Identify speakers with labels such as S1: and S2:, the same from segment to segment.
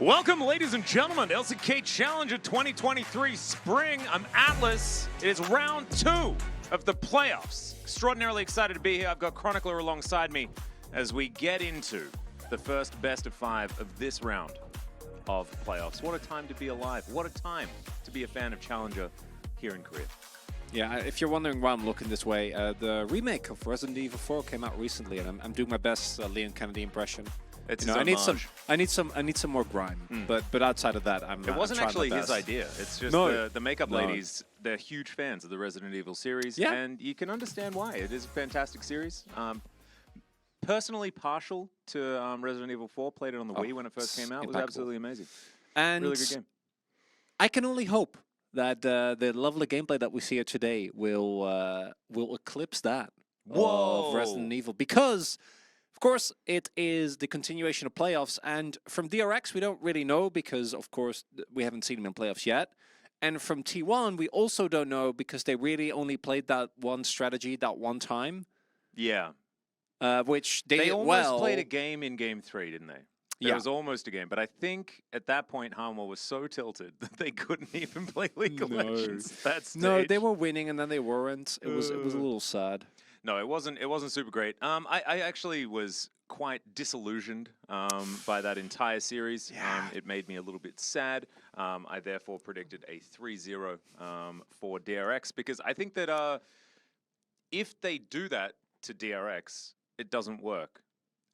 S1: Welcome, ladies and gentlemen, to LCK Challenger 2023 Spring. I'm Atlas. It is round 2 of the playoffs. Extraordinarily excited to be here. I've got Chronicler alongside me as we get into the first best of 5 of this round of playoffs. What a time to be alive. What a time to be a fan of Challenger here in Korea.
S2: Yeah, if you're wondering why I'm looking this way, the remake of Resident Evil 4 came out recently, and I'm doing my best Leon Kennedy impression.
S1: It's
S2: I need some more grime, but outside of that,
S1: It wasn't actually his idea. It's just the makeup ladies. They're huge fans of the Resident Evil series, and you can understand why. It is a fantastic series. Personally partial to Resident Evil 4. Played it on the Wii when it first came out. It was absolutely amazing.
S2: And
S1: really good game.
S2: I can only hope that the lovely gameplay that we see here today will eclipse that of Resident Evil, because of course it is the continuation of playoffs, and from DRX we don't really know because of course we haven't seen them in playoffs yet, and from T1 we also don't know because they really only played that one strategy that one time.
S1: Yeah.
S2: Which they
S1: almost played a game in Game 3, didn't they? It
S2: Yeah.
S1: was almost a game, but I think at that point Hanwha was so tilted that they couldn't even play League of Legends. That stage.
S2: No, they were winning and then they weren't. It was a little sad.
S1: No, it wasn't super great. I actually was quite disillusioned by that entire series.
S2: Yeah.
S1: It made me a little bit sad. I therefore predicted a 3-0 for DRX, because I think that if they do that to DRX, it doesn't work.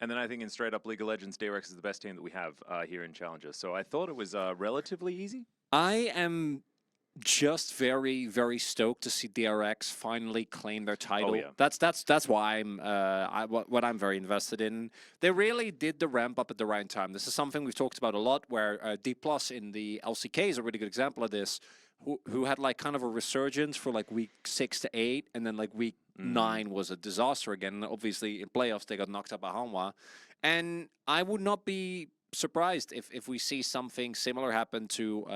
S1: And then I think in straight up League of Legends, DRX is the best team that we have here in Challenger. So I thought it was relatively easy.
S2: I am just very, very stoked to see DRX finally claim their title.
S1: Oh, yeah.
S2: That's why what I'm very invested in. They really did the ramp up at the right time. This is something we've talked about a lot, where D+ in the LCK is a really good example of this, who had like kind of a resurgence for like week 6 to 8, and then like week 9 was a disaster again. And obviously in playoffs they got knocked out by Hanwha, and I would not be surprised if we see something similar happen to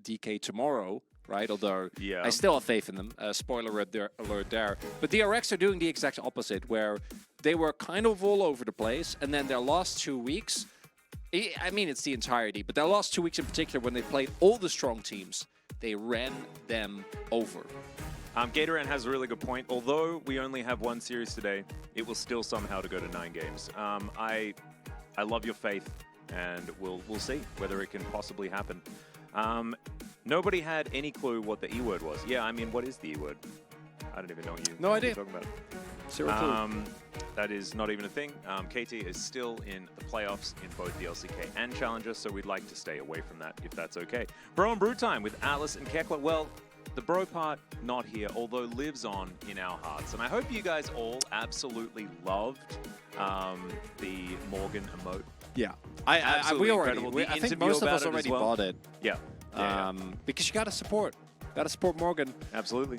S2: DK tomorrow, right? Although I still have faith in them. Spoiler alert there. But DRX are doing the exact opposite, where they were kind of all over the place, and then their last 2 weeks, I mean it's the entirety, but their last 2 weeks in particular, when they played all the strong teams, they ran them over.
S1: Gatoran has a really good point. Although we only have one series today, it will still somehow to go to 9 games. I love your faith, and we'll see whether it can possibly happen. Nobody had any clue what the E word was. Yeah, I mean, what is the E word? I don't even know what
S2: No idea.
S1: you're talking about.
S2: Zero clue.
S1: That is not even a thing. KT is still in the playoffs in both the LCK and Challenger, so we'd like to stay away from that if that's okay. Bro and Brew time with Atlas and Kekla. Well, the bro part not here, although lives on in our hearts. And I hope you guys all absolutely loved the Morgan emote.
S2: Yeah,
S1: Absolutely
S2: we already.
S1: incredible.
S2: I think most of us already bought it.
S1: Yeah.
S2: Because you gotta support Morgan.
S1: Absolutely.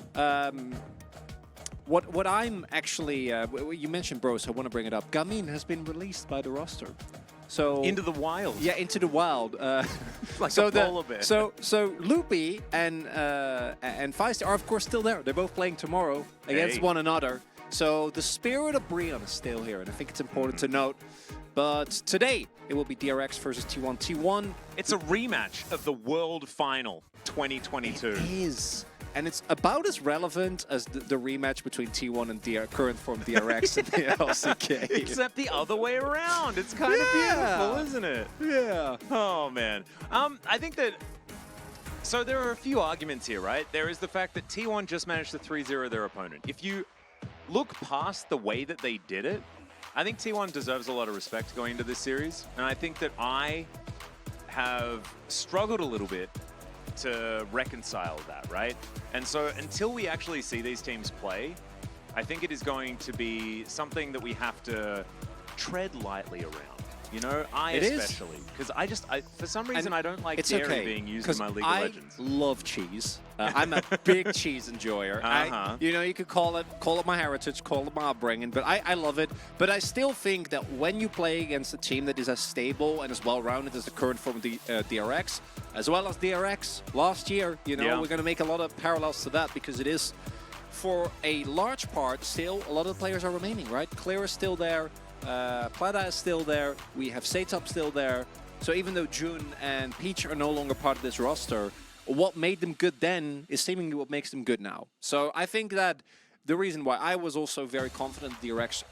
S2: What I'm actually, you mentioned bro, so I want to bring it up. Gamin has been released by the roster. So
S1: Into the wild.
S2: Yeah, into the wild.
S1: Like a polar bear.
S2: So Loopy and Feisty are of course still there. They're both playing tomorrow against one another. So the spirit of Breon is still here, and I think it's important to note. But today it will be DRX versus T1. T1.
S1: It's a rematch of the World Final 2022.
S2: It is. And it's about as relevant as the rematch between T1 and current form DRX in the LCK.
S1: Except the other way around. It's kind of beautiful, isn't it?
S2: Yeah.
S1: Oh, man. I think that... So there are a few arguments here, right? There is the fact that T1 just managed to 3-0 their opponent. If you look past the way that they did it, I think T1 deserves a lot of respect going into this series. And I think that I have struggled a little bit to reconcile that, right? And so until we actually see these teams play, I think it is going to be something that we have to tread lightly around. You know, especially. Because for some reason, I don't like dairy being used in my League of Legends.
S2: I love cheese. I'm a big cheese enjoyer. You could call it my heritage, call it my upbringing, but I love it. But I still think that when you play against a team that is as stable and as well-rounded as the current form of the DRX, as well as DRX last year, we're going to make a lot of parallels to that, because it is, for a large part, still a lot of the players are remaining, right? Clear is still there. Plata is still there. We have Setop still there. So even though Jun and Peach are no longer part of this roster, what made them good then is seemingly what makes them good now. So I think that the reason why I was also very confident DRX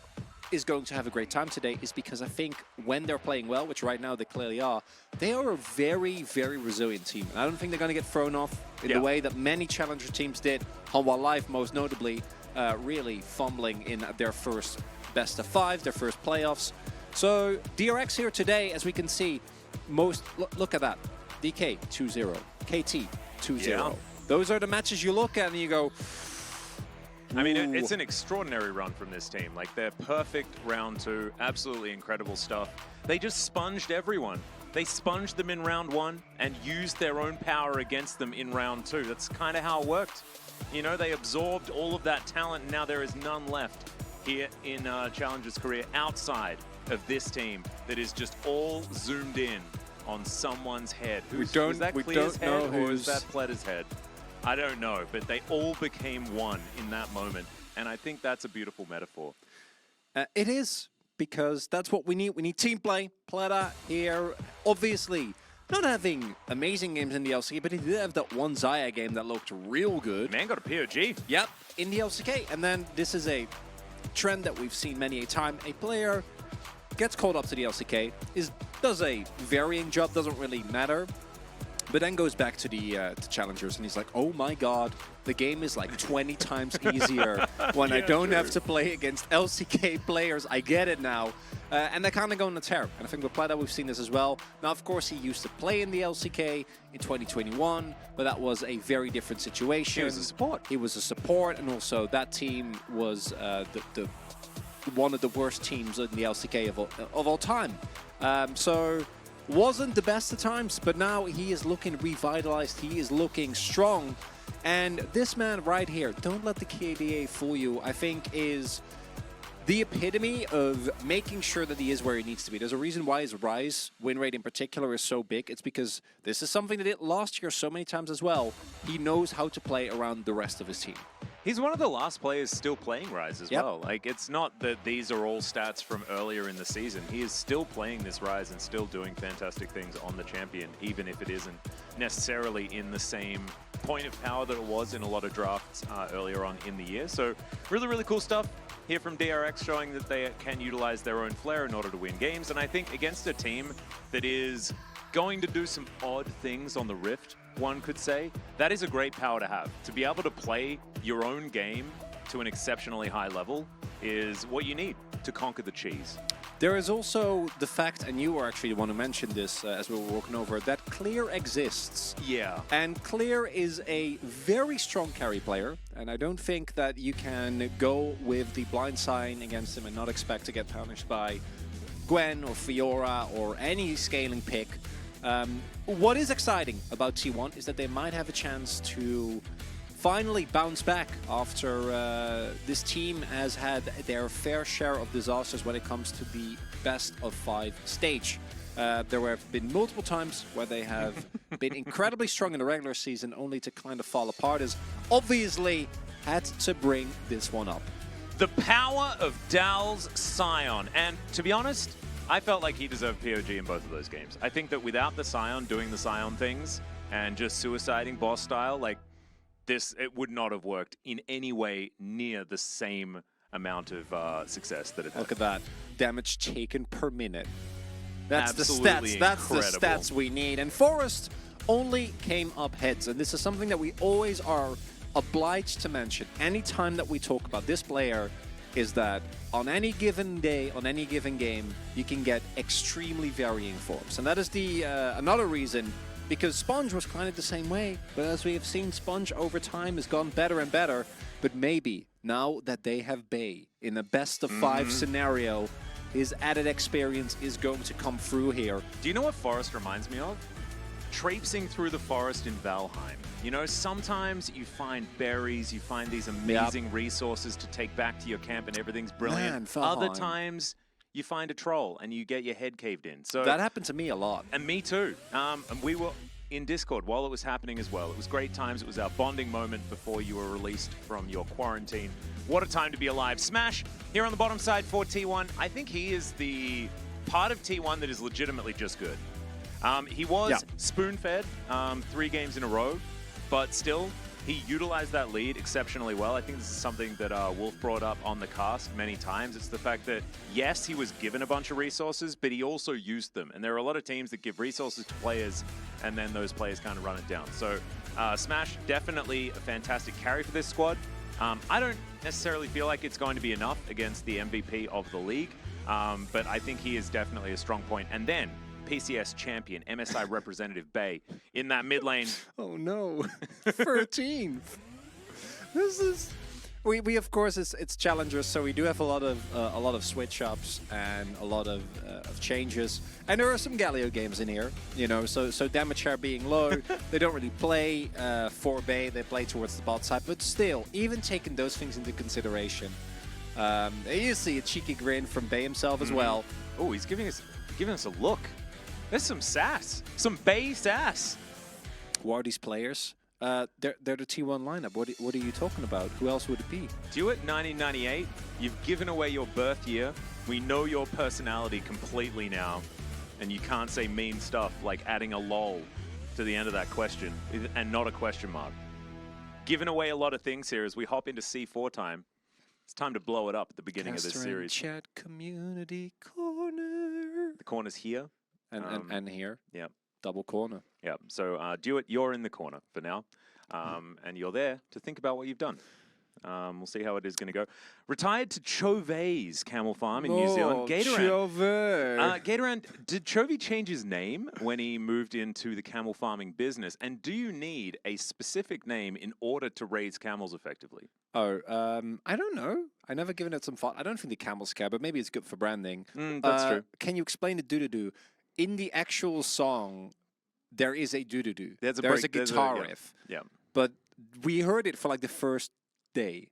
S2: is going to have a great time today is because I think when they're playing well, which right now they clearly are, they are a very, very resilient team. And I don't think they're going to get thrown off in the way that many challenger teams did. Hanwha Life, most notably, really fumbling in their first best of 5, their first playoffs. So DRX here today, as we can see, look at that. DK 2-0, KT 2-0.
S1: Yeah.
S2: Those are the matches you look at and you go,
S1: I mean, it's an extraordinary run from this team. Like, they're perfect round 2, absolutely incredible stuff. They just sponged everyone. They sponged them in round 1 and used their own power against them in round 2. That's kind of how it worked. You know, they absorbed all of that talent, and now there is none left here in Challenger's career outside of this team that is just all zoomed in on someone's head. Was that Clear's head or is that Pletter's head? I don't know, but they all became one in that moment. And I think that's a beautiful metaphor.
S2: It is, because that's what we need. We need team play. Pletter here, obviously, not having amazing games in the LCK, but he did have that one Xayah game that looked real good.
S1: Man got a POG.
S2: Yep, in the LCK. And then this is a trend that we've seen many a time. A player gets called up to the LCK, does a varying job, doesn't really matter, but then goes back to the challengers and he's like, oh my god, the game is like 20 times easier when I don't have to play against LCK players. I get it now. And they kind of go on a tear. And I think with Plata, we've seen this as well. Now, of course, he used to play in the LCK in 2021, but that was a very different situation.
S1: He was a support.
S2: He was a support, and also that team was one of the worst teams in the LCK of all time. So wasn't the best at times, but now he is looking revitalized. He is looking strong. And this man right here, don't let the KDA fool you, I think is the epitome of making sure that he is where he needs to be. There's a reason why his Rise win rate in particular is so big. It's because this is something that he did last year so many times as well. He knows how to play around the rest of his team.
S1: He's one of the last players still playing Rise as well. Like, it's not that these are all stats from earlier in the season. He is still playing this Rise and still doing fantastic things on the champion, even if it isn't necessarily in the same point of power that it was in a lot of drafts earlier on in the year. So really, really cool stuff here from DRX, showing that they can utilize their own flair in order to win games. And I think against a team that is going to do some odd things on the Rift, one could say, that is a great power to have. To be able to play your own game to an exceptionally high level is what you need to conquer the cheese.
S2: There is also the fact, and you were actually the one who mentioned this as we were walking over, that Clear exists.
S1: Yeah.
S2: And Clear is a very strong carry player, and I don't think that you can go with the blind sign against him and not expect to get punished by Gwen or Fiora or any scaling pick. What is exciting about T1 is that they might have a chance to finally bounce back after this team has had their fair share of disasters when it comes to the best of 5 stage. There have been multiple times where they have been incredibly strong in the regular season only to kind of fall apart, as obviously had to bring this one up.
S1: The power of Dal's Scion, and to be honest, I felt like he deserved POG in both of those games. I think that without the Scion doing the Scion things and just suiciding boss style, like this, it would not have worked in any way near the same amount of success that it had.
S2: Look at that. Damage taken per minute. That's
S1: Absolutely
S2: the stats. That's the
S1: incredible.
S2: stats we need. And Forest only came up heads. And this is something that we always are obliged to mention anytime that we talk about this player, is that on any given day, on any given game, you can get extremely varying forms. And that is the another reason, because Sponge was kind of the same way, but as we have seen, Sponge over time has gone better and better. But maybe now that they have Bay in a best of 5 scenario, his added experience is going to come through here.
S1: Do you know what Forest reminds me of? Traipsing through the forest in Valheim. You know, sometimes you find berries, you find these amazing resources to take back to your camp and everything's brilliant.
S2: Man, Valheim.
S1: Other times you find a troll and you get your head caved in. So
S2: That happened to me a lot.
S1: And me too. And we were in Discord while it was happening as well. It was great times. It was our bonding moment before you were released from your quarantine. What a time to be alive. Smash here on the bottom side for T1. I think he is the part of T1 that is legitimately just good. He was spoon-fed 3 games in a row, but still, he utilized that lead exceptionally well. I think this is something that Wolf brought up on the cast many times. It's the fact that, yes, he was given a bunch of resources, but he also used them. And there are a lot of teams that give resources to players, and then those players kind of run it down. So Smash, definitely a fantastic carry for this squad. I don't necessarily feel like it's going to be enough against the MVP of the league, but I think he is definitely a strong point. And then PCS champion, MSI representative Bay in that mid lane.
S2: Oh no, 13th. This is we of course it's challengers, so we do have a lot of switch ups and a lot of changes, and there are some Galio games in here, you know. So damage share being low, they don't really play for Bay. They play towards the bot side, but still, even taking those things into consideration, you see a cheeky grin from Bay himself as well.
S1: Oh, he's giving us a look. There's some sass, some Bay sass.
S2: Who are these players? They're the T1 lineup. What are you talking about? Who else would it be?
S1: Duet 1998. You've given away your birth year. We know your personality completely now, and you can't say mean stuff like adding a lol to the end of that question and not a question mark. Giving away a lot of things here as we hop into C4 time. It's time to blow it up at the beginning of this series.
S2: Chat community corner.
S1: The corner's here.
S2: And here.
S1: Yeah.
S2: Double corner.
S1: Yeah. So Duet, you're in the corner for now. And you're there to think about what you've done. We'll see how it is going to go. Retired to Chove's Camel Farm in New Zealand. Gatorand, did Chovy change his name when he moved into the camel farming business? And do you need a specific name in order to raise camels effectively?
S2: Oh, I don't know. I never given it some thought. I don't think the camels care, but maybe it's good for branding.
S1: That's true.
S2: Can you explain the doo-doo-doo? In the actual song, there is a doo-doo-doo. There's a guitar riff.
S1: Yeah.
S2: But we heard it for like the first day.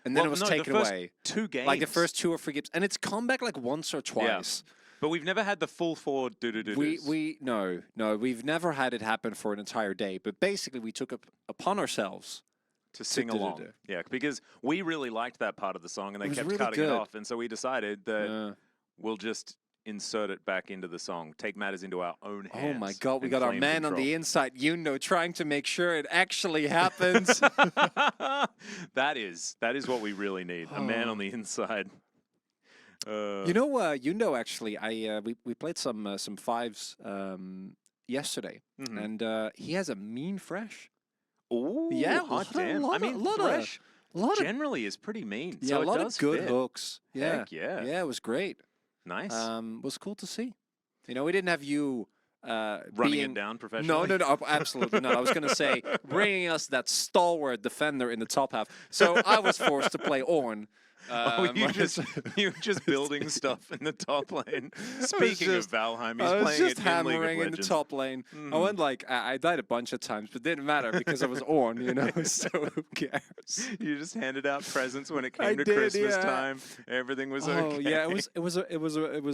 S2: And then it was taken away.
S1: 2 games.
S2: Like the first 2 or 3 games. And it's come back like once or twice.
S1: Yeah. But we've never had the full 4 doo-doo-doo-doos.
S2: No, we've never had it happen for an entire day. But basically, we took upon ourselves
S1: to sing along. Yeah, because we really liked that part of the song, and they kept
S2: really
S1: cutting it
S2: good.
S1: off. And so we decided that we'll just insert it back into the song, take matters into our own hands.
S2: Oh my God, we got our man on the inside, trying to make sure it actually happens.
S1: That is what we really need, a man on the inside.
S2: Actually, we played some fives yesterday, and he has a mean fresh.
S1: Oh,
S2: yeah,
S1: hot damn! I mean, fresh generally is pretty mean.
S2: Yeah,
S1: so
S2: a lot
S1: of
S2: good hooks. Yeah,
S1: heck yeah,
S2: yeah, it was great.
S1: Nice.
S2: Was cool to see. You know, we didn't have you
S1: running it down professionally.
S2: No, absolutely not. I was going to say bringing us that stalwart defender in the top half. So I was forced to play Ornn.
S1: You were just building stuff in the top lane. Speaking of Valheim, he's playing
S2: just
S1: it
S2: hammering
S1: in
S2: in the top lane. I went I died a bunch of times, but it didn't matter because I was Ornn, you know. So who cares?
S1: You just handed out presents when it came to Christmas time. Everything was okay.
S2: Oh yeah, it was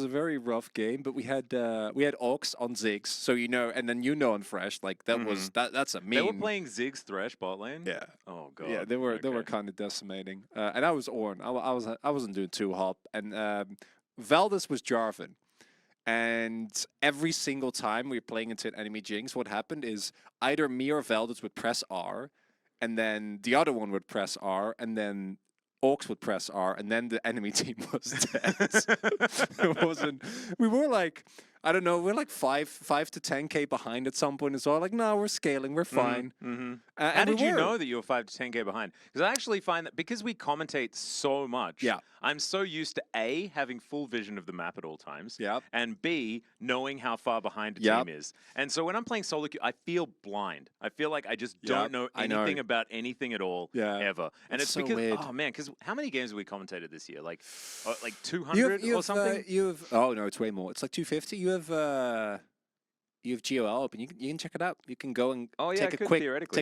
S2: a very rough game, but we had Ox on Ziggs, so and then on Fresh, like that was that's a meme.
S1: They were playing Ziggs Thresh bot lane.
S2: Yeah.
S1: Oh god.
S2: Yeah, they were kind of decimating, and I was Ornn. I wasn't doing too hot, and Valdez was Jarvan, and every single time we were playing into an enemy Jinx, what happened is either me or Valdez would press R, and then the other one would press R, and then Orcs would press R, and then the enemy team was dead. It wasn't. We were like, I don't know, we're like 5 to 10K behind at some point as well. Like, no, we're scaling, we're fine.
S1: How did you know that you were 5 to 10K behind? Because I actually find that because we commentate so much, I'm so used to A, having full vision of the map at all times, and B, knowing how far behind a team is. And so when I'm playing solo queue, I feel blind. I feel like I just don't know anything about anything at all, ever. And it's
S2: so
S1: because,
S2: weird.
S1: oh man, because how many games have we commentated this year? Like 200 or something?
S2: Oh no, it's way more. It's like 250. You have GOL open. You can check it out. You can go and take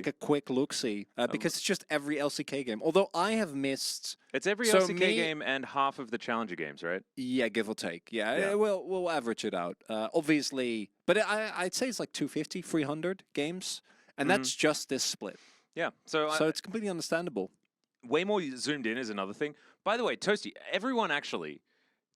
S2: a quick look see because it's just every LCK game. Although I have missed.
S1: It's every LCK game and half of the Challenger games, right?
S2: Yeah, give or take. Yeah. We'll average it out. Obviously, but I'd say it's like 250, 300 games, and that's just this split.
S1: Yeah. So
S2: it's completely understandable.
S1: Way more zoomed in is another thing. By the way, Toasty, everyone actually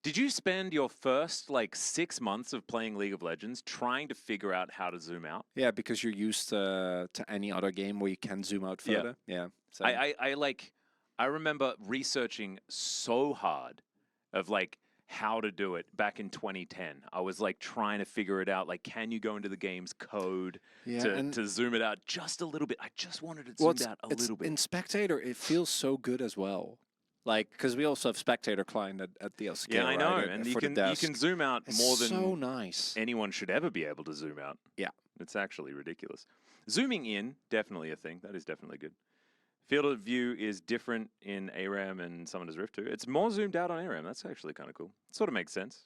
S1: Did you spend your first like 6 months of playing League of Legends trying to figure out how to zoom out?
S2: Yeah, because you're used to any other game where you can zoom out
S1: Yeah.
S2: further. Yeah. So.
S1: I remember researching so hard of like how to do it back in 2010. I was like trying to figure it out. Like, can you go into the game's code to zoom it out just a little bit? I just wanted it zoomed out a little bit.
S2: In Spectator, it feels so good as well. Like, because we also have Spectator client at the LCK.
S1: Yeah, I know,
S2: right?
S1: and you can zoom out more than
S2: so nice.
S1: anyone should ever be able to zoom out.
S2: Yeah,
S1: it's actually ridiculous. Zooming in, definitely a thing. That is definitely good. Field of view is different in ARAM and Summoner's Rift too. It's more zoomed out on ARAM. That's actually kind of cool. It sort of makes sense.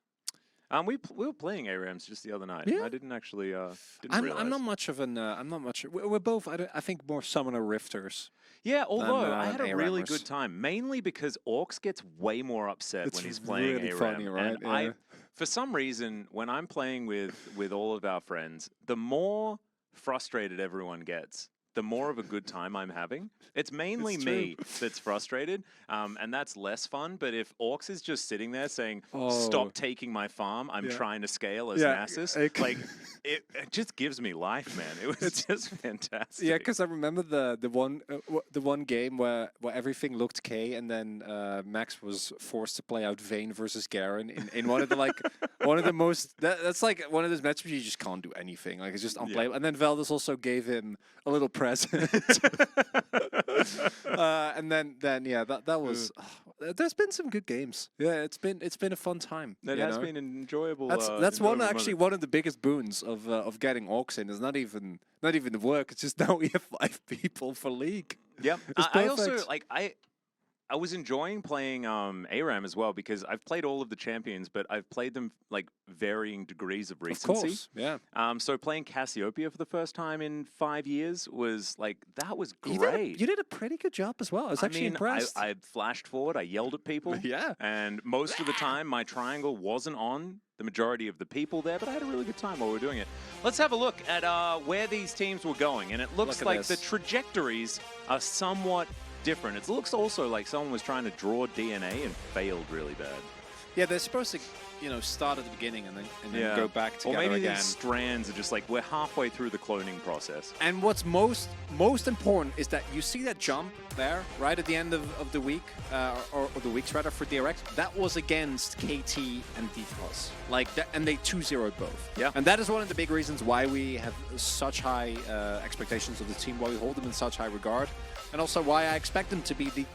S1: We were playing ARAMs just the other night.
S2: Yeah.
S1: I didn't actually.
S2: I'm not much of an. I'm not much. We're both. I think more Summoner Rifters.
S1: Yeah, although
S2: than,
S1: I had a really
S2: ARAMers.
S1: good time, mainly because Orcs gets way more upset when he's playing
S2: really
S1: ARAM.
S2: funny, right?
S1: And for some reason, when I'm playing with all of our friends, the more frustrated everyone gets, the more of a good time I'm having. It's mainly me that's frustrated, and that's less fun. But if Orcs is just sitting there saying, "Stop taking my farm, I'm trying to scale as Nasus," like it just gives me life, man. It was just fantastic.
S2: Yeah, because I remember the one game where everything looked K, and then Max was forced to play out Vayne versus Garen in one of the one of the most that's like one of those matches where you just can't do anything. Like it's just unplayable. Yeah. And then Veldus also gave him a little present. And then yeah, that was. There's been some good games. Yeah, it's been a fun time.
S1: It has been an enjoyable.
S2: That's one of the biggest boons of getting Orcs in. Is not even the work. It's just now we have 5 people for League.
S1: Yep. I also like I was enjoying playing ARAM as well because I've played all of the champions, but I've played them like varying degrees of recency.
S2: Of course, yeah.
S1: So playing Cassiopeia for the first time in 5 years was like, that was great.
S2: You did a pretty good job as well. I was actually impressed.
S1: I flashed forward, I yelled at people.
S2: Yeah.
S1: And most of the time, my triangle wasn't on the majority of the people there, but I had a really good time while we were doing it. Let's have a look at where these teams were going. And it looks like the trajectories are somewhat different. It looks also like someone was trying to draw DNA and failed really bad.
S2: Yeah, they're supposed to, start at the beginning and then go back together
S1: again. Or maybe
S2: again.
S1: these strands are just like, we're halfway through the cloning process.
S2: And what's most important is that you see that jump there, right at the end of the week, or the weeks rather, for DRX. That was against KT and D+. Like that, and they 2-0'd both.
S1: Yeah.
S2: And that is one of the big reasons why we have such high expectations of the team, why we hold them in such high regard, and also why I expect them to be the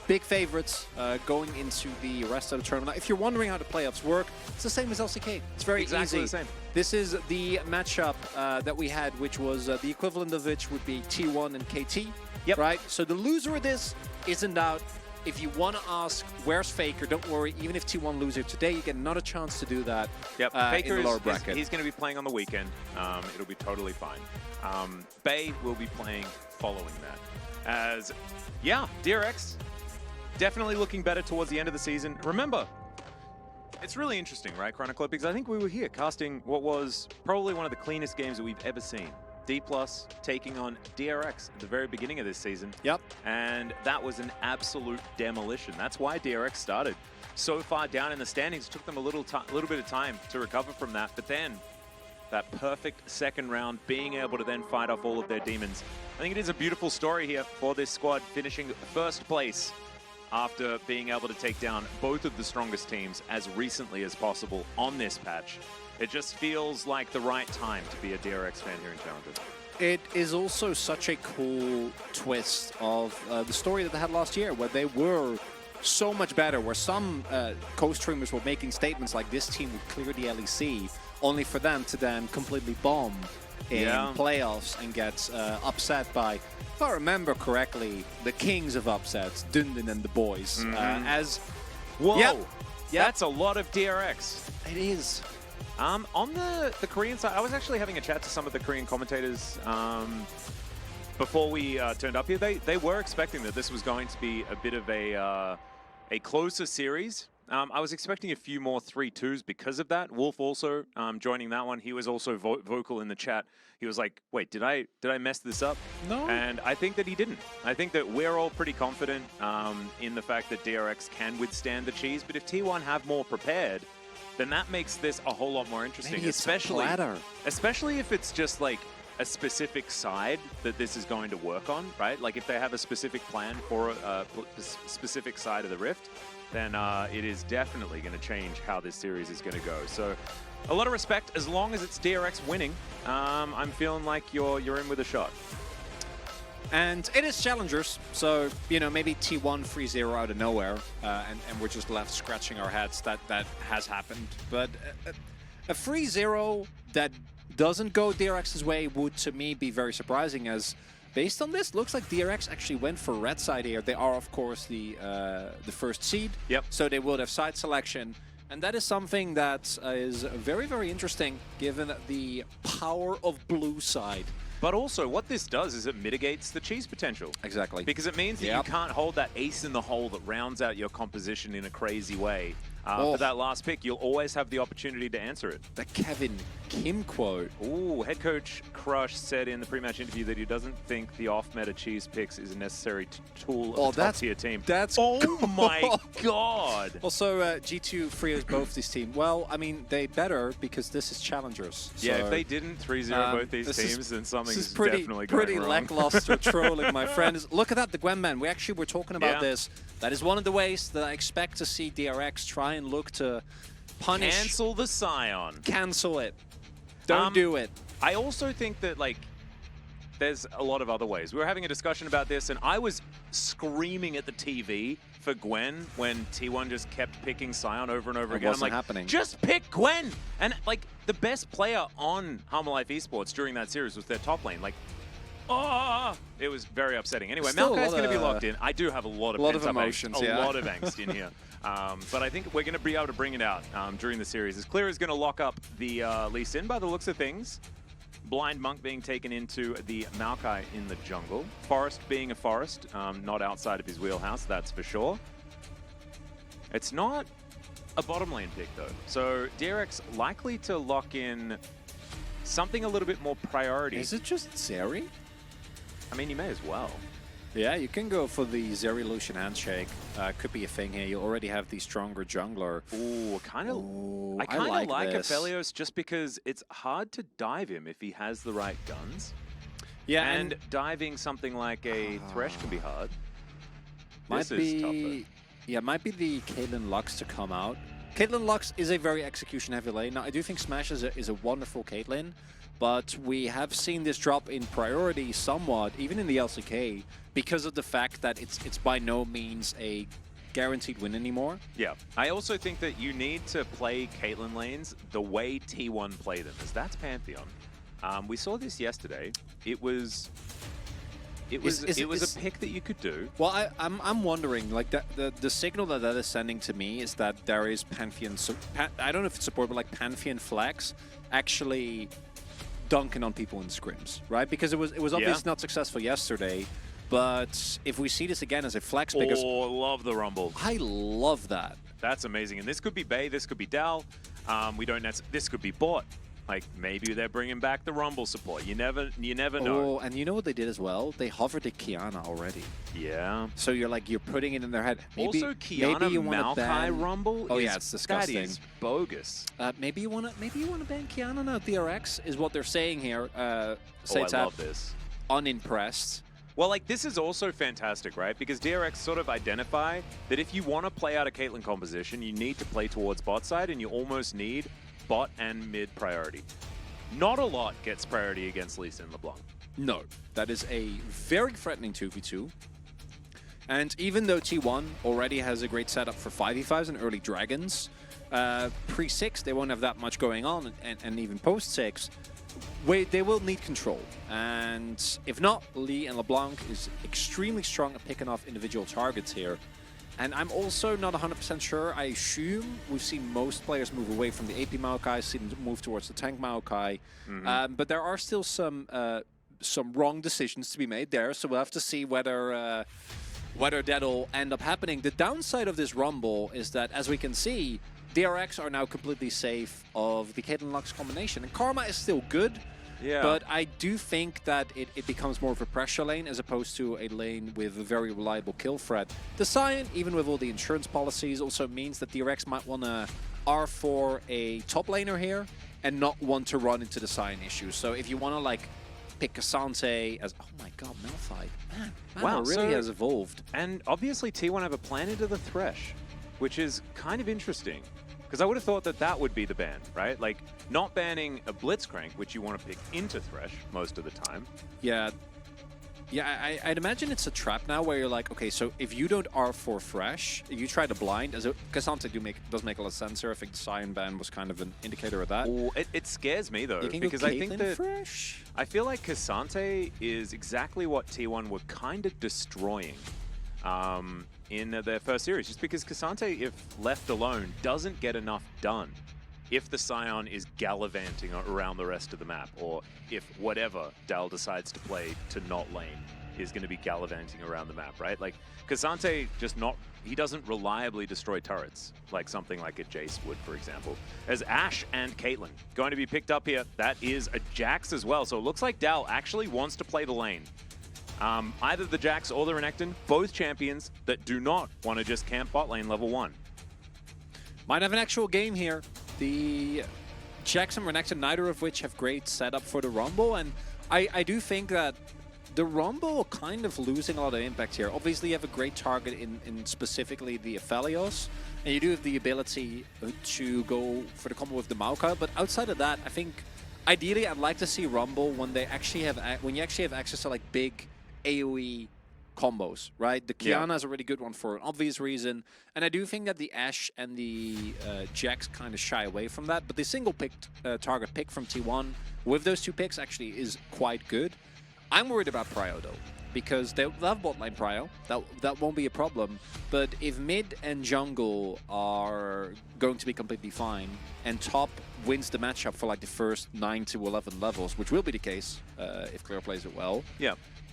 S2: big favorites going into the rest of the tournament. If you're wondering how the playoffs work, it's the same as LCK. It's very easy.
S1: The same.
S2: This is the matchup that we had, which was the equivalent of which would be T1 and KT.
S1: Yep.
S2: Right? So the loser of this isn't out. If you want to ask, where's Faker? Don't worry. Even if T1 loses today, you get another chance to do that.
S1: Yep. Faker
S2: in the lower bracket.
S1: He's going to be playing on the weekend. It'll be totally fine. Bay will be playing following that. As, yeah, DRX definitely looking better towards the end of the season. Remember, it's really interesting, right, Chronicler? Because I think we were here casting what was probably one of the cleanest games that we've ever seen. D+ taking on DRX at the very beginning of this season.
S2: Yep.
S1: And that was an absolute demolition. That's why DRX started so far down in the standings. It took them a little bit of time to recover from that. But then that perfect second round, being able to then fight off all of their demons. I think it is a beautiful story here for this squad, finishing first place after being able to take down both of the strongest teams as recently as possible on this patch. It just feels like the right time to be a DRX fan here in Challenger.
S2: It is also such a cool twist of the story that they had last year, where they were so much better, where some co-streamers were making statements like this team would clear the LEC, only for them to then completely bomb in playoffs and get upset by, if I remember correctly, the kings of upsets, Dundon and the boys.
S1: Whoa,
S2: yep.
S1: That's a lot of DRX.
S2: It is.
S1: On the Korean side, I was actually having a chat to some of the Korean commentators before we turned up here. They were expecting that this was going to be a bit of a closer series. I was expecting a few more 3-2s because of that. Wolf also joining that one. He was also vocal in the chat. He was like, wait, did I mess this up?
S2: No.
S1: And I think that he didn't. I think that we're all pretty confident in the fact that DRX can withstand the cheese. But if T1 have more prepared, then that makes this a whole lot more interesting.
S2: Maybe it's
S1: especially if it's just like a specific side that this is going to work on, right? Like if they have a specific plan for a specific side of the Rift, then it is definitely going to change how this series is going to go. So a lot of respect. As long as it's DRX winning, I'm feeling like you're in with a shot.
S2: And it is challengers, so, you know, maybe T1 3-0 out of nowhere, and we're just left scratching our heads that has happened. But a 3-0 that doesn't go DRX's way would, to me, be very surprising, as based on this, looks like DRX actually went for red side here. They are, of course, the first seed,
S1: yep.
S2: So they will have side selection. And that is something that is very, very interesting, given the power of blue side.
S1: But also, what this does is it mitigates the cheese potential.
S2: Exactly.
S1: Because it means that you can't hold that ace in the hole that rounds out your composition in a crazy way. For that last pick, you'll always have the opportunity to answer it.
S2: The Kevin Kim quote.
S1: Ooh, head coach Crush said in the pre-match interview that he doesn't think the off-meta cheese picks is a necessary tool of a top-tier team.
S2: That's
S1: oh my god!
S2: Also, G2 frees both these teams. Well, I mean, they better because this is challengers.
S1: Yeah,
S2: so,
S1: if they didn't 3-0 both these teams, then something's definitely going
S2: pretty
S1: wrong.
S2: lackluster trolling, my friend. Look at that, the Gwen man. We actually were talking about this. That is one of the ways that I expect to see DRX try and look to punish.
S1: Cancel the Scion.
S2: Cancel it. Don't do it.
S1: I also think that, like, there's a lot of other ways. We were having a discussion about this, and I was screaming at the TV for Gwen when T1 just kept picking Scion over and over again. I'm like,
S2: happening.
S1: Just pick Gwen! And, like, the best player on Harmalife Esports during that series was their top lane. Like, oh, it was very upsetting. Anyway, Maokai's going to be locked in. I do have a lot of
S2: emotions,
S1: a lot of angst in here. But I think we're going to be able to bring it out during the series. As Clear is going to lock up the Lee Sin by the looks of things. Blind Monk being taken into the Maokai in the jungle. Forest being a Forest, not outside of his wheelhouse, that's for sure. It's not a bottom lane pick, though. So DRX likely to lock in something a little bit more priority.
S2: Is it just Zeri?
S1: I mean, you may as well.
S2: Yeah, you can go for the Zeri Lucian handshake. Could be a thing here. You already have the stronger jungler.
S1: Ooh, I kind of like Aphelios just because it's hard to dive him if he has the right guns. Yeah, and diving something like a Thresh can be hard. Might be the Caitlyn Lux to come out. Caitlyn Lux is a very execution-heavy lane. Now, I do think Smash is a wonderful Caitlyn, but we have seen this drop in priority somewhat, even in the LCK, because of the fact that it's by no means a guaranteed win anymore. Yeah. I also think that you need to play Caitlyn lanes the way T1 play them, as that's Pantheon. We saw this yesterday. It was a pick that you could do. Well, I'm wondering, like, the signal that is sending to me is that there is Pantheon, I don't know if it's support, but like Pantheon flags actually dunking on people in scrims, right? Because it was obviously not successful yesterday, but if we see this again as a flex, because love the Rumble. I love that. That's amazing. And this could be Bay, this could be Dal. This could be bot. Like, maybe they're bringing back the Rumble support. You never know. Oh, and you know what they did as well? They hovered the Kiana already. Yeah. So you're putting it in their head. Maybe, also, Kiana Maokai Rumble. Oh yeah, it's disgusting. That is bogus. Maybe you want to ban Kiana now. DRX is what they're saying here. I love this. Unimpressed. Well, like, this is also fantastic, right? Because DRX sort of identify that if you want to play out a Caitlyn composition, you need to play towards bot side, and you almost need bot and mid priority. Not a lot gets priority against Lee Sin LeBlanc. No, that is a very threatening 2v2. And even though T1 already has a great setup for 5v5s and early dragons, pre-6 they won't have that much going on, and even post-6, they will need control. And if not, Lee and LeBlanc is extremely strong at picking off individual targets here. And I'm also not 100% sure. I assume we've seen most players move away from the AP Maokai, seen them move towards the tank Maokai. But there are still some wrong decisions to be made there. So we'll have to see whether
S2: whether that'll end up happening. The downside of this Rumble is that, as we can see, DRX are now completely safe of the Caitlyn Lux combination. And Karma is still good, but I do think that it becomes more of a pressure lane as opposed to a lane with a very reliable kill threat. The Sion, even with all the insurance policies, also means that DRX might want to R4 a top laner here and not want to run into the Sion issues. So if you want to like pick Cassante as, oh my god, Malphite, man, wow, really has evolved.
S1: And obviously T1 have a plan into the Thresh, which is kind of interesting. Because I would have thought that that would be the ban, right? Like, not banning a Blitzcrank, which you want to pick into Thresh most of the time.
S2: Yeah. Yeah, I'd imagine it's a trap now where you're like, okay, so if you don't R4 Thresh, you try to blind, as Cassante does make a lot of sense here. I think the Sion ban was kind of an indicator of that.
S1: Oh, it scares me, though, because I think that...
S2: Fresh?
S1: I feel like Cassante is exactly what T1 were kind of destroying in their first series, just because Cassante, if left alone, doesn't get enough done if the Sion is gallivanting around the rest of the map, or if whatever Dal decides to play to not lane is going to be gallivanting around the map, right? Like, Cassante he doesn't reliably destroy turrets like something like a Jace would, for example. As Ashe and Caitlyn going to be picked up here, that is a Jax as well. So it looks like Dal actually wants to play the lane. Either the Jax or the Renekton, both champions that do not want to just camp bot lane level 1.
S2: Might have an actual game here. The Jax and Renekton, neither of which have great setup for the Rumble, and I do think that the Rumble kind of losing a lot of impact here. Obviously, you have a great target in specifically the Aphelios, and you do have the ability to go for the combo with the Maokai, but outside of that, I think ideally I'd like to see Rumble when you actually have access to like big AoE combos, right? The Kiana is a really good one for an obvious reason, and I do think that the Ashe and the Jax kind of shy away from that, but the single target pick from T1 with those two picks actually is quite good. I'm worried about Prio though, because they'll have bot lane Prio, that won't be a problem, but if mid and jungle are going to be completely fine, and top wins the matchup for like the first 9 to 11 levels, which will be the case if Clear plays it well,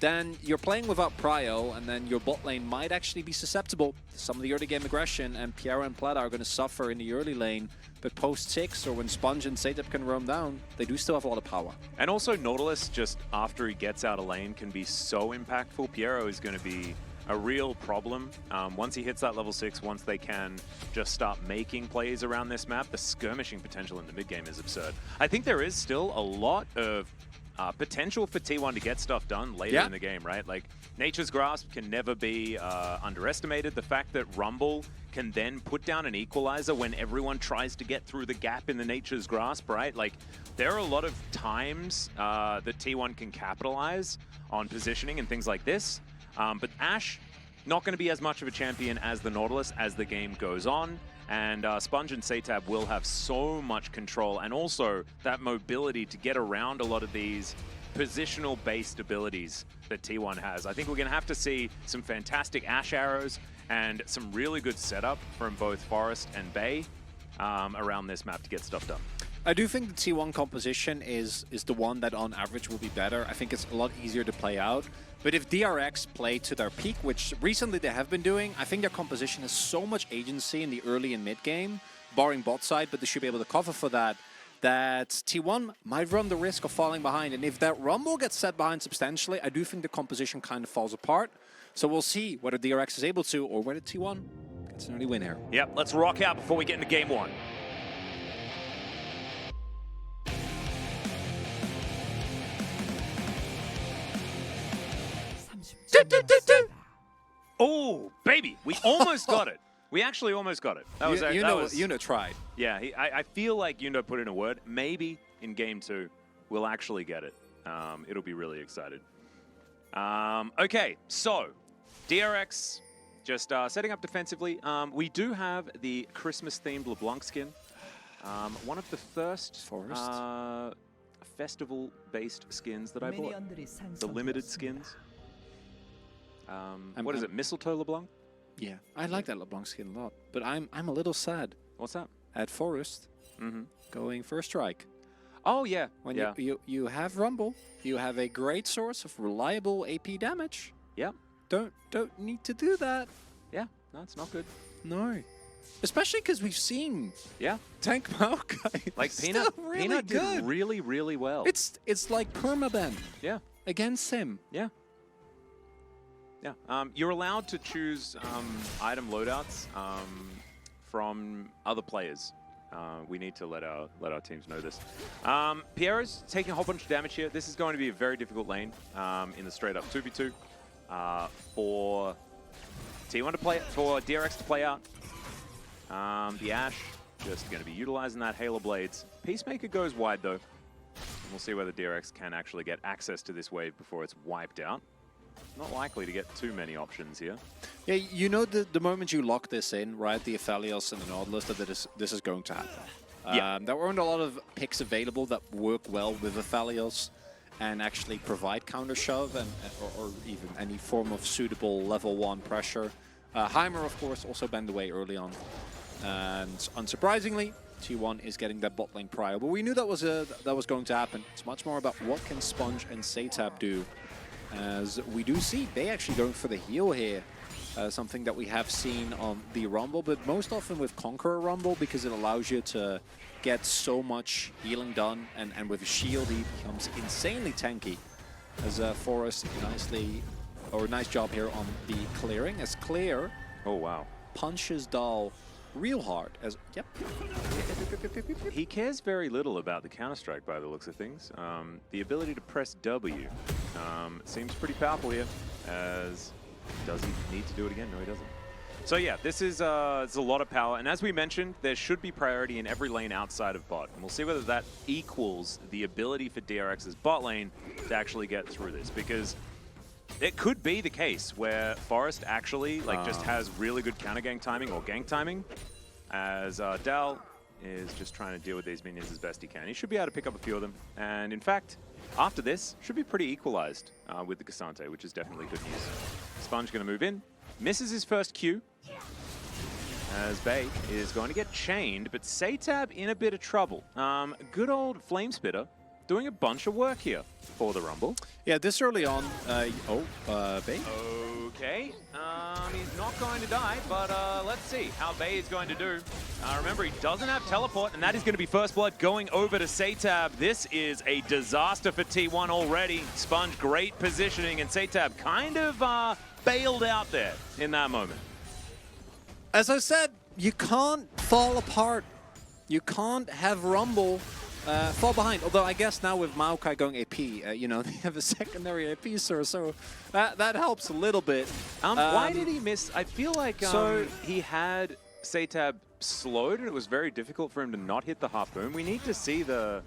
S2: then you're playing without Prio, and then your bot lane might actually be susceptible to some of the early game aggression, and Piera and Plata are going to suffer in the early lane, but post 6, or when Sponge and Satep can roam down, they do still have a lot of power.
S1: And also Nautilus, just after he gets out of lane, can be so impactful. Piero is going to be a real problem. Once he hits that level 6, once they can just start making plays around this map, the skirmishing potential in the mid game is absurd. I think there is still a lot of potential for T1 to get stuff done later in the game, right? Like, Nature's Grasp can never be underestimated. The fact that Rumble can then put down an equalizer when everyone tries to get through the gap in the Nature's Grasp, right? Like, there are a lot of times that T1 can capitalize on positioning and things like this. But Ashe, not going to be as much of a champion as the Nautilus as the game goes on. And Sponge and Satap will have so much control, and also that mobility to get around a lot of these positional-based abilities that T1 has. I think we're going to have to see some fantastic Ashe arrows and some really good setup from both Forest and Bay around this map to get stuff done.
S2: I do think the T1 composition is the one that on average will be better. I think it's a lot easier to play out. But if DRX play to their peak, which recently they have been doing, I think their composition has so much agency in the early and mid game, barring bot side, but they should be able to cover for that, that T1 might run the risk of falling behind. And if that Rumble gets set behind substantially, I do think the composition kind of falls apart. So we'll see whether DRX is able to, or whether T1 gets an early win here.
S1: Yep, let's rock out before we get into game 1. Oh, baby, we almost got it. We actually almost got it. That was
S2: Yuno tried.
S1: Yeah, I feel like Yuno put in a word. Maybe in game 2, we'll actually get it. It'll be really excited. Okay, so DRX just setting up defensively. We do have the Christmas-themed LeBlanc skin. One of the first festival-based skins that I bought. The limited skins. What is it, Mistletoe LeBlanc?
S2: Yeah, I like that LeBlanc skin a lot, but I'm a little sad.
S1: What's that?
S2: At Forest, going first strike.
S1: Oh yeah,
S2: when you have Rumble, you have a great source of reliable AP damage.
S1: Yeah,
S2: don't need to do that.
S1: Yeah, no, it's not good.
S2: No. Especially because we've seen Tank Maokai.
S1: Like Peanut did really, really well.
S2: It's like permaban.
S1: Yeah.
S2: Against him.
S1: Yeah. Yeah. You're allowed to choose item loadouts from other players. We need to let our teams know this. Piero's taking a whole bunch of damage here. This is going to be a very difficult lane in the straight up 2v2 for T1 to play, for DRX to play out. The Ashe just going to be utilizing that Halo Blades. Peacemaker goes wide though. And we'll see whether DRX can actually get access to this wave before it's wiped out. Not likely to get too many options here.
S2: Yeah, you know the moment you lock this in, right, the Aphelios and the Nautilus, that this is going to happen.
S1: Yeah.
S2: There weren't a lot of picks available that work well with Aphelios and actually provide counter shove and or even any form of suitable level 1 pressure. Heimer, of course, also banned away early on. And unsurprisingly, T1 is getting that bot lane prio. But we knew that was going to happen. It's much more about what can Sponge and Satab do. As we do see, they actually going for the heal here. Something that we have seen on the Rumble, but most often with Conqueror Rumble, because it allows you to get so much healing done. And with Shield, he becomes insanely tanky. As Forrest nice job here on the clearing. As Clear punches Dahl real hard. As
S1: He cares very little about the Counter-Strike by the looks of things. The ability to press W seems pretty powerful here, as does he need to do it again? No, he doesn't. So yeah, this is it's a lot of power, and as we mentioned, there should be priority in every lane outside of bot, and we'll see whether that equals the ability for DRX's bot lane to actually get through this, because it could be the case where Forrest actually just has really good counter gank timing or gank timing, as Dal is just trying to deal with these minions as best he can. He should be able to pick up a few of them, and in fact, after this, should be pretty equalized with the Cassante, which is definitely good news. Sponge going to move in, misses his first Q, as Bay is going to get chained, but Satab in a bit of trouble. Good old Flame Spitter doing a bunch of work here for the Rumble.
S2: Yeah, this early on, Bay?
S1: Okay, he's not going to die, but let's see how Bay is going to do. Remember, he doesn't have teleport, and that is going to be first blood going over to Satab. This is a disaster for T1 already. Sponge, great positioning, and Satab kind of bailed out there in that moment.
S2: As I said, you can't fall apart. You can't have Rumble fall behind. Although I guess now with Maokai going AP, they have a secondary AP, so that helps a little bit.
S1: Why did he miss? I feel like he had Satab slowed, and it was very difficult for him to not hit the harpoon. We need to see the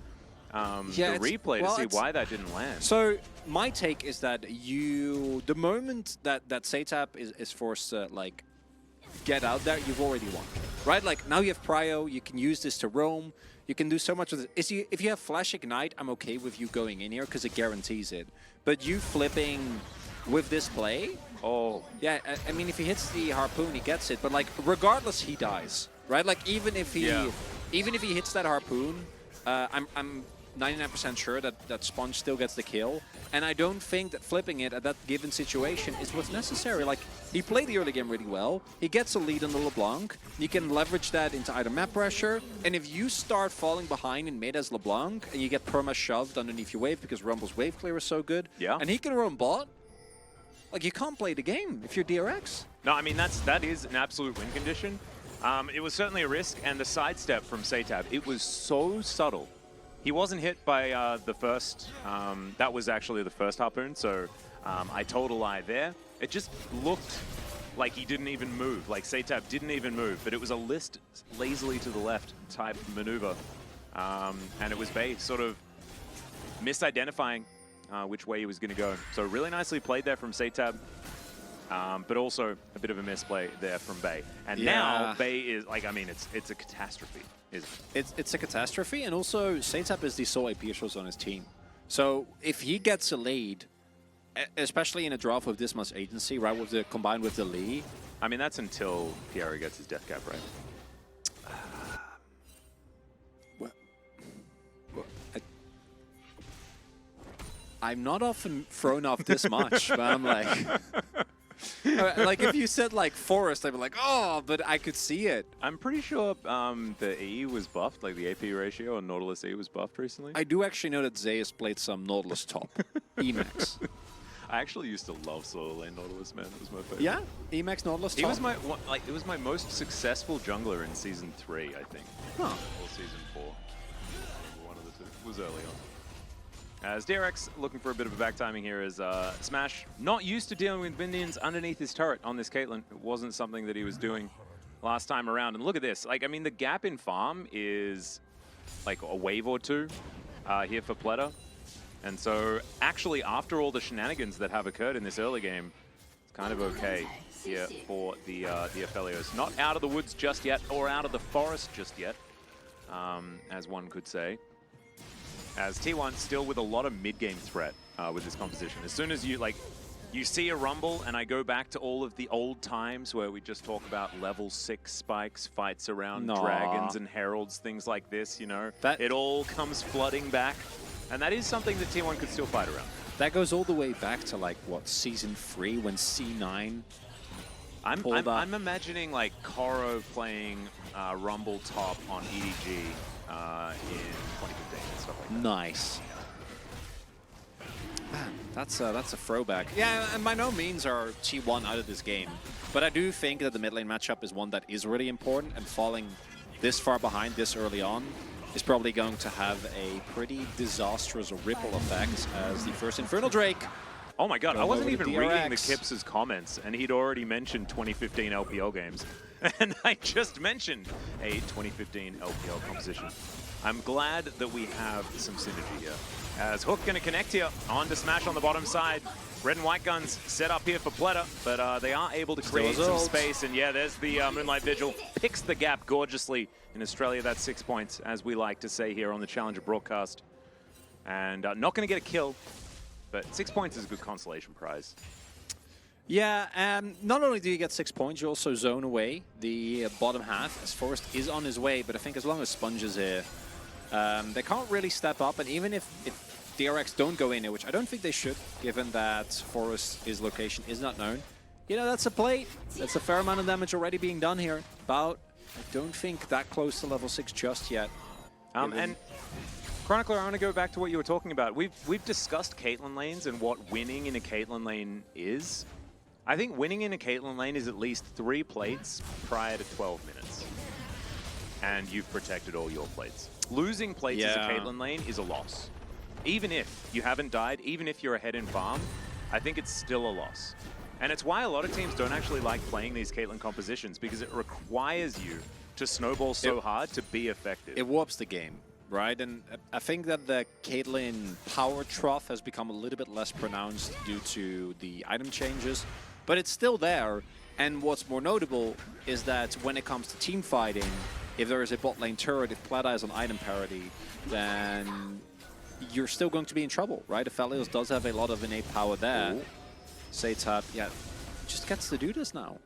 S1: replay to see why that didn't land.
S2: So my take is that the moment that Satab is forced to get out there, you've already won, right? Like now you have prio, you can use this to roam. You can do so much with it. If you have Flash Ignite, I'm okay with you going in here because it guarantees it. But you flipping with this play, yeah, I mean, if he hits the harpoon, he gets it. But regardless, he dies, right? Like even if he hits that harpoon, I'm 99% sure that Sponge still gets the kill. And I don't think that flipping it at that given situation is what's necessary. Like, he played the early game really well. He gets a lead on the LeBlanc. You can leverage that into either map pressure. And if you start falling behind in mid as LeBlanc, and you get perma shoved underneath your wave because Rumble's wave clear is so good, and he can roam bot, you can't play the game if you're DRX.
S1: No, I mean, that is an absolute win condition. It was certainly a risk, and the sidestep from Satab, it was so subtle. He wasn't hit by the first, that was actually the first harpoon, so I told a lie there. It just looked like he didn't even move, like Satab didn't even move, but it was a list lazily to the left type maneuver. And it was Bay sort of misidentifying which way he was going to go. So really nicely played there from Satab, but also a bit of a misplay there from Bay. And now Bay is, I mean, it's a catastrophe.
S2: It's a catastrophe, and also Satab is the sole AP on his team. So if he gets a lead, especially in a draft with this much agency, right, combined with the Lee.
S1: I mean, that's until Piero gets his death cap, right?
S2: I'm not often thrown off this much, but I'm like... Like if you said like Forest, I'd be like, oh, but I could see it.
S1: I'm pretty sure the E was buffed, like the AP ratio on Nautilus E was buffed recently.
S2: I do actually know that Zeus played some Nautilus top. Emax.
S1: I actually used to love solo lane Nautilus, man. It was my favorite.
S2: Yeah, Emax Nautilus top.
S1: He was my it was my most successful jungler in season 3, I think.
S2: Huh.
S1: Or season 4. One of the two. It was early on. As DRX looking for a bit of a back timing here as Smash not used to dealing with minions underneath his turret on this Caitlyn. It wasn't something that he was doing last time around. And look at this. Like, I mean, the gap in farm is like a wave or two here for Pleta. And so actually after all the shenanigans that have occurred in this early game, it's kind of okay here for the Aphelios. Not out of the woods just yet, or out of the forest just yet, as one could say. As T1 still with a lot of mid-game threat with this composition. As soon as you see a rumble, and I go back to all of the old times where we just talk about level 6 spikes, fights around dragons and heralds, things like this, you know. It all comes flooding back. And that is something that T1 could still fight around.
S2: That goes all the way back to like, what, Season 3 when C9
S1: I'm imagining like Koro playing Rumble top on EDG in 2015 and stuff like that.
S2: Nice. Man, that's a throwback. Yeah, and by no means are T1 out of this game. But I do think that the mid lane matchup is one that is really important, and falling this far behind this early on is probably going to have a pretty disastrous ripple effect as the first Infernal Drake.
S1: Oh my god, I wasn't even reading the Kips' comments, and he'd already mentioned 2015 LPL games. And I just mentioned a 2015 LPL composition. I'm glad that we have some synergy here. As Hook going to connect here on to Smash on the bottom side. Red and white guns set up here for Pleta, but they are able to create some space. And yeah, there's the Moonlight Vigil. Picks the gap gorgeously. In Australia, that's 6 points, as we like to say here on the Challenger broadcast. And not going to get a kill, but 6 points is a good consolation prize.
S2: Yeah, and not only do you get 6 points, you also zone away the bottom half, as Forest is on his way. But I think as long as Sponge is here, they can't really step up. And even if DRX don't go in here, which I don't think they should, given that Forest's location is not known, you know, that's a plate. That's a fair amount of damage already being done here. I don't think that close to level 6 just yet.
S1: And Chronicler, I want to go back to what you were talking about. We've discussed Caitlyn lanes and what winning in a Caitlyn lane is. I think winning in a Caitlyn lane is at least 3 plates prior to 12 minutes. And you've protected all your plates. Losing plates as a Caitlyn lane is a loss. Even if you haven't died, even if you're ahead in farm, I think it's still a loss. And it's why a lot of teams don't actually like playing these Caitlyn compositions, because it requires you to snowball so hard to be effective.
S2: It warps the game, right? And I think that the Caitlyn power trough has become a little bit less pronounced due to the item changes, but it's still there. And what's more notable is that when it comes to team fighting, if there is a bot lane turret, if Pleta is on item parity, then you're still going to be in trouble, right? Aphelios does have a lot of innate power there. Seitab, yeah, just gets to do this now.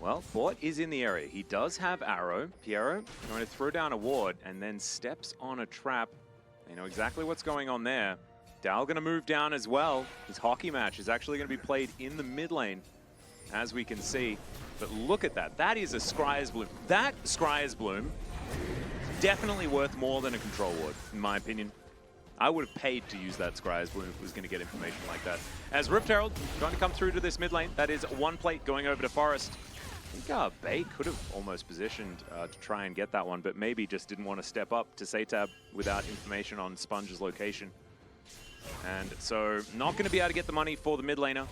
S1: Well, bot is in the area. He does have Arrow. Piero going to throw down a ward and then steps on a trap. You know exactly what's going on there. Dal going to move down as well. His hockey match is actually going to be played in the mid lane, as we can see. But look at that. That is a Scryer's Bloom. That Scryer's Bloom definitely worth more than a control ward, in my opinion. I would have paid to use that Scryer's Bloom if it was going to get information like that. As Rift Herald trying to come through to this mid lane. That is 1 plate going over to Forest. I think Bay could have almost positioned to try and get that one, but maybe just didn't want to step up to Seitab without information on Sponge's location. And so not going to be able to get the money for the mid laner.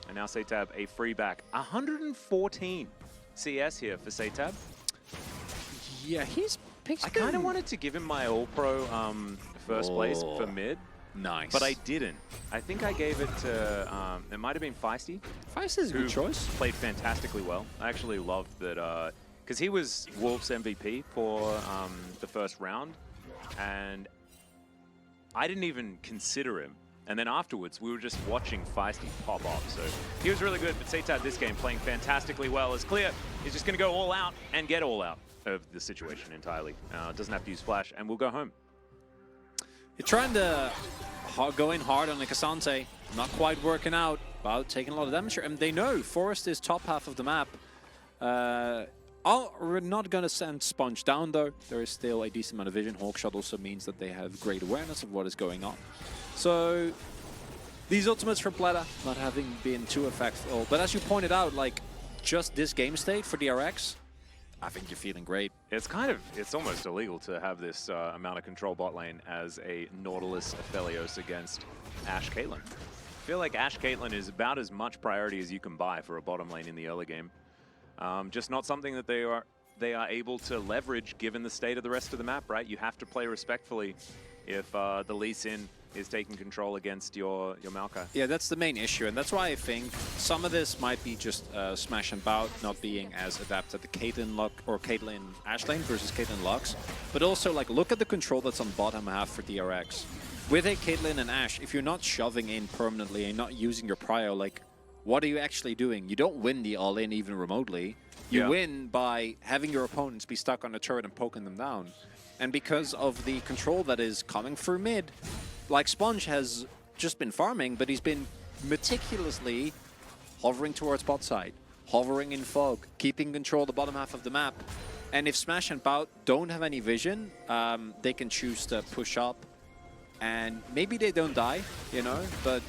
S1: And now Seitab a free back. 114 CS here for Seitab.
S2: Yeah, he's
S1: I kind of wanted to give him my All-Pro first place for mid.
S2: Nice.
S1: But I didn't. I think I gave it to, it might have been Feisty.
S2: Feisty's a good choice.
S1: Played fantastically well. I actually loved that, because he was Wolves MVP for the first round, and I didn't even consider him. And then afterwards, we were just watching Feisty pop off. So he was really good, but Seitab this game playing fantastically well. It's clear he's just going to go all out and get all out of the situation entirely. Doesn't have to use flash, and we'll go home.
S2: You're trying to go in hard on the Cassante, not quite working out. About taking a lot of damage here, and they know Forest is top half of the map. We're not going to send Sponge down though. There is still a decent amount of vision. Hawkshot also means that they have great awareness of what is going on. So these ultimates for Pleta not having been too effective. But as you pointed out, like just this game state for DRX, I think you're feeling great.
S1: It's almost illegal to have this amount of control bot lane as a Nautilus Aphelios against Ashe Caitlyn. I feel like Ashe Caitlyn is about as much priority as you can buy for a bottom lane in the early game. Just not something that they are able to leverage given the state of the rest of the map, right? You have to play respectfully if the Lee Sin is taking control against your Maokai.
S2: Yeah, that's the main issue, and that's why I think some of this might be just Smash and Bout not being as adapted to Caitlyn Ashe lane versus Caitlyn Lux, but also like look at the control that's on bottom half for DRX. With a Caitlyn and Ashe, if you're not shoving in permanently and not using your prio, like what are you actually doing? You don't win the all-in even remotely. You win by having your opponents be stuck on a turret and poking them down. And because of the control that is coming through mid, like Sponge has just been farming, but he's been meticulously hovering towards bot side, hovering in fog, keeping control of the bottom half of the map. And if Smash and Bout don't have any vision, they can choose to push up. And maybe they don't die, you know, but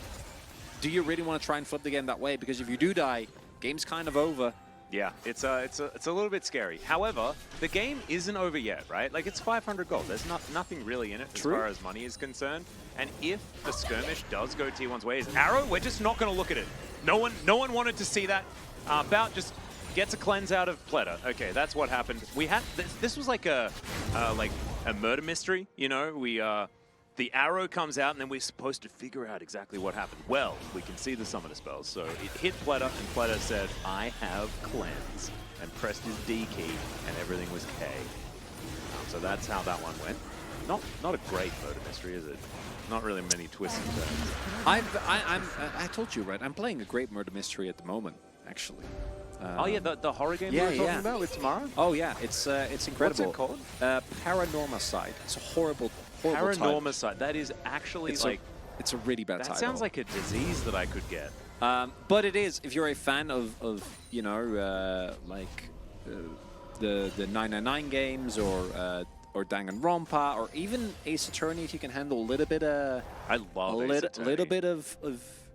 S2: do you really want to try and flip the game that way? Because if you do die, game's kind of over.
S1: Yeah, it's a little bit scary. However, the game isn't over yet, right? Like it's 500 gold. There's nothing really in it as far as money is concerned. And if the skirmish does go T1's way, is Arrow, we're just not going to look at it. No one wanted to see that. Bout just gets a cleanse out of Pleta. Okay, that's what happened. We had this was like a murder mystery, you know. The arrow comes out, and then we're supposed to figure out exactly what happened. Well, we can see the summoner spells. So it hit Pleta, and Pleta said, I have cleanse, and pressed his D key, and everything was K. So that's how that one went. Not a great murder mystery, is it? Not really many twists and turns.
S2: I told you, right? I'm playing a great murder mystery at the moment, actually.
S1: Oh yeah, the horror game we were talking about with Tamara?
S2: Oh yeah, it's incredible.
S1: What's it called?
S2: Paranormicide. It's a horrible
S1: Paranormicide. That is actually
S2: it's a really bad title.
S1: That sounds like a disease that I could get.
S2: But it is, if you're a fan of you know, like the 999 games or Danganronpa or even Ace Attorney, if you can handle a little bit
S1: I love Ace Attorney.
S2: Little bit of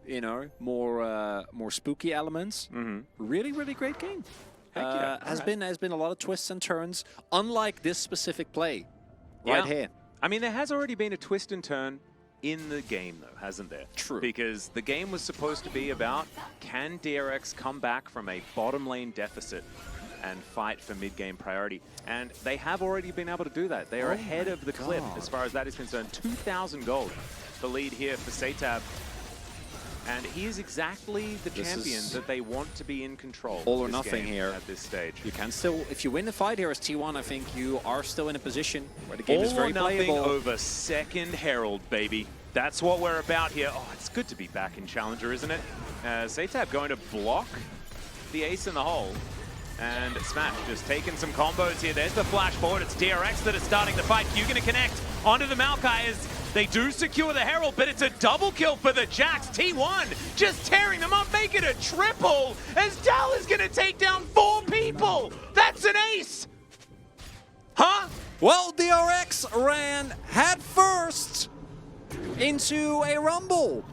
S2: you know, more spooky elements. Really great game.
S1: Heck yeah.
S2: Has been a lot of twists and turns, unlike this specific play right here.
S1: I mean, there has already been a twist and turn in the game, though, hasn't there?
S2: True.
S1: Because the game was supposed to be about, can DRX come back from a bottom lane deficit and fight for mid-game priority? And they have already been able to do that. They are ahead of the clip as far as that is concerned. 2,000 gold, the lead here for Satab. And he is exactly the champion that they want to be in control.
S2: All or nothing here
S1: at this stage.
S2: You can still, if you win the fight here as T1, I think you are still in a position where the game is very playable.
S1: All or nothing over second Herald, baby. That's what we're about here. Oh, it's good to be back in Challenger, isn't it? Satab going to block the ace in the hole. And Smash just taking some combos here. There's the flash forward. It's DRX that is starting the fight. Q going to connect onto the Maokai as they do secure the Herald, but it's a double kill for the Jax. T1 just tearing them up, make it a triple as Dal is going to take down 4 people. That's an ace. Huh?
S2: Well, DRX ran head first into a rumble.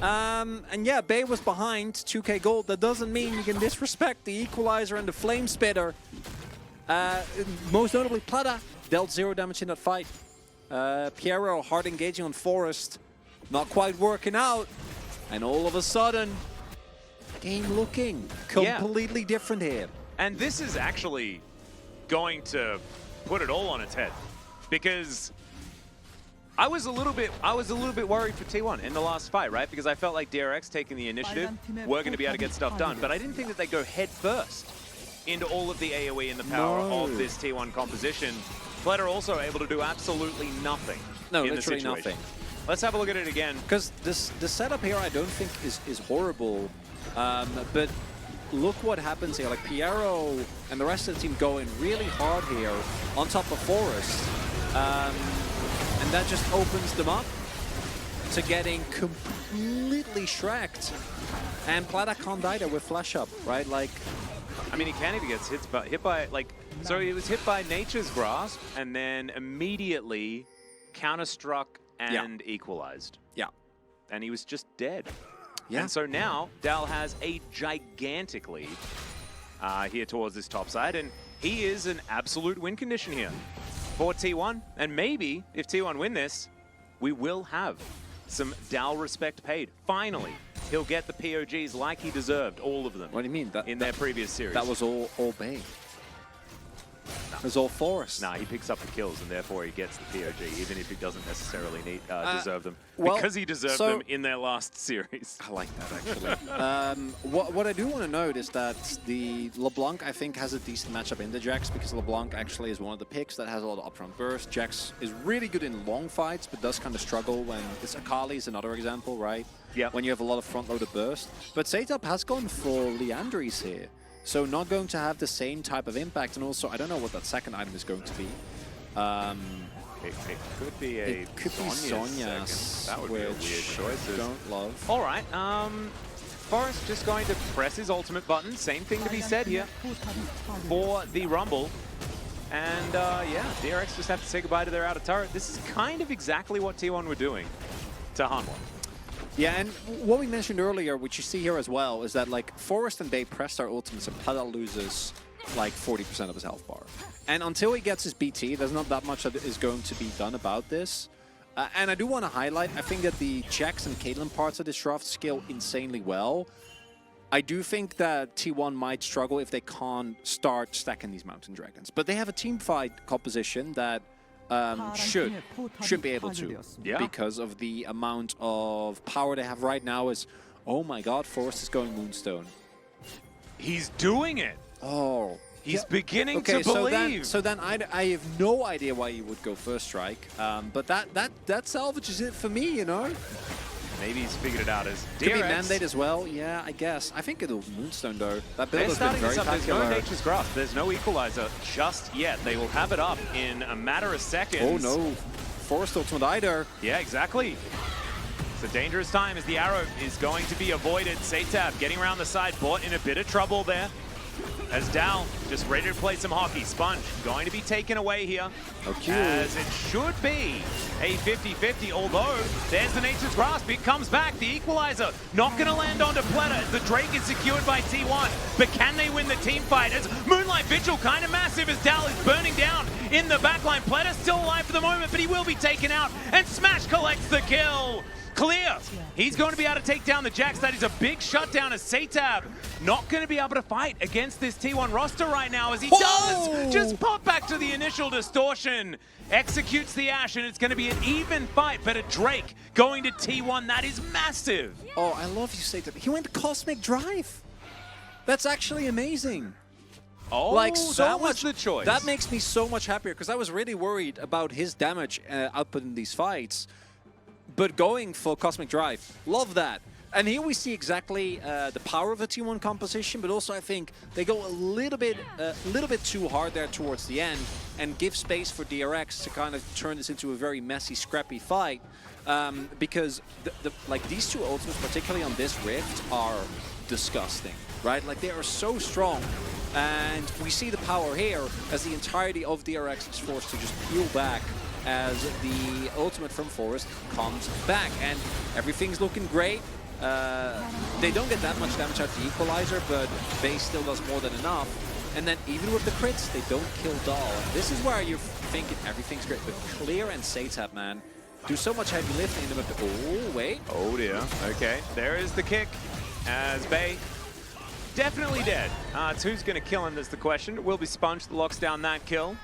S2: And yeah, Bay was behind 2k gold. That doesn't mean you can disrespect the Equalizer and the Flame Spitter. Most notably, Pleta dealt 0 damage in that fight. Piero hard engaging on Forest, not quite working out. And all of a sudden, game looking completely different here.
S1: And this is actually going to put it all on its head, because I was a little bit worried for T1 in the last fight, right? Because I felt like DRX taking the initiative were going to be able to get stuff done, but I didn't think that they go head first into all of the AoE and the power of this T1 composition. Pleta also able to do absolutely nothing.
S2: No,
S1: in
S2: literally
S1: the situation.
S2: nothing.
S1: Let's have a look at it again.
S2: Because the setup here I don't think is horrible, but look what happens here. Like Piero and the rest of the team going really hard here on top of Forest. And that just opens them up to getting completely shreked. And Plata can't die there with flash up, right? Like,
S1: I mean, he can if he gets hit by like. So he was hit by Nature's Grasp and then immediately counter-struck and equalized.
S2: Yeah.
S1: And he was just dead.
S2: Yeah.
S1: And so now Dal has a gigantic lead here towards this top side, and he is an absolute win condition here for T1. And maybe if T1 win this, we will have some Dal respect paid. Finally, he'll get the POGs like he deserved, all of them.
S2: What do you mean?
S1: In their previous series.
S2: That was all Bay. It was all Forest.
S1: Nah, he picks up the kills, and therefore he gets the POG, even if he doesn't necessarily deserve them.
S2: Well,
S1: because he deserved them in their last series.
S2: I like that, actually. What I do want to note is that the LeBlanc, I think, has a decent matchup in the Jax, because LeBlanc actually is one of the picks that has a lot of upfront burst. Jax is really good in long fights, but does kind of struggle when... Akali is another example, right?
S1: Yeah.
S2: When you have a lot of front-loaded burst. But Setup has gone for Leandris here. So not going to have the same type of impact, and also I don't know what that second item is going to be.
S1: It could be a
S2: Sonya's,
S1: that would be a weird choice.
S2: Don't love.
S1: All right, Forest just going to press his ultimate button. Same thing to be said here for the Rumble. And yeah, DRX just have to say goodbye to their outer turret. This is kind of exactly what T1 were doing to Hanwha.
S2: Yeah, and what we mentioned earlier, which you see here as well, is that like Forest and Bay press their ultimates and Plata loses like 40% of his health bar. And until he gets his BT, there's not that much that is going to be done about this. And I do want to highlight, I think that the Jax and Caitlyn parts of this draft scale insanely well. I do think that T1 might struggle if they can't start stacking these Mountain Dragons. But they have a team fight composition that should be able to, because of the amount of power they have right now. Is, oh my god, Forest is going Moonstone.
S1: He's doing it.
S2: Oh.
S1: He's beginning to believe.
S2: So then I have no idea why you would go first strike, but that salvages it for me, you know?
S1: Maybe he's figured it out as DRX.
S2: Could be Mandate as well, yeah, I guess. I think it'll Moonstone though. That build has been very
S1: There's
S2: popular.
S1: no Nature's Grasp, there's no Equalizer just yet. They will have it up in a matter of seconds.
S2: Oh no, Forest Ultimate Eider.
S1: Yeah, exactly. It's a dangerous time as the arrow is going to be avoided. Setab getting around the side, bought in a bit of trouble there. As Dal just ready to play some hockey. Sponge going to be taken away here.
S2: Okay.
S1: As it should be a 50-50, although there's the Nature's Grasp. It comes back. The Equalizer not going to land onto Plata as the Drake is secured by T1. But can they win the team fight? As Moonlight Vigil kind of massive as Dal is burning down in the backline. Plata's still alive for the moment, but he will be taken out. And Smash collects the kill. Clear. He's going to be able to take down the Jax. That is a big shutdown as Setab not going to be able to fight against this T1 roster right now as he does just pop back to the initial distortion. Executes the Ashe, and it's going to be an even fight, but a Drake going to T1. That is massive.
S2: Oh, I love you, Setab. He went Cosmic Drive. That's actually amazing.
S1: Oh,
S2: like so
S1: that was
S2: much,
S1: the choice.
S2: That makes me so much happier, because I was really worried about his damage output in these fights. But going for Cosmic Drive, love that. And here we see exactly the power of the T1 composition, but also I think they go a little bit too hard there towards the end and give space for DRX to kind of turn this into a very messy, scrappy fight. Because like these two ultimates, particularly on this Rift, are disgusting, right? Like they are so strong. And we see the power here as the entirety of DRX is forced to just peel back as the ultimate from Forest comes back, and everything's looking great. They don't get that much damage out of the Equalizer, but Base still does more than enough. And then even with the crits, they don't kill Dahl. And this is where you're thinking everything's great, but Clear and Setab, man, do so much heavy lifting in the... Oh, wait.
S1: Oh, dear. Okay, there is the kick as Bay definitely dead. It's who's going to kill him is the question. It will be Sponge that locks down that kill.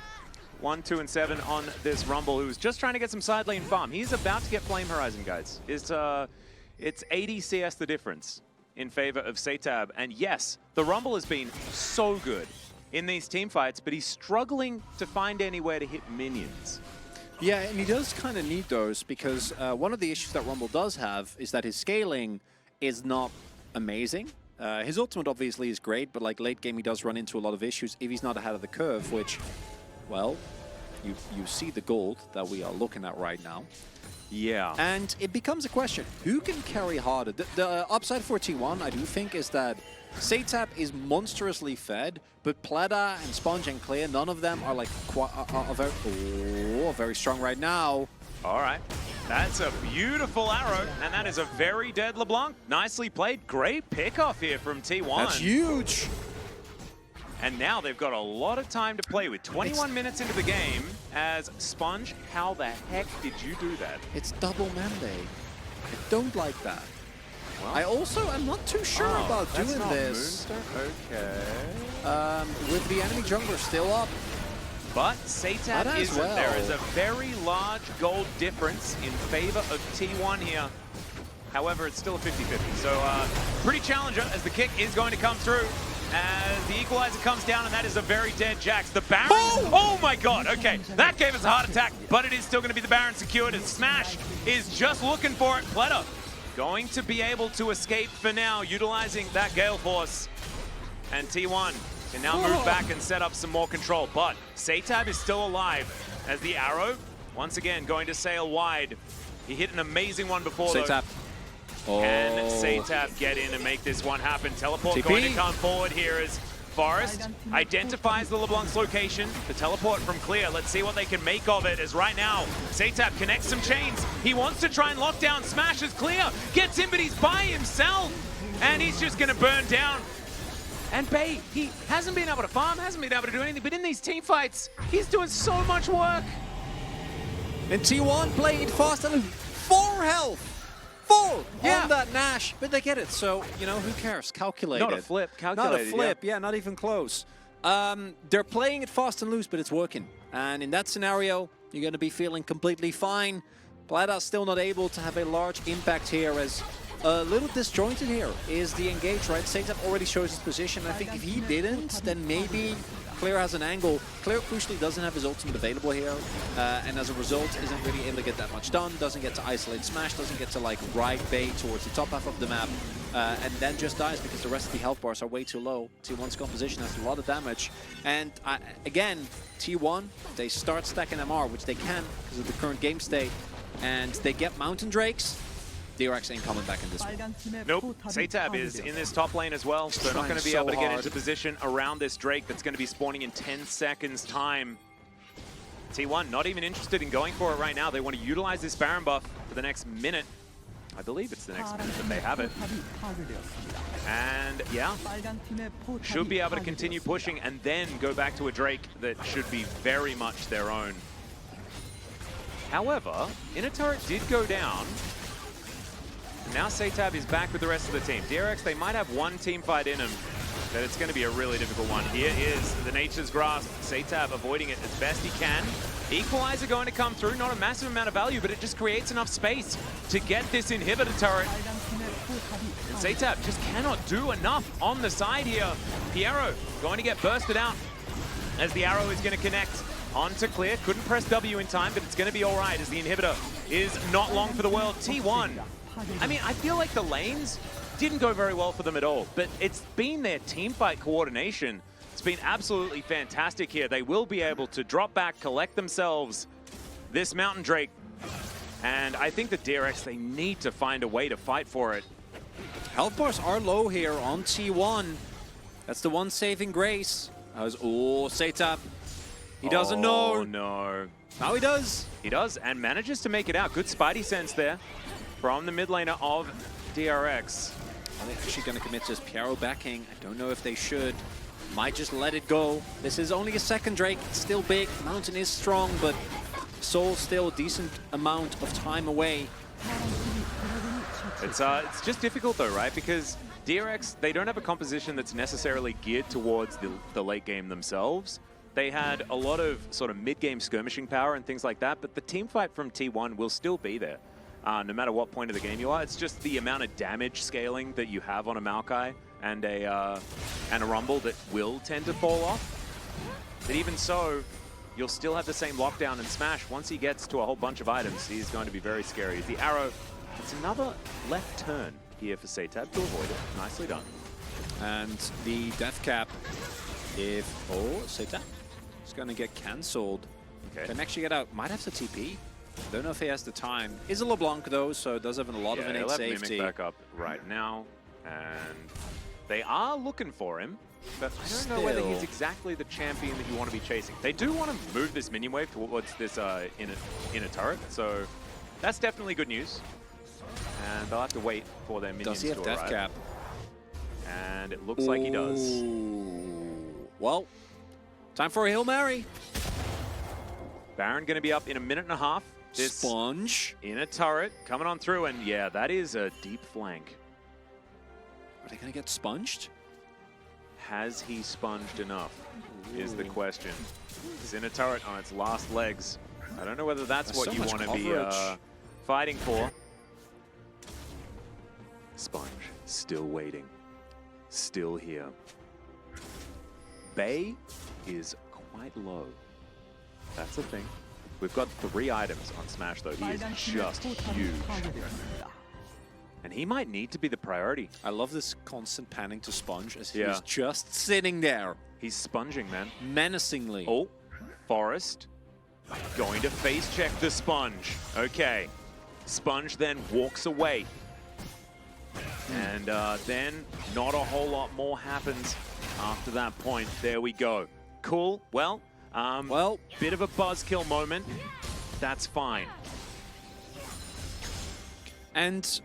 S1: 1, 2, and 7 on this Rumble, who's just trying to get some side lane farm. He's about to get Flame Horizon, guys. It's 80 CS the difference in favor of Setab. And yes, the Rumble has been so good in these team fights, but he's struggling to find anywhere to hit minions.
S2: Yeah, and he does kind of need those, because one of the issues that Rumble does have is that his scaling is not amazing. His ultimate obviously is great, but like late game he does run into a lot of issues if he's not ahead of the curve, which... Well, you see the gold that we are looking at right now.
S1: Yeah.
S2: And it becomes a question, who can carry harder? The upside for T1, I do think, is that Satap is monstrously fed, but Pleda and Sponge and Clear, none of them are like very strong right now.
S1: All right. That's a beautiful arrow, and that is a very dead LeBlanc. Nicely played. Great pickoff here from T1.
S2: That's huge.
S1: And now they've got a lot of time to play with. 21 minutes into the game as Sponge, how the heck did you do that?
S2: It's double mandate. I don't like that.
S1: Well,
S2: I also am not too sure about doing this.
S1: Okay.
S2: With the enemy jungler still up.
S1: But Satap isn't.
S2: Well.
S1: There is a very large gold difference in favor of T1 here. However, it's still a 50-50. So pretty challenger as the kick is going to come through. As the equalizer comes down, and that is a very dead Jax. The Baron, oh my god, okay. That gave us a heart attack, but it is still going to be the Baron secured, and Smash is just looking for it. Pleta going to be able to escape for now, utilizing that Gale Force. And T1 can now move back and set up some more control, but Satap is still alive as the arrow, once again, going to sail wide. He hit an amazing one before,
S2: Satap.
S1: Can Satap get in and make this one happen? Teleport
S2: TP.
S1: going to come forward here as Forest identifies the LeBlanc's location. The teleport from Clear. Let's see what they can make of it, as right now, Satap connects some chains. He wants to try and lock down Smash as Clear gets in, but he's by himself. And he's just going to burn down. And Bay, he hasn't been able to farm, hasn't been able to do anything, but in these team fights, he's doing so much work.
S2: And T1 playing it fast and 4 health. On that Nash, but they get it, so, you know, who cares? Calculated.
S1: Not a flip, calculated.
S2: Not a flip, yeah, not even close. They're playing it fast and loose, but it's working. And in that scenario, you're going to be feeling completely fine. Plata's still not able to have a large impact here, as a little disjointed here is the engage, right? Satap already shows his position. I think if he didn't, then maybe Clear has an angle. Clear crucially doesn't have his ultimate available here, and as a result isn't really able to get that much done, doesn't get to isolate Smash, doesn't get to like ride Bay towards the top half of the map, and then just dies because the rest of the health bars are way too low. T1's composition has a lot of damage, and again, T1, they start stacking MR, which they can because of the current game state, and they get Mountain Drakes. DRX ain't coming back in this one.
S1: Nope, Satap is in this top lane as well, so not going to be able to get into position around this Drake that's going to be spawning in 10 seconds time. T1 not even interested in going for it right now. They want to utilize this Baron buff for the next minute. I believe it's the next minute that they have it. And yeah, should be able to continue pushing and then go back to a Drake that should be very much their own. However, Inner Turret did go down. Now Satap is back with the rest of the team. DRX, they might have one team fight in them, but it's going to be a really difficult one. Here is the Nature's Grasp. Satap avoiding it as best he can. Equalizer going to come through. Not a massive amount of value, but it just creates enough space to get this inhibitor turret. And Satap just cannot do enough on the side here. Piero going to get bursted out as the arrow is going to connect onto Clear. Couldn't press W in time, but it's going to be all right as the inhibitor is not long for the world. T1. I mean, I feel like the lanes didn't go very well for them at all, but it's been their team fight coordination. It's been absolutely fantastic here. They will be able to drop back, collect themselves this Mountain Drake. And I think the DRX, they need to find a way to fight for it.
S2: Health bars are low here on T1. That's the one saving grace. Satap. He doesn't know.
S1: Oh, no.
S2: Now he does.
S1: He does, and manages to make it out. Good Spidey sense there from the mid laner of DRX.
S2: Are they actually going to commit to this Piero backing? I don't know if they should. Might just let it go. This is only a second Drake. It's still big. Mountain is strong, but Soul's still a decent amount of time away.
S1: It's just difficult though, right? Because DRX, they don't have a composition that's necessarily geared towards the late game themselves. They had a lot of sort of mid-game skirmishing power and things like that, but the team fight from T1 will still be there. No matter what point of the game you are. It's just the amount of damage scaling that you have on a Maokai and a Rumble that will tend to fall off. But even so, you'll still have the same lockdown and Smash. Once he gets to a whole bunch of items, he's going to be very scary. The arrow, it's another left turn here for Satap to avoid it. Nicely done.
S2: And the death cap, if... Satap is going to get cancelled.
S1: Okay.
S2: Can actually get out. Might have to TP. Don't know if he has the time. Is a LeBlanc though, so it does have a lot of innate safety.
S1: Mimic back up right now, and they are looking for him, but I don't know whether he's exactly the champion that you want to be chasing. They do want to move this minion wave towards this inner turret, so that's definitely good news. And they'll have to wait for their minions to arrive.
S2: Does he have death cap?
S1: And it looks like he does.
S2: Well, time for a Hail Mary.
S1: Baron going to be up in a minute and a half. This
S2: Sponge.
S1: Inner turret coming on through, and yeah, that is a deep flank.
S2: Are they going to get sponged?
S1: Has he sponged enough, is the question. This inner turret on its last legs. I don't know whether that's what you want to be fighting for. Sponge, still waiting. Still here. Bay is quite low. That's the thing. We've got 3 items on Smash, though. He is just huge. And he might need to be the priority.
S2: I love this constant panning to Sponge as he's just sitting there.
S1: He's sponging, man.
S2: Menacingly.
S1: Oh, Forest going to face check the Sponge. Okay. Sponge then walks away. And then not a whole lot more happens after that point. There we go. Cool. Well, bit of a buzzkill moment. That's fine.
S2: And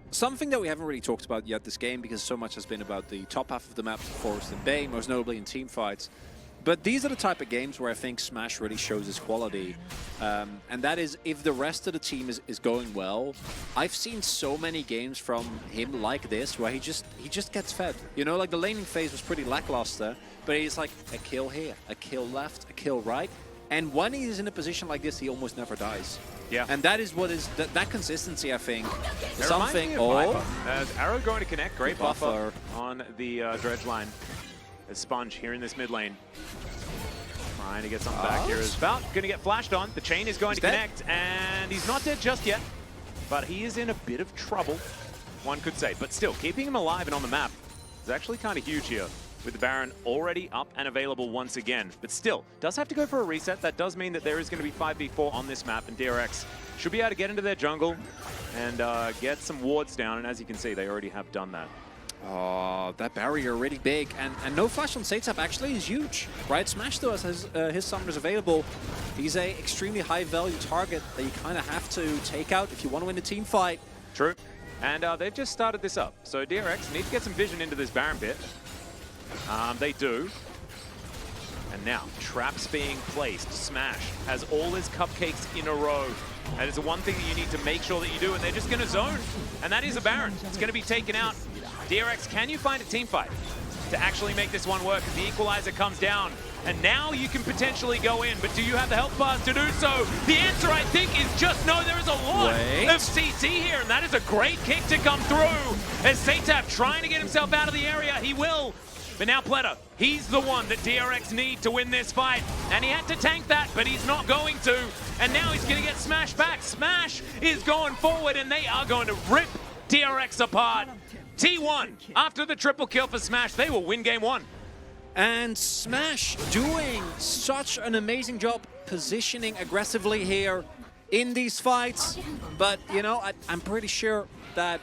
S2: something that we haven't really talked about yet this game, because so much has been about the top half of the map, Forest and Bay, most notably in team fights. But these are the type of games where I think Smash really shows its quality. And that is if the rest of the team is going well. I've seen so many games from him like this where he just gets fed. You know, like the laning phase was pretty lackluster, but he's like a kill here, a kill left, a kill right. And when he's in a position like this, he almost never dies.
S1: Yeah.
S2: And that is what is that consistency, I think.
S1: It
S2: Something.
S1: Arrow going to connect. Great buffer on the dredge line. As Sponge here in this mid lane. Trying to get something back here as Spout. Going to get flashed on. The chain is going to connect, and he's not dead just yet. But he is in a bit of trouble, one could say. But still, keeping him alive and on the map is actually kind of huge here. With the Baron already up and available once again. But still, does have to go for a reset. That does mean that there is going to be 5v4 on this map, and DRX should be able to get into their jungle and get some wards down. And as you can see, they already have done that.
S2: Oh, that barrier really big, and no flash on Satap actually is huge, right? Smash though has his summoners available. He's a extremely high value target that you kind of have to take out if you want to win a team fight.
S1: True, and they've just started this up, so DRX need to get some vision into this Baron bit. They do. And now, traps being placed. Smash has all his cupcakes in a row. That is the one thing that you need to make sure that you do, and they're just going to zone. And that is a Baron. It's going to be taken out. DRX, can you find a team fight to actually make this one work as the equalizer comes down? And now you can potentially go in, but do you have the health bars to do so? The answer, I think, is just no. There is a lot of CC here, and that is a great kick to come through. As Satap trying to get himself out of the area, he will. But now Pleta, he's the one that DRX need to win this fight. And he had to tank that, but he's not going to. And now he's going to get Smash back. Smash is going forward, and they are going to rip DRX apart. T1, after the triple kill for Smash, they will win game 1.
S2: And Smash doing such an amazing job positioning aggressively here in these fights. But, you know, I'm pretty sure that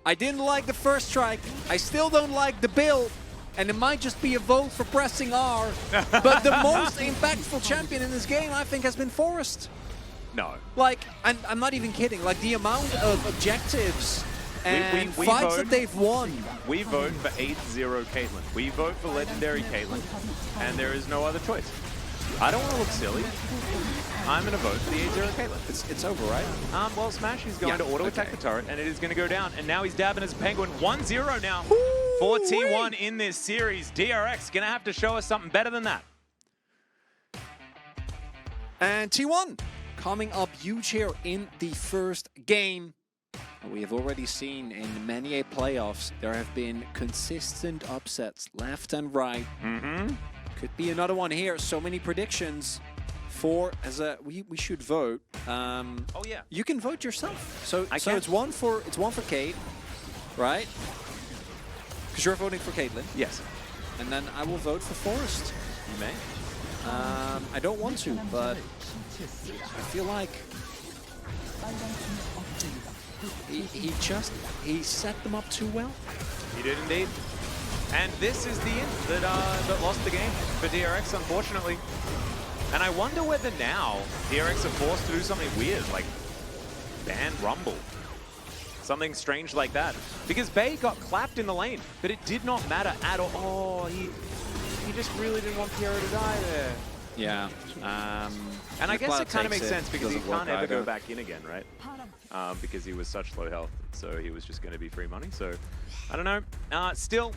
S2: I didn't like the first strike. I still don't like the build. And it might just be a vote for pressing R. But the most impactful champion in this game, I think, has been Forest.
S1: No.
S2: Like, I'm not even kidding. Like, the amount of objectives and
S1: we
S2: fights
S1: vote,
S2: that they've won.
S1: We vote for 8-0 Caitlyn. We vote for Legendary Caitlyn. And there is no other choice. I don't want to look silly. I'm going to vote for the 8-0 Caitlyn. It's over, right? Well, Smash is going to auto-attack the turret, and it is going to go down. And now he's dabbing as a Penguin. 1-0 now for T1 in this series. DRX going to have to show us something better than that.
S2: And T1 coming up huge here in the first game. We have already seen in many playoffs, there have been consistent upsets left and right. Could be another one here. So many predictions. We should vote.
S1: Oh yeah.
S2: You can vote yourself. So it's one for Kate, right? Because you're voting for Caitlyn.
S1: Yes.
S2: And then I will vote for Forest.
S1: You may.
S2: I don't want to, but I feel like he set them up too well.
S1: He did indeed. And this is the end that lost the game for DRX, unfortunately. And I wonder whether now DRX are forced to do something weird, like ban Rumble. Something strange like that. Because Bay got clapped in the lane, but it did not matter at all. Oh, he just really didn't want Piero to die there.
S2: Yeah.
S1: And I guess it kind of makes sense because he can't ever go
S2: either.
S1: back in again, right? Because he was such low health, so he was just going to be free money. So, I don't know. Still,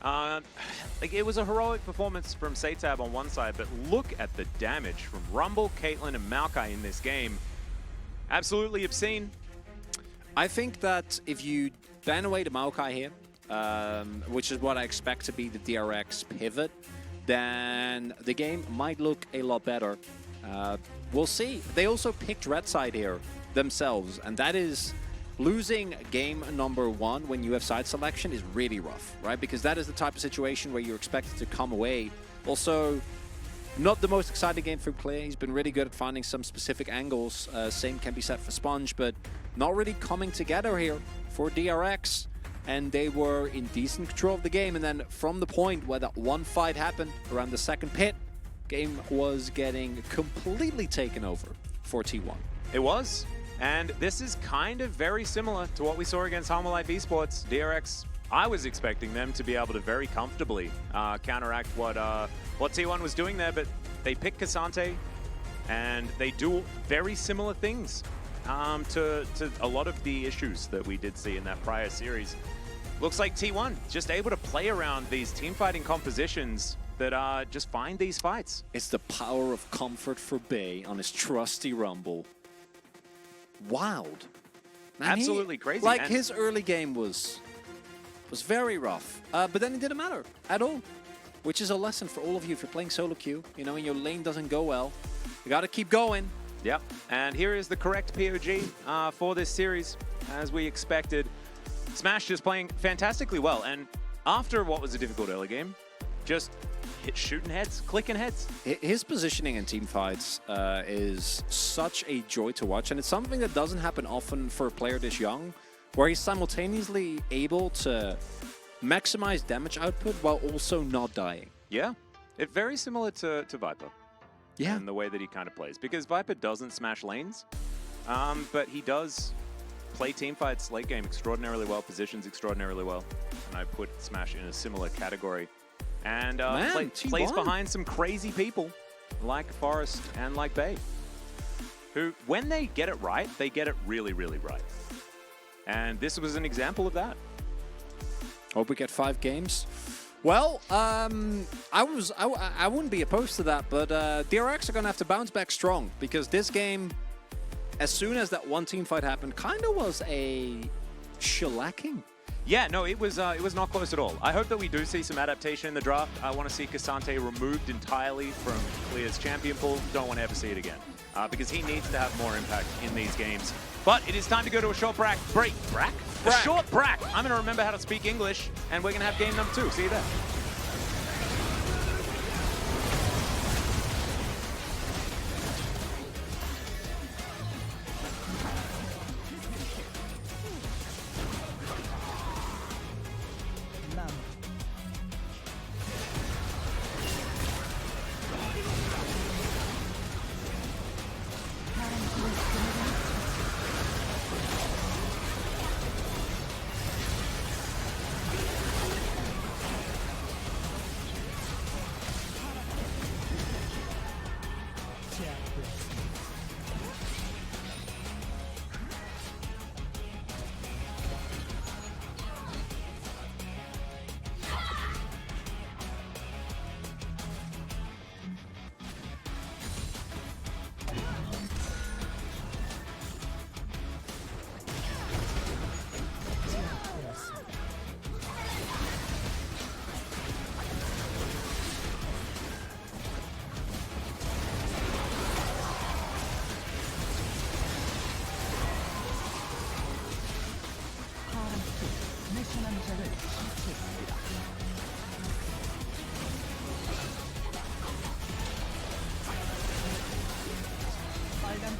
S1: like it was a heroic performance from Satab on one side, but look at the damage from Rumble, Caitlyn, and Maokai in this game. Absolutely obscene.
S2: I think that if you ban away the Maokai here, which is what I expect to be the DRX pivot, then the game might look a lot better. We'll see. They also picked red side here themselves, and that is losing game number 1 when you have side selection is really rough, right? Because that is the type of situation where you're expected to come away. Also, not the most exciting game for Clear. He's been really good at finding some specific angles. Same can be said for Sponge, but not really coming together here for DRX. And they were in decent control of the game. And then from the point where that one fight happened around the second pit, game was getting completely taken over for T1.
S1: It was. And this is kind of very similar to what we saw against Halma Life Esports. DRX, I was expecting them to be able to very comfortably counteract what T1 was doing there, but they pick Cassante, and they do very similar things to a lot of the issues that we did see in that prior series. Looks like T1 just able to play around these team fighting compositions that just find these fights.
S2: It's the power of comfort for Bay on his trusty Rumble. Wild. Man,
S1: Absolutely crazy.
S2: Like,
S1: and
S2: his early game was very rough, but then it didn't matter at all, which is a lesson for all of you if you're playing solo queue. You know, when your lane doesn't go well, you got to keep going.
S1: Yep, and here is the correct POG for this series, as we expected. Smash just playing fantastically well, and after what was a difficult early game, just shooting heads, clicking heads.
S2: His positioning in team fights is such a joy to watch, and it's something that doesn't happen often for a player this young, where he's simultaneously able to maximize damage output while also not dying.
S1: Yeah, it's very similar to Viper.
S2: Yeah.
S1: And the way that he kind of plays. Because Viper doesn't smash lanes, but he does play team fights late game extraordinarily well, positions extraordinarily well. And I put Smash in a similar category. And plays behind some crazy people like Forest and like Bay, who, when they get it right, they get it really, really right. And this was an example of that.
S2: Hope we get 5 games. Well, I wouldn't be opposed to that, but DRX are going to have to bounce back strong, because this game, as soon as that one team fight happened, kind of was a shellacking.
S1: Yeah, no, it was not close at all. I hope that we do see some adaptation in the draft. I want to see Cassante removed entirely from Clear's champion pool. Don't want to ever see it again, because he needs to have more impact in these games. But it is time to go to a short break. A short break. I'm going to remember how to speak English, and we're going to have game number 2. See you there.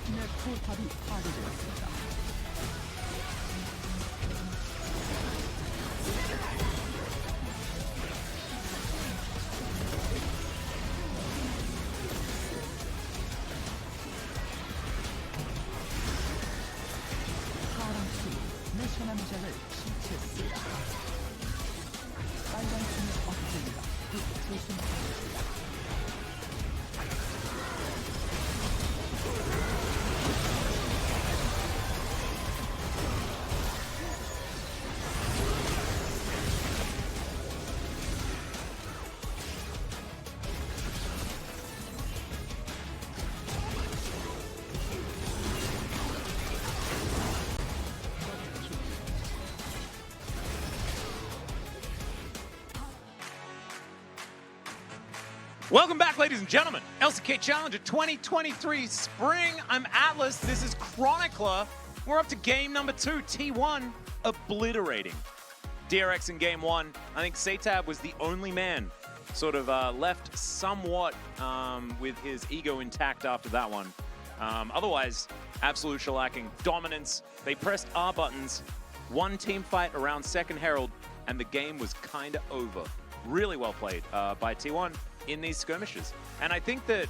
S3: 팀의 포탑이 파괴되었습니다. 파란 팀이 내셔 남작을 실체했습니다. 빨간 팀의 억제기가 곧 조심하겠습니다.
S1: Welcome back, ladies and gentlemen. LCK Challenger 2023 Spring. I'm Atlas. This is Chronicler. We're up to game number 2. T1 obliterating DRX in game 1. I think Satab was the only man sort of left somewhat with his ego intact after that one. Otherwise, absolute shellacking. Dominance. They pressed R buttons. One team fight around second Herald, and the game was kind of over. Really well played by T1 in these skirmishes. And I think that,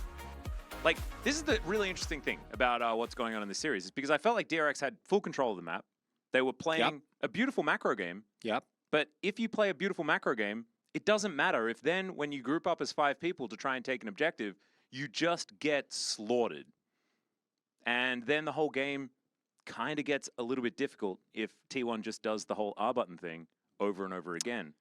S1: like, this is the really interesting thing about what's going on in this series, is because I felt like DRX had full control of the map. They were playing a beautiful macro game. But if you play a beautiful macro game, it doesn't matter if then when you group up as 5 people to try and take an objective, you just get slaughtered. And then the whole game kind of gets a little bit difficult if T1 just does the whole R button thing over and over again.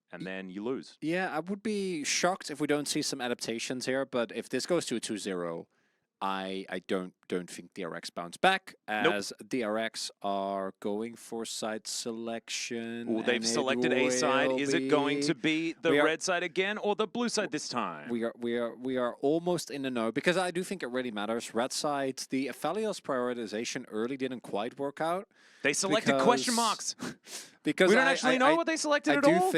S1: And then you lose.
S2: Yeah, I would be shocked if we don't see some adaptations here, but if this goes to a 2-0, I don't think DRX bounce back, as DRX are going for side selection.
S1: Well, they've selected A side. Is it going to be the red side again or the blue side this time?
S2: We are almost in the know, because I do think it really matters. Red side, the Aphelios prioritization early didn't quite work out.
S1: They selected question marks.
S2: Because
S1: we don't actually know what they selected at all.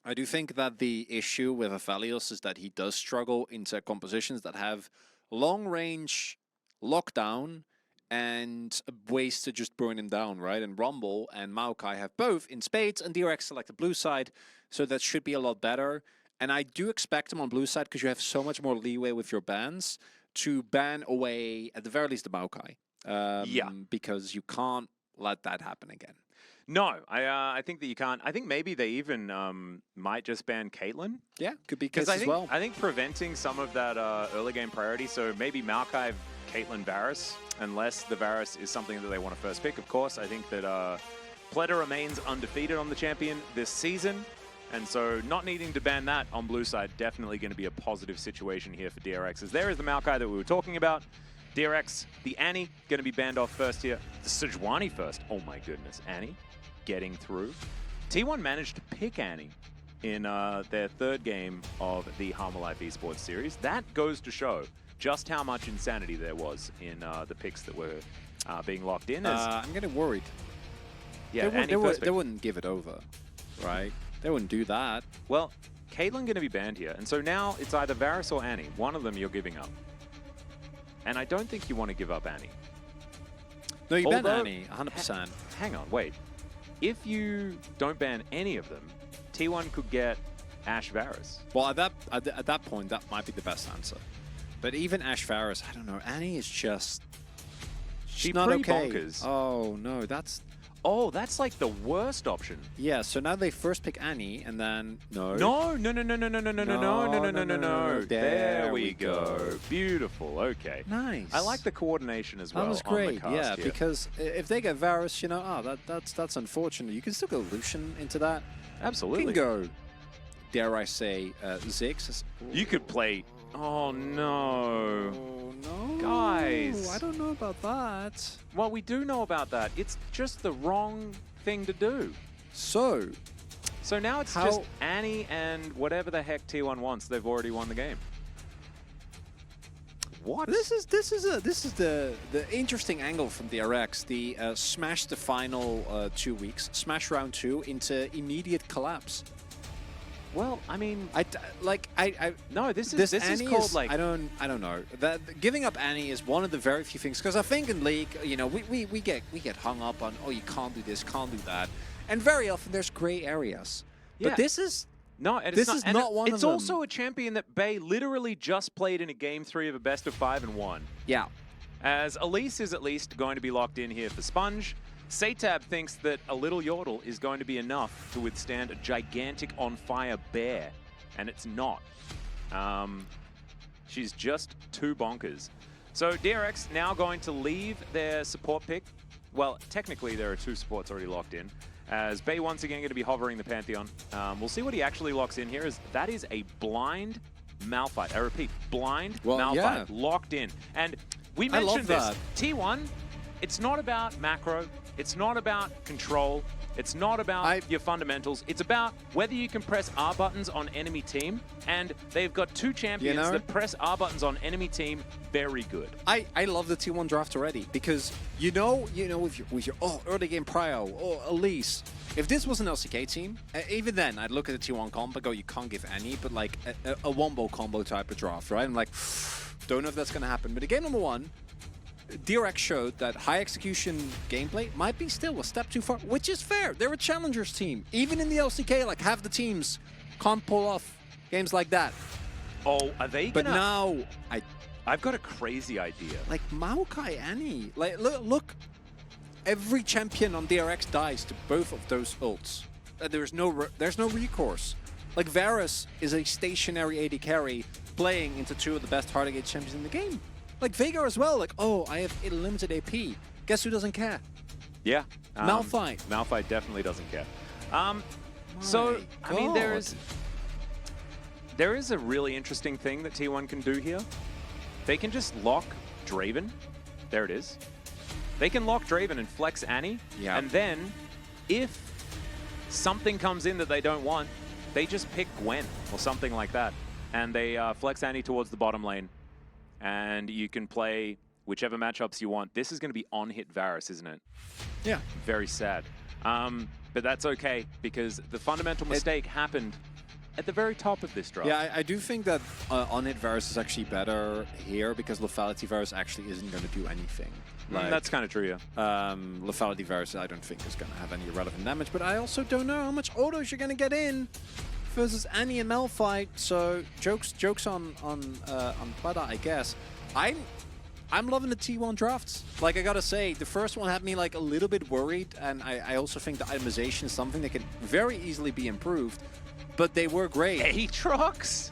S2: I do think that the issue with Aphelios is that he does struggle into compositions that have long-range lockdown and ways to just burn him down, right? And Rumble and Maokai have both in spades, and DRX selected blue side, so that should be a lot better. And I do expect him on blue side, because you have so much more leeway with your bans, to ban away, at the very least, the Maokai. Because you can't let that happen again.
S1: No, I think that you can't. I think maybe they even might just ban Caitlyn.
S2: Yeah, could be because
S1: I think preventing some of that early game priority, so maybe Maokai, Caitlyn, Varus, unless the Varus is something that they want to first pick, of course. I think that Pleta remains undefeated on the champion this season, and so not needing to ban that on blue side, definitely going to be a positive situation here for DRX, as there is the Maokai that we were talking about. DRX, the Annie, going to be banned off first here. The Sejuani first. Oh my goodness, Annie getting through. T1 managed to pick Annie in their 3rd game of the Harma Life Esports series. That goes to show just how much insanity there was in the picks that were being locked in.
S2: I'm getting worried.
S1: Yeah,
S2: they wouldn't give it over, right? They wouldn't do that.
S1: Well, Caitlyn going to be banned here, and so now it's either Varus or Annie. One of them you're giving up. And I don't think you want to give up Annie.
S2: No, you ban Annie, 100%.
S1: Hang on, wait. If you don't ban any of them, T1 could get Ashe Varus.
S2: Well, at that point, that might be the best answer. But even Ashe Varus, I don't know. Annie is just... She's not okay.
S1: Bonkers.
S2: Oh, no, that's...
S1: Oh, that's like the worst option.
S2: Yeah, so now they first pick Annie, and then... No.
S1: No. There we go. Beautiful, okay.
S2: Nice.
S1: I like the coordination as well.
S2: That was great,
S1: yeah,
S2: because if they get Varus, you know, that's unfortunate. You can still go Lucian into that.
S1: Absolutely.
S2: You can go, dare I say, Ziggs.
S1: You could play... Oh, no.
S2: Oh, no.
S1: Guys.
S2: I don't know about that.
S1: Well, we do know about that. It's just the wrong thing to do.
S2: So
S1: now it's just Annie and whatever the heck T1 wants. They've already won the game. What?
S2: This is the interesting angle from DRX. The smash the final 2 weeks, smash round 2 into immediate collapse.
S1: Well, I mean,
S2: No,
S1: this is
S2: Annie
S1: called like
S2: I don't know. That giving up Annie is one of the very few things, because I think in League, you know, we get hung up on, oh, you can't do this, can't do that, and very often there's gray areas.
S1: Yeah.
S2: But this is
S1: no, and
S2: this
S1: it's not,
S2: is
S1: and
S2: not one of
S1: It's
S2: them.
S1: also a champion that Bay literally just played in a game 3 of a best of 5 and won.
S2: yeah.
S1: As Elise is at least going to be locked in here for Sponge, Satab thinks that a little Yordle is going to be enough to withstand a gigantic on-fire bear, and it's not. She's just too bonkers. So DRX now going to leave their support pick. Well, technically there are 2 supports already locked in, as Bay once again going to be hovering the Pantheon. We'll see what he actually locks in here, as that is a blind Malphite. I repeat, blind Malphite,
S2: yeah.
S1: locked in. And we
S2: I love
S1: mentioned this.
S2: that.
S1: T1, it's not about macro, it's not about control, it's not about your fundamentals, it's about whether you can press R buttons on enemy team, and they've got 2 champions that press R buttons on enemy team very good.
S2: I love the T1 draft already, because you know with your early game prio, Elise, if this was an LCK team, even then I'd look at the T1 comp and go, you can't give any, but like a wombo combo type of draft, right? I'm like, don't know if that's gonna happen. But in game number 1, DRX showed that high execution gameplay might be still a step too far, which is fair. They're a challengers team. Even in the LCK, like half the teams can't pull off games like that.
S1: Oh, are they
S2: But
S1: gonna...
S2: now,
S1: I've got a crazy idea.
S2: like Maokai Annie, like look, every champion on DRX dies to both of those ults. There's no recourse. Like Varus is a stationary AD carry playing into 2 of the best hard engage champions in the game. Like Veigar as well, like, oh, I have limited AP. Guess who doesn't care?
S1: Yeah.
S2: Malphite.
S1: Malphite definitely doesn't care. So, I mean, there is a really interesting thing that T1 can do here. They can just lock Draven. There it is. They can lock Draven and flex Annie.
S2: Yeah.
S1: And then, if something comes in that they don't want, they just pick Gwen or something like that. And they flex Annie towards the bottom lane. And you can play whichever matchups you want. This is going to be on-hit Varus, isn't it?
S2: Yeah.
S1: Very sad. But that's okay, because the fundamental mistake happened at the very top of this draft.
S2: Yeah, I do think that on-hit Varus is actually better here, because Lethality Varus actually isn't going to do anything. Like,
S1: that's kind of true, yeah.
S2: Lethality Varus I don't think is going to have any relevant damage, but I also don't know how much autos you're going to get in versus Annie and Malphite. So jokes on Plata, I guess. I'm loving the T1 drafts. Like, I gotta say, the first one had me like a little bit worried, and I also think the itemization is something that can very easily be improved, but they were great.
S1: Aatrox?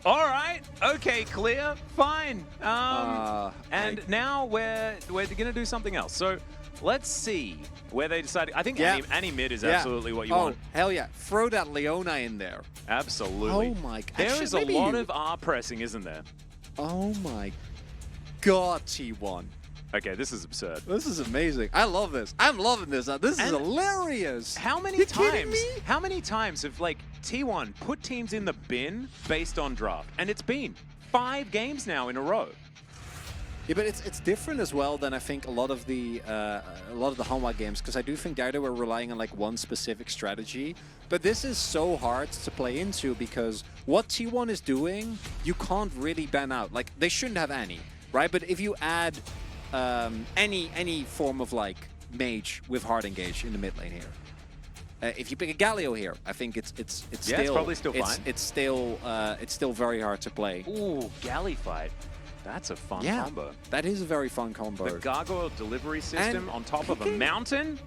S1: All right, okay, clear, fine. And now we're gonna do something else. So let's see where they decide. I think Annie mid is absolutely what you want.
S2: Hell yeah. Throw that Leona in there.
S1: Absolutely.
S2: Oh my god.
S1: There is a lot of R pressing, isn't there?
S2: Oh my god, T1.
S1: Okay, this is absurd.
S2: This is amazing. I love this. I'm loving this. This is hilarious.
S1: How many How many times have like T1 put teams in the bin based on draft? And it's been 5 games now in a row.
S2: Yeah, but it's different as well than I think a lot of the Hanwha games, because I do think there they were relying on like one specific strategy. But this is so hard to play into, because what T1 is doing, you can't really ban out. Like, they shouldn't have any, right? But if you add any form of like mage with hard engage in the mid lane here, if you pick a Galio here, I think it's
S1: probably still fine.
S2: It's still very hard to play.
S1: Ooh, Galley fight. That's a fun combo.
S2: That is a very fun combo.
S1: The gargoyle delivery system on top of a mountain.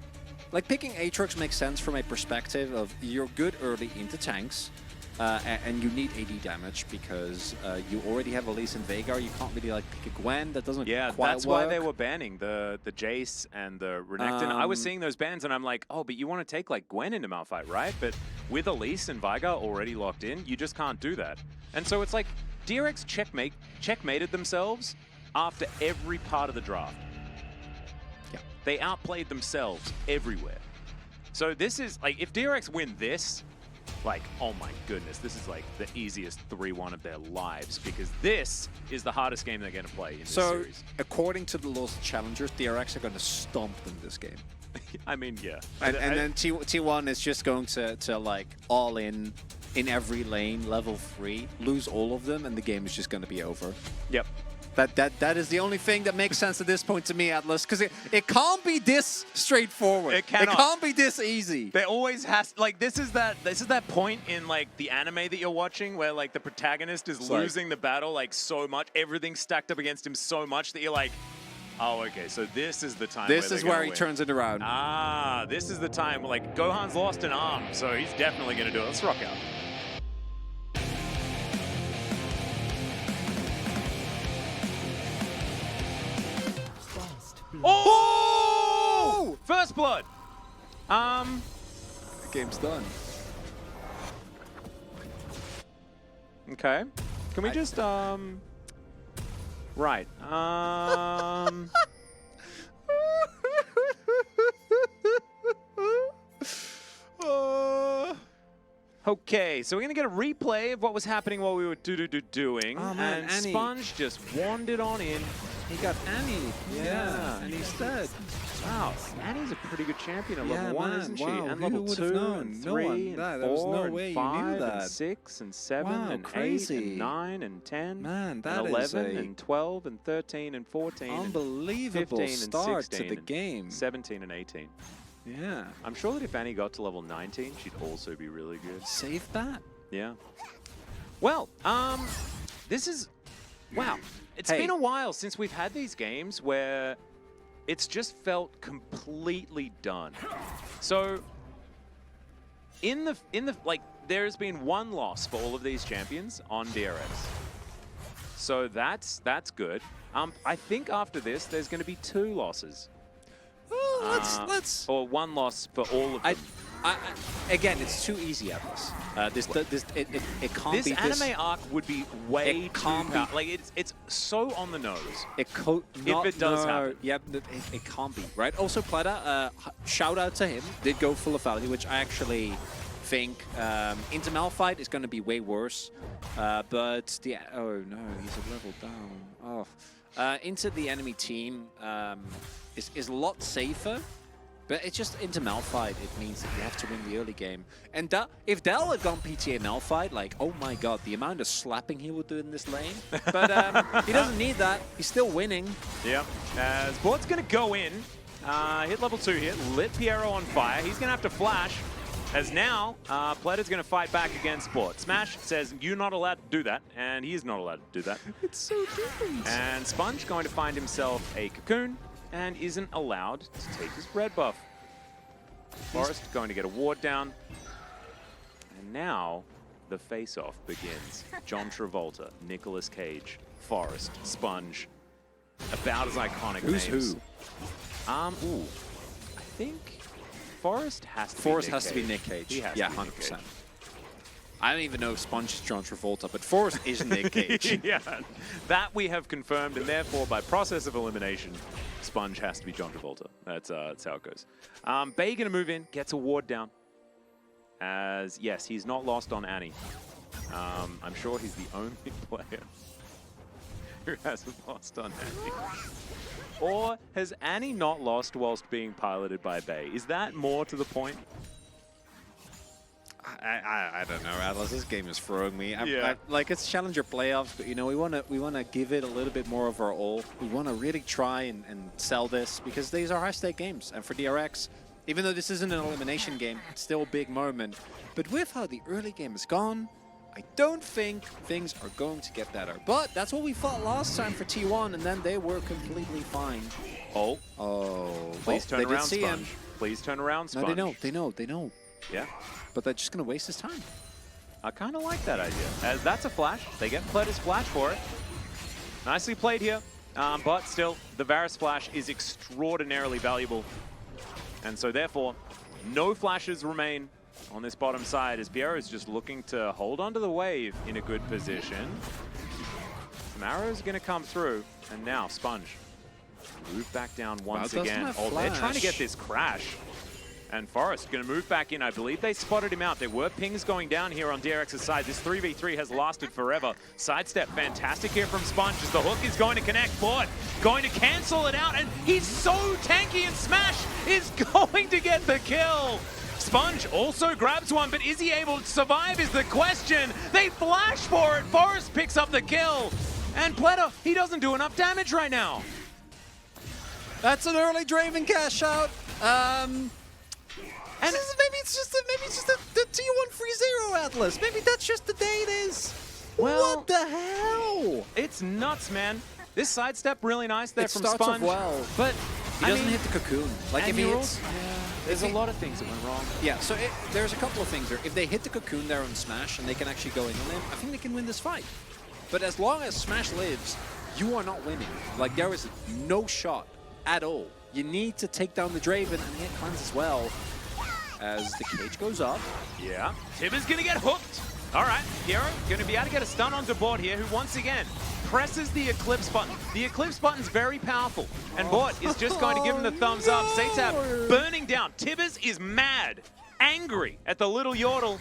S2: Like, picking Aatrox makes sense from a perspective of you're good early into tanks, and you need AD damage because you already have Elise and Veigar. You can't really like pick a Gwen. That doesn't quite
S1: that's
S2: work.
S1: why they were banning the Jace and the Renekton. I was seeing those bans and I'm like, oh, but you want to take like Gwen into Malphite, right? But with Elise and Veigar already locked in, you just can't do that. And so it's like DRX checkmated themselves after every part of the draft.
S2: Yeah.
S1: They outplayed themselves everywhere. So this is like, if DRX win this, like, oh my goodness, this is like the easiest 3-1 of their lives, because this is the hardest game they're going to play in this series.
S2: According to the Lost Challengers, DRX are going to stomp them this game.
S1: I mean, yeah.
S2: And then T1 is just going to like all in every lane, level 3, lose all of them, and the game is just going to be over.
S1: Yep.
S2: That is the only thing that makes sense at this point to me, Atlas, because it can't be this straightforward.
S1: It cannot.
S2: It can't be this easy.
S1: There always has, like, this is that point in like the anime that you're watching where like the protagonist is losing the battle like so much, everything's stacked up against him so much that you're like, oh, okay, so this is the time.
S2: This is where he turns it around.
S1: Ah, this is the time. Like, Gohan's lost an arm, so he's definitely gonna do it. Let's rock out.
S3: First blood.
S1: Oh! First blood.
S2: The game's done.
S1: Okay. Can we just right. Okay, so we're gonna get a replay of what was happening while we were doing.
S2: Oh, man,
S1: and
S2: Annie.
S1: Sponge just wandered on in.
S2: He got Annie.
S1: Yeah.
S2: And he's dead.
S1: Wow, Annie's a pretty good champion at
S2: Yeah,
S1: level 1,
S2: man,
S1: isn't she?
S2: wow,
S1: And
S2: who
S1: level
S2: would've
S1: 2,
S2: known?
S1: and
S2: No
S1: 3,
S2: one-
S1: and
S2: that-
S1: 4,
S2: there was no
S1: and
S2: way you knew
S1: 5,
S2: that.
S1: and 6, and 7,
S2: Wow,
S1: and 8,
S2: crazy.
S1: and 9, and 10,
S2: Man, that
S1: and
S2: is
S1: 11,
S2: a
S1: and 12, and 13, and 14, and
S2: unbelievable
S1: 15, and
S2: start
S1: 16,
S2: to the
S1: and
S2: game.
S1: 17, and 18.
S2: Yeah.
S1: I'm sure that if Annie got to level 19, she'd also be really good.
S2: Save that.
S1: Yeah. Well, this is, wow. It's
S2: Hey.
S1: been a while since we've had these games where it's just felt completely done. So, in the like, there's been one loss for all of these champions on DRX. So that's good. I think after this, there's going to be 2 losses.
S2: Oh, let's.
S1: Or 1 loss for all of them.
S2: Again, it's too easy, Atlas. It can't
S1: This
S2: be this.
S1: anime arc would be way
S2: It can't
S1: too
S2: be-
S1: like it's so on the nose.
S2: It
S1: it does happen.
S2: Yep, it can't be, right? Also, Plata, shout out to him, did go full of value, which I actually think into Malphite is going to be way worse. But the, oh no, he's a level down. Oh. Into the enemy team is a lot safer. But it's just into Malphite, it means that you have to win the early game. And if Del had gone PTA Malphite, like, oh my god, the amount of slapping he would do in this lane. But he doesn't need that. He's still winning.
S1: Yep. Sport's going to go in, hit level 2 here, lit Piero on fire. He's going to have to flash, as now Pleta's going to fight back against Sport. Smash says, you're not allowed to do that, and he is not allowed to do that.
S2: It's so different.
S1: And Sponge going to find himself a cocoon, and isn't allowed to take his red buff. Forest going to get a ward down. And now the face-off begins. John Travolta, Nicolas Cage, Forest, Sponge. About as iconic
S2: Who's
S1: names.
S2: who?
S1: Ooh. I think Forest has to
S2: Forrest
S1: be Nick
S2: has
S1: Cage.
S2: to be Nick Cage.
S1: He has
S2: Yeah,
S1: to be Nick
S2: 100%.
S1: Cage.
S2: I don't even know if Sponge is John Travolta, but Forrest is Nick Cage.
S1: Yeah, that we have confirmed, and therefore, by process of elimination, Sponge has to be John Travolta. That's how it goes. Bay gonna move in, gets a ward down. As, yes, he's not lost on Annie. I'm sure he's the only player who hasn't lost on Annie. Or has Annie not lost whilst being piloted by Bay? Is that more to the point?
S2: I don't know, Atlas. This game is throwing me.
S1: Yeah.
S2: Like, it's Challenger playoffs, but you know we wanna give it a little bit more of our all. We wanna really try and sell this because these are high-stake games, and for DRX, even though this isn't an elimination game, it's still a big moment. But with how the early game is gone, I don't think things are going to get better. But that's what we fought last time for T1, and then they were completely fine.
S1: Oh, please
S2: well,
S1: turn
S2: they
S1: around,
S2: did see him.
S1: Sponge. Please turn around,
S2: No,
S1: Sponge.
S2: they know.
S1: Yeah.
S2: But they're just gonna waste his time.
S1: I kind of like that idea. As that's a flash. They get Pleta's flash for it. Nicely played here. But still, the Varus flash is extraordinarily valuable. And so therefore, no flashes remain on this bottom side as Piero is just looking to hold onto the wave in a good position. Some arrows are going to come through. And now Sponge move back down once
S2: doesn't
S1: again.
S2: have
S1: Oh, they're trying to
S2: flash.
S1: get this crash. And Forrest going to move back in. I believe they spotted him out. There were pings going down here on DRX's side. This 3v3 has lasted forever. Sidestep, fantastic here from Sponge as the hook is going to connect. Bot going to cancel it out, and he's so tanky, and Smash is going to get the kill. Sponge also grabs one, but is he able to survive is the question. They flash for it. Forrest picks up the kill. And Pleta, he doesn't do enough damage right now.
S2: That's an early Draven cash out. And maybe it's just the T1 free zero Atlas. Maybe that's just the day it is.
S1: Well,
S2: what the hell?
S1: It's nuts, man. This sidestep really nice there from
S2: starts
S1: Sponge.
S2: Off well,
S1: but
S2: he doesn't hit the cocoon. Like if he hits,
S1: there's a lot of things that went wrong.
S2: Yeah, so there's a couple of things there. If they hit the cocoon there on Smash and they can actually go in on him, I think they can win this fight. But as long as Smash lives, you are not winning. Like there is no shot at all. You need to take down the Draven and hit Cleanse as well. As the cage goes up.
S1: Yeah, Tib is going to get hooked. All right, Hero going to be able to get a stun onto Bot here, who once again presses the Eclipse button. The Eclipse button's very powerful, and Bot is just going to give him the thumbs up. Satab burning down. Tibbers is mad, angry at the little Yordle.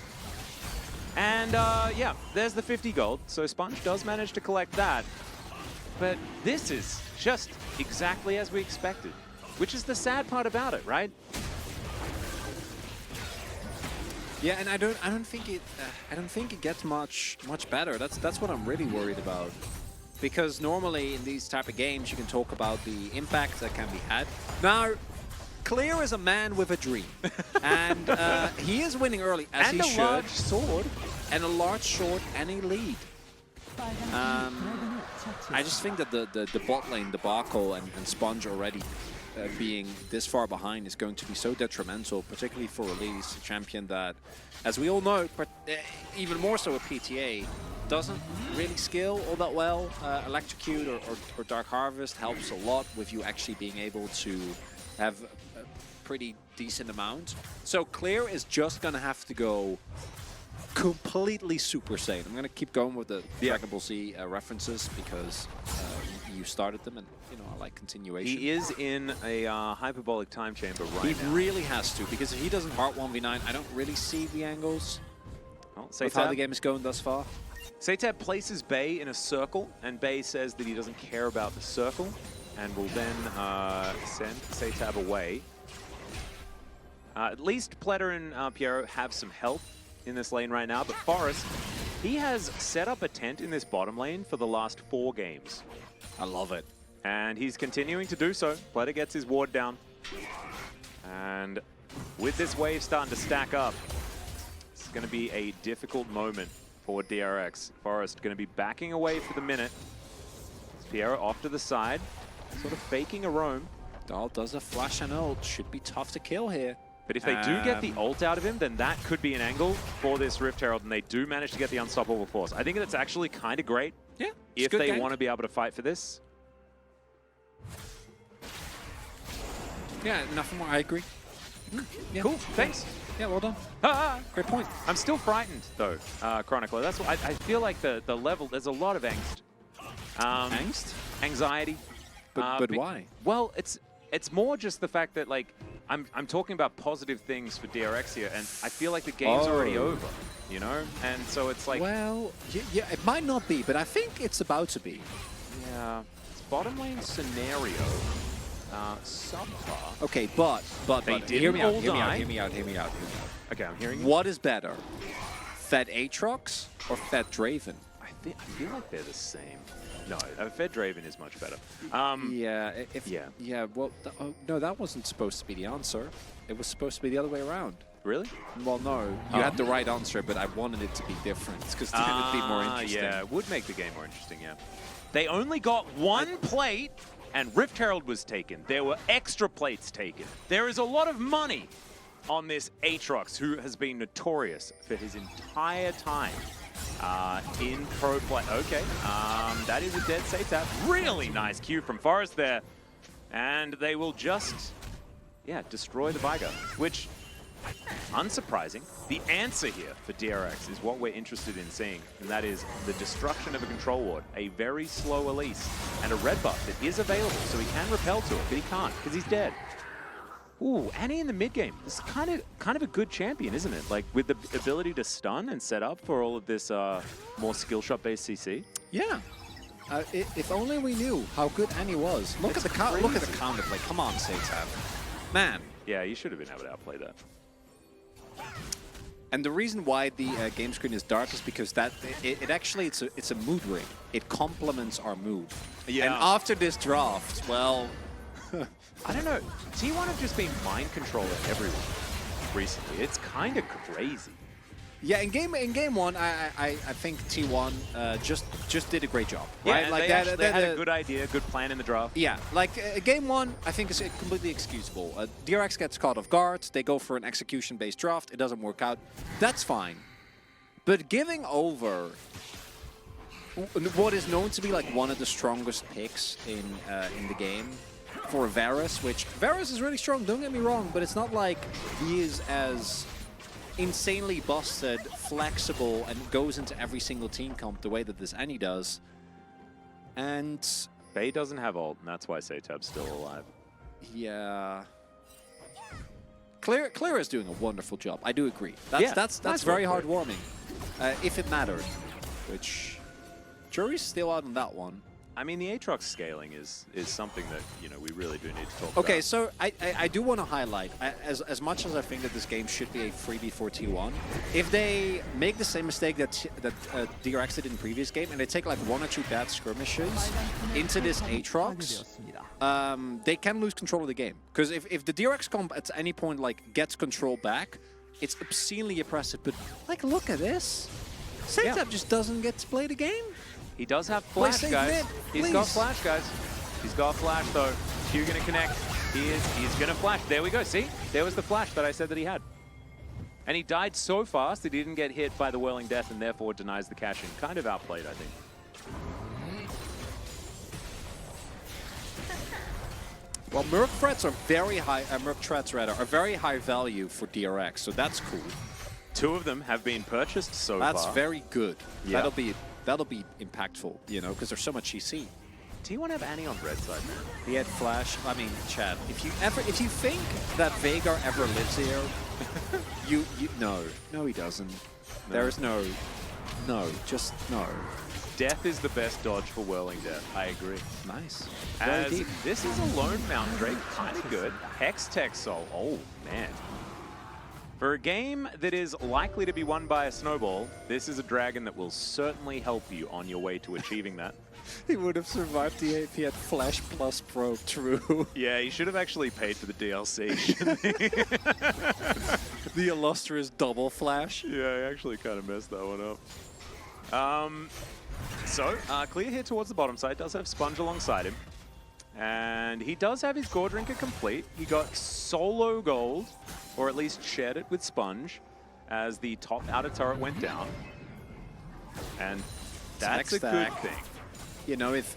S1: And yeah, there's the 50 gold. So Sponge does manage to collect that. But this is just exactly as we expected, which is the sad part about it, right?
S2: Yeah, and I don't think it gets much better. That's what I'm really worried about. Because normally in these type of games you can talk about the impact that can be had. Now, Clear is a man with a dream, and he is winning early as he should.
S1: And a large sword,
S2: and a large sword, and a lead. I just think that the bot lane debacle and Sponge already being this far behind is going to be so detrimental, particularly for Elise, a champion that, as we all know, but even more so with PTA, doesn't really scale all that well. Electrocute or Dark Harvest helps a lot with you actually being able to have a pretty decent amount. So Clear is just going to have to go completely Super Saiyan. I'm going to keep going with the Dragon Ball Z references because you started them, and you know I like continuation.
S1: He is in a hyperbolic time chamber right now.
S2: He really has to, because if he doesn't heart 1v9, I don't really see the angles of how the game is going thus far.
S1: Satab places Bay in a circle, and Bay says that he doesn't care about the circle, and will then send Satab away. At least Pleta and Piero have some help in this lane right now, but Forrest, he has set up a tent in this bottom lane for the last 4 games.
S2: I love it.
S1: And he's continuing to do so. Pleta gets his ward down. And with this wave starting to stack up, it's going to be a difficult moment for DRX. Forrest going to be backing away for the minute. Piero off to the side, sort of faking a roam.
S2: Dahl does a flash and ult. Should be tough to kill here.
S1: But if they do get the ult out of him, then that could be an angle for this Rift Herald, and they do manage to get the Unstoppable Force. I think that's actually kind of great.
S2: Yeah,
S1: if they want to be able to fight for this.
S2: Yeah, nothing more. I agree.
S1: Yeah. Cool, thanks.
S2: Yeah, well done. Great point.
S1: I'm still frightened, though, Chronicler. That's what I feel like the level, there's a lot of angst.
S2: Angst?
S1: Anxiety.
S2: But why?
S1: Well, it's more just the fact that, like, I'm talking about positive things for DRX here, and I feel like the game's already over, you know? And so it's like...
S2: Well, yeah, it might not be, but I think it's about to be.
S1: Yeah. It's bottom lane scenario. Subpar.
S2: Okay, but hear me out.
S1: Okay, I'm hearing you.
S2: What is better? Fed Aatrox or Fed Draven?
S1: I feel like they're the same. No, Fed Draven is much better.
S2: Well, no, that wasn't supposed to be the answer. It was supposed to be the other way around.
S1: Really?
S2: Well, no. You had the right answer, but I wanted it to be different because then it'd be more interesting.
S1: Yeah, it would make the game more interesting, yeah. They only got 1 plate, and Rift Herald was taken. There were extra plates taken. There is a lot of money on this Aatrox, who has been notorious for his entire time in pro play. Okay, that is a dead Satab. Really nice cue from Forrest there. And they will just, destroy the Viger, which, unsurprising, the answer here for DRX is what we're interested in seeing, and that is the destruction of a control ward, a very slow Elise, and a red buff that is available, so he can repel to it, but he can't, because he's dead. Ooh, Annie in the mid game. This is kind of a good champion, isn't it? Like with the ability to stun and set up for all of this more skill shot based CC.
S2: Yeah. If only we knew how good Annie was. Look at the counterplay. Come on, Satan. Man.
S1: Yeah, you should have been able to outplay that.
S2: And the reason why the game screen is dark is because that it actually it's a mood ring. It complements our mood.
S1: Yeah.
S2: And after this draft, well,
S1: I don't know. T1 have just been mind controlling everyone recently. It's kind of crazy.
S2: yeah. In game one, I think T1 just did a great job.
S1: Yeah,
S2: Right?
S1: and
S2: Like
S1: they had a good idea, good plan in the draft.
S2: Yeah, like game one, I think is completely excusable. DRX gets caught off guard. They go for an execution-based draft. It doesn't work out. That's fine. But giving over what is known to be like one of the strongest picks in the game for Varus, which Varus is really strong. Don't get me wrong, but it's not like he is as insanely busted, flexible, and goes into every single team comp the way that this Annie does. And
S1: Bay doesn't have ult, and that's why Satab's still alive.
S2: yeah, Clear is doing a wonderful job. I do agree. That's
S1: nice
S2: very
S1: work,
S2: heartwarming, if it mattered. Which jury's still out on that one.
S1: I mean, the Aatrox scaling is something that, you know, we really do need to talk about.
S2: Okay, so I do want to highlight, as much as I think that this game should be a freebie for T1, if they make the same mistake that DRX did in the previous game, and they take like 1 or 2 bad skirmishes into this Aatrox, they can lose control of the game. Because if the DRX comp at any point like gets control back, it's obscenely oppressive. But like, look at this. Satab just doesn't get to play the game.
S1: He does have flash,
S2: safe
S1: guys.
S2: mid,
S1: He's got
S2: please.
S1: flash, guys. He's got flash, though. Q gonna connect. He's gonna flash. There we go. See? There was the flash that I said that he had. And he died so fast that he didn't get hit by the Whirling Death and therefore denies the cash-in. Kind of outplayed, I think.
S2: Well, Merc threats are very high. Merc threats rather are very high value for DRX, so that's cool.
S1: 2 of them have been purchased so far.
S2: That's very good.
S1: Yeah.
S2: That'll be impactful, you know, because there's so much CC.
S1: T1 have Annie on red side, man.
S2: He had flash. I mean, Chad, if you think that Veigar ever lives here, no, he doesn't.
S1: No.
S2: There is no, just no.
S1: Death is the best dodge for Whirling Death. I agree.
S2: Nice. Very
S1: As
S2: deep.
S1: this is a lone Mount Drake, kind of good. Hex Tech Soul. Oh, man. For a game that is likely to be won by a snowball, this is a dragon that will certainly help you on your way to achieving that.
S2: He would have survived the if he had flash plus probe. True.
S1: Yeah, he should have actually paid for the DLC, shouldn't he?
S2: The illustrious double flash.
S1: Yeah, he actually kind of messed that one up. Clear here towards the bottom side. Does have Sponge alongside him. And he does have his Gore Drinker complete. He got solo gold, or at least shared it with Sponge, as the top outer turret went down. And that's a good thing.
S2: You know, if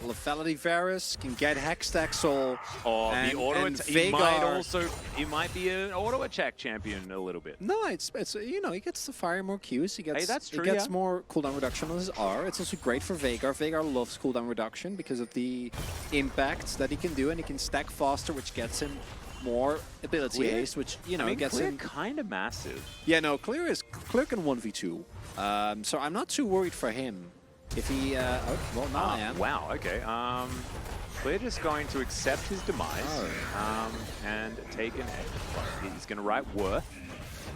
S2: Lethality Varus can get Hextech Soul,
S1: Or
S2: and,
S1: the auto
S2: and
S1: attack. He might be an auto attack champion a little bit.
S2: No, it's you know, he gets to fire more Qs. He gets
S1: that's true,
S2: he gets
S1: yeah.
S2: more cooldown reduction on his R. It's also great for Veigar. Veigar loves cooldown reduction because of the impacts that he can do, and he can stack faster, which gets him more ability
S1: Clear?
S2: ace, which you know
S1: I mean,
S2: gets
S1: Clear
S2: him.
S1: kind of massive.
S2: Yeah, no, Clear can 1v2. So I'm not too worried for him. If he, well, now I am.
S1: Wow, okay. Clear just going to accept his demise and take an egg. He's going to write Worth,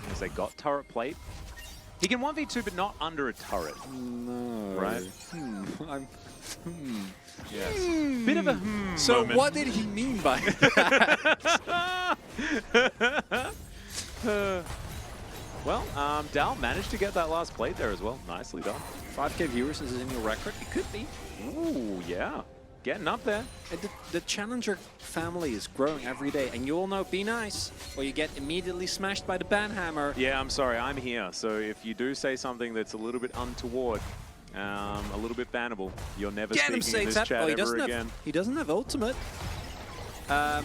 S1: because they got turret plate. He can 1v2, but not under a turret.
S2: No.
S1: Right? Yes. Bit of a
S2: So
S1: moment.
S2: what did he mean by that?
S1: Well, Dal managed to get that last plate there as well. Nicely done.
S2: 5K viewers is in your record? It could be.
S1: Ooh, yeah. Getting up there.
S2: And the Challenger family is growing every day, and you all know, be nice, or you get immediately smashed by the banhammer.
S1: Yeah, I'm sorry, I'm here. So if you do say something that's a little bit untoward, a little bit bannable, you're never
S2: Get him,
S1: speaking in this
S2: Satan.
S1: chat
S2: Oh, he
S1: ever
S2: doesn't
S1: again.
S2: he doesn't have ultimate. A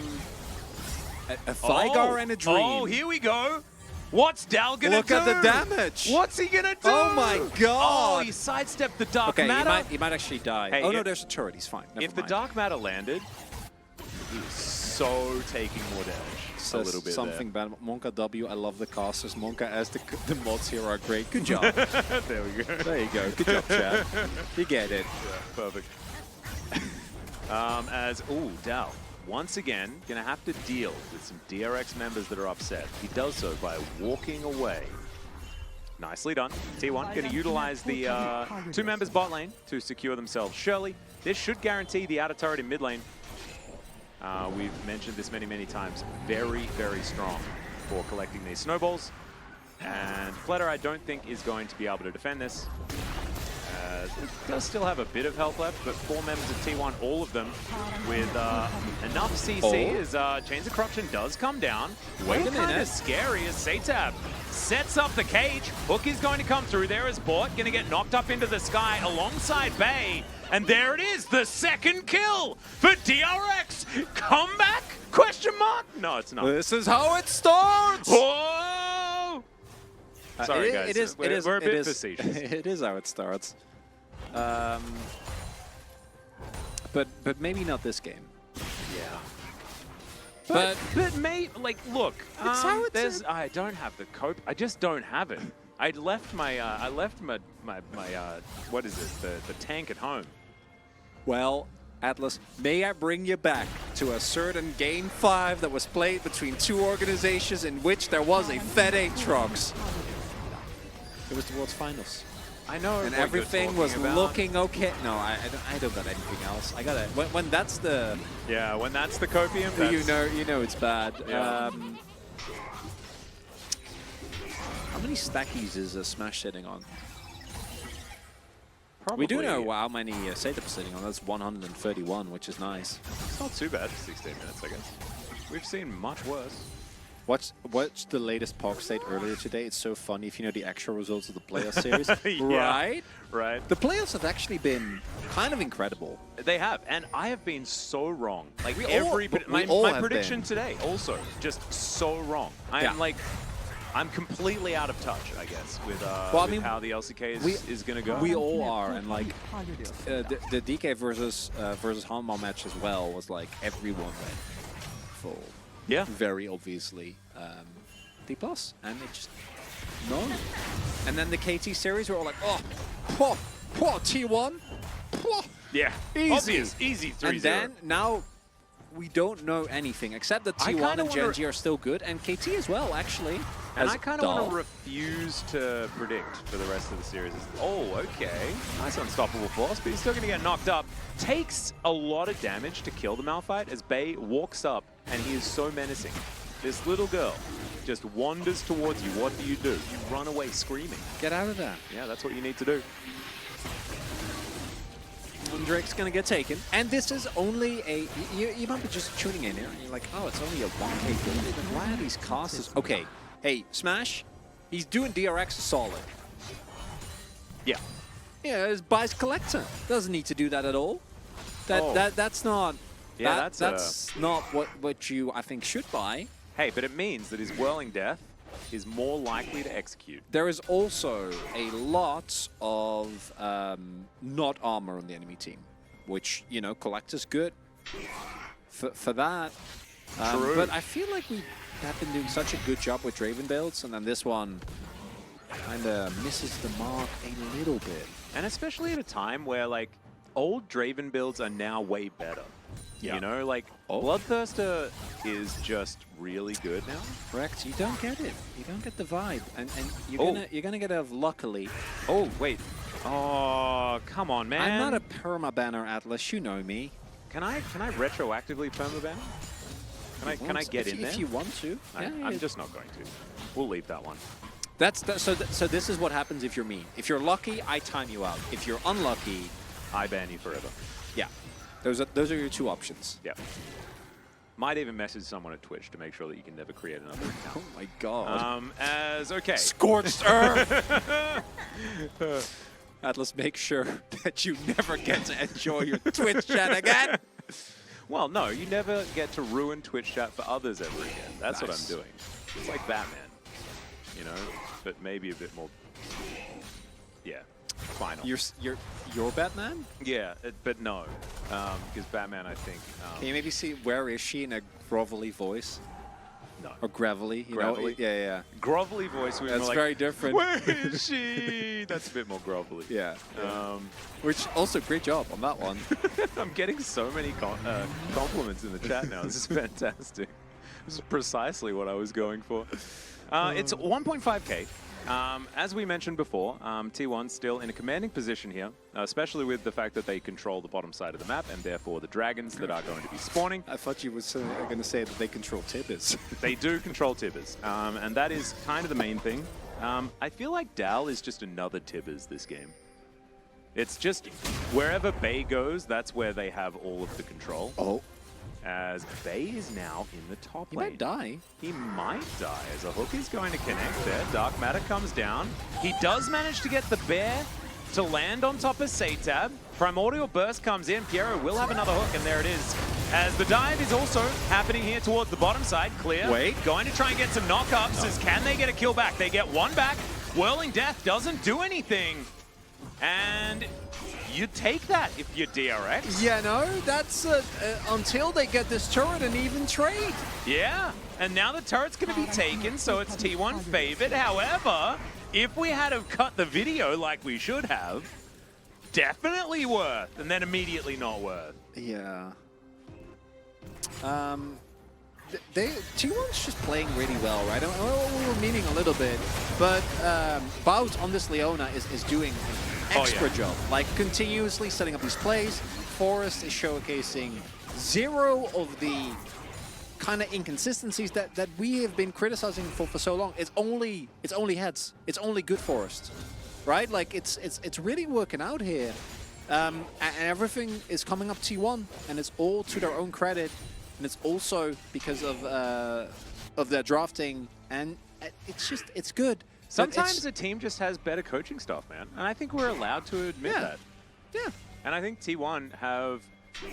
S2: Veigar and a Dream.
S1: Oh, here we go. What's Dal gonna
S2: Look
S1: do?
S2: at the damage.
S1: What's he gonna do?
S2: Oh my god.
S1: Oh, he sidestepped the Dark
S2: Okay,
S1: Matter.
S2: he might actually die.
S1: Hey,
S2: oh no, there's a turret. He's fine. Never
S1: If the
S2: mind.
S1: Dark Matter landed, He is so taking more damage. A little bit
S2: something
S1: there.
S2: bad. Monka W, I love the casters. Monka as the mods here are great. Good job.
S1: There we go.
S2: There you go. Good job, chat. You get it.
S1: Yeah, perfect. Dow, once again, gonna have to deal with some DRX members that are upset. He does so by walking away. Nicely done. T1 gonna utilize the 2 members bot lane to secure themselves. Shirley, this should guarantee the outer turret in mid lane. We've mentioned this many times. Very, very strong for collecting these snowballs. And Flutter, I don't think, is going to be able to defend this. It does still have a bit of health left, but 4 members of T1, all of them with enough CC as Chains of Corruption does come down.
S2: Wait a minute.
S1: Kind of scary as Satab sets up the cage. Hook is going to come through there as Bort, going to get knocked up into the sky alongside Bay. And there it is, the second kill for DRX. Comeback? Question mark? No, it's not.
S2: This is how it starts!
S1: Whoa! Sorry, guys.
S2: It is.
S1: We're a bit facetious.
S2: It is how it starts. But maybe not this game.
S1: Yeah.
S2: But
S1: look.
S2: how it's
S1: I don't have the cope. I just don't have it. I left my what is it? The tank at home.
S2: well, Atlas, may I bring you back to a certain Game 5 that was played between 2 organizations in which there was a Fed Aatrox. It was the World's Finals.
S1: I know.
S2: And
S1: what you're
S2: everything was
S1: talking about.
S2: looking okay. No, I don't got anything else. I gotta when that's the
S1: Yeah, when that's the copium,
S2: you know it's bad.
S1: Yeah.
S2: How many stackies is Smash sitting on?
S1: probably,
S2: We do know how many Satap's sitting on. That's 131, which is nice.
S1: It's not too bad for 16 minutes, I guess. We've seen much worse.
S2: What's the latest POG state earlier today? It's so funny if you know the actual results of the playoff series.
S1: Yeah.
S2: Right?
S1: Right.
S2: The playoffs have actually been kind of incredible.
S1: They have, and I have been so wrong. Like
S2: We all-
S1: every
S2: we
S1: my
S2: all have
S1: prediction
S2: been.
S1: today also just so wrong. I'm completely out of touch, I guess, with, how the LCK is going to go.
S2: We all are, and like the DK versus Hanwha match as well was like everyone went full.
S1: Yeah.
S2: Very obviously D+, and it just no. And then the KT series were all like, T1,
S1: Yeah.
S2: Easy.
S1: Obvious. Easy 3-0.
S2: and then now we don't know anything except that
S1: I
S2: T1
S1: kinda
S2: and Gen.G are still good, and KT as well actually.
S1: And
S2: as
S1: I kind of want
S2: dull.
S1: to refuse to predict for the rest of the series. Oh, okay. Nice unstoppable force, but he's still going to get knocked up. Takes a lot of damage to kill the Malphite as Bay walks up, and he is so menacing. This little girl just wanders towards you. What do? You run away screaming.
S2: Get out of there.
S1: Yeah, that's what you need to do.
S2: And Drake's gonna get taken, and this is only a. You might be just tuning in here, and you're like, oh, it's only a 1K build. Then why are these casters? Okay, hey, Smash, he's doing DRX solid.
S1: Yeah.
S2: Yeah, it's buys collector. Doesn't need to do that at all. That's not.
S1: Yeah,
S2: that's not what you I think should buy.
S1: Hey, but it means that his Whirling Death is more likely to execute.
S2: There is also a lot of not armor on the enemy team, which, you know, collector's good for that.
S1: True.
S2: But I feel like we have been doing such a good job with Draven builds, and then this one kind of misses the mark a little bit.
S1: And especially at a time where, like, old Draven builds are now way better.
S2: Yeah.
S1: You know, like, Bloodthirster is just really good now.
S2: Correct. You don't get it. You don't get the vibe, and you're gonna get a luckily.
S1: Oh, wait. Oh, come on, man.
S2: I'm not a perma-banner, Atlas. You know me.
S1: Can I retroactively permaban? Can I get in there?
S2: If you want to.
S1: I'm just not going to. We'll leave that one.
S2: So this is what happens if you're me. If you're lucky, I time you out. If you're unlucky,
S1: I ban you forever.
S2: yeah. Those are your 2 options.
S1: Yeah. Might even message someone at Twitch to make sure that you can never create another account.
S2: Oh my god.
S1: Okay.
S2: Scorched Earth! Atlas, make sure that you never get to enjoy your Twitch chat again.
S1: Well, no, you never get to ruin Twitch chat for others ever again. That's what I'm
S2: Nice.
S1: doing. It's like Batman, you know, but maybe a bit more. Yeah. final.
S2: You're Batman?
S1: Yeah, but no, because Batman, I think.
S2: Can you maybe see where is she in a grovelly voice?
S1: No.
S2: Or gravelly? You
S1: Gravelly?
S2: know? Yeah.
S1: Grovelly voice. We
S2: That's
S1: were like,
S2: very different.
S1: Where is she? That's a bit more grovelly.
S2: Yeah. Which also great job on that one.
S1: I'm getting so many compliments in the chat now. This is fantastic. This is precisely what I was going for. It's 1.5k. As we mentioned before, T1 still in a commanding position here, especially with the fact that they control the bottom side of the map and therefore the dragons that are going to be spawning.
S2: I thought you were going to say that they control Tibbers.
S1: They do control Tibbers, and that is kind of the main thing. I feel like Dal is just another Tibbers this game. It's just wherever Bay goes, that's where they have all of the control.
S2: Oh.
S1: As Bay is now in the top
S2: He
S1: lane.
S2: might die.
S1: He might die as a hook is going to connect there. Dark Matter comes down. He does manage to get the bear to land on top of Satab. Primordial Burst comes in. Piero will have another hook, and there it is. As the dive is also happening here towards the bottom side. Clear.
S2: Wait.
S1: Going to try and get some knockups. As can they get a kill back? They get one back. Whirling Death doesn't do anything. And you take that if you're DRX.
S2: Yeah, no, that's until they get this turret and even trade.
S1: Yeah, and now the turret's going to be taken, so it's T1 favored. However, if we had have cut the video like we should have, definitely worth, and then immediately not worth.
S2: Yeah. T1's just playing really well, right? We were meaning a little bit, but Bout on this Leona is doing an extra job, like continuously setting up these plays. Forest is showcasing zero of the kind of inconsistencies that we have been criticizing for so long. It's only heads. It's only good Forest, right? Like it's really working out here, and everything is coming up T1, and it's all to their own credit. And it's also because of their drafting, and it's good.
S1: Sometimes a team just has better coaching staff, man. And I think we're allowed to admit that.
S2: Yeah.
S1: And I think T1 have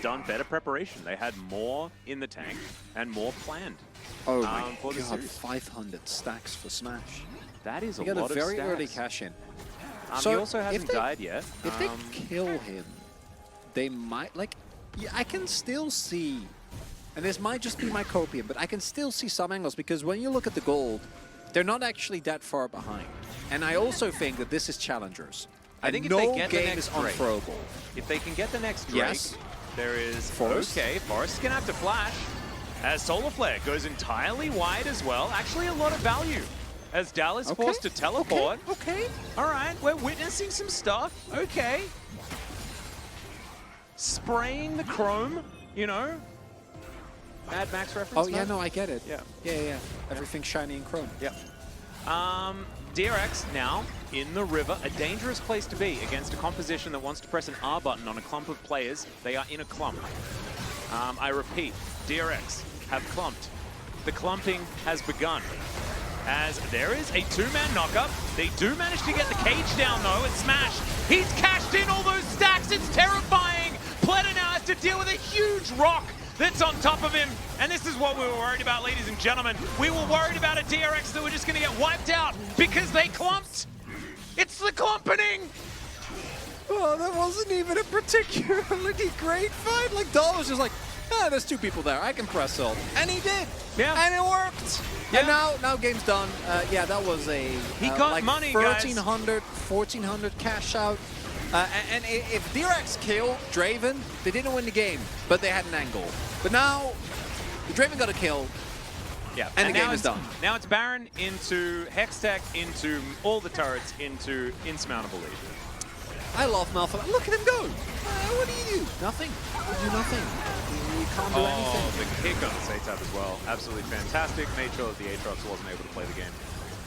S1: done better preparation. They had more in the tank and more planned.
S2: Oh my
S1: for the
S2: god,
S1: series.
S2: 500 stacks for Smash.
S1: That is a
S2: You got
S1: lot
S2: a very
S1: of
S2: early
S1: stacks.
S2: cash in.
S1: He also hasn't died yet.
S2: If they kill him, they might, like, I can still see, and this might just be my copium, but I can still see some angles, because when you look at the gold, they're not actually that far behind. And I also think that this is challengers.
S1: I think if
S2: no
S1: they get the
S2: game
S1: next
S2: is
S1: Drake,
S2: unthrowable.
S1: if they can get the next Drake,
S2: Yes.
S1: there is
S2: Forest.
S1: Okay, Forest is gonna have to flash. As Solar Flare goes entirely wide as well. Actually, a lot of value. As Dal is forced to teleport.
S2: Okay.
S1: All right, we're witnessing some stuff. Okay. Spraying the chrome, you know. Mad Max reference.
S2: Oh yeah, no, I get it.
S1: Yeah.
S2: Yeah. Everything's shiny and chrome.
S1: Yeah. DRX now in the river, a dangerous place to be against a composition that wants to press an R button on a clump of players. They are in a clump. I repeat, DRX have clumped. The clumping has begun. As there is a two-man knockup. They do manage to get the cage down though, and Smash. He's cashed in all those stacks. It's terrifying. Pleta now has to deal with a huge rock that's on top of him. And this is what we were worried about, ladies and gentlemen. We were worried about a DRX that were just going to get wiped out because they clumped. It's the clumping.
S2: Oh, that wasn't even a particularly great fight. Like, Dahl was just like, there's two people there. I can press ult. And he did.
S1: Yeah.
S2: And it worked.
S1: Yeah.
S2: And now game's done. Yeah, that was a
S1: He got
S2: like
S1: money, guys.
S2: 1400 cash out. And if DRX killed Draven, they didn't win the game, but they had an angle. But now, Draven got a kill.
S1: Yeah,
S2: and the game
S1: now
S2: is done.
S1: Now it's Baron into Hextech, into all the turrets, into insurmountable lead.
S2: I love Malphite. Look at him go. What do you do? Nothing. You do nothing. You can't do anything.
S1: Oh, the kick on the Satab as well. Absolutely fantastic. Made sure that the Aatrox wasn't able to play the game.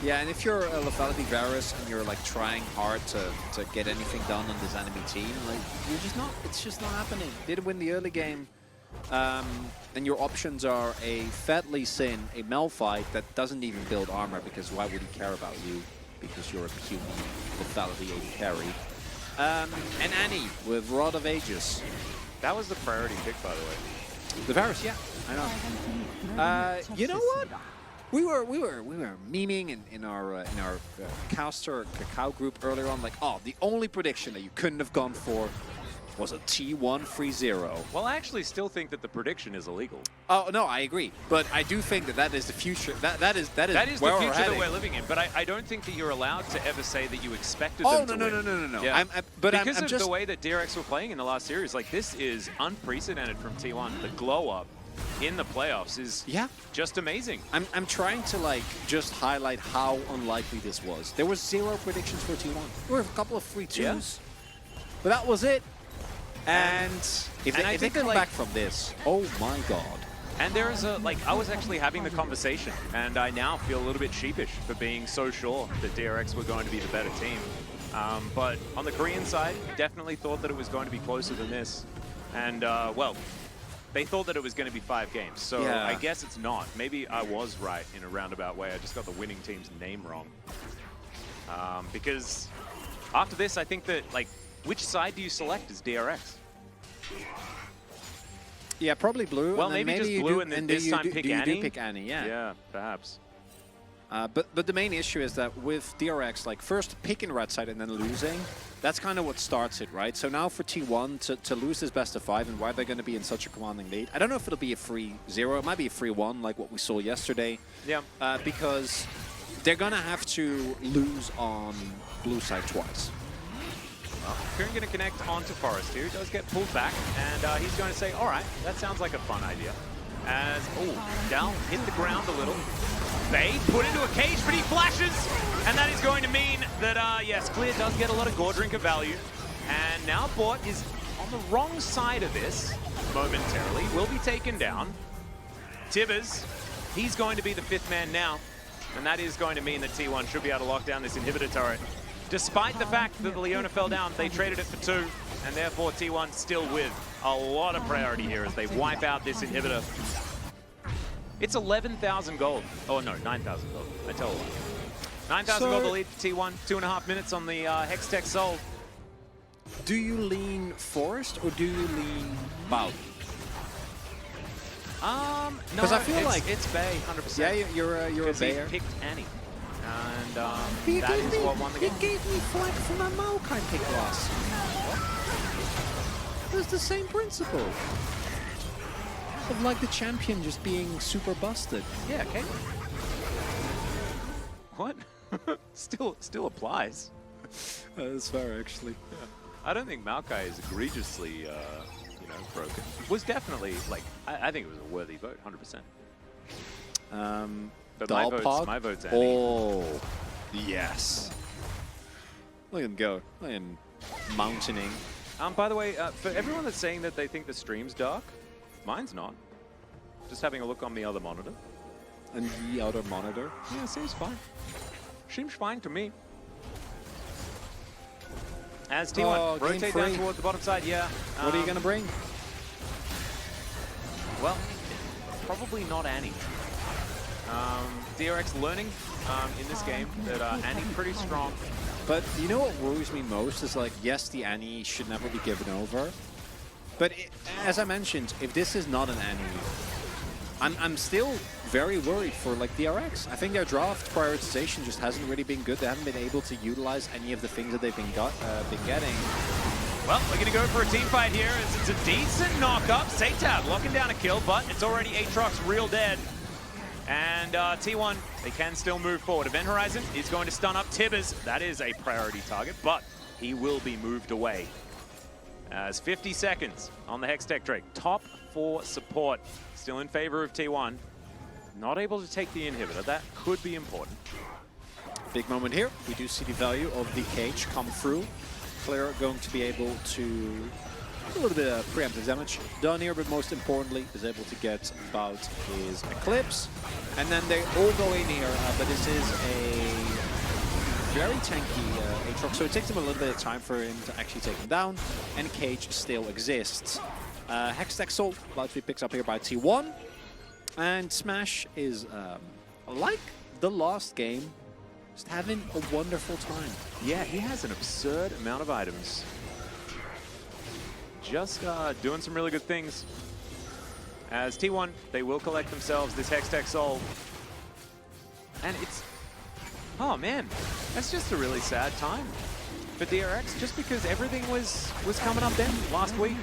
S2: Yeah, and if you're a Lethality Varus and you're like trying hard to get anything done on this enemy team, like you're just not. It's just not happening. Didn't win the early game, and your options are a Fat Lee Sin, a Malphite that doesn't even build armor, because why would he care about you? Because you're a puny Lethality 80 carry. And Annie with Rod of Aegis.
S1: That was the priority pick, by the way.
S2: The Varus, yeah, I know. You know what? We were memeing in our caster cacao group earlier on, like, oh, the only prediction that you couldn't have gone for was a T1 3-0.
S1: Well, I actually still think that the prediction is illegal.
S2: Oh no, I agree, but I do think that is the future. That is
S1: That is the
S2: where
S1: future
S2: we're
S1: that
S2: heading.
S1: we're living in. But I don't think that you're allowed to ever say that you expected
S2: Oh
S1: them
S2: no
S1: to win.
S2: no.
S1: Yeah. Because
S2: I'm
S1: of
S2: just
S1: the way that DRX were playing in the last series, like this is unprecedented from T1. The glow up in the playoffs is just amazing.
S2: I'm trying to like just highlight how unlikely this was. There was 0 predictions for T1. There were a couple of 3-2s, but that was it. And if they come back from this, oh my god.
S1: And there is I was actually having the conversation, and I now feel a little bit sheepish for being so sure that DRX were going to be the better team. But on the Korean side, definitely thought that it was going to be closer than this. And, well, they thought that it was going to be 5 games. So I guess it's not. Maybe I was right in a roundabout way. I just got the winning team's name wrong. Because after this, I think that, like, which side do you select as DRX?
S2: Yeah, probably blue.
S1: Well,
S2: and
S1: maybe
S2: maybe
S1: just blue and then this time pick Annie?
S2: You do pick Annie, yeah.
S1: Yeah, perhaps.
S2: But the main issue is that with DRX, like first picking red side and then losing, that's kind of what starts it, right? So now for T1 to lose this best of 5 and why they're going to be in such a commanding lead. I don't know if it'll be a 3-0. It might be a 3-1 like what we saw yesterday.
S1: Yeah.
S2: Because they're going to have to lose on blue side twice.
S1: Well, Kieran going to connect onto Forest here. He does get pulled back, and he's going to say, all right, that sounds like a fun idea. As, down, hit the ground a little. Fade, put into a cage, but he flashes, and that is going to mean that, yes, Clear does get a lot of Gore Drinker value. And now Bort is on the wrong side of this momentarily, will be taken down. Tibbers, he's going to be the 5th man now, and that is going to mean that T1 should be able to lock down this inhibitor turret. Despite the fact that the Leona fell down, they traded it for 2, and therefore T1 still with a lot of priority here as they wipe out this inhibitor. It's 11,000 gold. Oh no, 9,000 gold. I tell you what. 9,000 gold to lead for T1. 2.5 minutes on the Hextech Soul.
S2: Do you lean Forest or do you lean Bout?
S1: No,
S2: because I feel like
S1: it's Bay, 100%.
S2: Yeah, you're a Bayer.
S1: He picked Annie. And that is what won the game.
S2: He gave me flag for my Maokai pick last. It was the same principle. Of like the champion just being super busted.
S1: Yeah, okay. What? still applies.
S2: That's fair, actually.
S1: Yeah. I don't think Maokai is egregiously, broken. Was definitely, like, I think it was a worthy vote, 100%. But my vote's Annie.
S2: Oh, yes. Look at him go. Look at him mountaining.
S1: By the way, for everyone that's saying that they think the stream's dark, mine's not. Just having a look on the other monitor.
S2: And the other monitor?
S1: Yeah, seems fine. Seems fine to me. As T1 rotate down towards the bottom side, yeah.
S2: What are you going to bring?
S1: Well, probably not Annie. DRX learning in this game that Annie pretty strong.
S2: But you know what worries me most is like, yes, the Annie should never be given over. But as I mentioned, if this is not an Annie, I'm still very worried for like DRX. I think their draft prioritization just hasn't really been good. They haven't been able to utilize any of the things that they've been getting.
S1: Well, we're going to go for a team fight here as it's a decent knock-up. Satab locking down a kill, but it's already Aatrox real dead. And T1, they can still move forward. Event Horizon is going to stun up Tibbers. That is a priority target, but he will be moved away. As 50 seconds on the Hextech Drake. Top 4 support still in favor of T1. Not able to take the inhibitor. That could be important.
S2: Big moment here. We do see the value of the cage come through. Clear going to be able to a little bit of preemptive damage done here, but most importantly is able to get about his Eclipse. And then they all go in here, but this is a very tanky Aatrox, so it takes him a little bit of time for him to actually take him down, and Cage still exists. Hextech Soul about to be picked up here by T1, and Smash is, like the last game, just having a wonderful time.
S1: Yeah, he has an absurd amount of items. Just doing some really good things. As T1, they will collect themselves this Hextech Soul. Oh man, that's just a really sad time for DRX, just because everything was coming up then last week.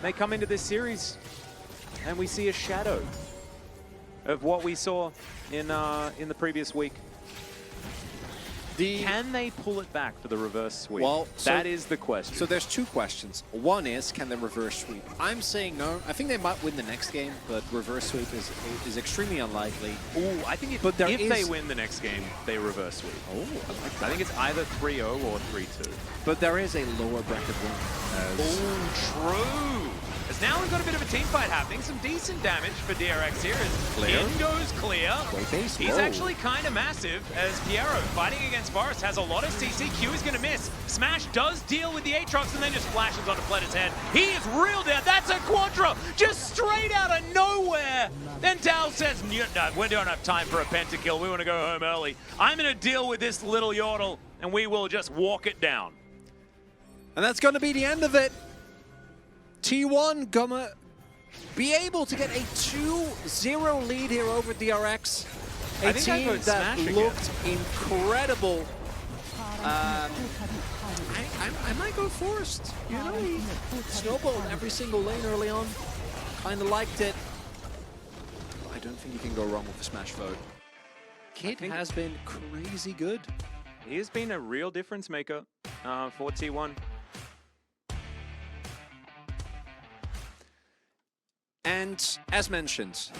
S1: They come into this series and we see a shadow of what we saw in the previous week. Can they pull it back for the reverse sweep?
S2: Well,
S1: that is the question.
S2: So there's two questions. One is, can they reverse sweep? I'm saying no. I think they might win the next game, but reverse sweep is extremely unlikely.
S1: Ooh, I think if they win the next game, they reverse sweep.
S2: Oh, I like that.
S1: I think it's either 3-0 or 3-2.
S2: But there is a lower bracket win.
S1: Oh, true. As now we've got a bit of a team fight happening. Some decent damage for DRX here.
S2: Clear.
S1: In goes clear.
S2: Face.
S1: He's
S2: Whoa.
S1: actually kind of massive as Piero fighting against Forest has a lot of CC. Q is going to miss. Smash does deal with the Aatrox and then just flashes onto Fletter's head. He is real down. That's a Quadra just straight out of nowhere. Then Dow says, no, we don't have time for a pentakill. We want to go home early. I'm going to deal with this little Yordle and we will just walk it down.
S2: And that's going to be the end of it. T1 gonna be able to get a 2-0 lead here over DRX. A team that looked incredible. I might go Forest. You know, he snowballed every single lane early on. Kind of liked it. I don't think you can go wrong with the Smash vote. Kid has been crazy good.
S1: He has been a real difference maker for T1.
S2: And as mentioned,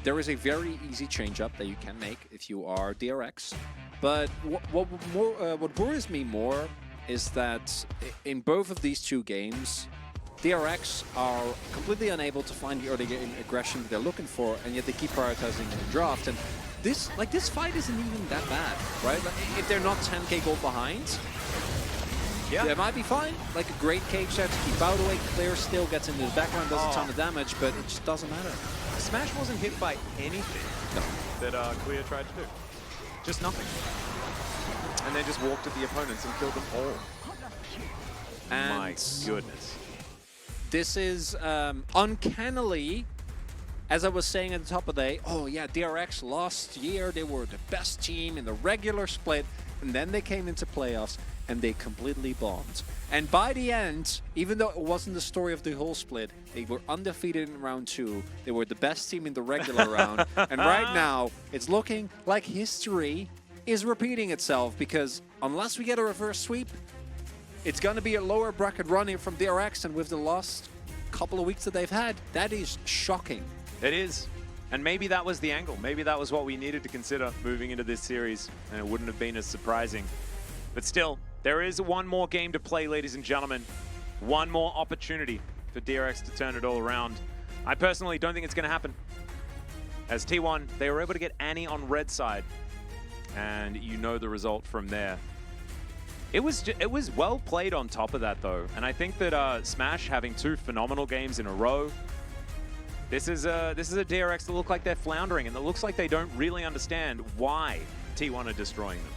S2: there is a very easy change-up that you can make if you are DRX. But what worries me more is that in both of these two games, DRX are completely unable to find the early game aggression they're looking for, and yet they keep prioritizing the draft. And this fight isn't even that bad, right? Like, if they're not 10k gold behind, yeah, they might be fine. Like a great cage set to keep out away. Clear still gets into the background, does a ton of damage, but it just doesn't matter.
S1: Smash wasn't hit by anything that Clear tried to do. Just nothing. And they just walked at the opponents and killed them all.
S2: And
S1: my goodness.
S2: This is uncannily, as I was saying at the top of the day, oh yeah, DRX last year, they were the best team in the regular split, and then they came into playoffs and they completely bombed. And by the end, even though it wasn't the story of the whole split, they were undefeated in round 2. They were the best team in the regular round. And right now, it's looking like history is repeating itself, because unless we get a reverse sweep, it's going to be a lower bracket run here from DRX, and with the last couple of weeks that they've had, that is shocking.
S1: It is. And maybe that was the angle. Maybe that was what we needed to consider moving into this series, and it wouldn't have been as surprising. But still, there is one more game to play, ladies and gentlemen. One more opportunity for DRX to turn it all around. I personally don't think it's going to happen. As T1, they were able to get Annie on red side, and you know the result from there. It was well played on top of that, though. And I think that Smash having 2 phenomenal games in a row, this is a DRX that look like they're floundering, and it looks like they don't really understand why T1 are destroying them.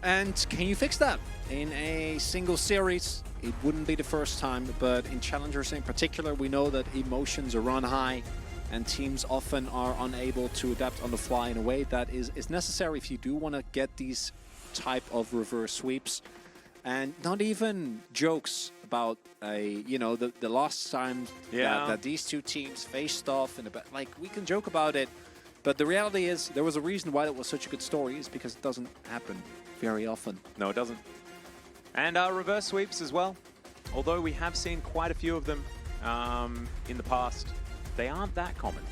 S2: And can you fix that? In a single series, it wouldn't be the first time, but in challengers in particular, we know that emotions are run high, and teams often are unable to adapt on the fly in a way that is necessary if you do want to get these type of reverse sweeps. And not even jokes about the last time that these two teams faced off in like, we can joke about it, but the reality is there was a reason why it was such a good story, is because it doesn't happen very often.
S1: No, it doesn't. And reverse sweeps as well. Although we have seen quite a few of them in the past, they aren't that common.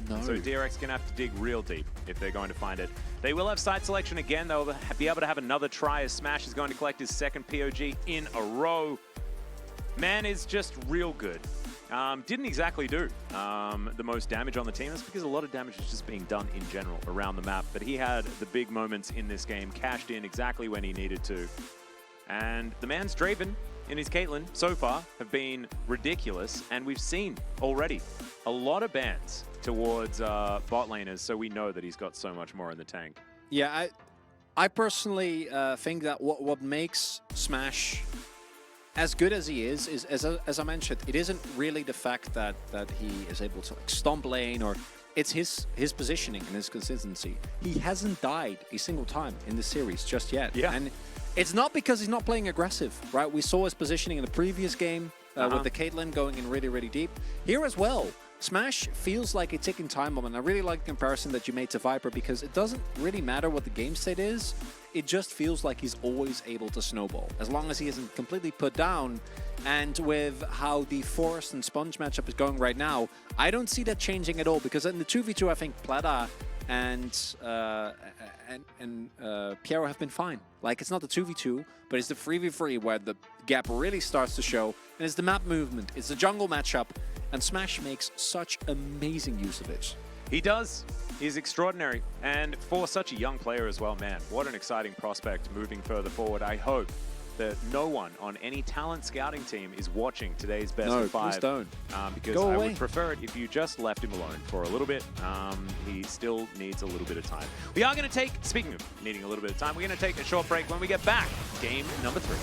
S2: No.
S1: So DRX can have to dig real deep if they're going to find it. They will have side selection again. They'll be able to have another try as Smash is going to collect his second POG in a row. Man is just real good. Didn't exactly do the most damage on the team. That's because a lot of damage is just being done in general around the map. But he had the big moments in this game, cashed in exactly when he needed to. And the man's Draven and his Caitlyn so far have been ridiculous. And we've seen already a lot of bans towards bot laners, so we know that he's got so much more in the tank.
S2: Yeah, I personally think that what makes Smash as good as he is as I mentioned, it isn't really the fact that he is able to like stomp lane or it's his positioning and his consistency. He hasn't died a single time in this series just yet.
S1: Yeah.
S2: And it's not because he's not playing aggressive, right? We saw his positioning in the previous game with the Caitlyn going in really, really deep. Here as well, Smash feels like a ticking time bomb, and I really like the comparison that you made to Viper because it doesn't really matter what the game state is. It just feels like he's always able to snowball, as long as he isn't completely put down. And with how the Forest and Sponge matchup is going right now, I don't see that changing at all, because in the 2v2, I think Plata and Piero have been fine. Like, it's not the 2v2, but it's the 3v3 where the gap really starts to show, and it's the map movement, it's the jungle matchup, and Smash makes such amazing use of it.
S1: He does. He's extraordinary. And for such a young player as well, man, what an exciting prospect moving further forward. I hope that no one on any talent scouting team is watching today's best of 5.
S2: Please don't.
S1: Because
S2: Go
S1: I
S2: away.
S1: would prefer it if you just left him alone for a little bit. He still needs a little bit of time. We are going to take, speaking of needing a little bit of time, we're going to take a short break. When we get back, game number 3.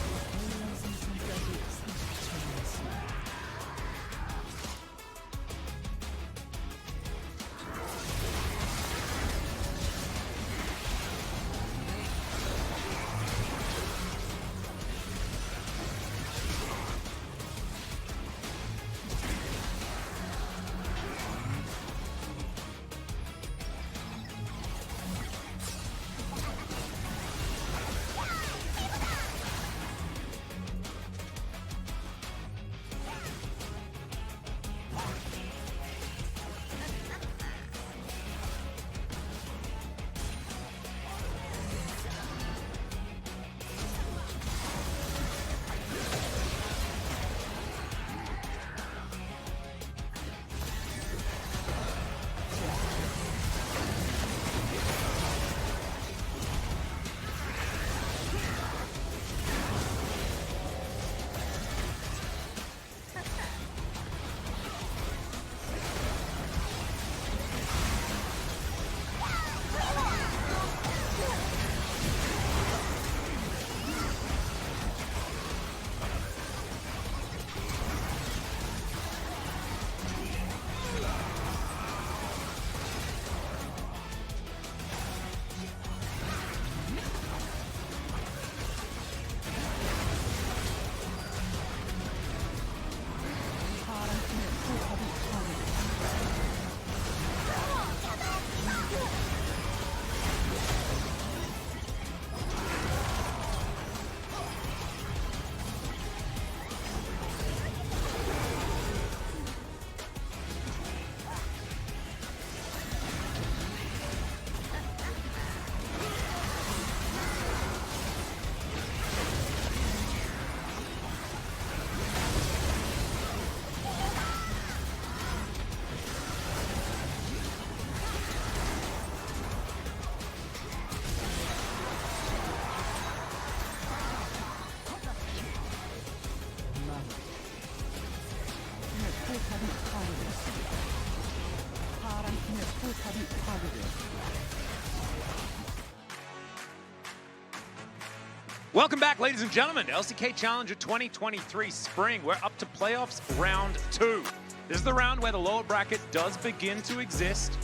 S1: Welcome back, ladies and gentlemen, to LCK Challenger 2023 Spring. We're up to playoffs round 2. This is the round where the lower bracket does begin to exist.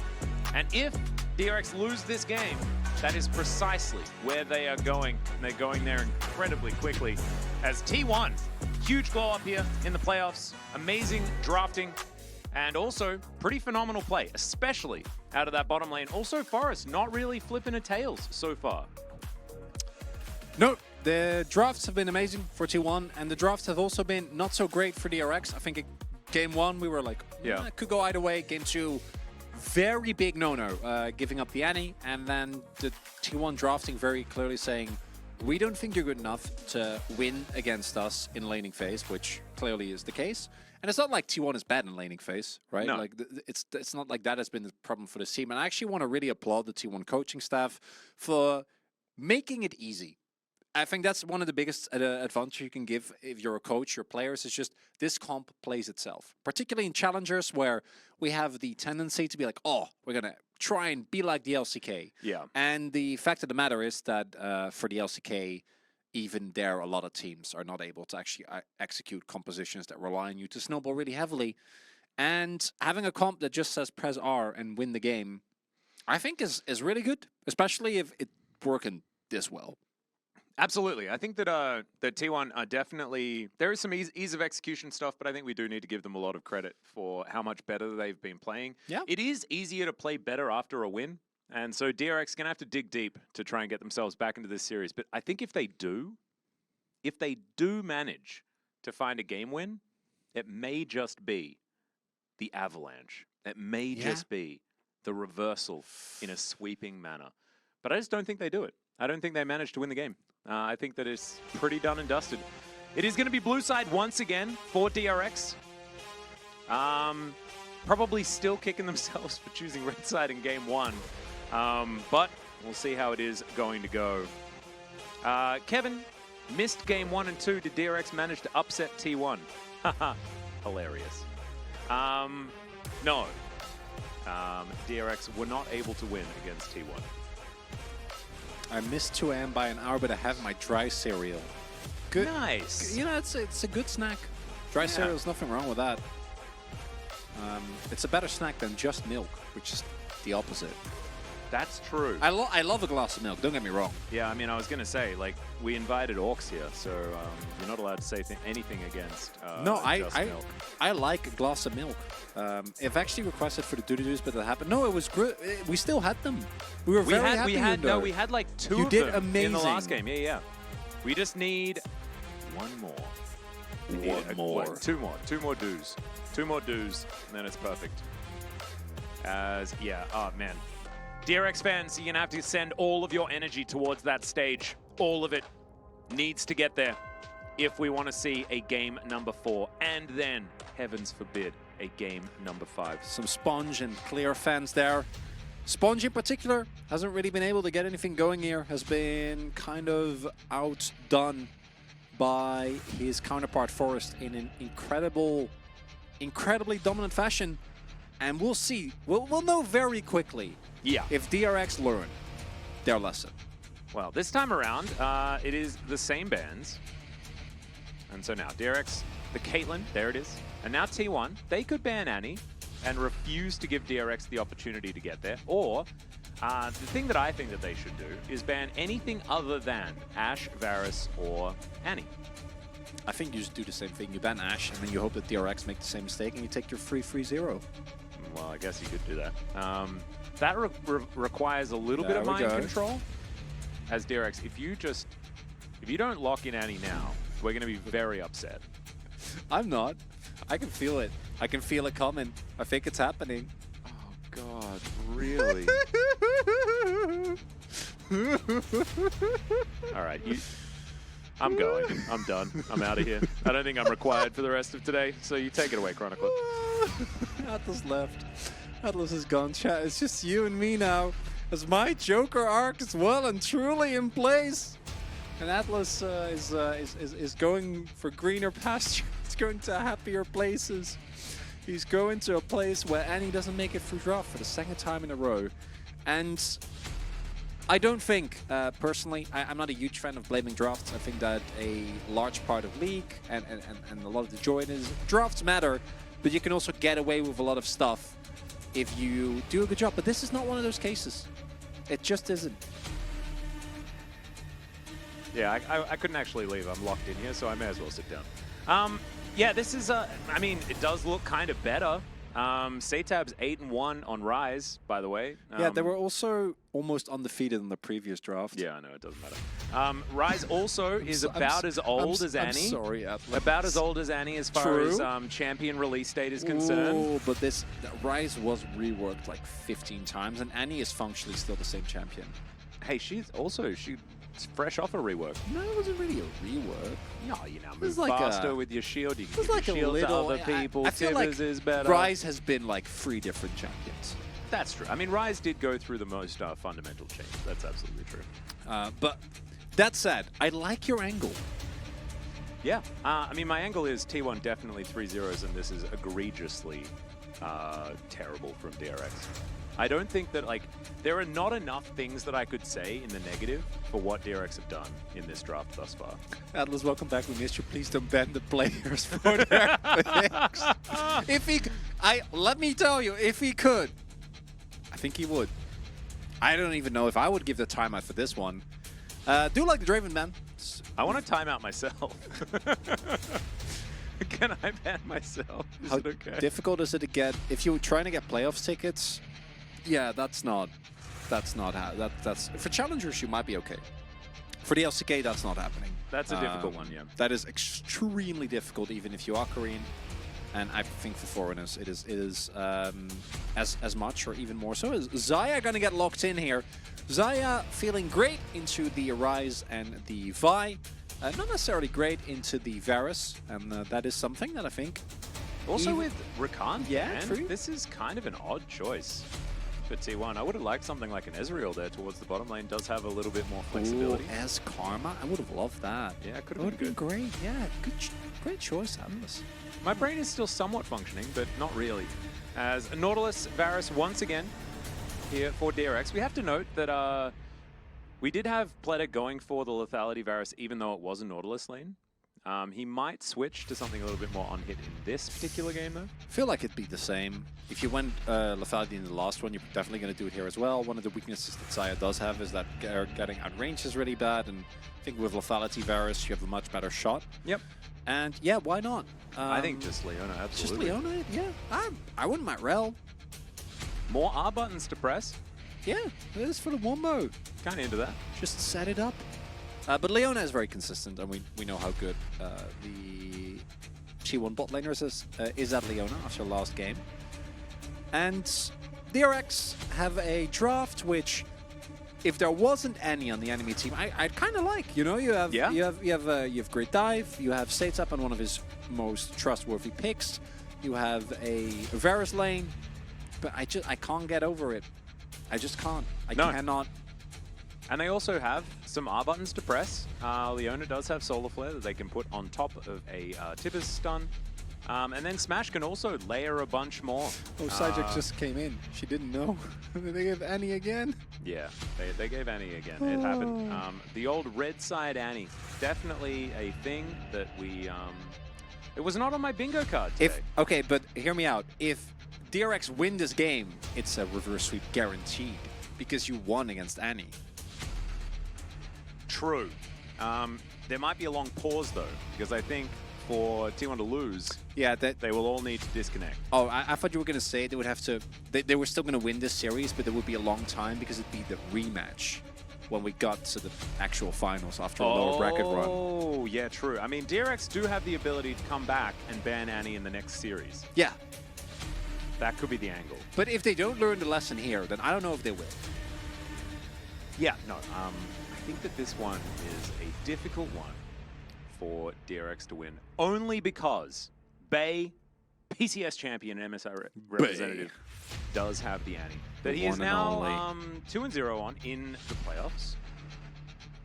S1: And if DRX lose this game, that is precisely where they are going. And they're going there incredibly quickly. As T1, huge glow up here in the playoffs, amazing drafting, and also pretty phenomenal play, especially out of that bottom lane. Also, Forest not really flipping a tails so far.
S2: No, the drafts have been amazing for T1, and the drafts have also been not so great for DRX. I think game 1, we were like, it could go either way. Game 2, very big no-no, giving up the Annie, and then the T1 drafting very clearly saying, we don't think you're good enough to win against us in laning phase, which clearly is the case. And it's not like T1 is bad in laning phase, right?
S1: No.
S2: Like it's not like that has been the problem for the team. And I actually want to really applaud the T1 coaching staff for making it easy. I think that's one of the biggest advantage you can give if you're a coach, your players, is just this comp plays itself. Particularly in challengers where we have the tendency to be like, oh, we're going to try and be like the LCK.
S1: Yeah.
S2: And the fact of the matter is that for the LCK, even there, a lot of teams are not able to actually execute compositions that rely on you to snowball really heavily. And having a comp that just says press R and win the game, I think is really good, especially if it's working this well.
S1: Absolutely. I think that T1 are definitely... There is some ease of execution stuff, but I think we do need to give them a lot of credit for how much better they've been playing.
S2: Yeah.
S1: It is easier to play better after a win, and so DRX is going to have to dig deep to try and get themselves back into this series. But I think if they do manage to find a game win, it may just be the avalanche. It may just be the reversal in a sweeping manner. But I just don't think they do it. I don't think they manage to win the game. I think that it's pretty done and dusted. It is going to be blue side once again for DRX. Probably still kicking themselves for choosing red side in game 1. But we'll see how it is going to go. Kevin, missed game 1 and 2. Did DRX manage to upset T1? Haha, hilarious. No. DRX were not able to win against T1.
S2: I missed 2 AM by an hour, but I have my dry cereal. Good.
S1: Nice.
S2: You know, it's a good snack. Dry cereal, is nothing wrong with that. It's a better snack than just milk, which is the opposite.
S1: That's true.
S2: I love a glass of milk, don't get me wrong.
S1: Yeah, I mean, I was going to say, like, we invited Orcs here, so you're not allowed to say anything against
S2: No,
S1: just milk.
S2: I like a glass of milk. I've actually requested for the doo-doo-doos, but that happened. No, it was good. We still had them. We were very happy.
S1: We had like 2
S2: You
S1: of
S2: did
S1: them
S2: amazing.
S1: in the last game. Yeah. We just need one more. We need
S2: more.
S1: 2 more. 2 more doos. 2 more doos, and then it's perfect. Oh man. DRX fans, you're going to have to send all of your energy towards that stage. All of it needs to get there if we want to see a game number 4. And then, heavens forbid, a game number 5.
S2: Some Sponge and Clear fans there. Sponge in particular hasn't really been able to get anything going here. Has been kind of outdone by his counterpart Forest in an incredibly dominant fashion. And we'll see. We'll know very quickly.
S1: Yeah.
S2: If DRX learn their lesson.
S1: Well, this time around, it is the same bands. And so now, DRX, the Caitlyn, there it is. And now T1, they could ban Annie and refuse to give DRX the opportunity to get there. Or, the thing that I think that they should do is ban anything other than Ashe, Varus, or Annie.
S2: I think you just do the same thing. You ban Ashe, and then you hope that DRX make the same mistake, and you take your free 3-0.
S1: Well, I guess you could do that. That requires a little bit of mind control. As DRX, if you don't lock in Annie now, we're going to be very upset.
S2: I'm not. I can feel it. I can feel it coming. I think it's happening.
S1: Oh, God, really? All right, I'm going. I'm done. I'm out of here. I don't think I'm required for the rest of today, so you take it away, Chronicler.
S2: Atlas left. Atlas is gone, chat. It's just you and me now. As my Joker arc is well and truly in place. And Atlas is going for greener pasture. He's going to happier places. He's going to a place where Annie doesn't make it through draft for the 2nd time in a row. And I don't think, personally, I'm not a huge fan of blaming drafts. I think that a large part of League and a lot of the joy is drafts matter, but you can also get away with a lot of stuff if you do a good job. But this is not one of those cases. It just isn't.
S1: Yeah, I couldn't actually leave. I'm locked in here, so I may as well sit down. Yeah, this is, I mean, it does look kind of better. Satab's 8-1 on Rise, by the way.
S2: Yeah, they were also almost undefeated in the previous draft.
S1: Yeah, I know, it doesn't matter. Rise also is about as old as Annie.
S2: I'm sorry, Atlas.
S1: About as old as Annie as far as champion release date is concerned.
S2: Oh, but this Rise was reworked like 15 times, and Annie is functionally still the same champion.
S1: Hey, she's fresh off a rework.
S2: No, it wasn't really a rework.
S1: No, you know, move like faster with your shield. You can give
S2: like
S1: your shield to other people.
S2: I feel like
S1: is better.
S2: Rise has been like 3 different champions.
S1: That's true. I mean, Rise did go through the most fundamental change. That's absolutely true.
S2: But that said, I like your angle.
S1: Yeah. I mean, my angle is T1 definitely 3-0s, and this is egregiously terrible from DRX. I don't think that, like, there are not enough things that I could say in the negative for what DRX have done in this draft thus far.
S2: Atlas, welcome back. We missed you. Please don't ban the players for their picks. Let me tell you, if he could, I think he would. I don't even know if I would give the timeout for this one. Do like the Draven, man.
S1: I want to time out myself. Can I ban myself? Is
S2: How
S1: it okay?
S2: difficult is it to get? If you're trying to get playoffs tickets, yeah, that's not how. That's for challengers, you might be okay. For the LCK, that's not happening.
S1: That's a difficult one, yeah.
S2: That is extremely difficult, even if you are Korean. And I think for foreigners, it is as much or even more so. Is Xayah gonna get locked in here? Xayah feeling great into the Arise and the Vi. Not necessarily great into the Varus, and that is something that I think...
S1: Also with Rakan,
S2: Yeah,
S1: man,
S2: true.
S1: this is kind of an odd choice for T1. I would have liked something like an Ezreal there towards the bottom lane. Does have a little bit more flexibility.
S2: Ooh, as Karma, I would have loved that.
S1: Yeah, it could
S2: That would
S1: have
S2: have
S1: been
S2: been
S1: good.
S2: great. Yeah, great choice, Atlas.
S1: My brain is still somewhat functioning, but not really. As Nautilus Varus once again here for DRX. We have to note that we did have Pleta going for the lethality Varus, even though it was a Nautilus lane. He might switch to something a little bit more on-hit in this particular game, though.
S2: I feel like it'd be the same. If you went lethality in the last one, you're definitely going to do it here as well. One of the weaknesses that Xayah does have is that getting outrange is really bad, and I think with lethality Varus, you have a much better shot.
S1: Yep.
S2: And yeah, why not?
S1: I think just Leona, absolutely.
S2: Just Leona, yeah. I wouldn't mind Rel.
S1: More R buttons to press.
S2: Yeah, it is for the wombo.
S1: Kind of into that.
S2: Just set it up. But Leona is very consistent, and we know how good the T1 bot laners is at Leona after last game. And DRX have a draft which, if there wasn't any on the enemy team, I'd kind of like. You know, you have Great Dive, you have States up on one of his most trustworthy picks, you have a Varus lane, but I can't get over it. I just can't. I cannot.
S1: And they also have some R buttons to press. Leona does have Solar Flare that they can put on top of a Tibbers stun. And then Smash can also layer a bunch more.
S2: Oh, Sajak just came in. She didn't know. They gave Annie again.
S1: Yeah, they gave Annie again. It happened. The old red side Annie. Definitely a thing that we... it was not on my bingo card today.
S2: Okay, but hear me out. If DRX win this game, it's a reverse sweep guaranteed. Because you won against Annie.
S1: True. There might be a long pause, though, because I think for T1 to lose,
S2: yeah,
S1: they will all need to disconnect.
S2: Oh, I thought you were going to say they would have to... They were still going to win this series, but there would be a long time because it'd be the rematch when we got to the actual finals after a lower bracket run.
S1: Oh, yeah, true. I mean, DRX do have the ability to come back and ban Annie in the next series.
S2: Yeah.
S1: That could be the angle.
S2: But if they don't learn the lesson here, then I don't know if they will.
S1: Yeah, no. I think that this one is a difficult one for DRX to win, only because Bay, PCS champion and MSI representative, does have the Annie. That he is now 2-0 on in the playoffs,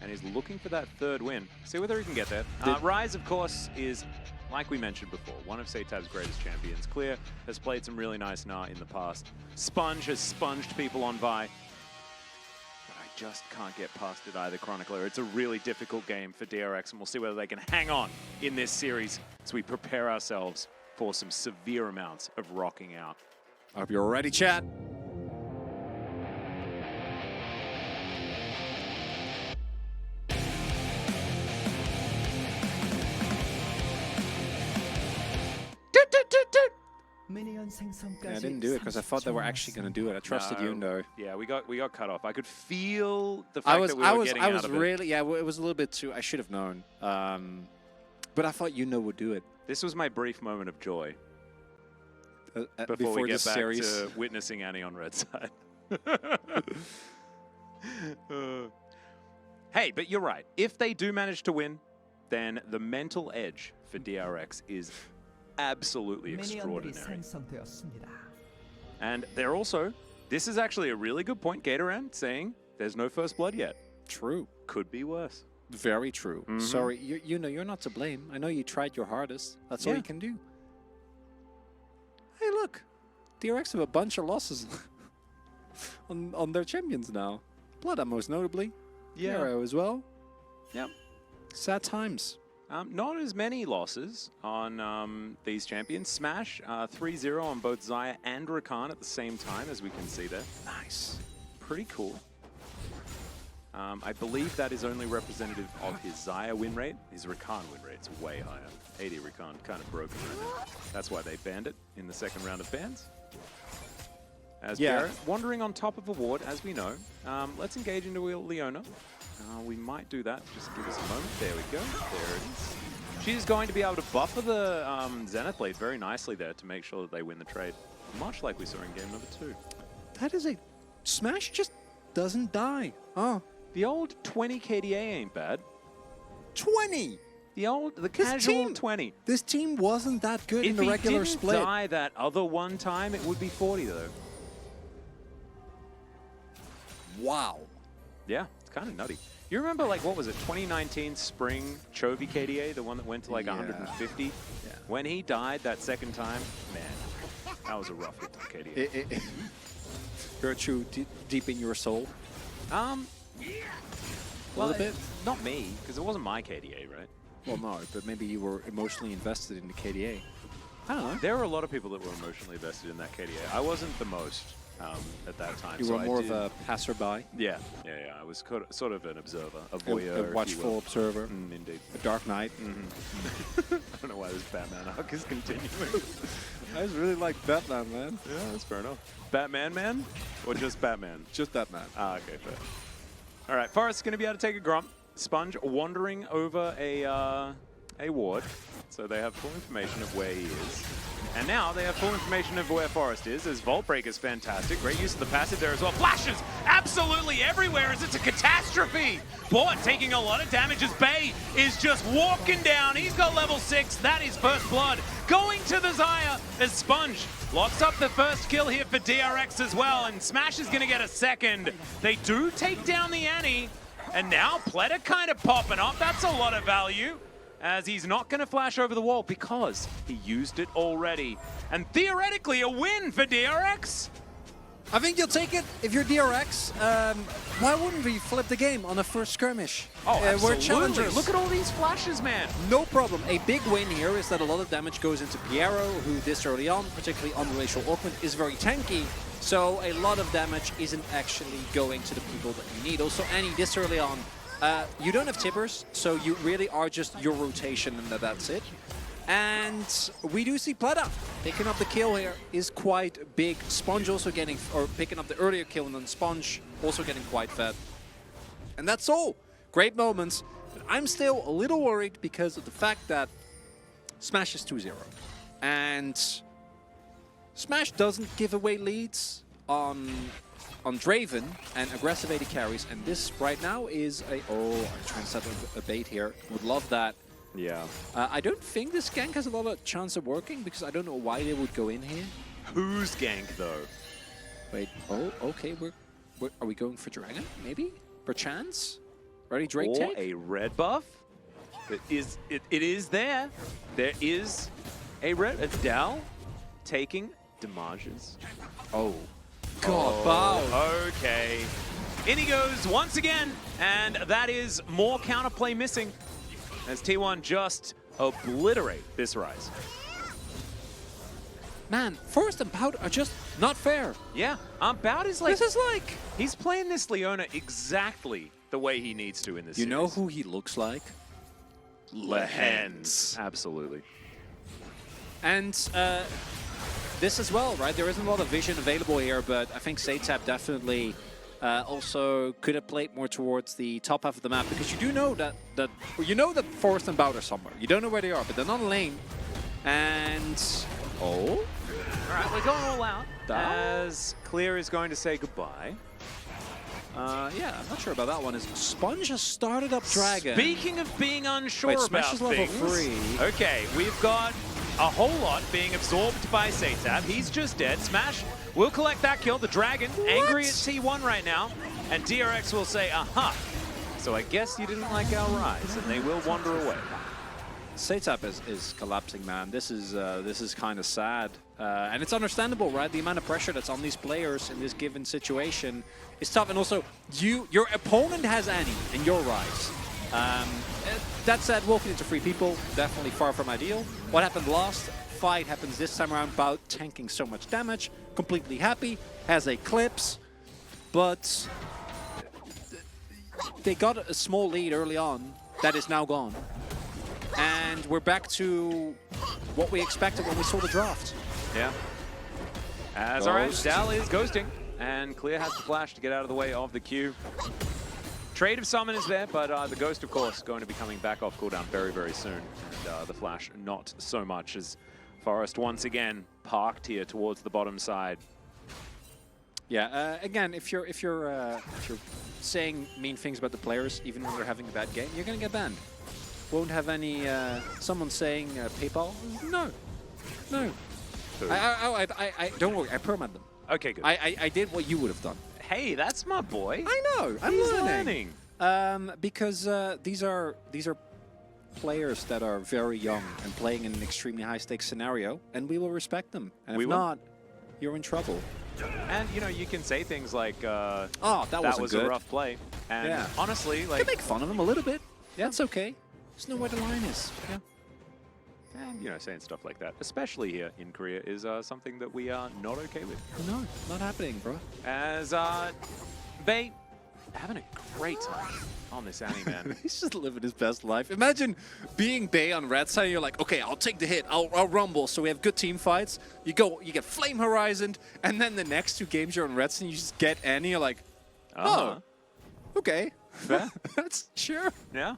S1: and is looking for that third win. See whether he can get there. Rise, of course, is, like we mentioned before, one of Seitab's greatest champions. Clear has played some really nice Na in the past. Sponge has sponged people on Vi. Just can't get past it either, Chronicler. It's a really difficult game for DRX, and we'll see whether they can hang on in this series as we prepare ourselves for some severe amounts of rocking out.
S2: I hope you're ready, chat. Yeah, I didn't do it because I thought they were actually going to do it. I trusted you, no.
S1: Yeah, we got cut off. I could feel the fact that we were getting out of it.
S2: Really, yeah, it was a little bit too. I should have known, but I thought would do it.
S1: This was my brief moment of joy before we get back to witnessing Annie on red side. Hey, but you're right. If they do manage to win, then the mental edge for DRX is absolutely extraordinary. And they're also, this is actually a really good point, Gatoran, saying there's no first blood yet.
S2: True.
S1: Could be worse.
S2: Very true. Sorry, you know, you're not to blame. I know you tried your hardest. That's all you can do. Hey, look. DRX have a bunch of losses on their champions now. Blood most notably.
S1: Yeah.
S2: Hero as well.
S1: Yep.
S2: Sad times.
S1: Not as many losses on these champions. Smash 3-0 on both Xayah and Rakan at the same time, as we can see there.
S2: Nice.
S1: Pretty cool. I believe that is only representative of his Xayah win rate. His Rakan win rate's way higher. 80 Rakan, kind of broken right now. That's why they banned it in the second round of bans. As Barrett wandering on top of a ward, as we know. Let's engage into Leona. We might do that. Just give us a moment. There we go. There it is. She's going to be able to buffer the Zenith Blade very nicely there to make sure that they win the trade. Much like we saw in game number 2.
S2: That is a... Smash just doesn't die. Oh.
S1: The old 20 KDA ain't bad.
S2: 20!
S1: The casual 20.
S2: This team wasn't that good in the regular split.
S1: If he didn't die that other one time, it would be 40 though.
S2: Wow.
S1: Yeah, it's kind of nutty. You remember, like, what was it, 2019 spring Chovy KDA, the one that went to like 150? Yeah. When he died that second time, man, that was a rough hit to KDA.
S2: Hurt you deep in your soul?
S1: Well, a bit. Not me, because it wasn't my KDA, right?
S2: Well, no, but maybe you were emotionally invested in the KDA. I don't know.
S1: There were a lot of people that were emotionally invested in that KDA. I wasn't the most at that time.
S2: You were more of a passerby?
S1: Yeah. I was sort of an observer, a voyeur.
S2: A watchful observer.
S1: Indeed.
S2: A dark knight.
S1: I don't know why this Batman arc is continuing.
S2: I just really like Batman, man.
S1: Yeah, that's fair enough. Batman man? Or just Batman?
S2: Just Batman.
S1: Ah, okay, fair. All right, Forrest's going to be able to take a Grump. Sponge wandering over a ward. So they have full information of where he is. And now they have full information of where Forrest is, as Vault Break is fantastic. Great use of the passive there as well. Flashes absolutely everywhere as it's a catastrophe. Bort taking a lot of damage as Bay is just walking down. He's got level 6. That is first blood. Going to the Xayah as Sponge locks up the first kill here for DRX as well. And Smash is going to get a second. They do take down the Annie. And now Pleta kind of popping up. That's a lot of value, as he's not going to flash over the wall because he used it already. And theoretically, a win for DRX.
S2: I think you'll take it if you're DRX. Why wouldn't we flip the game on a first skirmish?
S1: Oh, absolutely.
S2: We're challengers.
S1: Look at all these flashes, man.
S2: No problem. A big win here is that a lot of damage goes into Piero, who this early on, particularly on Relational Augment, is very tanky. So a lot of damage isn't actually going to the people that you need. Also, Annie, this early on, you don't have tippers, so you really are just your rotation and that's it. And we do see Pleta picking up the kill here is quite big. Sponge also getting, or picking up the earlier kill, and then Sponge also getting quite fed. And that's all. Great moments. But I'm still a little worried because of the fact that Smash is 2-0. And Smash doesn't give away leads on Draven and aggressive AD carries, and this right now is a... Oh, I'm trying to set a bait here. Would love that.
S1: Yeah.
S2: I don't think this gank has a lot of chance of working because I don't know why they would go in here.
S1: Whose gank, though?
S2: Wait, oh, okay, are we going for Dragon, maybe? Perchance? Ready, Drake
S1: or
S2: take?
S1: A red buff? It is there. There is a red... Adele taking damages.
S2: Oh. God, wow.
S1: Okay. In he goes once again, and that is more counterplay missing as T1 just obliterate this Rise.
S2: Man, Forrest and Pout are just not fair.
S1: Yeah, Bout is like...
S2: This is like...
S1: He's playing this Leona exactly the way he needs to in this series.
S2: You know who he looks like?
S1: Lehens. Absolutely.
S2: And this as well, right? There isn't a lot of vision available here, but I think Satap definitely also could have played more towards the top half of the map, because you do know that Forrest and Bout are somewhere. You don't know where they are, but they're not in lane. And
S1: all right, we're going all out as Clear is going to say goodbye.
S2: Yeah, I'm not sure about that one. Is Sponge has started up Dragon.
S1: Speaking of being unsure about
S2: Smash is level 3.
S1: Okay, we've got a whole lot being absorbed by Satap. He's just dead. Smash will collect that kill. The Dragon, angry at T1 right now. And DRX will say, aha. So I guess you didn't like our Rise, and they will wander away.
S2: Satap is collapsing, man. This is kind of sad. And it's understandable, right? The amount of pressure that's on these players in this given situation is tough. And also, your opponent has Annie and your Rise. that said, walking into 3 people, definitely far from ideal. What happened last fight happens this time around, Bout tanking so much damage, completely happy, has Eclipse, but they got a small lead early on that is now gone. And we're back to what we expected when we saw the draft.
S1: Yeah. As alright, Dal is ghosting, and Clear has the flash to get out of the way of the Q. Trade of Summon is there, but the Ghost, of course, going to be coming back off cooldown very, very soon. And the flash not so much, as Forest once again parked here towards the bottom side.
S2: Yeah, again, if you're saying mean things about the players, even when they're having a bad game, you're gonna get banned. Won't have any someone saying PayPal. No. I don't worry. I permit them.
S1: Okay, good.
S2: I did what you would have done.
S1: Hey, that's my boy.
S2: I know. I'm
S1: He's
S2: learning. Because these are players that are very young and playing in an extremely high stakes scenario, and we will respect them. And if not, you're in trouble.
S1: And you know, you can say things like,
S2: "Oh, that
S1: was
S2: good.
S1: a rough play." And honestly, like,
S2: you can make fun of them a little bit. Yeah, it's okay. Just know where the line is. Yeah.
S1: And, you know, saying stuff like that, especially here in Korea, is something that we are not okay with.
S2: No, not happening, bro.
S1: As Bay having a great time on this Annie, man.
S2: He's just living his best life. Imagine being Bay on red side, and you're like, okay, I'll take the hit, I'll rumble, so we have good team fights. You get Flame Horizon, and then the next 2 games you're on red side, and you just get Annie, you're like, oh, okay. That's sure.
S1: Yeah.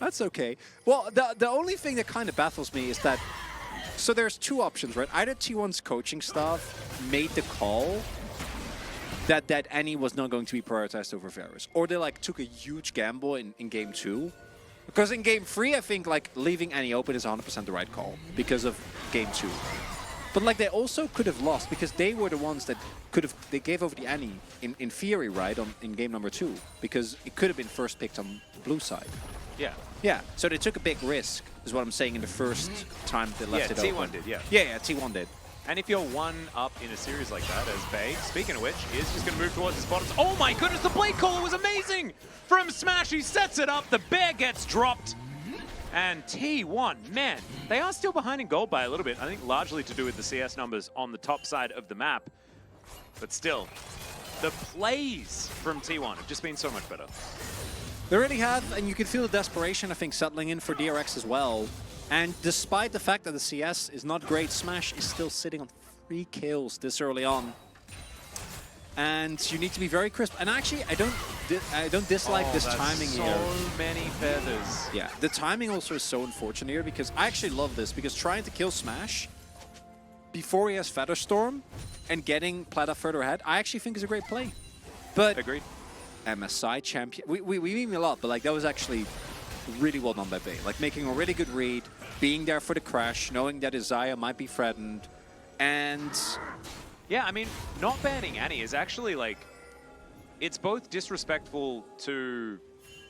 S2: That's okay. Well, the only thing that kind of baffles me is that, so there's 2 options, right? Either T1's coaching staff made the call that Annie was not going to be prioritized over Varus, or they like took a huge gamble in game 2. Because in game 3, I think like leaving Annie open is 100% the right call because of game 2. But like they also could have lost because they were the ones that they gave over the Annie in theory, right, in game number 2, because it could have been first picked on blue side.
S1: Yeah.
S2: Yeah, so they took a big risk, is what I'm saying, in the first time they left it open.
S1: T1 did, yeah.
S2: Yeah, T1 did.
S1: And if you're 1 up in a series like that, as Bay, speaking of which, is just going to move towards his bottom. Oh my goodness, the Blade Caller was amazing! From Smash, he sets it up, the bear gets dropped. And T1, man, they are still behind in gold by a little bit. I think largely to do with the CS numbers on the top side of the map. But still, the plays from T1 have just been so much better.
S2: They really have, and you can feel the desperation, I think, settling in for DRX as well. And despite the fact that the CS is not great, Smash is still sitting on 3 kills this early on. And you need to be very crisp. And actually, I don't dislike this timing here.
S1: So many feathers.
S2: Yeah, the timing also is so unfortunate here because I actually love this, because trying to kill Smash before he has Featherstorm and getting Plata further ahead, I actually think is a great play. But
S1: agreed.
S2: MSI champion, we mean a lot, but like that was actually really well done by Bay. Like making a really good read, being there for the crash, knowing that Isaiah might be threatened, and
S1: yeah, I mean, not banning Annie is actually like, it's both disrespectful to,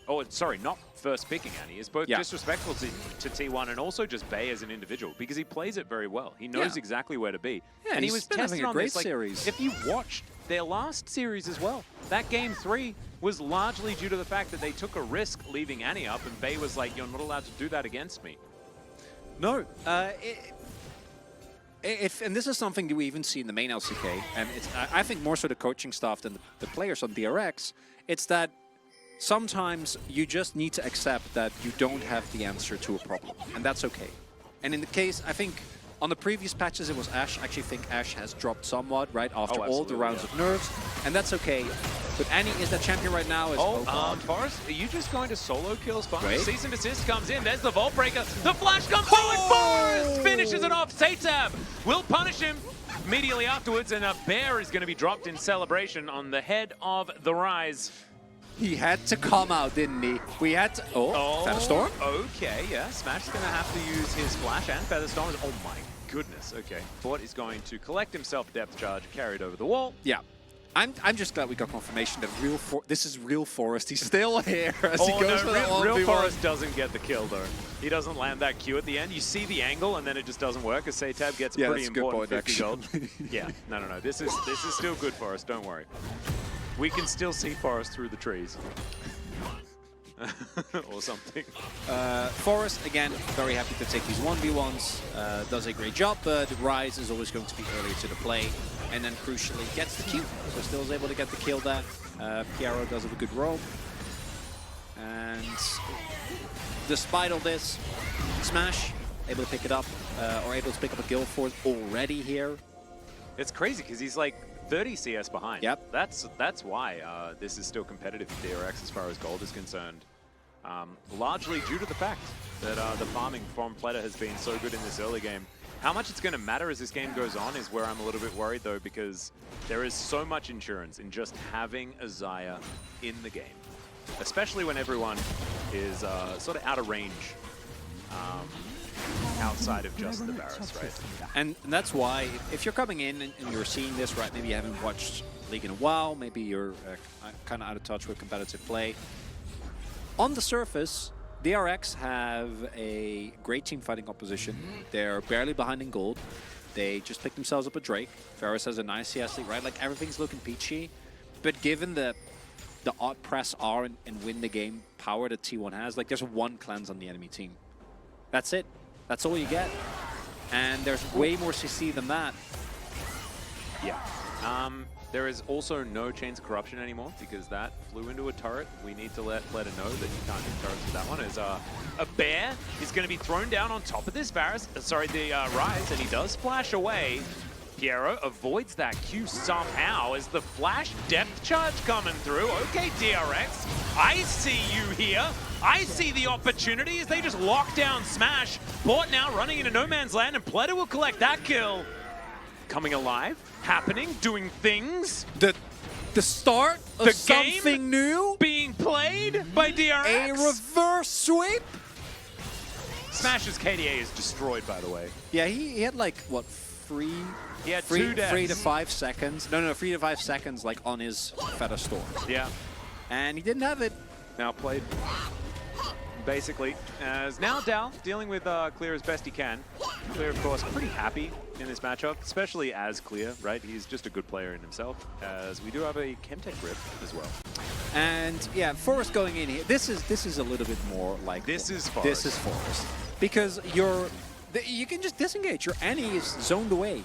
S1: oh, sorry, not first picking Annie, it's both disrespectful to T1 and also just Bay as an individual, because he plays it very well. He knows exactly where to be.
S2: Yeah,
S1: and he was tested on
S2: great
S1: this. Like,
S2: series.
S1: if you watched their last series as well, that game 3 was largely due to the fact that they took a risk leaving Annie up, and Bay was like, you're not allowed to do that against me.
S2: No, and this is something that we even see in the main LCK, and it's, I think more so the coaching staff than the players on DRX, it's that sometimes you just need to accept that you don't have the answer to a problem, and that's okay. And in the case, I think, on the previous patches it was Ashe. I actually think Ashe has dropped somewhat, right, after all the rounds of nerfs, and that's okay. But Annie is the champion right now.
S1: Forrest, are you just going to solo kill Sponge?
S2: Wait.
S1: Cease and desist comes in, there's the Vault Breaker, the flash comes through, and Forrest finishes it off. Satab will punish him immediately afterwards, and a bear is going to be dropped in celebration on the head of the Rise.
S2: He had to come out, didn't he? We had to... Featherstorm?
S1: Okay, yeah. Smash's going to have to use his flash and Featherstorm. Oh my goodness, okay. Fort is going to collect himself depth charge, carried over the wall.
S2: Yeah. I'm just glad we got confirmation that this is real Forest. He's still here as he goes for that 1v1.
S1: Real Forest doesn't get the kill, though. He doesn't land that Q at the end. You see the angle, and then it just doesn't work, as Satab gets a pretty important 50 gold. Yeah, no. This is still good for us, don't worry. We can still see Forest through the trees. or something.
S2: Forest, again, very happy to take these 1v1s. Does a great job, but Rise is always going to be earlier to the play. And then, crucially, gets the Q. So still is able to get the kill there. Piero does have a good roam. And despite all this, Smash able to pick it up, or able to pick up a kill for it already here.
S1: It's crazy because he's like 30 CS behind.
S2: Yep.
S1: That's why this is still competitive for DRX as far as gold is concerned. Largely due to the fact that the farming from Pleta has been so good in this early game. How much it's going to matter as this game goes on is where I'm a little bit worried, though, because there is so much insurance in just having a Xayah in the game, especially when everyone is sort of out of range outside of just the Varus, right?
S2: And that's why, if you're coming in and you're seeing this, right, maybe you haven't watched League in a while, maybe you're kind of out of touch with competitive play. On the surface, DRX have a great team fighting opposition. They're barely behind in gold. They just picked themselves up a Drake. Varus has a nice CS lead, right? Like, everything's looking peachy. But given the odd press R and win the game power that T1 has, like, there's one cleanse on the enemy team. That's it. That's all you get. And there's way more CC than that.
S1: Yeah. There is also no Chains of Corruption anymore because that flew into a turret. We need to let Pleta know that you can't do turrets with that one. As a bear is going to be thrown down on top of this Varus, the Rise, and he does splash away. Piero avoids that Q somehow as the flash depth charge coming through. Okay, DRX, I see you here. I see the opportunity as they just lock down Smash. Port now running into no man's land, and Pleta will collect that kill. Coming alive, happening, doing things.
S2: The start of something new
S1: being played by DRX.
S2: A reverse sweep.
S1: Smash's KDA is destroyed, by the way.
S2: Yeah, he had like, what,
S1: He had 2 deaths.
S2: 3 to 5 seconds. No, 3 to 5 seconds, like, on his Feather Storm.
S1: Yeah.
S2: And he didn't have it.
S1: Now played, basically, as now Dal dealing with Clear as best he can. Clear, of course, pretty happy in this matchup, especially as Clear, right? He's just a good player in himself, as we do have a Chemtech rip as well.
S2: And yeah, Forest going in here. This is a little bit more like
S1: This is
S2: Forest because you can just disengage. Your Annie is zoned away.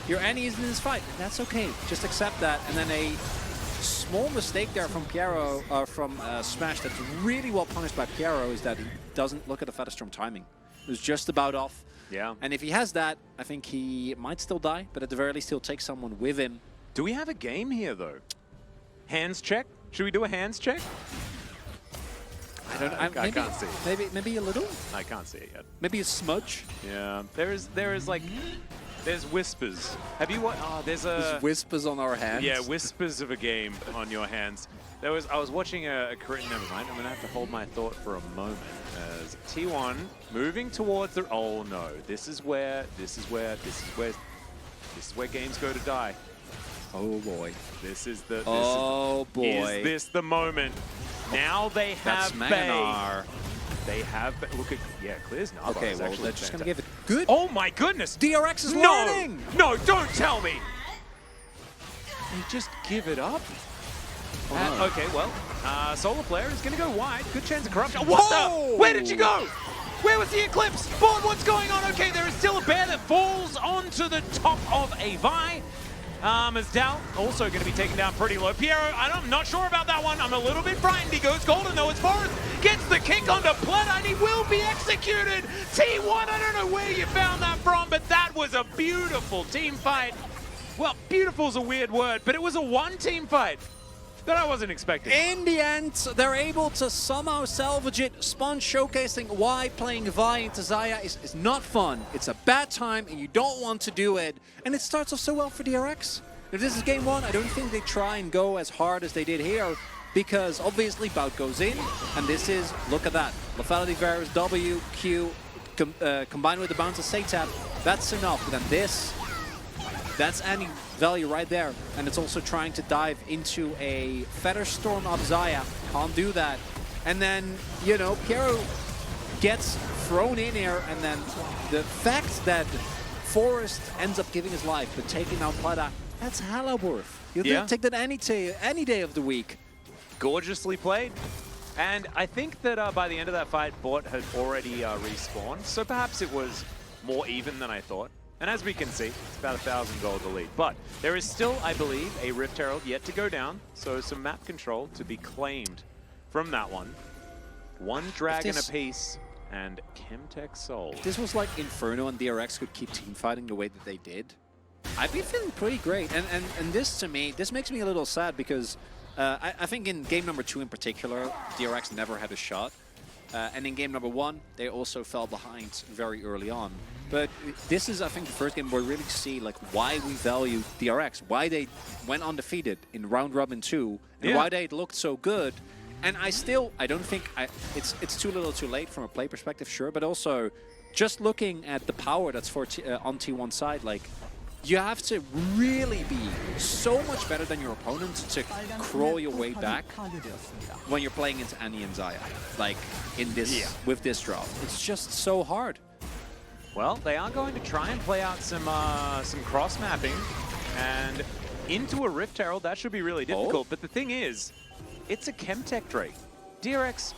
S2: Your Annie is in this fight. That's okay. Just accept that. And then a small mistake there from Piero, from Smash, that's really well punished by Piero, is that he doesn't look at the Featherstorm timing. It was just about off.
S1: Yeah.
S2: And if he has that, I think he might still die, but at the very least he'll take someone with him.
S1: Do we have a game here, though? Hands check? Should we do a hands check?
S2: I don't know.
S1: I can't see it.
S2: Maybe a little?
S1: I can't see it yet.
S2: Maybe a smudge?
S1: Yeah. There is like... There's whispers. Have you what? Oh, there's
S2: whispers on our hands.
S1: Yeah, whispers of a game on your hands. I was watching a Korean. Never mind. I'm gonna have to hold my thought for a moment. As T1 moving towards the. Oh no! This is where games go to die.
S2: Oh boy.
S1: This is the.
S2: Boy.
S1: Is this the moment? Now they have
S2: Manar.
S1: They have, look at, Clear's Nava.
S2: Okay, well, they're just going to give it good.
S1: Oh my goodness!
S2: DRX is learning!
S1: No, don't tell me! They just give it up? Okay, well, Solar Player is going to go wide. Good chance of corruption. What the? Where did you go? Where was the Eclipse? Board, what's going on? Okay, there is still a bear that falls onto the top of a Vi. As Dal also going to be taken down pretty low. Piero, I'm not sure about that one. I'm a little bit frightened. He goes golden though. As Forest gets the kick onto Pleta and he will be executed. T1, I don't know where you found that from, but that was a beautiful team fight. Well, beautiful is a weird word, but it was a one-team fight that I wasn't expecting.
S2: In the end, they're able to somehow salvage it. Spawn showcasing why playing Vi into Xayah is not fun. It's a bad time and you don't want to do it. And it starts off so well for DRX. If this is game one, I don't think they try and go as hard as they did here, because obviously Bout goes in, and this is, look at that. Lethality Varus, W, Q, combined with the bounce of Satap, that's enough. But then this, that's any value right there. And it's also trying to dive into a Feather Storm of Xayah. Can't do that. And then, you know, Piero gets thrown in here, and then the fact that Forest ends up giving his life, but taking down Pleta, that's hella worth. You'll take that any day of the week.
S1: Gorgeously played. And I think that by the end of that fight, Bot had already respawned, so perhaps it was more even than I thought. And as we can see, it's about 1,000 gold to lead. But there is still, I believe, a Rift Herald yet to go down, so some map control to be claimed from that one. One dragon apiece, and Chemtech Soul.
S2: If this was like Inferno and DRX could keep teamfighting the way that they did, I'd be feeling pretty great. And this, to me, this makes me a little sad because I think in game number 2 in particular, DRX never had a shot. And in game number 1, they also fell behind very early on. But this is, I think, the first game where we really see like why we value DRX, why they went undefeated in round robin 2, and why they looked so good. And I don't think it's too little too late from a play perspective, sure, but also just looking at the power that's on T1 side, like you have to really be so much better than your opponent to crawl your way back when you're playing into Annie and Zaya, like in this with this draft. It's just so hard.
S1: Well, they are going to try and play out some cross mapping and into a Rift Herald. That should be really difficult. But the thing is, it's a Chemtech Drake. DRX,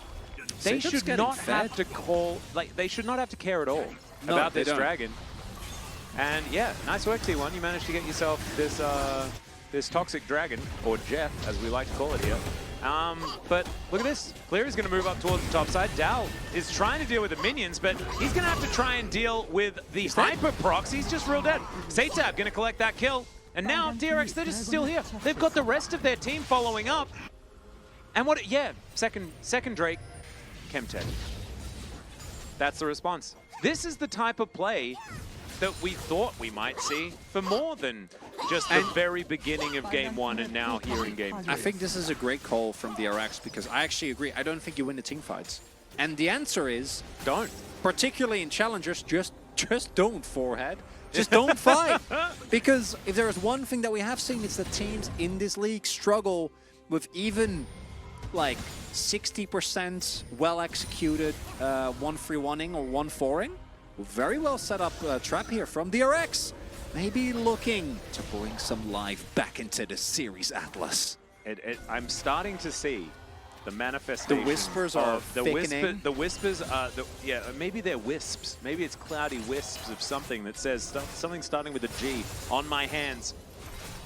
S1: they should not have to they should not have to care at all about this dragon. And yeah, nice work, T1. You managed to get yourself this this toxic dragon, or Jeff, as we like to call it here. But look at this. Clear is going to move up towards the top side. Dal is trying to deal with the minions, but he's going to have to try and deal with the hyper procs. He's just real dead. Satab going to collect that kill. And now DRX, they're just still here. They've got the rest of their team following up. And what, second Drake, Chemtech. That's the response. This is the type of play that we thought we might see for more than just the very beginning of game 1 and now here in game 3.
S2: I think this is a great call from DRX because I actually agree. I don't think you win the team fights. And the answer is
S1: don't.
S2: Particularly in challengers, just don't, forehead. Just don't fight. Because if there is one thing that we have seen, it's that teams in this league struggle with even like 60% well-executed 1-3-1ing or 1-4-ing. Very well set up trap here from DRX. Maybe looking to bring some life back into the series, Atlas.
S1: I'm starting to see the manifestation.
S2: The whispers are thickening.
S1: The whispers are, maybe they're wisps. Maybe it's cloudy wisps of something that says something starting with a G on my hands.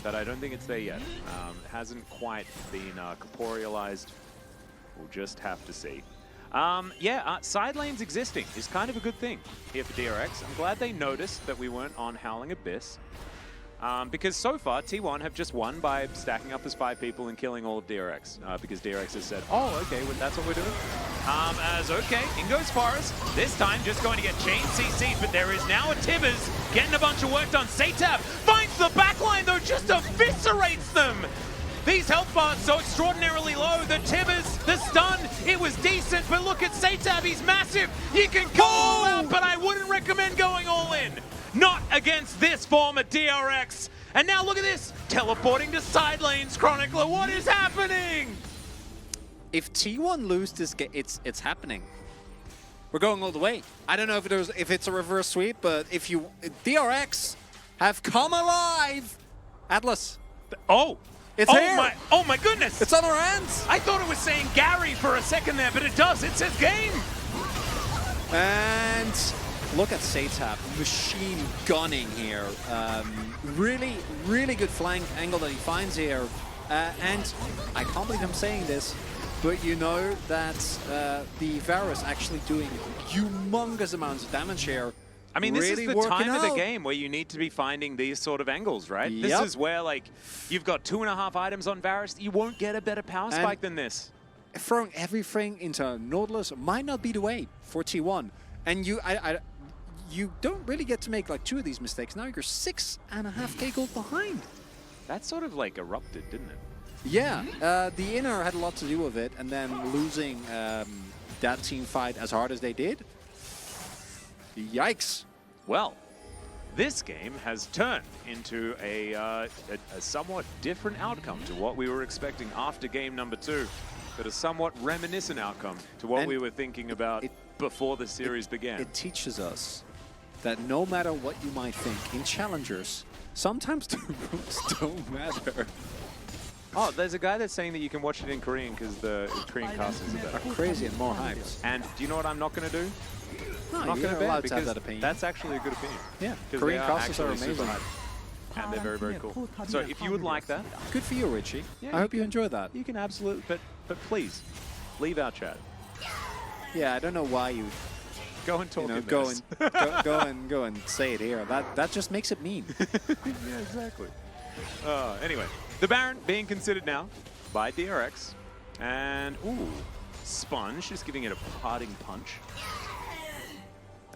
S1: But I don't think it's there yet. It hasn't quite been corporealized. We'll just have to see. Side lanes existing is kind of a good thing here for DRX. I'm glad they noticed that we weren't on Howling Abyss. Because so far, T1 have just won by stacking up as 5 people and killing all of DRX. Because DRX has said, oh, okay, well, that's what we're doing. In goes Forest. This time just going to get chain CC'd, but there is now a Tibbers getting a bunch of work done. Satab finds the backline, though, just eviscerates them. These health bars so extraordinarily low. The Tibbers, the stun, it was decent, but look at Satab, he's massive. You can go all out, but I wouldn't recommend going all in. Not against this form of DRX. And now look at this, teleporting to side lanes, Chronicler, what is happening?
S2: If T1 lose this game, it's happening. We're going all the way. I don't know if it's a reverse sweep, but if DRX have come alive, Atlas.
S1: Oh.
S2: It's here.
S1: Oh my goodness!
S2: It's on our hands!
S1: I thought it was saying Gary for a second there, but it does. It says game!
S2: And look at Satab, machine gunning here. Really, really good flank angle that he finds here. And I can't believe I'm saying this, but you know that the Varus actually doing humongous amounts of damage here.
S1: I mean, this is the time of the game where you need to be finding these sort of angles, right?
S2: Yep.
S1: This is where, like, you've got 2.5 items on Varus. You won't get a better power spike than this.
S2: Throwing everything into Nautilus might not be the way for T1. And you don't really get to make, like, 2 of these mistakes. Now you're 6.5k gold behind.
S1: That sort of, like, erupted, didn't it?
S2: Yeah. The inner had a lot to do with it. And then losing that team fight as hard as they did. Yikes.
S1: Well, this game has turned into a somewhat different outcome to what we were expecting after game number 2, but a somewhat reminiscent outcome to what we were thinking about before the series began.
S2: It teaches us that no matter what you might think in challengers, sometimes the rules don't matter.
S1: Oh, there's a guy that's saying that you can watch it in Korean because the Korean casters are better.
S2: Crazy and more hyped.
S1: And do you know what I'm not going to do?
S2: No,
S1: I'm not
S2: you're
S1: going to
S2: allowed
S1: bet
S2: to have
S1: because
S2: that opinion.
S1: that's actually a good opinion.
S2: Yeah,
S1: 'Cause
S2: Korean
S1: they
S2: casters are
S1: actually super
S2: amazing.
S1: hype. And they're very, very cool. So if you would like that,
S2: Good for you, Richie.
S1: Yeah,
S2: I hope you enjoy that.
S1: you can absolutely, but please, leave our chat.
S2: Yeah, I don't know why you
S1: Go and talk
S2: know,
S1: in
S2: go
S1: this.
S2: and go and say it here. That just makes it mean.
S1: Yeah, exactly. Anyway, the Baron being considered now by DRX. And, ooh, Sponge just giving it a parting punch.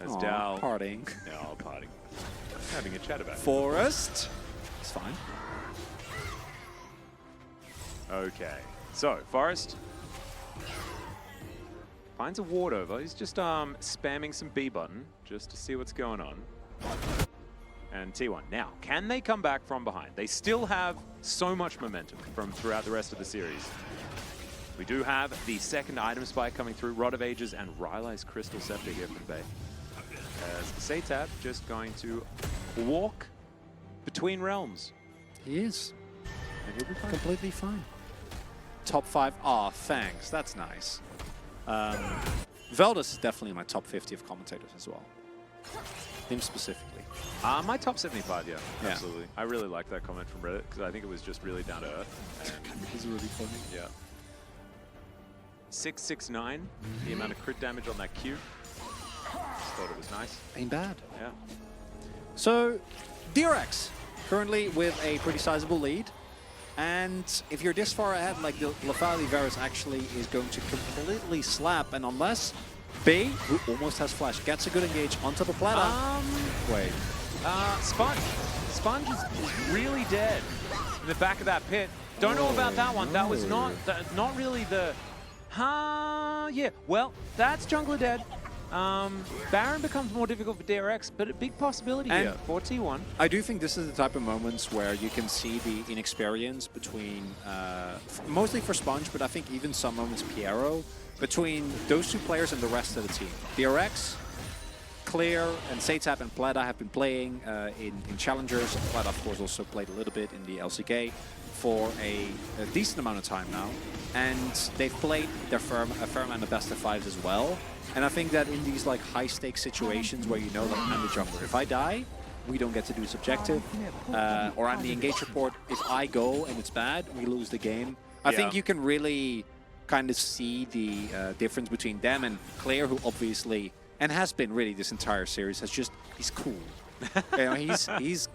S1: As
S2: Aw,
S1: Dow.
S2: parting.
S1: No, parting. Having a chat about it.
S2: Forest. It's fine.
S1: Okay. So, Forest finds a ward over. He's just spamming some B button just to see what's going on. And T1. Now, can they come back from behind? They still have so much momentum from throughout the rest of the series. We do have the second item spike coming through. Rod of Ages and Rylai's Crystal Scepter here from Bay. As Satab just going to walk between realms.
S2: He is.
S1: And he'll be fine.
S2: Completely fine. Top 5. Aw, thanks. That's nice. Veldus is definitely in my top 50 of commentators as well. Him specifically.
S1: My top 75, yeah,
S2: Yeah.
S1: absolutely. I really like that comment from Reddit because I think it was just really down to earth. And
S2: He's really funny.
S1: yeah. 669, the amount of crit damage on that Q. Just thought it was nice.
S2: Ain't bad.
S1: Yeah.
S2: So, DRX, currently with a pretty sizable lead. And if you're this far ahead, like the Lafali Varus actually is going to completely slap. And unless Bay, who almost has flash, gets a good engage onto the platter. Wait.
S1: Sponge. Sponge is really dead in the back of that pit. Don't know about that one. That was not really the... yeah. Well, that's jungler dead. Baron becomes more difficult for DRX, but a big possibility here for T1.
S2: I do think this is the type of moments where you can see the inexperience between, mostly for Sponge, but I think even some moments Piero, between those two players and the rest of the team. DRX, Clear, and Satab and Plata have been playing in Challengers. Plata, of course, also played a little bit in the LCK for a decent amount of time now. And they've played a fair amount of best of fives as well. And I think that in these like high-stakes situations where you know that I'm the jungler, if I die, we don't get to do subjective. Or I'm the engage report, if I go and it's bad, we lose the game. I think you can really kind of see the difference between them and Claire, who obviously, and has been really this entire series, he's cool. You know, he's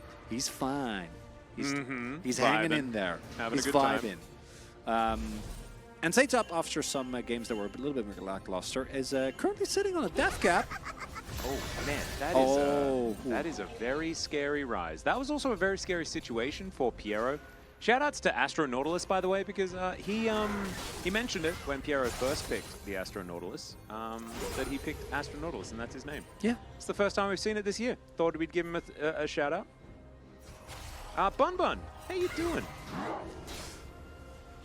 S2: fine. He's hanging in there.
S1: Having
S2: he's
S1: a good
S2: vibing.
S1: time.
S2: And Satab, after some games that were a little bit more lackluster, is currently sitting on a death cap.
S1: Oh man, that is a very scary rise. That was also a very scary situation for Piero. Shoutouts to Astro Nautilus, by the way, because he mentioned it when Piero first picked the Astro Nautilus, that he picked Astro Nautilus, and that's his name.
S2: Yeah.
S1: It's the first time we've seen it this year. Thought we'd give him a shout out. Bun Bun, how you doing?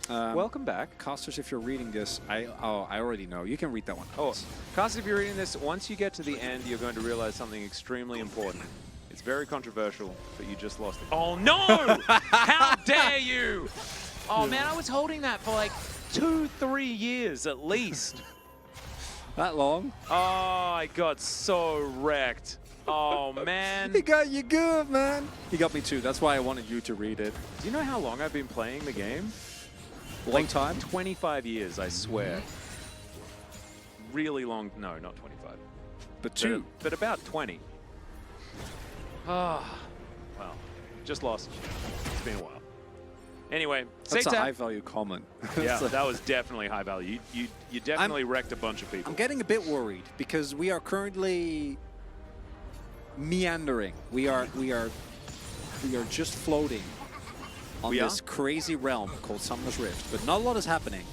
S1: Welcome back.
S2: Casters, if you're reading this, I already know. You can read that one.
S1: Oh, Casters, if you're reading this, once you get to the end, you're going to realize something extremely important. It's very controversial, but you just lost it. Oh no! How dare you! Oh man, I was holding that for like 2-3 years at least.
S2: That long?
S1: Oh, I got so wrecked. Oh man.
S2: He got you good, man. He got me too. That's why I wanted you to read it.
S1: Do you know how long I've been playing the game?
S2: Long time?
S1: 25 years, I swear. Really long. No, not 25.
S2: But two.
S1: But about 20. Ah, well, just lost. It's been a while. Anyway,
S2: That's a
S1: Satab.
S2: high-value comment.
S1: Yeah, that was definitely high value. You definitely wrecked a bunch of people.
S2: I'm getting a bit worried because we are currently meandering. We are just floating on this crazy realm called Summoner's Rift, but not a lot is happening.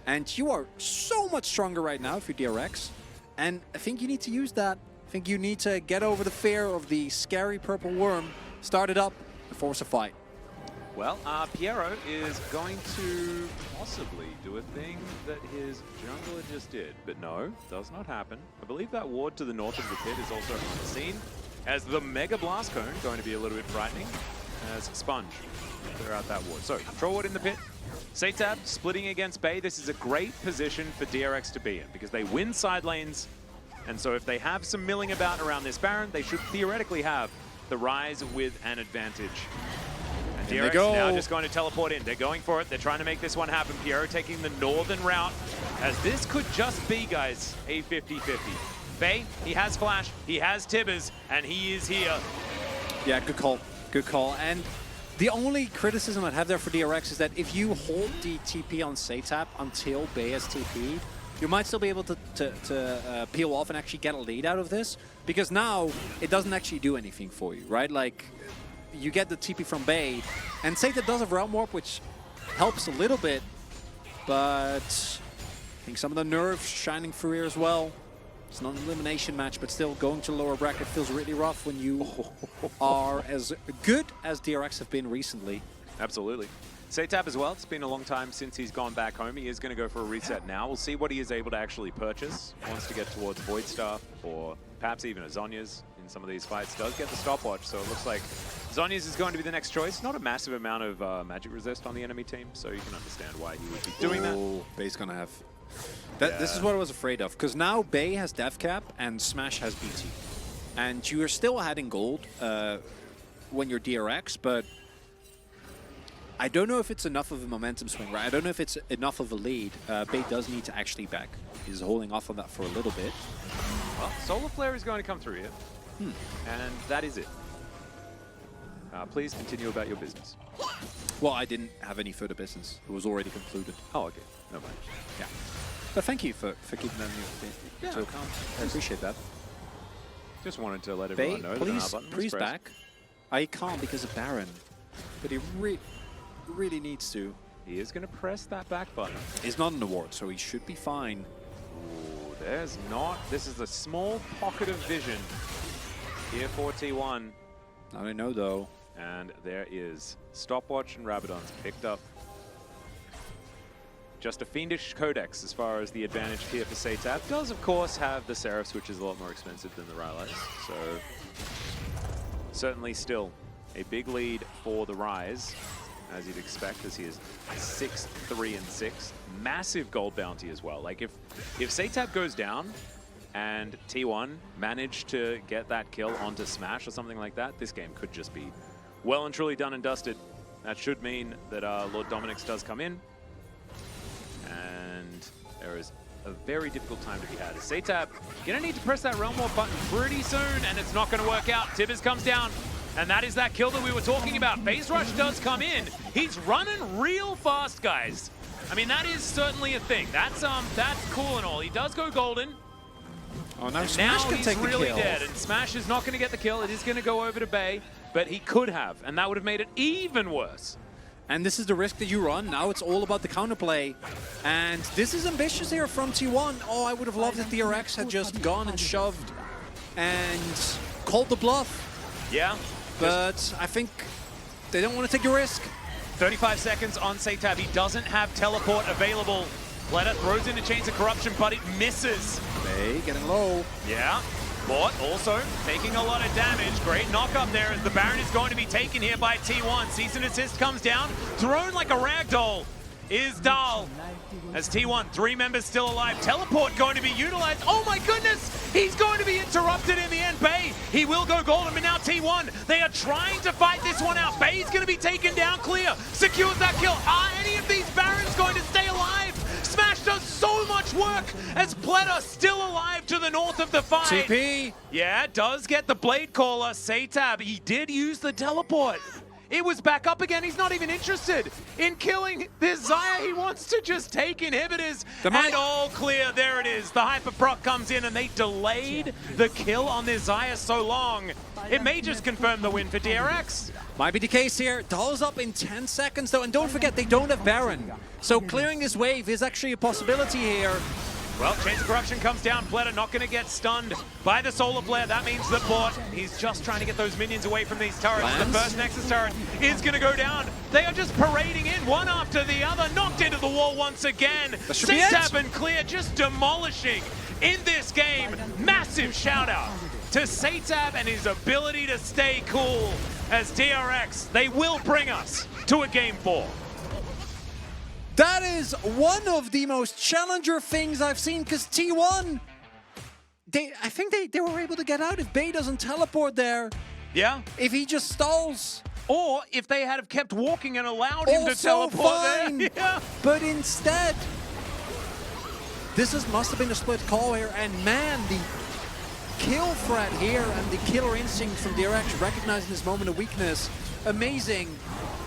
S2: And you are so much stronger right now if you're DRX, and I think you need to use that. I think you need to get over the fear of the scary purple worm, start it up, and force a fight.
S1: Well, Piero is going to possibly do a thing that his jungler just did, but no, does not happen. I believe that ward to the north of the pit is also unseen, as the Mega Blast Cone going to be a little bit frightening, as Sponge clear out that ward. So, control ward in the pit, Satab splitting against Bay. This is a great position for DRX to be in because they win side lanes. And so if they have some milling about around this Baron, they should theoretically have the Rise with an advantage. And DRX now just going to teleport in. They're going for it. They're trying to make this one happen. Piero taking the northern route, as this could just be, guys, a 50-50. Bay, he has Flash, he has Tibbers, and he is here.
S2: Yeah, good call. Good call. And the only criticism I'd have there for DRX is that if you hold the TP on Satab until Bay has TP, you might still be able to peel off and actually get a lead out of this, because now it doesn't actually do anything for you, right? Like, you get the TP from Bay, and Satab does have Realm Warp, which helps a little bit, but I think some of the nerves shining through here as well. It's not an elimination match, but still going to lower bracket feels really rough when you are as good as DRX have been recently.
S1: Absolutely. Satab as well, it's been a long time since he's gone back home. He is going to go for a reset now. We'll see what he is able to actually purchase. Wants to get towards Void Star, or perhaps even a Zhonya's in some of these fights. Does get the stopwatch, so it looks like Zhonya's is going to be the next choice. Not a massive amount of magic resist on the enemy team, so you can understand why he would be doing that.
S2: Bay's going to have... This is what I was afraid of, because now Bay has Death Cap and Smash has BT. And you are still ahead in gold when you're DRX, but I don't know if it's enough of a momentum swing, right? I don't know if it's enough of a lead. Bay does need to actually back. He's holding off on that for a little bit.
S1: Well, Solar Flare is going to come through here. And that is it. Please continue about your business.
S2: Well, I didn't have any further business. It was already concluded.
S1: Oh, okay. No mind.
S2: Yeah. But thank you for keeping that into account. I appreciate that.
S1: Just wanted to let everyone know that our button was
S2: please
S1: pressed.
S2: back. I can't because of Baron, but he really needs to.
S1: He is going to press that back button.
S2: He's not an award, so he should be fine.
S1: Ooh, there's not. This is a small pocket of vision here for T1.
S2: I don't know though.
S1: And there is Stopwatch and Rabadon's picked up. Just a fiendish codex as far as the advantage here for Satab. Does, of course, have the Seraphs, which is a lot more expensive than the Rylai's. So, certainly still a big lead for the Rise, as you'd expect, as he is 6, 3, and 6. Massive gold bounty as well. Like, if Satab goes down and T1 managed to get that kill onto Smash or something like that, this game could just be well and truly done and dusted. That should mean that Lord Dominix does come in. And there is a very difficult time to be had. Satab gonna need to press that Realm Warp button pretty soon, and it's not gonna work out. Tibbers comes down, and that is that kill that we were talking about. Phase Rush does come in. He's running real fast, guys. I mean, that is certainly a thing. That's cool and all. He does go golden.
S2: Oh, now
S1: Smash can take the kill. Now he's really dead, and Smash is not gonna get the kill. It is gonna go over to Bay, but he could have, and that would have made it even worse.
S2: And this is the risk that you run. Now it's all about the counterplay. And this is ambitious here from T1. Oh, I would have loved if the DRX had just gone and shoved and called the bluff.
S1: Yeah.
S2: But I think they don't want to take the risk.
S1: 35 seconds on Satab. He doesn't have teleport available. Pleta throws into Chains of Corruption, but it misses.
S2: Bay getting low.
S1: Yeah. Bot also taking a lot of damage. Great knock up there as the Baron is going to be taken here by T1. Cease and Assist comes down. Thrown like a ragdoll is Dahl. As T1, 3 members still alive. Teleport going to be utilized. Oh my goodness! He's going to be interrupted in the end. Bay, he will go golden, but now T1, they are trying to fight this one out. Bay's going to be taken down clear. Secures that kill. Are any of these Barons going to stay alive? Smash does so much work as Pleta still alive to the north of the fight.
S2: TP.
S1: Yeah, does get the Blade Caller. Satab, he did use the teleport. It was back up again. He's not even interested in killing this Xayah. He wants to just take inhibitors. And all clear. There it is. The Hyper Proc comes in and they delayed the kill on this Xayah so long. It may just confirm the win for DRX.
S2: Might be the case here. Dahl's up in 10 seconds though. And don't forget, they don't have Baron. So clearing this wave is actually a possibility here.
S1: Well, Chains of Corruption comes down. Pleta not going to get stunned by the Solar Flare. That means that Bot, he's just trying to get those minions away from these turrets.
S2: Lance.
S1: The first Nexus turret is going to go down. They are just parading in one after the other. Knocked into the wall once again. Satab and Clear just demolishing in this game. Massive shout out to Satab and his ability to stay cool as DRX. They will bring us to a Game 4.
S2: That is one of the most challenger things I've seen, because T1, I think they were able to get out if Bay doesn't teleport there.
S1: Yeah.
S2: If he just stalls.
S1: Or if they had have kept walking and allowed him to
S2: Also
S1: teleport
S2: fine.
S1: there. Yeah.
S2: But instead, must have been a split call here, and man, the kill threat here and the killer instinct from DRX, recognizing this moment of weakness, amazing.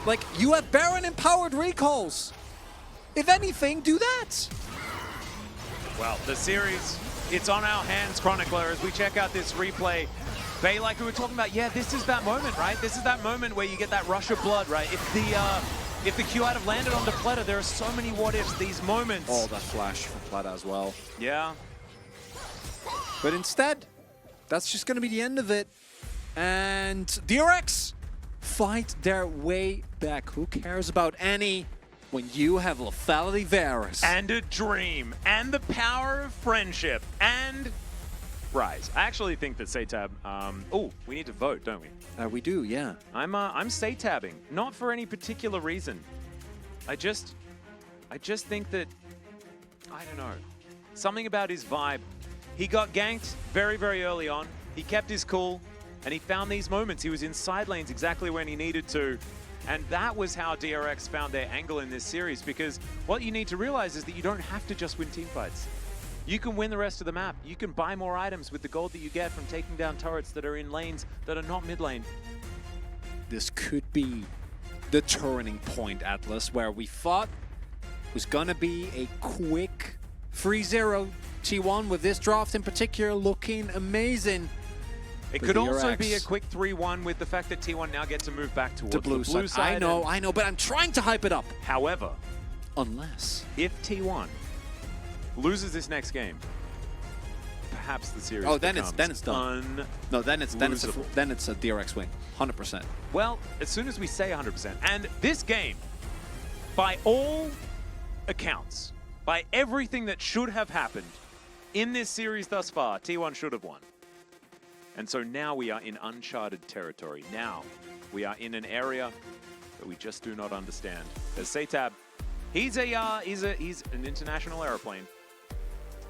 S2: Like, you have Baron empowered recalls. If anything, do that.
S1: Well, the series, it's on our hands, Chronicler, as we check out this replay. Bay, like we were talking about, yeah, this is that moment, right? This is that moment where you get that rush of blood, right? If the Q had have landed on the Pleta, there are so many what-ifs, these moments.
S2: Oh, that flash from Pleta as well.
S1: Yeah.
S2: But instead, that's just going to be the end of it. And DRX fight their way back. Who cares about any when you have Lethality Varus?
S1: And a dream, and the power of friendship, and Rise. I actually think that Satab, oh, we need to vote, don't we?
S2: We do, yeah.
S1: I'm Satabbing, not for any particular reason. I just think that, I don't know, something about his vibe. He got ganked very, very early on. He kept his cool, and he found these moments. He was in side lanes exactly when he needed to. And that was how DRX found their angle in this series, because what you need to realize is that you don't have to just win teamfights. You can win the rest of the map. You can buy more items with the gold that you get from taking down turrets that are in lanes that are not mid lane.
S2: This could be the turning point, Atlas, where we thought was going to be a quick 3-0 T1 with this draft in particular looking amazing.
S1: It could also be a quick 3-1 with the fact that T1 now gets to move back towards
S2: the blue side. I know, but I'm trying to hype it up.
S1: However,
S2: unless
S1: if T1 loses this next game, perhaps the series
S2: then it's done. No, then it's a DRX win, 100%.
S1: Well, as soon as we say 100%, and this game, by all accounts, by everything that should have happened in this series thus far, T1 should have won. And so now we are in uncharted territory. Now we are in an area that we just do not understand. As Satab, he's an international airplane.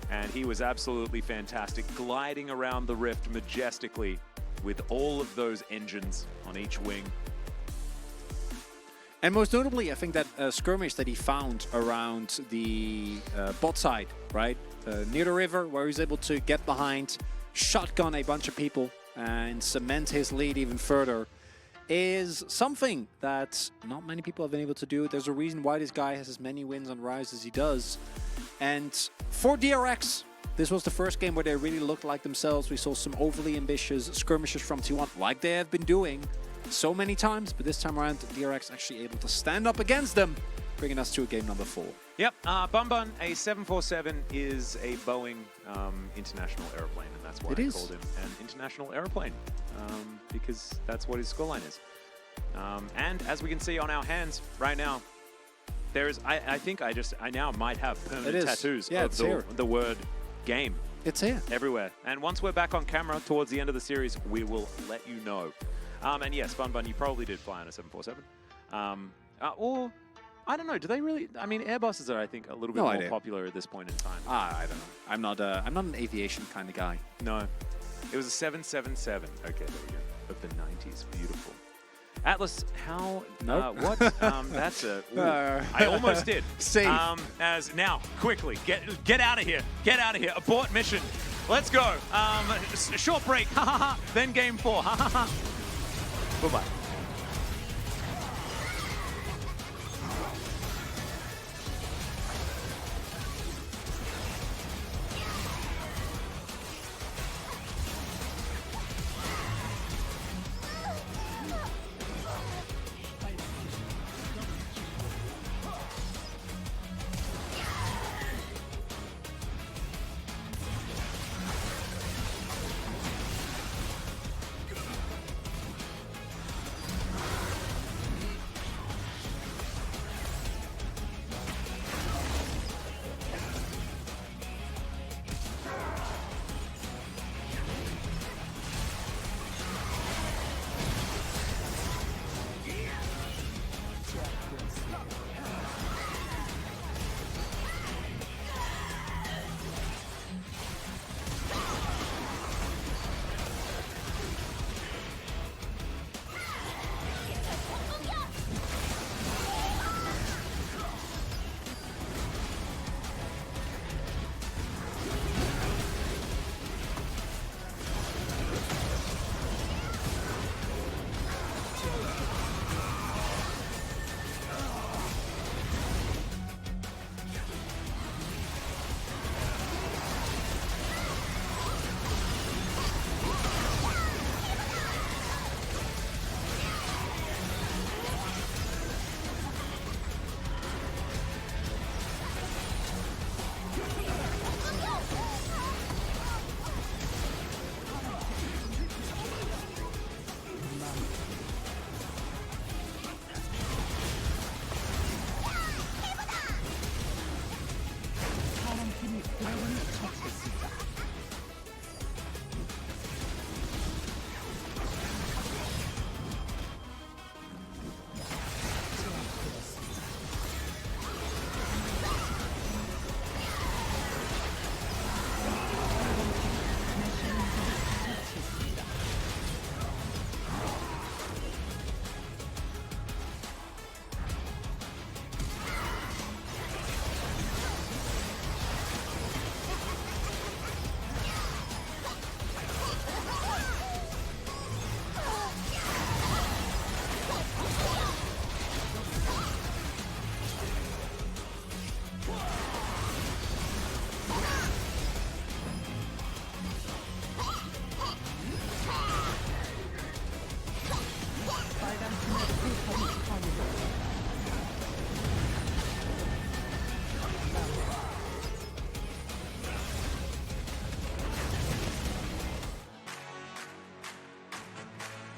S1: And he was absolutely fantastic, gliding around the rift majestically with all of those engines on each wing.
S2: And most notably, I think that skirmish that he found around the bot side, right? Near the river, where he's able to get behind, shotgun a bunch of people, and cement his lead even further, is something that not many people have been able to do. There's a reason why this guy has as many wins on Rise as he does. And for DRX, this was the first game where they really looked like themselves. We saw some overly ambitious skirmishes from T1, like they have been doing so many times, but this time around, DRX actually able to stand up against them, bringing us to a game number 4.
S1: Yep, Bun Bun, a 747 is a Boeing international airplane, and that's why I called him an international airplane, because that's what his scoreline is. And as we can see on our hands right now, there is, I think I now might have permanent tattoos of the word game.
S2: It's here.
S1: Everywhere. And once we're back on camera towards the end of the series, we will let you know. And yes, Bun Bun, you probably did fly on a 747. Or, I don't know, do they really? I mean, Airbuses are, I think, a little bit more popular at this point in time.
S2: I don't know. I'm not an aviation kind of guy.
S1: No. It was a 777. Okay, there we go. Of the 90s. Beautiful. Atlas, how, what, that's a, I almost did.
S2: Safe.
S1: As now, quickly, get out of here. Get out of here. Abort mission. Let's go. Short break. Ha ha ha. Then game 4. Ha ha ha. Bye-bye.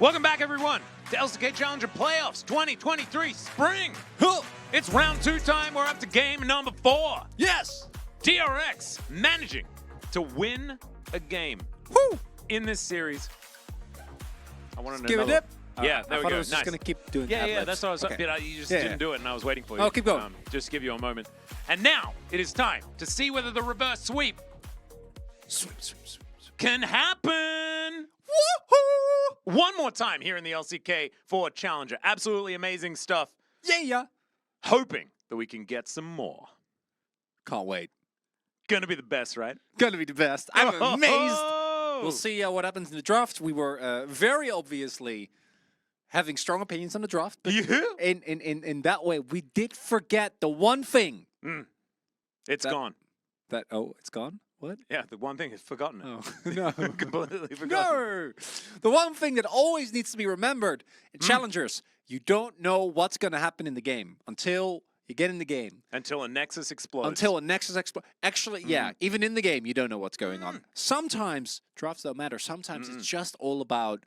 S1: Welcome back, everyone, to LCK Challenger Playoffs 2023 Spring. It's round 2 time. We're up to game number 4.
S2: Yes!
S1: DRX managing to win a game
S2: Woo!
S1: in this series. I want to know.
S2: Give it a dip.
S1: Yeah,
S2: I
S1: there we
S2: thought
S1: go.
S2: I was
S1: nice.
S2: just going to keep doing
S1: Yeah,
S2: ad-libs.
S1: that's what I was.
S2: Okay.
S1: But you just
S2: Yeah,
S1: didn't do it, and I was waiting for you.
S2: Oh, keep going.
S1: Just give you a moment. And now it is time to see whether the reverse sweep
S2: Sweep.
S1: can happen.
S2: Woohoo!
S1: One more time here in the LCK for Challenger. Absolutely amazing stuff.
S2: Yeah.
S1: Hoping that we can get some more.
S2: Can't wait.
S1: Gonna be the best, right?
S2: Gonna be the best. I'm amazed.
S1: Oh!
S2: We'll see what happens in the draft. We were very obviously having strong opinions on the draft. But
S1: Yeah.
S2: in that way, we did forget the one thing.
S1: It's gone.
S2: It's gone? What?
S1: Yeah, the one thing is forgotten.
S2: Oh, no.
S1: Completely forgotten.
S2: No! The one thing that always needs to be remembered in challengers, you don't know what's going to happen in the game until you get in the game.
S1: Until a Nexus explodes.
S2: Until a Nexus explodes. Actually, yeah, even in the game, you don't know what's going on. Sometimes drafts don't matter. Sometimes it's just all about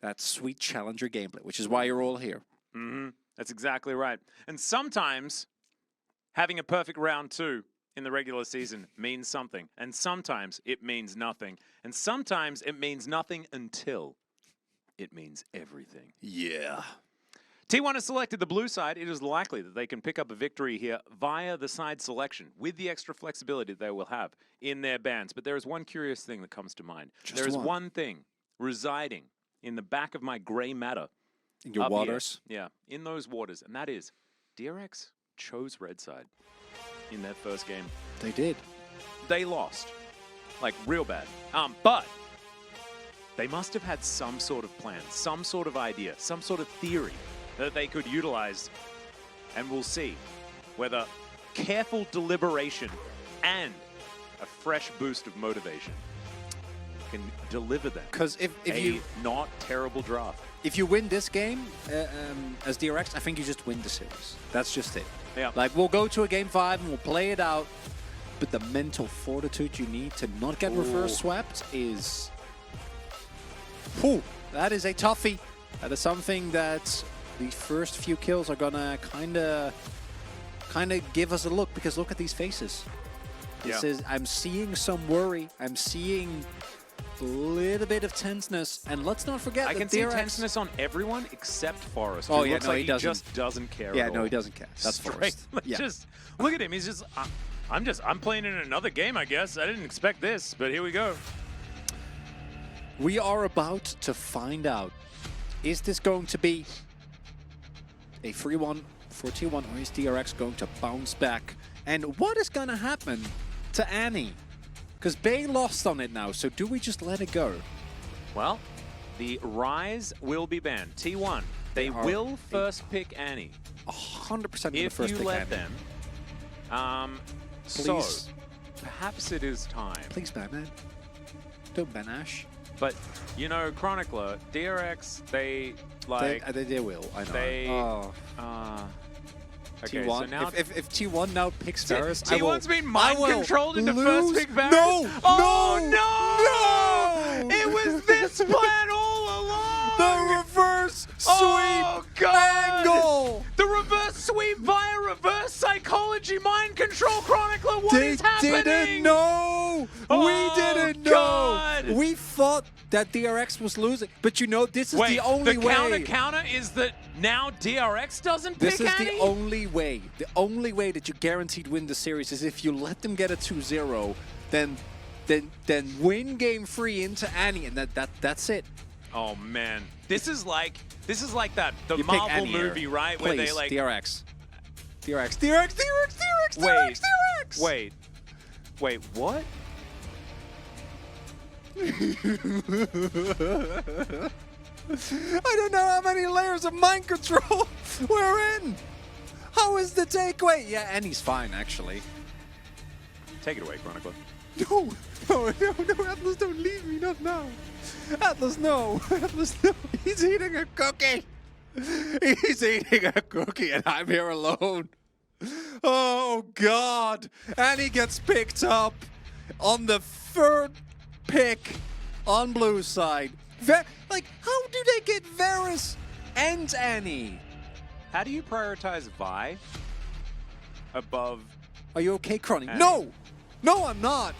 S2: that sweet challenger gameplay, which is why you're all here.
S1: That's exactly right. And sometimes having a perfect round 2 in the regular season means something. And sometimes it means nothing. And sometimes it means nothing until it means everything.
S2: Yeah.
S1: T1 has selected the blue side. It is likely that they can pick up a victory here via the side selection with the extra flexibility they will have in their bans. But there is one curious thing that comes to mind. There is one thing residing in the back of my gray matter.
S2: In your waters?
S1: Yeah, in those waters. And that is DRX chose red side in their first game.
S2: They did.
S1: They lost. Like, real bad. But they must have had some sort of plan, some sort of idea, some sort of theory that they could utilize. And we'll see whether careful deliberation and a fresh boost of motivation can deliver them.
S2: Because if you
S1: not terrible draft.
S2: If you win this game as DRX, I think you just win the series. That's just it.
S1: Yeah.
S2: Like, we'll go to a game 5 and we'll play it out, but the mental fortitude you need to not get reverse swept is... Whew, that is a toughie. That is something that the first few kills are gonna kind of give us a look, because look at these faces. This is, I'm seeing some worry. I'm seeing a little bit of tenseness, and let's not forget
S1: I
S2: that
S1: can see
S2: DRX
S1: tenseness on everyone except Forrest.
S2: Oh,
S1: who
S2: yeah,
S1: looks
S2: no,
S1: like
S2: he doesn't.
S1: Just doesn't care.
S2: Yeah,
S1: at
S2: no,
S1: all.
S2: he doesn't care. That's
S1: Straight,
S2: Forrest.
S1: like,
S2: Yeah.
S1: just look at him. He's just. I'm playing in another game, I guess. I didn't expect this, but here we go.
S2: We are about to find out. Is this going to be a 3-1 for T1, or is DRX going to bounce back? And what is going to happen to Annie? Because Bay lost on it now, so do we just let it go?
S1: Well, the Rise will be banned. T1, they will first pick Annie.
S2: 100% in the
S1: If
S2: first
S1: you
S2: pick
S1: let
S2: Annie.
S1: them.
S2: Please.
S1: So, perhaps it is time.
S2: Please ban man. Don't ban Ash.
S1: But, you know, Chronicler, DRX, they, like...
S2: They will, I know.
S1: They... Okay,
S2: T1.
S1: so now...
S2: If T1 now picks Varus,
S1: T1's been mind-controlled into
S2: lose.
S1: first pick Varus?
S2: No!
S1: Oh, no! It was this plan all along!
S2: The reverse sweep angle!
S1: The reverse sweep via reverse psychology mind control, Chronicler. What
S2: They
S1: is happening?
S2: didn't know!
S1: Oh,
S2: We didn't know!
S1: God.
S2: We thought that DRX was losing, but you know, this is
S1: Wait,
S2: the only way.
S1: The counter is that now DRX doesn't
S2: This
S1: pick
S2: is
S1: Annie?
S2: the only way. The only way that you guaranteed win the series is if you let them get a 2-0, then win game 3 into Annie, and that's it.
S1: Oh man, this is like that the
S2: You pick
S1: Marvel
S2: Annie here.
S1: movie, right?
S2: Please,
S1: Where they like
S2: DRX.
S1: Wait, what?
S2: I don't know how many layers of mind control we're in. How is the takeaway? Yeah, Annie's fine, actually.
S1: Take it away, Chronicler.
S2: No, Atlas, don't leave me, not now. Atlas, no. Atlas, no. He's eating a cookie. He's eating a cookie, and I'm here alone. Oh, God. Annie gets picked up on the third pick on blue side. Like, how do they get Varus and Annie?
S1: How do you prioritize Vi above...
S2: Are you okay, Cronny?
S1: Annie.
S2: No! No, I'm not!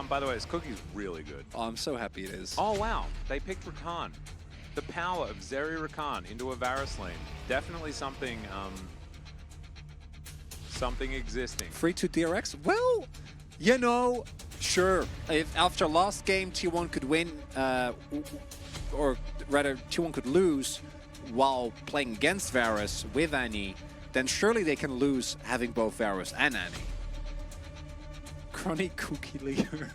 S1: By the way, this cookie's really good.
S2: Oh, I'm so happy it is.
S1: Oh, wow. They picked Rakan. The power of Zeri Rakan into a Varus lane. Definitely something, something existing.
S2: Free to DRX? Well, you know, sure. If after last game T1 could win, or rather T1 could lose while playing against Varus with Annie, then surely they can lose having both Varus and Annie. Chronic cookie leader.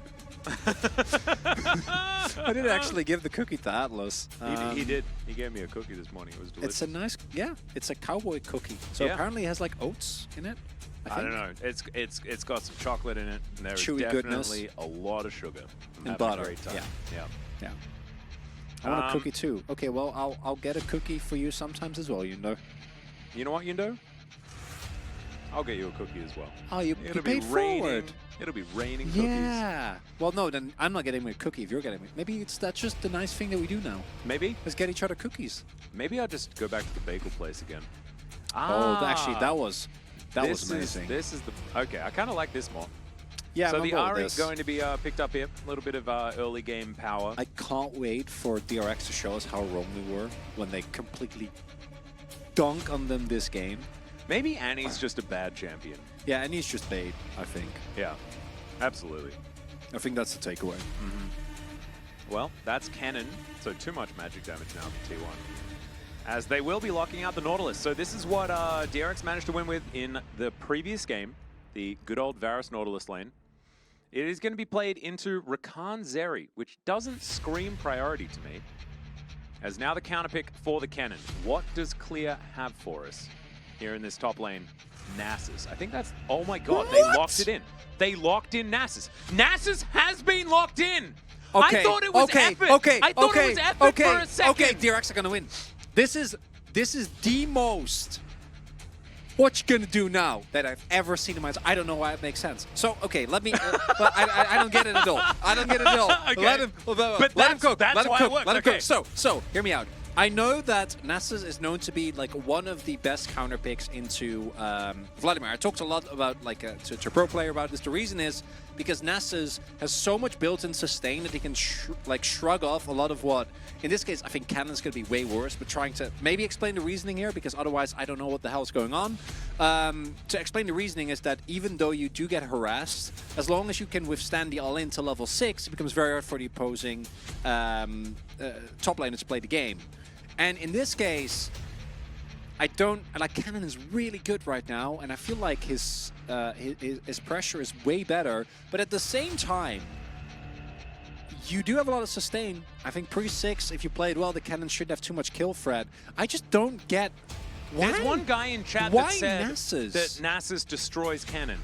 S2: I did actually give the cookie to Atlas.
S1: He did. He gave me a cookie this morning. It was delicious.
S2: It's a nice, yeah, it's a cowboy cookie. So
S1: Yeah.
S2: apparently it has like oats in it.
S1: I don't know. It's got some chocolate in it, and there's
S2: Chewy
S1: definitely
S2: goodness.
S1: a lot of sugar. I'm
S2: And
S1: having a
S2: butter,
S1: great time.
S2: yeah.
S1: Yeah.
S2: Yeah. I want a cookie too. Okay, well, I'll get a cookie for you sometimes as well, you know.
S1: You know what, Yundo? I'll get you a cookie as well.
S2: Oh, you
S1: It'll
S2: paid
S1: be raining.
S2: forward.
S1: It'll be raining cookies.
S2: Yeah. Well, no, then I'm not getting me a cookie if you're getting me. Maybe that's just the nice thing that we do now.
S1: Maybe.
S2: Let's get each other cookies.
S1: Maybe I'll just go back to the bagel place again.
S2: Actually, that was amazing.
S1: This is the... Okay, I kind of like this more.
S2: Yeah,
S1: So
S2: I'm
S1: the
S2: on board
S1: Ari
S2: with this.
S1: going to be picked up here. A little bit of early game power.
S2: I can't wait for DRX to show us how wrong we were when they completely dunk on them this game.
S1: Maybe Annie's just a bad champion.
S2: Yeah, and he's just bait, I think.
S1: Yeah, absolutely.
S2: I think that's the takeaway.
S1: Well, that's Cannon, so too much magic damage now for T1. As they will be locking out the Nautilus. So this is what DRX managed to win with in the previous game, the good old Varus Nautilus lane. It is going to be played into Rakan Zeri, which doesn't scream priority to me. As now the counter pick for the Cannon. What does Clear have for us here in this top lane? Nasus. I think that's... Oh my god, they locked it in. They locked in Nasus. Nasus has been locked in!
S2: Okay,
S1: I thought it was effort. I thought it was effort for a second.
S2: Okay, DRX are gonna win. This is the most what you gonna do now that I've ever seen in my life. I don't know why it makes sense. So okay, let me. But I don't get it at all. I don't get it at all.
S1: Okay.
S2: Let him.
S1: But
S2: let him cook.
S1: that's
S2: Let him
S1: why
S2: cook.
S1: it works.
S2: Let him
S1: Okay.
S2: cook. So hear me out. I know that Nasus is known to be like one of the best counter picks into Vladimir. I talked a lot about like to pro player about this. The reason is because Nasus has so much built-in sustain that he can shrug off a lot of what. In this case, I think Cannon's going to be way worse. But trying to maybe explain the reasoning here, because otherwise I don't know what the hell is going on. To explain the reasoning is that even though you do get harassed, as long as you can withstand the all-in to level 6, it becomes very hard for the opposing top laner to play the game. And in this case, Cannon is really good right now, and I feel like his pressure is way better. But at the same time, you do have a lot of sustain. I think pre-6, if you play it well, the Cannon shouldn't have too much kill threat. I just don't get why.
S1: There's one guy in chat
S2: Why
S1: that said
S2: Nasus?
S1: that Nasus destroys Cannon.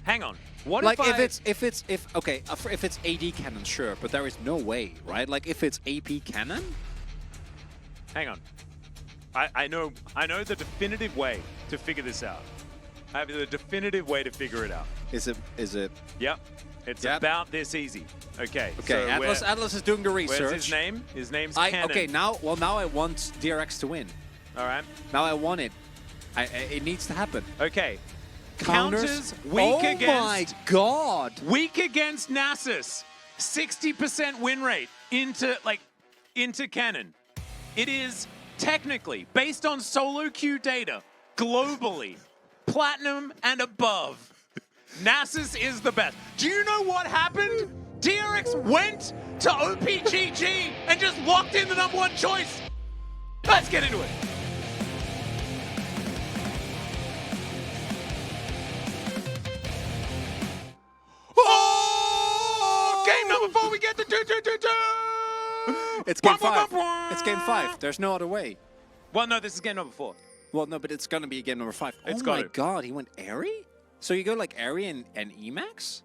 S1: Hang on. What
S2: Like
S1: if
S2: if it's AD Cannon, sure, but there is no way, right? Like if it's AP Cannon.
S1: Hang on. I know the definitive way to figure this out. I have the definitive way to figure it out.
S2: Is it?
S1: Yep. It's
S2: Yep.
S1: about this easy. Okay.
S2: Okay,
S1: So
S2: Atlas is doing the research.
S1: where's his name? His name's Cannon.
S2: Okay, now I want DRX to win.
S1: All right.
S2: Now I want it. It needs to happen.
S1: Okay. Counters weak against...
S2: Oh my god!
S1: Weak against Nasus. 60% win rate into Cannon. It is technically, based on solo queue data, globally, platinum and above. Nasus is the best. Do you know what happened? DRX went to OPGG and just locked in the #1 choice. Let's get into it. Oh! Game number 4, we get the 2-2-2-2!
S2: It's game 5. It's game 5. There's no other way.
S1: Well, no, this is game number 4.
S2: Well, no, but it's gonna be game number 5.
S1: It's
S2: oh my
S1: gotta.
S2: god, he went Airy? So you go like Airy and Emax?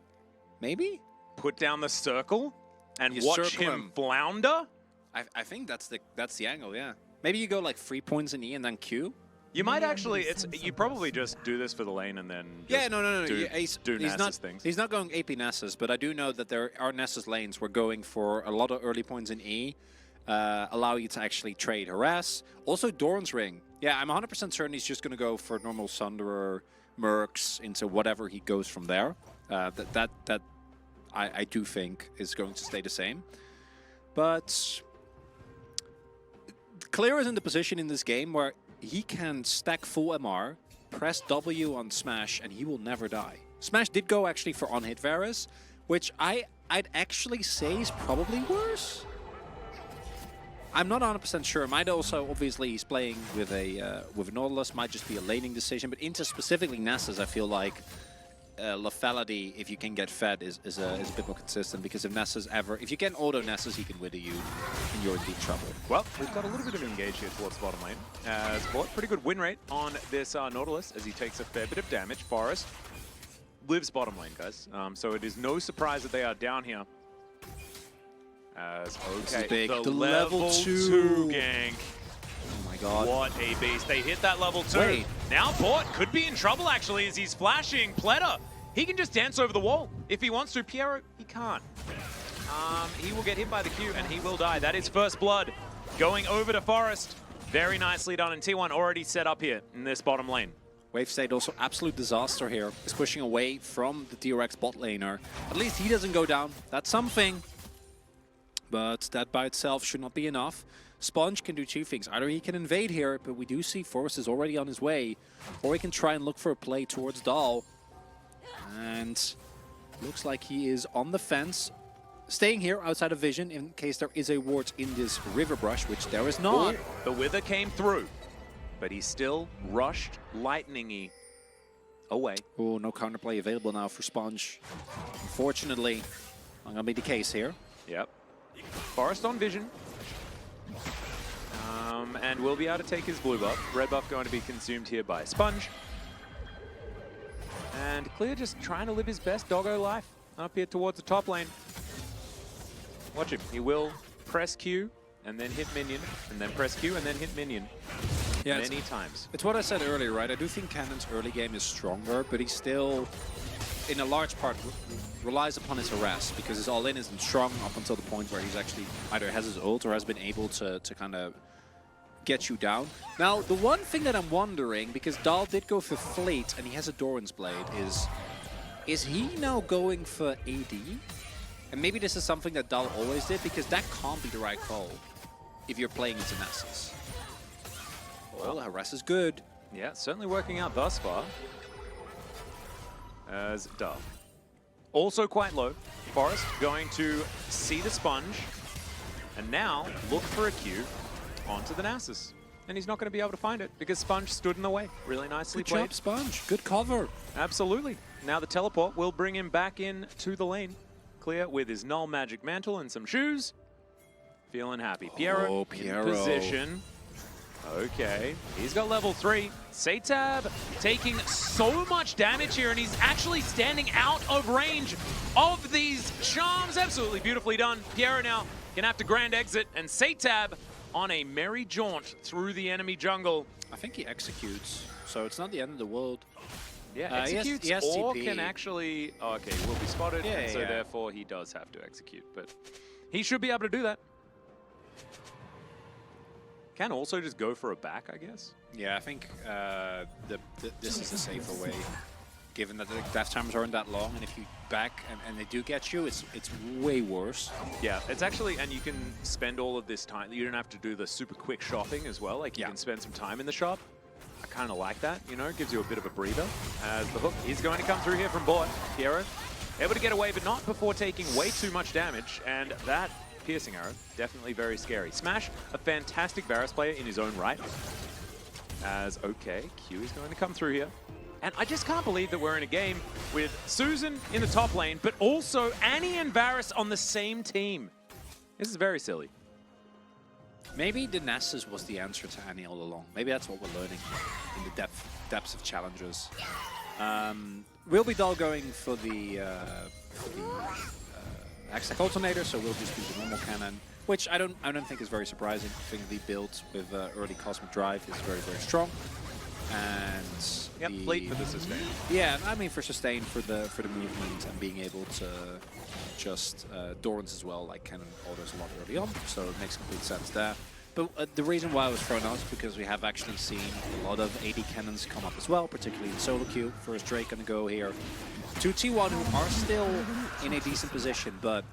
S2: Maybe?
S1: Put down the circle and
S2: You
S1: watch
S2: circle
S1: him
S2: him.
S1: flounder.
S2: I think that's the angle, yeah. Maybe you go like 3 points in E and then Q.
S1: You might actually, you probably just do this for the lane and then
S2: Yeah, no.
S1: do,
S2: Yeah,
S1: do
S2: he's
S1: Nasus
S2: not.
S1: things.
S2: He's not going AP Nessus, but I do know that there are Nessus lanes where going for a lot of early points in E allow you to actually trade harass. Also, Doran's Ring. Yeah, I'm 100% certain he's just going to go for normal Sunderer, Mercs into whatever he goes from there. That I do think is going to stay the same. But Clear is in the position in this game where he can stack full MR, press W on Smash, and he will never die. Smash did go actually for on-hit Varus, which I'd actually say is probably worse. I'm not 100% sure. Might also, obviously, he's playing with a Nautilus, might just be a laning decision, but into specifically Nessus, I feel like lethality, if you can get fed, is a bit more consistent, because if you can auto Nessus, he can wither you, and you're in deep trouble.
S1: Well, we've got a little bit of engage here towards bottom lane. As Bot, pretty good win rate on this Nautilus, as he takes a fair bit of damage. Forest lives bottom lane, guys. So it is no surprise that they are down here. As, okay,
S2: the
S1: level 2 gank.
S2: Oh my god.
S1: What a beast. They hit that level 2.
S2: Wait.
S1: Now Bort could be in trouble, actually, as he's flashing. Pleta, he can just dance over the wall if he wants to. Piero, he can't. He will get hit by the Q, and he will die. That is first blood going over to Forest. Very nicely done, and T1 already set up here in this bottom lane.
S2: Wave State also absolute disaster here. Is pushing away from the DRX bot laner. At least he doesn't go down. That's something. But that by itself should not be enough. Sponge can do two things. Either he can invade here, but we do see Forrest is already on his way, or he can try and look for a play towards Dahl. And looks like he is on the fence, staying here outside of vision in case there is a ward in this river brush, which there is not.
S1: Ooh, the Wither came through, but he still rushed lightning-y away.
S2: Oh, no counterplay available now for Sponge. Unfortunately, not going to be the case here.
S1: Yep. Forest on vision. And will be able to take his blue buff. Red buff going to be consumed here by Sponge. And Clear just trying to live his best doggo life up here towards the top lane. Watch him. He will press Q and then hit minion, and then press Q and then hit minion.
S2: Yeah,
S1: many times.
S2: It's what I said earlier, right? I do think Cannon's early game is stronger, but he still, in a large part, relies upon his harass, because his all-in isn't strong up until the point where he's actually either has his ult or has been able to kind of get you down. Now, the one thing that I'm wondering, because Dahl did go for Fleet and he has a Doran's Blade, is he now going for AD? And maybe this is something that Dahl always did, because that can't be the right call if you're playing into Nessus. Well, harass is good.
S1: Yeah, certainly working out thus far. As Dahl. Also quite low. Forest going to see the Sponge, and now look for a Q onto the Nasus. And he's not going to be able to find it because Sponge stood in the way. Really nicely
S2: Good
S1: played.
S2: job, Sponge. Good cover.
S1: Absolutely. Now the teleport will bring him back in to the lane. Clear with his null magic mantle and some shoes. Feeling happy. Piero in position. Okay, he's got level 3. Satab taking so much damage here, and he's actually standing out of range of these charms. Absolutely beautifully done. Piero now gonna have to grand exit, and Satab on a merry jaunt through the enemy jungle.
S2: I think he executes, so it's not the end of the world.
S1: Yeah,
S2: He
S1: executes
S2: has
S1: or
S2: TP.
S1: can actually... Oh, okay, he will be spotted, and so therefore he does have to execute, but he should be able to do that. Can also just go for a back, I guess.
S2: Yeah, I think this is a safer way, given that the death times aren't that long, and if you back and they do get you, it's way worse.
S1: Yeah, it's actually, and you can spend all of this time. You don't have to do the super quick shopping as well. Like, you can spend some time in the shop. I kind of like that, you know, gives you a bit of a breather. As the hook is going to come through here from Bort. Piero able to get away, but not before taking way too much damage, and that piercing arrow, definitely very scary. Smash, a fantastic Varus player in his own right. As, okay, Q is going to come through here. And I just can't believe that we're in a game with Susan in the top lane, but also Annie and Varus on the same team. This is very silly.
S2: Maybe the Nessus was the answer to Annie all along. Maybe that's what we're learning in the depths of challenges. We'll be Dahl going for the Hextech Alternator, so we'll just do the normal cannon, which I don't think is very surprising. I think the build with early Cosmic Drive is very, very strong. and
S1: Yep, fleet for the sustain.
S2: Yeah, I mean for sustain, for the movement, and being able to just Doran's as well, like cannon autos a lot early on, so it makes complete sense there. But the reason why I was thrown out is because we have actually seen a lot of AD cannons come up as well, particularly in solo queue. First Drake gonna go here to T1, who are still in a decent position, but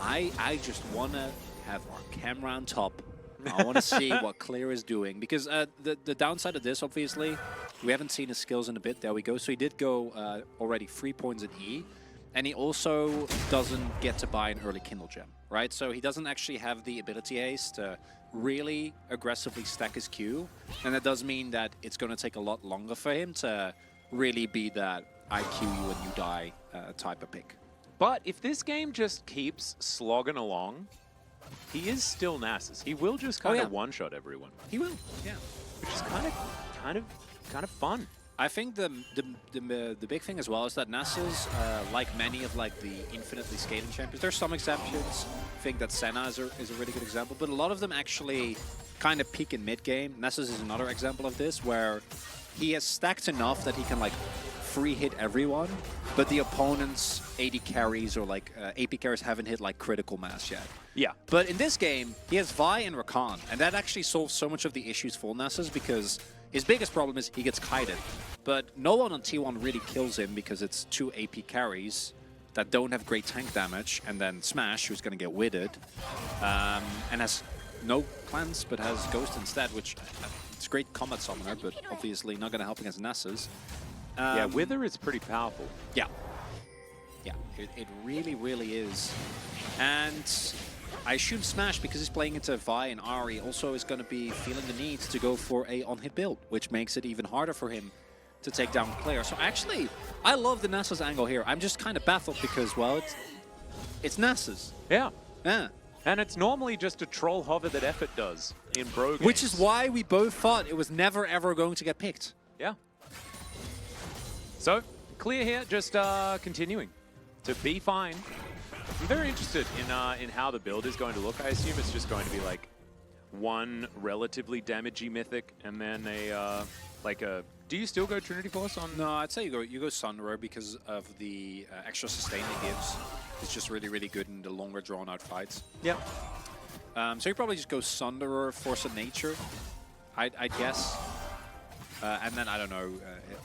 S2: I just want to have our camera on top. I want to see what Clear is doing, because the downside of this, obviously, we haven't seen his skills in a bit. There we go. So he did go already 3 points at E, and he also doesn't get to buy an early Kindle gem, right? So he doesn't actually have the ability ace to really aggressively stack his Q, and that does mean that it's going to take a lot longer for him to really be that I Q you and you die type of pick.
S1: But if this game just keeps slogging along, he is still Nasus. He will just kind of one-shot everyone.
S2: He will, yeah.
S1: Which is kind of fun.
S2: I think the big thing as well is that Nasus, like many of like the infinitely scaling champions, there's some exceptions. I think that Senna is a really good example, but a lot of them actually kind of peak in mid game. Nasus is another example of this, where he has stacked enough that he can like free hit everyone, but the opponent's AD carries or like AP carries haven't hit like critical mass yet.
S1: Yeah.
S2: But in this game, he has Vi and Rakan, and that actually solves so much of the issues for Nasus, because his biggest problem is he gets kited. But no one on T1 really kills him, because it's 2 AP carries that don't have great tank damage, and then Smash, who's going to get withered, and has no cleanse, but has Ghost instead, which it's a great combat summoner, but obviously not going to help against Nasus.
S1: Yeah, Wither is pretty powerful.
S2: Yeah. Yeah, it really, really is. And I assume Smash, because he's playing into Vi and Ahri, also is going to be feeling the need to go for a on-hit build, which makes it even harder for him to take down Claire. So actually, I love the Nasus angle here. I'm just kind of baffled because, well, it's Nasus.
S1: Yeah.
S2: Yeah.
S1: And it's normally just a troll hover that Effort does in bro games.
S2: Which is why we both thought it was never, ever going to get picked.
S1: Yeah. So, Clear here, just continuing to be fine. I'm very interested in how the build is going to look. I assume it's just going to be like one relatively damagey mythic, and then a Do you still go Trinity Force on?
S2: No, I'd say you go Sunderer because of the extra sustain it gives. It's just really, really good in the longer drawn-out fights.
S1: Yep.
S2: So you probably just go Sunderer, Force of Nature, I'd guess. And then I don't know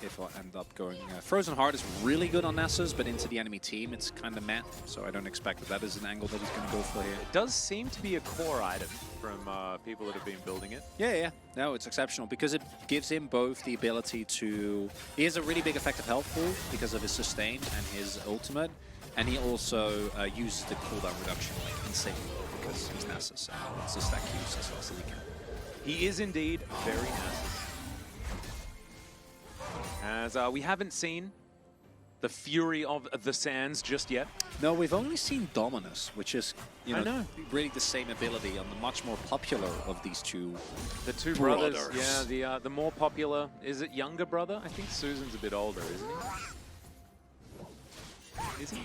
S2: if I'll end up going... Frozen Heart is really good on Nasus, but into the enemy team it's kind of meh, so I don't expect that is an angle that he's going to go for here.
S1: It does seem to be a core item from people that have been building it.
S2: Yeah. No, it's exceptional because it gives him both the ability to... He has a really big effective health pool because of his sustain and his ultimate, and he also uses the cooldown reduction like insanely because he's Nasus and wants to stack use as fast as he can.
S1: He is indeed very Nasus. As we haven't seen the fury of the Sands just yet.
S2: No, we've only seen Dominus, which is, you know, really the same ability on the much more popular of these two.
S1: The two brothers. Yeah, the more popular. Is it younger brother? I think Susan's a bit older, isn't he? Is he?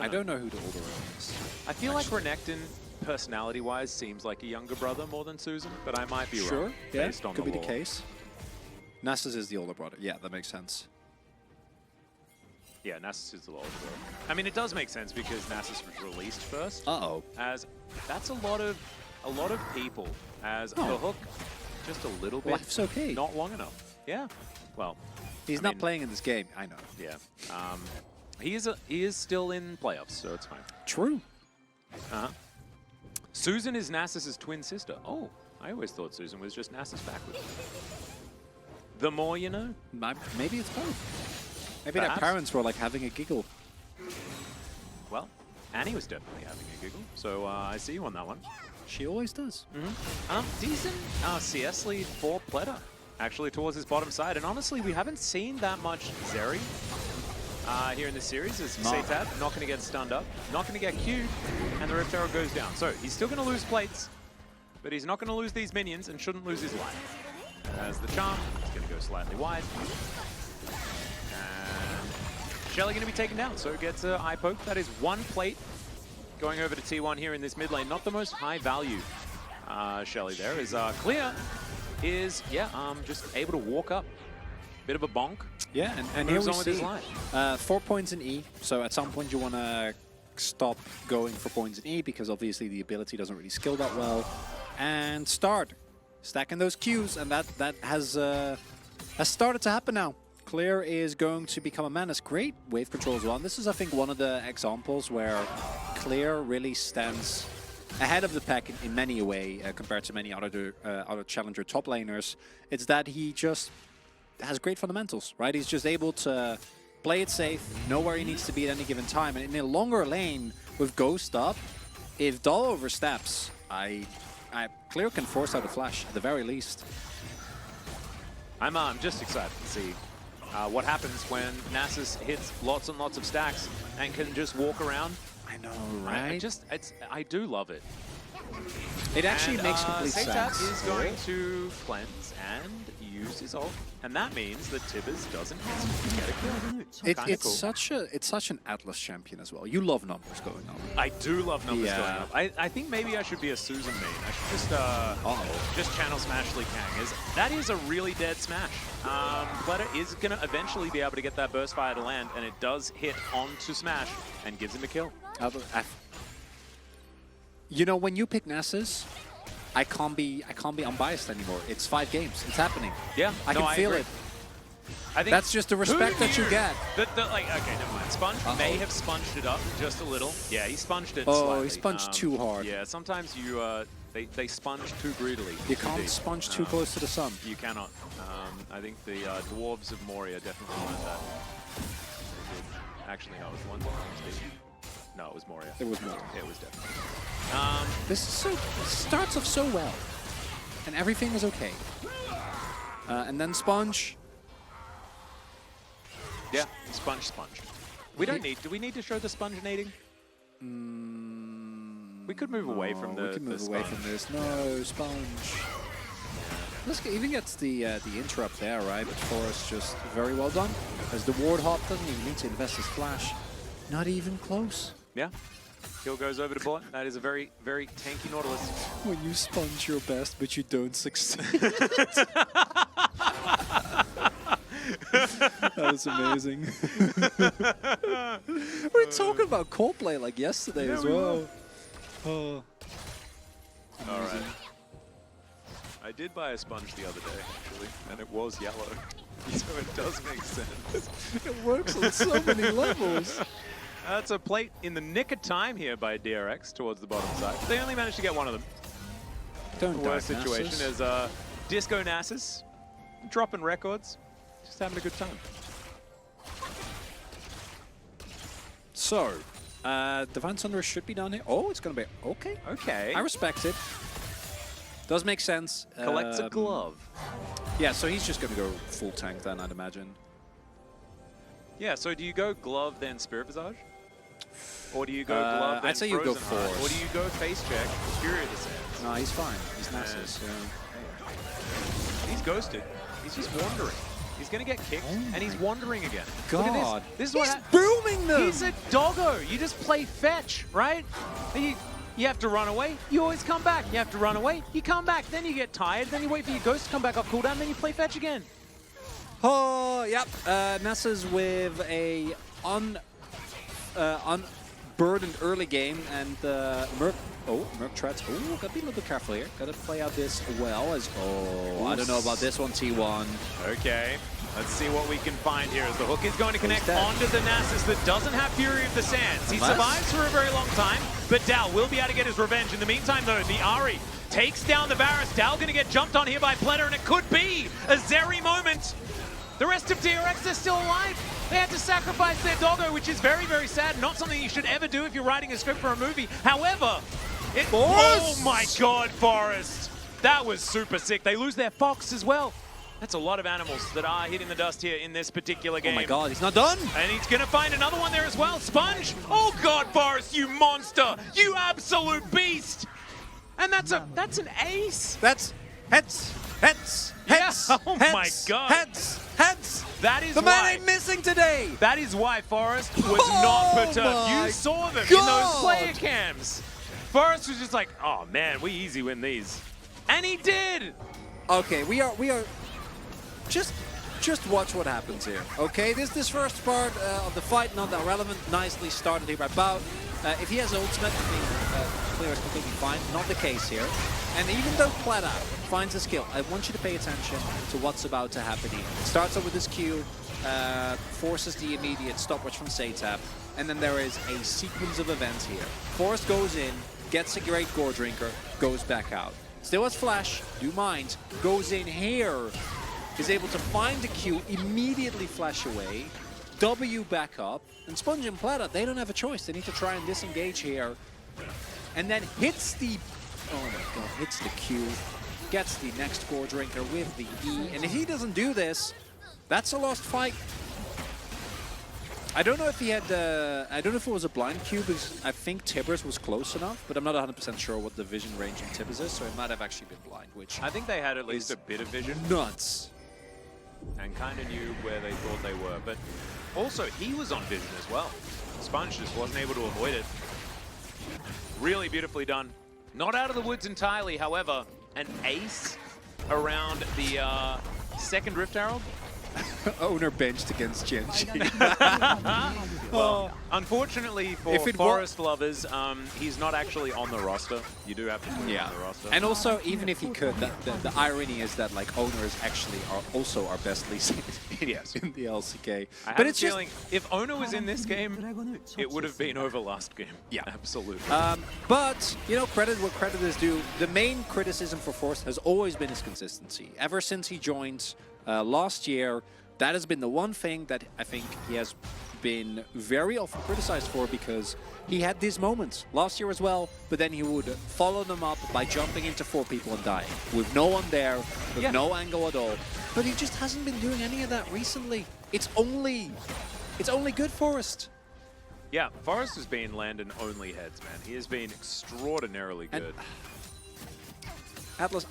S1: I don't know
S2: who the older one is.
S1: I feel like Renekton, personality-wise, seems like a younger brother more than Susan, but I might be wrong.
S2: Sure, yeah,
S1: based on
S2: could be
S1: lore.
S2: the case. Nasus is the older brother. Yeah, that makes sense.
S1: Yeah, Nasus is the older brother. I mean, it does make sense because Nasus was released first.
S2: Uh-oh.
S1: As that's a lot of people. As the hook, just a little bit.
S2: Life's okay.
S1: Not long enough. Yeah. Well,
S2: he's not playing in this game. I know.
S1: Yeah. He is still in playoffs, so it's fine.
S2: True.
S1: Susan is Nasus's twin sister. Oh, I always thought Susan was just Nasus backwards. The more you know.
S2: Maybe it's both. Maybe
S1: Perhaps.
S2: their parents were like having a giggle.
S1: Well, Annie was definitely having a giggle, so I see you on that one.
S2: She always does.
S1: Decent CS lead for Pleta, actually towards his bottom side, and honestly, we haven't seen that much Zeri here in this series. As Seitab not going to get stunned up, not going to get Q'd, and the Rift Arrow goes down. So he's still going to lose plates, but he's not going to lose these minions and shouldn't lose his life. As the charm, it's going to go slightly wide. And Shelly going to be taken down, so gets an eye poke. That is one plate going over to T1 here in this mid lane. Not the most high value Shelly there. Is Clear is, yeah, just able to walk up. Bit of a bonk.
S2: Yeah, and here
S1: Moves
S2: we
S1: on with his
S2: see
S1: life.
S2: 4 points in E. So at some point you want to stop going for points in E because obviously the ability doesn't really skill that well. And start stacking those Qs, and that has started to happen now. Clear is going to become a menace. Great wave control as well. And this is, I think, one of the examples where Clear really stands ahead of the pack in many a way compared to many other challenger top laners. It's that he just has great fundamentals, right? He's just able to play it safe, know where he needs to be at any given time. And in a longer lane with Ghost up, if Doll oversteps, Clear can force out a flash at the very least.
S1: I'm just excited to see what happens when Nasus hits lots and lots of stacks and can just walk around.
S2: I know, right?
S1: I do love it.
S2: It actually makes complete
S1: Seitat
S2: sense.
S1: is going to cleanse and use his ult, and that means that Tibbers doesn't have to get a kill.
S2: It's such an Atlas champion as well. You love numbers going up.
S1: I do love numbers
S2: Yeah.
S1: going up. I think maybe I should be a Susan main. I should just channel Smash Lee Kang. That is a really dead Smash. Pleta is going to eventually be able to get that burst fire to land, and it does hit onto Smash and gives him a kill.
S2: You know, when you pick Nasus, I can't be unbiased anymore. It's 5 games. It's happening.
S1: Yeah,
S2: I can feel
S1: agree.
S2: it.
S1: I think
S2: That's just the respect that you
S1: knew
S2: get.
S1: Okay, never mind. Sponge may have sponged it up just a little. Yeah, he sponged it
S2: Oh,
S1: slightly.
S2: he sponged too hard.
S1: Yeah, sometimes they sponge too greedily.
S2: You can't sponge too close to the sun.
S1: You cannot. I think the Dwarves of Moria definitely learned that. They did. Actually, no, it was the ones that no, it was Moria.
S2: It was more.
S1: It was definitely.
S2: It starts off so well, and everything is okay. And then Sponge.
S1: Yeah, sponge. We don't need. Do we need to show the spongenating? We could move away from the.
S2: We can move
S1: the
S2: away
S1: sponge.
S2: from this. No, Sponge. Even gets the interrupt there, right? But Forrest just very well done. As the ward hop doesn't even need to invest his flash. Not even close.
S1: Yeah. Kill goes over to bot. That is a very, very tanky Nautilus.
S2: When you sponge your best, but you don't succeed. That was amazing. We were talking about Coldplay like yesterday as well. Oh.
S1: All right. I did buy a sponge the other day, actually, and it was yellow. So it does make sense.
S2: It works on so many levels.
S1: That's a plate in the nick of time here by DRX towards the bottom side. They only managed to get one of them.
S2: Don't
S1: The worst
S2: die,
S1: situation
S2: Nasus.
S1: is Disco Nasus dropping records, just having a good time.
S2: So, Divine Thunder should be down here. Oh, it's going to be... Okay.
S1: Okay.
S2: I respect it. Does make sense.
S1: Collects a glove.
S2: Yeah, so he's just going to go full tank then, I'd imagine.
S1: Yeah, so do you go glove then Spirit Visage? Or do you go glove then
S2: I'd say you go
S1: Frozen Heart?
S2: Force.
S1: Or do you go face check Fury of the Sands?
S2: No, he's fine. He's Nasus. Yeah.
S1: He's ghosted. He's just wandering. He's going to get kicked, and he's wandering again.
S2: God.
S1: Look at this. This is
S2: He's
S1: what
S2: booming them!
S1: He's a doggo. You just play fetch, right? And you have to run away. You always come back. You have to run away. You come back. Then you get tired. Then you wait for your ghost to come back off cooldown. Then you play fetch again.
S2: Oh, yep. Nasus with a unburdened early game, and Merc Treads. Oh, gotta be a little bit careful here. Gotta play out this well as. Oh, I don't know about this one, T1.
S1: Okay. Let's see what we can find here as the hook is going to connect
S2: dead.
S1: onto the Nasus that doesn't have Fury of the Sands. He
S2: Unless-
S1: survives for a very long time, but Dal will be able to get his revenge. In the meantime, though, the Ahri takes down the Varus. Dal going to get jumped on here by Pleta, and it could be a Zeri moment. The rest of DRX, they're still alive. They had to sacrifice their doggo, which is very, very sad. Not something you should ever do if you're writing a script for a movie. However, oh my God, Forrest. That was super sick. They lose their Fox as well. That's a lot of animals that are hitting the dust here in this particular game.
S2: Oh my God, he's not done!
S1: And he's going to find another one there as well. Sponge. Oh God, Forrest, you monster. You absolute beast. And that's an ace.
S2: That's heads.
S1: Yeah, oh my
S2: heads,
S1: God.
S2: Heads.
S1: That is
S2: The man
S1: why.
S2: ain't missing today!
S1: That is why Forrest was
S2: Oh
S1: not perturbed.
S2: my
S1: You saw them in
S2: God.
S1: those player cams. Forrest was just like, oh man, we easy win these. And he did.
S2: Okay, we are just watch what happens here. Okay, this first part of the fight not that relevant. Nicely started here by Bout. If he has ultimate, I think clear is completely fine. Not the case here. And even though Plata finds his kill, I want you to pay attention to what's about to happen here. Starts off with this Q, forces the immediate stopwatch from Satap, and then there is a sequence of events here. Forrest goes in, gets a great Gore Drinker, goes back out. Still has Flash, do mind, goes in here, is able to find the Q, immediately flash away, W back up, and Sponge and Plata, they don't have a choice. They need to try and disengage here. And then hits the, oh my god, hits the Q, gets the next Gore Drinker with the E, and if he doesn't do this, that's a lost fight. I don't know if he had, I don't know if it was a blind Q, because I think Tibbers was close enough, but I'm not 100% sure what the vision range in Tibbers is, so it might have actually been blind, which
S1: I think they had at least a bit of vision.
S2: Nuts.
S1: And kind of knew where they thought they were. But also, he was on vision as well. Sponge just wasn't able to avoid it. Really beautifully done. Not out of the woods entirely, however, an ace around the second Rift Herald.
S2: Owner benched against Gen.G.
S1: Well, unfortunately for
S2: If it
S1: Forest lovers, he's not actually on the roster. You do have to put him on the roster.
S2: And also, even if he could, the irony is that like Owner is actually also our best lead
S1: yes.
S2: in the LCK.
S1: But it's feeling if Ono was in this game, it would have been over last game.
S2: Yeah,
S1: absolutely.
S2: But you know, credit what credit is due. The main criticism for Forrest has always been his consistency. Ever since he joined last year, that has been the one thing that I think he has been very often criticized for, because he had these moments last year as well, but then he would follow them up by jumping into 4 people and dying with no one there, with no angle at all. But he just hasn't been doing any of that recently. It's only good Forrest.
S1: Yeah, Forrest has been landing only heads, man. He has been extraordinarily good.
S2: Atlas,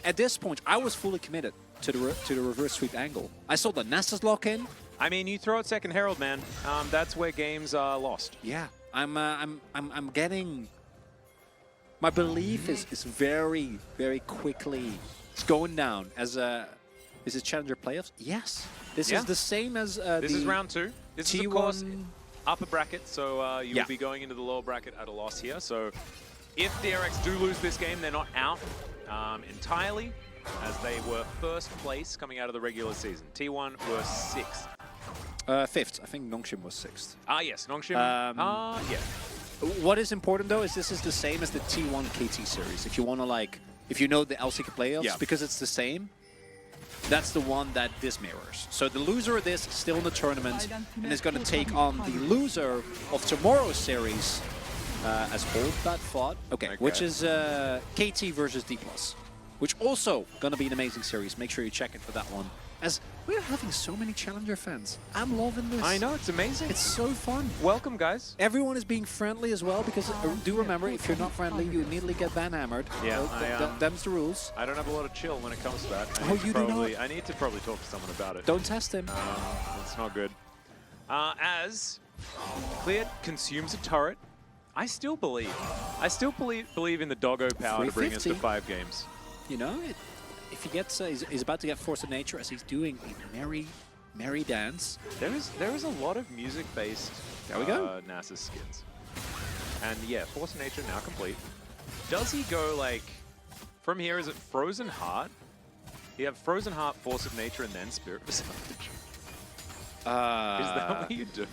S2: at this point, I was fully committed to the reverse sweep angle. I saw the Nessus lock in.
S1: I mean, you throw out second Herald, man. That's where games are lost.
S2: Yeah, I'm getting. My belief is very quickly. It's going down as a. Is it Challenger playoffs? Yes. This is the same as
S1: this is round 2. This is of course
S2: T1
S1: upper bracket, so you will be going into the lower bracket at a loss here. So if DRX do lose this game, they're not out entirely, as they were first place coming out of the regular season. T1 were 6th.
S2: 5th. I think Nongshim was 6th.
S1: Ah, yes, Nongshim. Yeah.
S2: What is important though is this is the same as the T1 KT series. If you want to like, if you know the LCK playoffs, because it's the same. That's the one that this mirrors. So the loser of this is still in the tournament and is going to take on the loser of tomorrow's series as Hold That fought. Okay, which is KT versus D+. Which also going to be an amazing series. Make sure you check it for that one. As we're having so many Challenger fans. I'm loving this.
S1: I know, it's amazing.
S2: It's so fun.
S1: Welcome, guys.
S2: Everyone is being friendly as well, because do remember, if you're not friendly, you immediately get ban-hammered.
S1: Yeah,
S2: so, them's the rules.
S1: I don't have a lot of chill when it comes to that.
S2: You do not?
S1: I need to probably talk to someone about it.
S2: Don't test him.
S1: It's not good. As Cleared consumes a turret, I still believe in the doggo power to bring us to 5 games.
S2: You know, if he gets, he's about to get Force of Nature as he's doing a merry dance.
S1: There is a lot of music-based Nasus skins. And yeah, Force of Nature now complete. Does he go like, from here, is it Frozen Heart? You have Frozen Heart, Force of Nature, and then Spirit Visage. Is that what you do?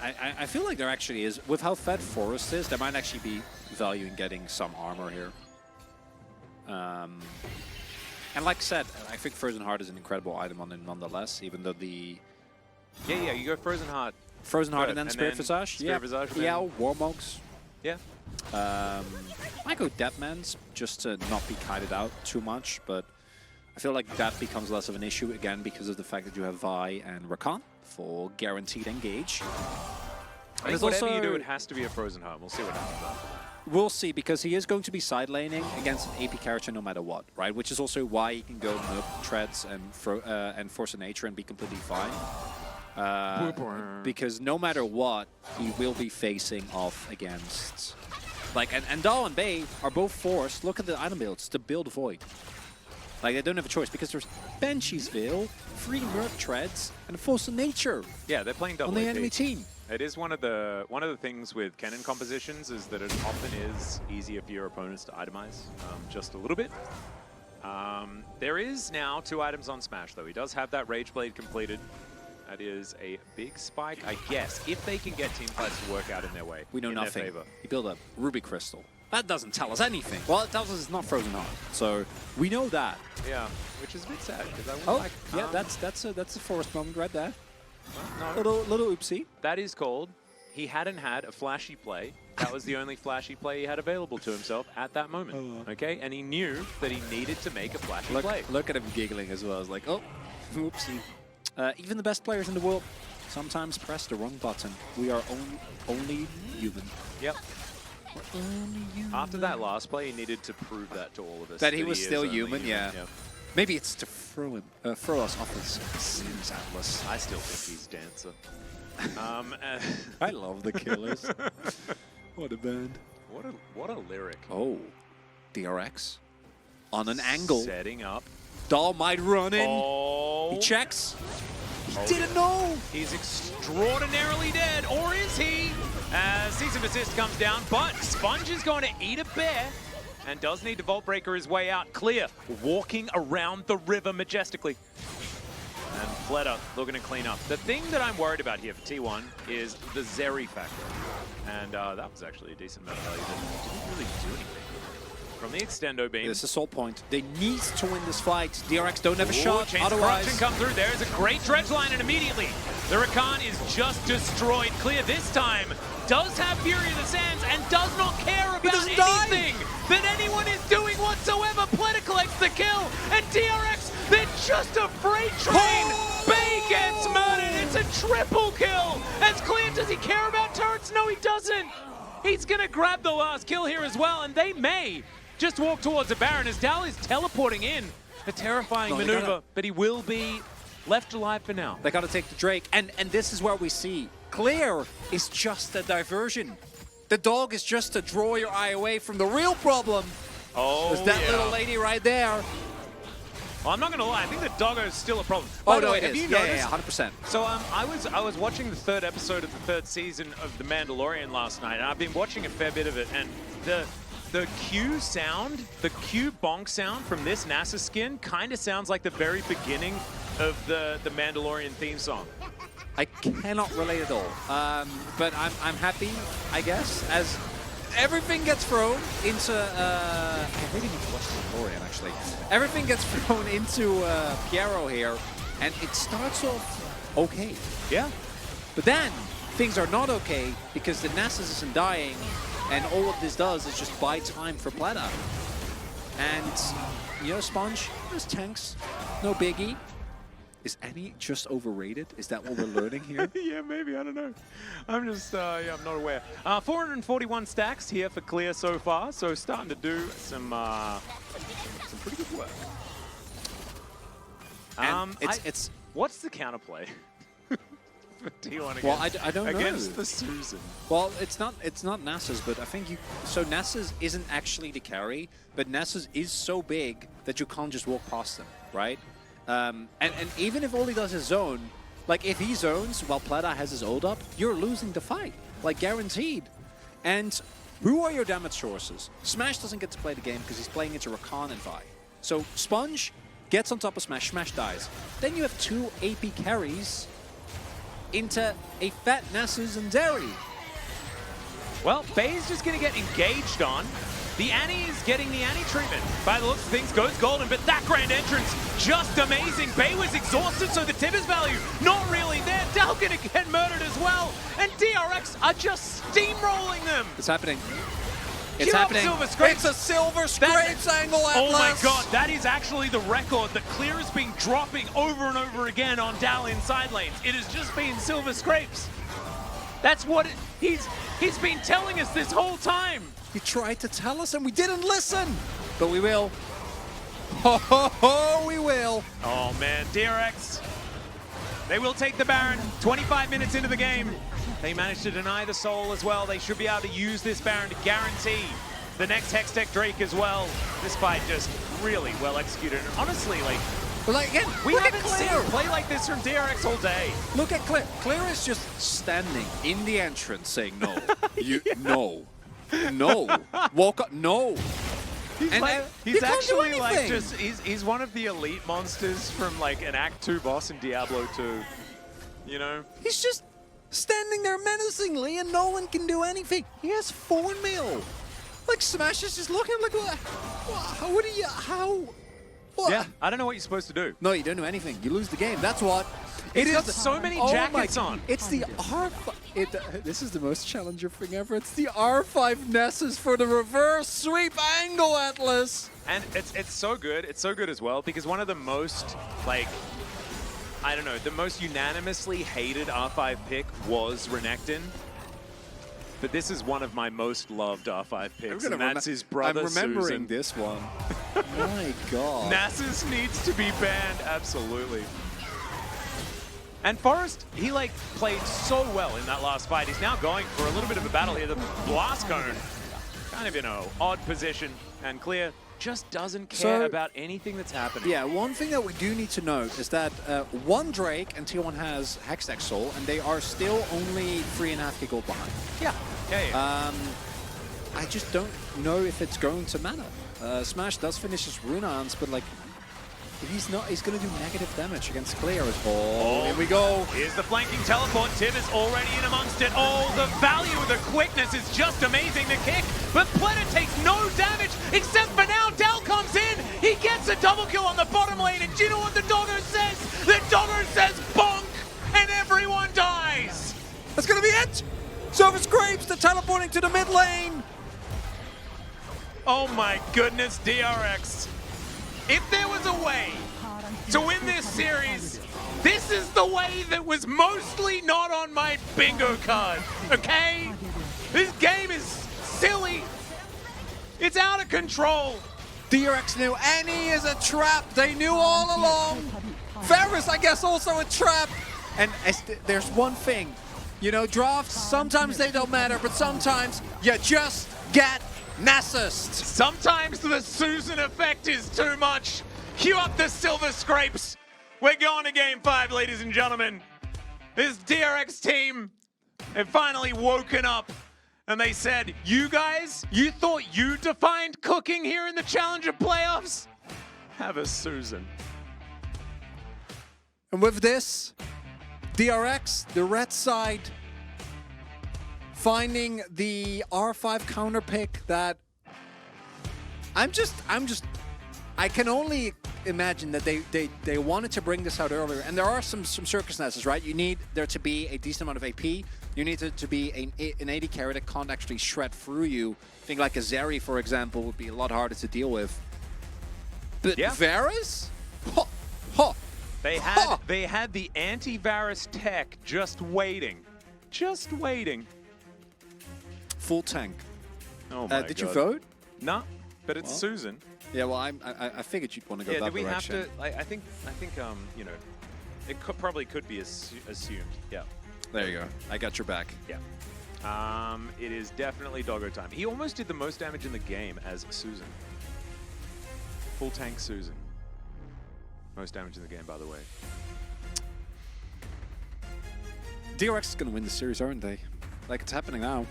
S2: I feel like there actually is. With how fed Forest is, there might actually be value in getting some armor here. And like I said, I think Frozen Heart is an incredible item on it nonetheless, even though the...
S1: Yeah, you go Frozen Heart.
S2: Frozen Heart and then Spirit Visage?
S1: Spirit Visage.
S2: Yeah, Warmogs.
S1: Yeah.
S2: Might go Deathman's just to not be kited out too much, but I feel like that becomes less of an issue, again, because of the fact that you have Vi and Rakan for guaranteed engage.
S1: I think whatever you do, it has to be a Frozen Heart. We'll see what happens though.
S2: We'll see, because he is going to be side laning against an AP character no matter what, right? Which is also why he can go Nook, Treads, and Force of Nature and be completely fine. Because no matter what, he will be facing off against... Like, and Dahl and Bay are both forced, look at the item builds, to build Void. Like, they don't have a choice because there's Bansheesville, 3 Merc Treads, and Force of Nature
S1: Yeah, they're playing double
S2: on the
S1: AP.
S2: enemy team.
S1: It is one of the things with cannon compositions is that it often is easier for your opponents to itemize just a little bit. There is now 2 items on Smash though. He does have that Rage Blade completed. That is a big spike, I guess, if they can get team fights to work out in their way.
S2: We know
S1: in
S2: nothing.
S1: Their favor.
S2: He built a Ruby Crystal. That doesn't tell us anything. Well, it tells us it's not frozen hard. So we know that.
S1: Yeah, which is a bit sad because I would
S2: Oh,
S1: like.
S2: yeah, that's a forest moment right there.
S1: No,
S2: Little oopsie.
S1: that is called. He hadn't had a flashy play. That was the only flashy play he had available to himself at that moment. Okay, and he knew that he needed to make a flashy play.
S2: Look at him giggling as well. I was like, oh, oopsie. Even the best players in the world sometimes press the wrong button. We are only human.
S1: Yep. After that last play, he needed to prove that to all of us.
S2: That he was still
S1: is only
S2: human, yeah.
S1: Yep.
S2: Maybe it's to throw us off his sins atlas.
S1: I still think he's Dancer.
S2: I love the Killers. What a band.
S1: What a lyric.
S2: Oh, DRX on an angle.
S1: Setting up.
S2: Doll might run in.
S1: Oh.
S2: He checks. He
S1: Oh,
S2: didn't know.
S1: He's extraordinarily dead, or is he? As Cease and Desist comes down, but Sponge is going to eat a bear and does need to Vault Breaker his way out. Clear, walking around the river majestically. And Fleta looking to clean up. The thing that I'm worried about here for T1 is the Zeri factor. And that was actually a decent amount of value. That didn't really do anything. From the extendo beam.
S2: This is Soul Point. They need to win this fight. DRX don't have a
S1: Ooh,
S2: shot.
S1: Chains of
S2: Otherwise,
S1: Corruption come through. There's a great dredge line, and immediately the Rakan is just destroyed. Clear this time does have Fury of the Sands and does not care about anything that anyone is doing whatsoever. Pleta collects the kill, and DRX, they're just a freight train. Bay gets murdered. It's a triple kill. As Clear, does he care about turrets? No, he doesn't. He's going to grab the last kill here as well, and they may just walk towards a Baron as Dal is teleporting in. A terrifying maneuver, but he will be left alive for now.
S2: they got to take the Drake. And this is where we see Clear is just a diversion. The dog is just to draw your eye away from the real problem.
S1: Oh,
S2: There's that little lady right there.
S1: Well, I'm not going to lie. I think the doggo is still a problem.
S2: Oh,
S1: By the
S2: no,
S1: way,
S2: it
S1: have
S2: is.
S1: you
S2: Yeah,
S1: noticed?
S2: 100%.
S1: So I was watching the 3rd episode of the 3rd season of The Mandalorian last night, and I've been watching a fair bit of it, and the Q sound, the Q bonk sound from this NASA skin kind of sounds like the very beginning of the Mandalorian theme song.
S2: I cannot relate at all. But I'm happy, I guess, as everything gets thrown into... I really need to watch the Mandalorian, actually. Everything gets thrown into Piero here, and it starts off okay.
S1: Yeah.
S2: But then, things are not okay because the Nasus isn't dying, and all of this does is just buy time for Pleta. And, you know, Sponge, there's tanks, no biggie. Is Annie just overrated? Is that what we're learning here?
S1: Yeah, maybe. I don't know. I'm just, yeah, I'm not aware. 441 stacks here for Clear so far, so starting to do some pretty good work.
S2: It's
S1: what's the counterplay for T1 against,
S2: well, I don't know.
S1: against the Susan?
S2: Well, it's not Nasus, but I think you. So Nasus isn't actually the carry, but Nasus is so big that you can't just walk past them, right? And even if all he does is zone, like if he zones while Pleta has his ult up, you're losing the fight, like guaranteed. And who are your damage sources? Smash doesn't get to play the game because he's playing into Rakan and Vi. So Sponge gets on top of Smash, Smash dies. Then you have 2 AP carries into a fat Nasus and Zeri.
S1: Well, Bay's just going to get engaged on. The Annie is getting the Annie treatment. By the looks of things, goes golden, but that grand entrance, just amazing. Bay was exhausted, so the Tibbers value not really there. Dal going to get murdered as well. And DRX are just steamrolling them.
S2: It's happening. It's
S1: Give up,
S2: happening.
S1: Silver Scrapes.
S2: It's a Silver Scrapes angle at
S1: Oh my
S2: last.
S1: god, that is actually the record that Clear has been dropping over and over again on Dal in side lanes. It has just been Silver Scrapes. That's what he's been telling us this whole time.
S2: He tried to tell us and we didn't listen. But we will. Ho ho ho, we will.
S1: Oh man, DRX. They will take the Baron 25 minutes into the game. They managed to deny the soul as well. They should be able to use this Baron to guarantee the next Hextech Drake as well. This fight just really well executed. And honestly, like,
S2: But like again,
S1: we
S2: look at
S1: haven't seen
S2: Claire.
S1: play like this from DRX all day.
S2: Look at Claire. Claire is just standing in the entrance saying no. You no. No. Walk up. No.
S1: He's,
S2: And
S1: like,
S2: you
S1: he's
S2: can't do
S1: actually like
S2: anything.
S1: he's one of the elite monsters from like an Act 2 boss in Diablo 2. You know?
S2: He's just standing there menacingly and no one can do anything. He has 4 mil. Like Smash is just looking like what do you how what?
S1: Yeah, I don't know what you're supposed to do.
S2: No, you don't do anything. You lose the game. That's what.
S1: He's got so many jackets on.
S2: It's the R5. This is the most challenger thing ever. It's the R5 Nessus for the reverse sweep angle Atlas.
S1: And it's so good. It's so good as well because one of the most, like, I don't know, the most unanimously hated R5 pick was Renekton. But this is one of my most loved R5 picks, and that's his brother,
S2: I'm remembering
S1: Susan.
S2: this one. My God.
S1: Nasus needs to be banned, absolutely. And Forrest, he like played so well in that last fight. He's now going for a little bit of a battle here. The blast cone, kind of in an odd position, and Clear just doesn't care about anything that's happening.
S2: Yeah, one thing that we do need to note is that one Drake and T1 has Hextech Soul, and they are still only 3.5k gold behind.
S1: Yeah.
S2: I just don't know if it's going to matter. Smash does finish his Runans, but like, if he's not, he's going to do negative damage against Clear as well. Here we go.
S1: Here's the flanking teleport. Tim is already in amongst it. Oh, the value of the quickness is just amazing. The kick, but Pletter takes no damage except for now. Dell comes in. He gets a double kill on the bottom lane. And do you know what the doggo says? The doggo says bonk, and everyone dies.
S2: That's going to be it. Service Grapes, they're teleporting to the mid lane.
S1: Oh my goodness, DRX. If there was a way to win this series, this is the way that was mostly not on my bingo card, okay? This game is silly. It's out of control.
S2: DRX knew Annie is a trap. They knew all along. Ferris, I guess, also a trap. And there's one thing. You know, drafts, sometimes they don't matter, but sometimes you just get Nasus.
S1: Sometimes the Susan effect is too much. Cue up the silver scrapes. We're going to game 5, ladies and gentlemen. This DRX team have finally woken up and they said, you guys, you thought you defined cooking here in the Challenger playoffs? Have a Susan.
S2: And with this, DRX, the red side, finding the R5 counter pick that I can only imagine that they wanted to bring this out earlier. And there are some circumstances, right? You need there to be a decent amount of AP. You need it to be an 80 carry that can't actually shred through you. I think like a Zeri, for example, would be a lot harder to deal with. But
S1: yeah.
S2: Varus? Ho, ho.
S1: They had the anti-Varus tech just waiting. Just waiting.
S2: Full tank.
S1: Oh my God.
S2: Did you vote?
S1: No, but it's
S2: Well.
S1: Susan.
S2: Yeah, well, I figured you'd want to go
S1: Yeah,
S2: that
S1: did we
S2: direction.
S1: have to? I think you know, it probably could be assumed. Yeah.
S2: There you go. I got your back.
S1: Yeah. It is definitely doggo time. He almost did the most damage in the game as Susan. Full tank Susan. Most damage in the game, by the way.
S2: DRX is going to win the series, aren't they? Like, it's happening now.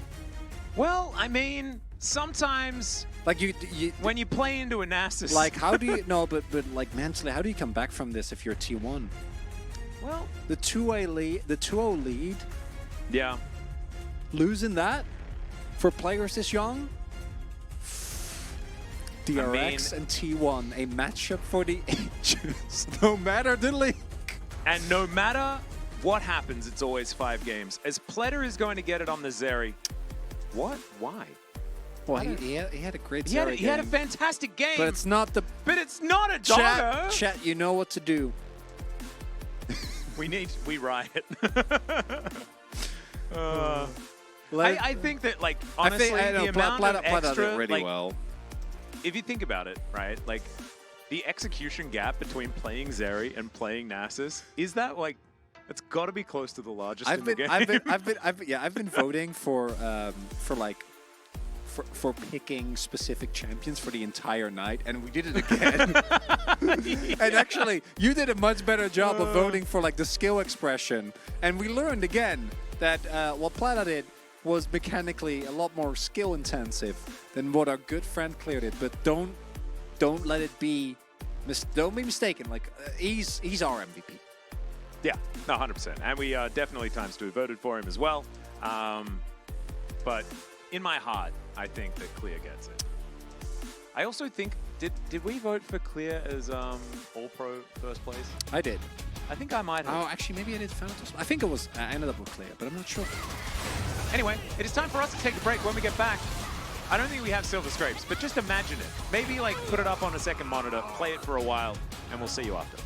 S1: Well, I mean, sometimes
S2: Like, you
S1: when you play into a Nasus.
S2: like, how do you... No, but like, mentally, how do you come back from this if you're T1?
S1: Well,
S2: The 2-0 lead,
S1: yeah.
S2: losing that for players this young? DRX and T1, a matchup for the ages, no matter the link.
S1: And no matter what happens, it's always 5 games. As Pletter is going to get it on the Zeri. What? Why?
S2: Well, he had a great
S1: He
S2: Zeri
S1: had a
S2: game,
S1: fantastic game.
S2: but it's not the...
S1: But it's not a doggo.
S2: Chat, you know what to do.
S1: We riot.
S2: Let-
S1: I think that, like, honestly, the amount of extra,
S2: really
S1: like,
S2: well.
S1: if you think about it, right, like, the execution gap between playing Zeri and playing Nasus, is that, like, it's got to be close to the largest in the game.
S2: I've been voting for like for picking specific champions for the entire night, and we did it again. And actually, you did a much better job of voting for like the skill expression, and we learned again that what Plata did was mechanically a lot more skill intensive than what our good friend Clear did. But don't let it be don't be mistaken. Like he's our MVP.
S1: Yeah, no, 100%. And we definitely ×2 voted for him as well. But in my heart, I think that Clear gets it. I also think, did we vote for Clear as All-Pro first place?
S2: I did.
S1: I think I might have.
S2: Oh, actually, maybe I did Phantos. I think it was. I ended up with Clear, but I'm not sure.
S1: Anyway, it is time for us to take a break. When we get back, I don't think we have Silver Scrapes, but just imagine it. Maybe like put it up on a second monitor, play it for a while, and we'll see you after.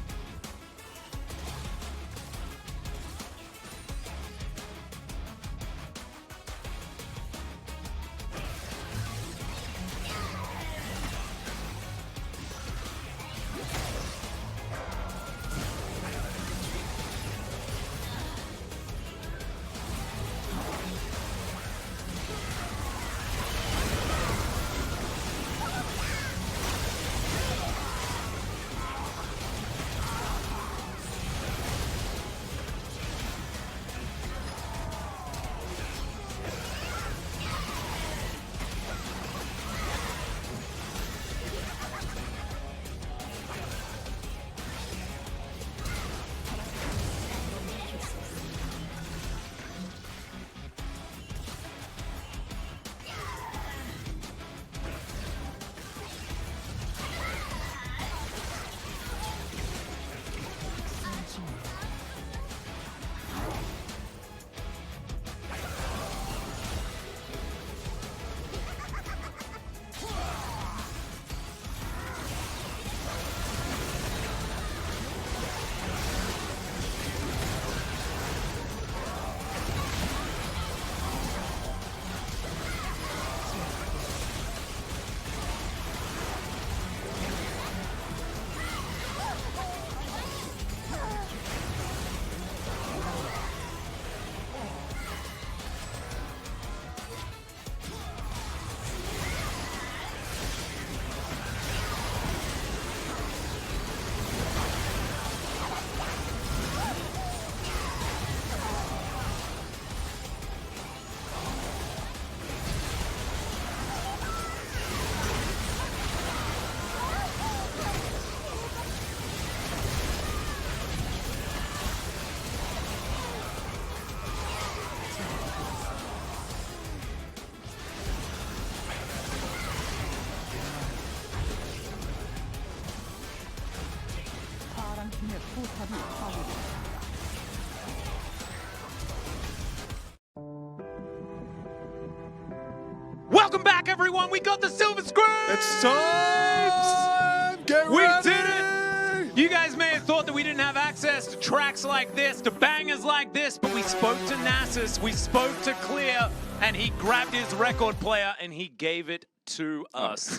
S1: Welcome back, everyone. We got the Silver Screen.
S2: It's time! Get
S1: We
S2: ready!
S1: did it! You guys may have thought that we didn't have access to tracks like this, to bangers like this, but we spoke to Nasus, we spoke to Clear, and he grabbed his record player and he gave it to us.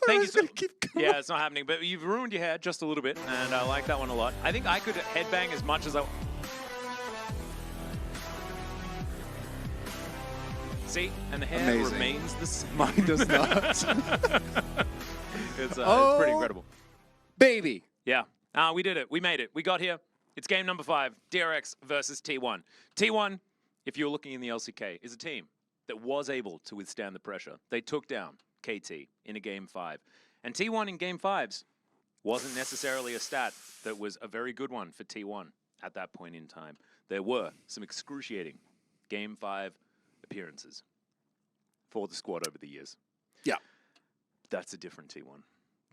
S1: Thank you so much. Yeah, it's not happening, but you've ruined your hair just a little bit, and I like that one a lot. I think I could headbang as much as I... See? And the hair
S2: Amazing.
S1: remains the same.
S2: Mine does not.
S1: It's pretty incredible.
S2: Baby!
S1: Yeah, we did it. We made it. We got here. It's game number 5, DRX versus T1. T1, if you're looking in the LCK, is a team that was able to withstand the pressure. They took down KT in a game 5. And T1 in game 5s wasn't necessarily a stat that was a very good one for T1 at that point in time. There were some excruciating game 5 appearances for the squad over the years.
S2: Yeah.
S1: That's a different T1.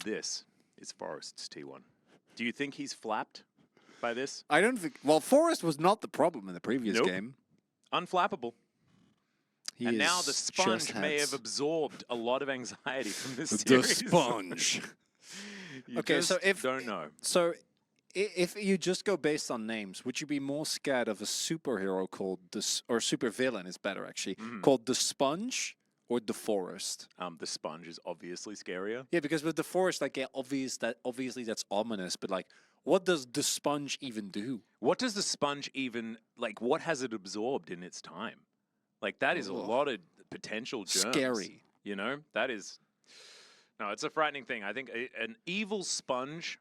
S1: This is Forest's T1. Do you think he's flapped by this?
S2: I don't think... Well, Forest was not the problem in the previous game.
S1: Unflappable.
S2: He
S1: And now
S2: is
S1: the sponge
S2: just
S1: may
S2: heads.
S1: have absorbed a lot of anxiety from this
S2: The
S1: series.
S2: sponge.
S1: You
S2: Okay,
S1: just
S2: so if...
S1: don't know.
S2: So, if you just go based on names, would you be more scared of a superhero called the... Or supervillain is better, actually. Called the Sponge or the Forest?
S1: The sponge is obviously scarier.
S2: Yeah, because with the Forest, like, yeah, obviously that's ominous, but, like, what does the Sponge even do?
S1: What does the sponge even, like, what has it absorbed in its time? Like, that is a
S2: Ugh.
S1: lot of potential germs.
S2: Scary.
S1: You know, that is... No, it's a frightening thing. I think an evil sponge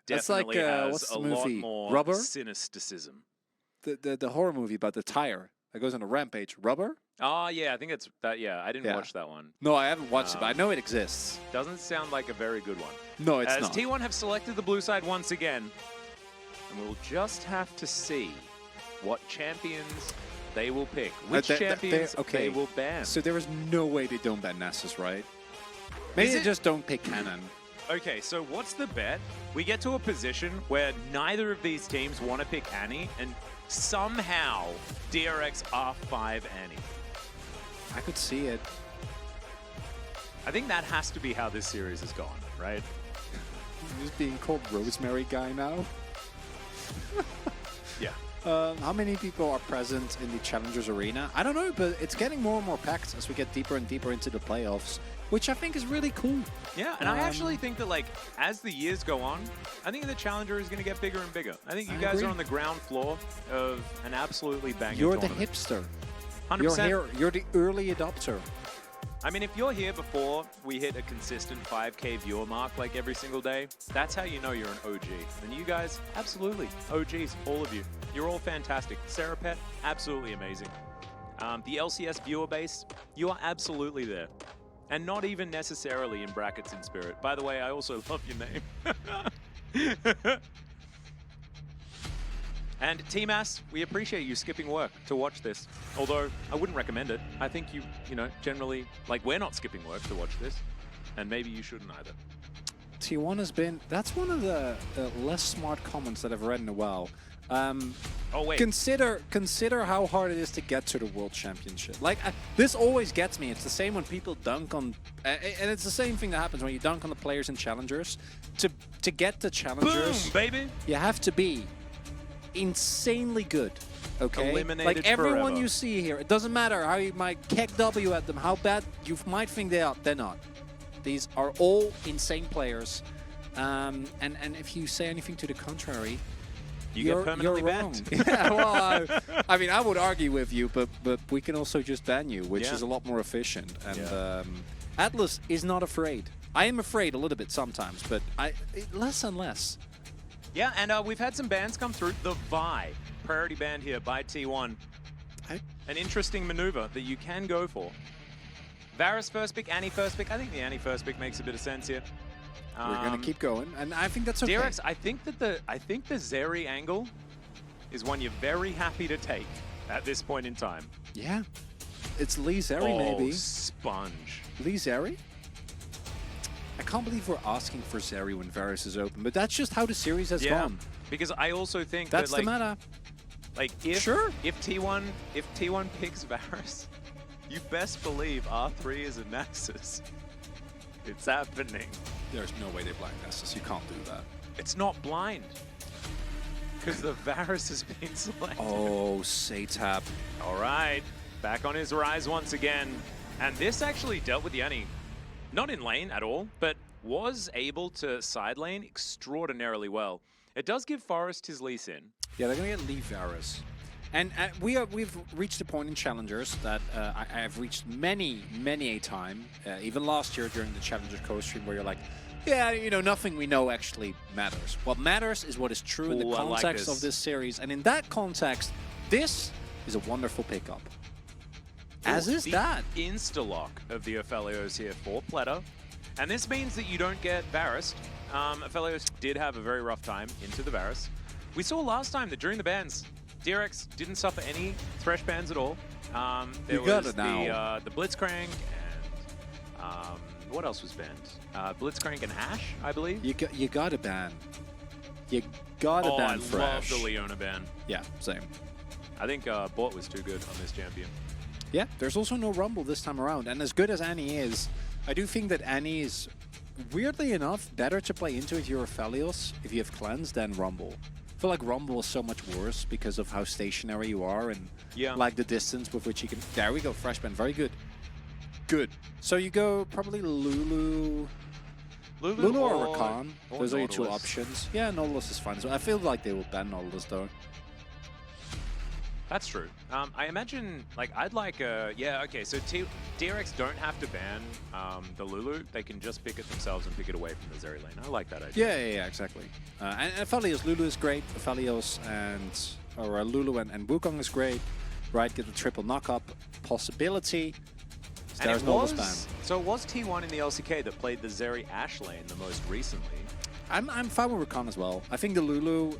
S2: That's like,
S1: definitely has
S2: what's the
S1: a lot
S2: movie?
S1: more
S2: Rubber?
S1: cynicism.
S2: The horror movie about the tire that goes on a rampage. Rubber?
S1: Oh, yeah, I think it's that. Yeah, I didn't
S2: Yeah.
S1: watch that one.
S2: No, I haven't watched it, but I know it exists.
S1: Doesn't sound like a very good one.
S2: No, it's
S1: As
S2: not.
S1: T1 have selected the blue side once again, and we'll just have to see what champions they will pick. Which champions they will ban.
S2: So there is no way they don't ban Nessus, right? Maybe
S1: Is
S2: they
S1: it-
S2: just don't pick Cannon.
S1: Okay, so what's the bet? We get to a position where neither of these teams want to pick Annie, and somehow DRX R5 Annie.
S2: I could see it.
S1: I think that has to be how this series has gone, right?
S2: He's being called Rosemary Guy now.
S1: Yeah.
S2: How many people are present in the Challengers Arena? I don't know, but it's getting more and more packed as we get deeper and deeper into the playoffs, which I think is really cool.
S1: Yeah, and I actually think that, like, as the years go on, I think the Challenger is going to get bigger and bigger. I think you guys
S2: agree.
S1: are on the ground floor of an absolutely banging
S2: You're the
S1: tournament.
S2: hipster.
S1: 100%.
S2: You're the early adopter.
S1: I mean, if you're here before we hit a consistent 5K viewer mark like every single day, that's how you know you're an OG. And you guys, absolutely, OGs, all of you. You're all fantastic. Sarah Pet, absolutely amazing. The LCS viewer base, you are absolutely there. And not even necessarily in brackets in spirit. By the way, I also love your name. And T-Mass, we appreciate you skipping work to watch this. Although, I wouldn't recommend it. I think you know, generally, like, we're not skipping work to watch this. And maybe you shouldn't either.
S2: T1 has been... That's one of the less smart comments that I've read in a while.
S1: Oh, wait.
S2: Consider how hard it is to get to the World Championship. Like, this always gets me. It's the same when people dunk on... and it's the same thing that happens when you dunk on the players in Challengers. To get the Challengers...
S1: Boom, baby!
S2: You have to be insanely good, okay?
S1: Eliminated
S2: like everyone
S1: forever.
S2: you see here, it doesn't matter how you might kick W at them, how bad you might think they are, they're not. These are all insane players, and if you say anything to the contrary,
S1: You get permanently banned.
S2: Yeah, well, I mean, I would argue with you, but we can also just ban you, which
S1: Yeah.
S2: is a lot more efficient. And
S1: Yeah.
S2: Atlas is not afraid. I am afraid a little bit sometimes, but less and less.
S1: Yeah, and we've had some bans come through. The Vi, priority banned here by T1. An interesting maneuver that you can go for. Varus first pick, Annie first pick. I think the Annie first pick makes a bit of sense here.
S2: We're gonna keep going, and I think that's okay.
S1: DRX, I think the Zeri angle is one you're very happy to take at this point in time.
S2: Yeah, it's Lee Zeri,
S1: Oh,
S2: maybe.
S1: sponge.
S2: Lee Zeri? I can't believe we're asking for Zeri when Varus is open, but that's just how the series has gone.
S1: Because I also think
S2: That's
S1: that, like,
S2: the meta.
S1: like if
S2: Sure.
S1: if T1 picks Varus, you best believe R3 is a Nexus. It's happening.
S2: There's no way they blind Nessus. You can't do that.
S1: It's not blind. Because the Varus has been selected.
S2: Oh, Satap.
S1: All right, back on his rise once again. And this actually dealt with Yanni, not in lane at all, but was able to side lane extraordinarily well. It does give Forest his lease in.
S2: Yeah, they're going to get Lee Varus. And we've reached a point in Challengers that I have reached many a time, even last year during the Challengers co-stream, where you're like, yeah, you know, nothing we know actually matters. What matters is what is true in the
S1: Ooh, I like
S2: context
S1: this.
S2: of this series. And in that context, this is a wonderful pickup. As is
S1: the
S2: that.
S1: Insta-lock of the Aphelios here for Pleta. And this means that you don't get Varus. Aphelios did have a very rough time into the Varus. We saw last time that during the bans, DRX didn't suffer any Thresh bans at all. There
S2: You got
S1: was
S2: it now.
S1: the Blitzcrank and what else was banned? Blitzcrank and Ashe, I believe.
S2: You gotta ban. You gotta ban
S1: I love
S2: Thresh.
S1: the Leona ban.
S2: Yeah, same.
S1: I think Bot was too good on this champion.
S2: Yeah, there's also no Rumble this time around. And as good as Annie is, I do think that Annie is, weirdly enough, better to play into if you're Aphelios, if you have Cleanse, than Rumble. I feel like Rumble is so much worse because of how stationary you are and like the distance with which you can... There we go, Fresh ban, very good. Good. So you go probably Lulu or Rakan. Those are your two
S1: Nautilus.
S2: options. Yeah, Nautilus is fine as well. I feel like they will ban Nautilus though.
S1: That's true. I imagine, like, I'd like yeah, okay, so DRX don't have to ban the Lulu. They can just pick it themselves and pick it away from the Zeri lane. I like that idea.
S2: Yeah, exactly. And Aphelios Lulu is great. Aphelios or Lulu and Wukong is great. Right, get the triple knock-up possibility. So there's no spam.
S1: So it was T1 in the LCK that played the Zeri Ashe lane the most recently.
S2: I'm fine with Rakan as well. I think the Lulu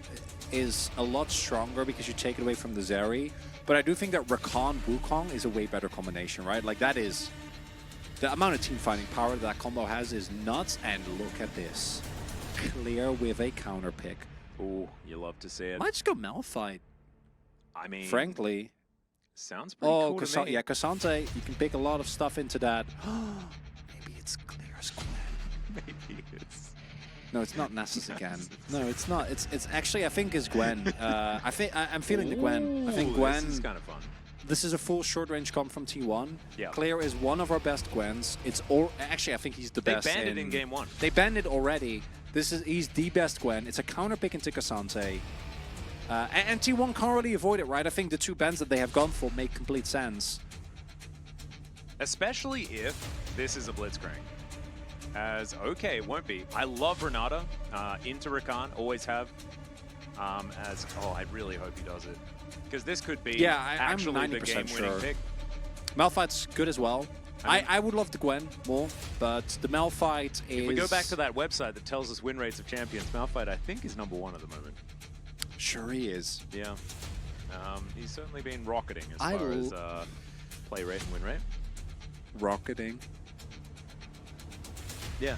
S2: is a lot stronger because you take it away from the Zeri. But I do think that Rakan Wukong is a way better combination, right? Like that is the amount of team fighting power that combo has is nuts. And look at this, Clear with a counter pick.
S1: Ooh, you love to see it.
S2: Might just go Malphite.
S1: I mean,
S2: frankly,
S1: sounds pretty cool to me.
S2: Yeah, Cassante, you can pick a lot of stuff into that. Maybe it's Clear's Gwen.
S1: Maybe it's.
S2: No, it's not Nessus again. No, it's not. It's actually, I think it's Gwen. I'm feeling the Gwen. I think Gwen.
S1: This is kind of fun.
S2: This is a full short range comp from T1.
S1: Yeah.
S2: Clear is one of our best Gwens. It's actually, I think he's the best.
S1: They banned it in game 1.
S2: They banned it already. He's the best Gwen. It's a counter pick into Cassante. And T1 can't really avoid it, right? I think the two bans that they have gone for make complete sense.
S1: Especially if this is a Blitzcrank. As, okay, it won't be. I love Renata into Rakan, always have. I really hope he does it. Because this could be actually
S2: I'm 90%
S1: the game-winning pick.
S2: Malphite's good as well. I would love the Gwen more, but the Malphite is...
S1: If we go back to that website that tells us win rates of champions, Malphite, I think, is #1 at the moment.
S2: Sure he is.
S1: Yeah. He's certainly been rocketing as far as play rate and win rate.
S2: Rocketing?
S1: Yeah.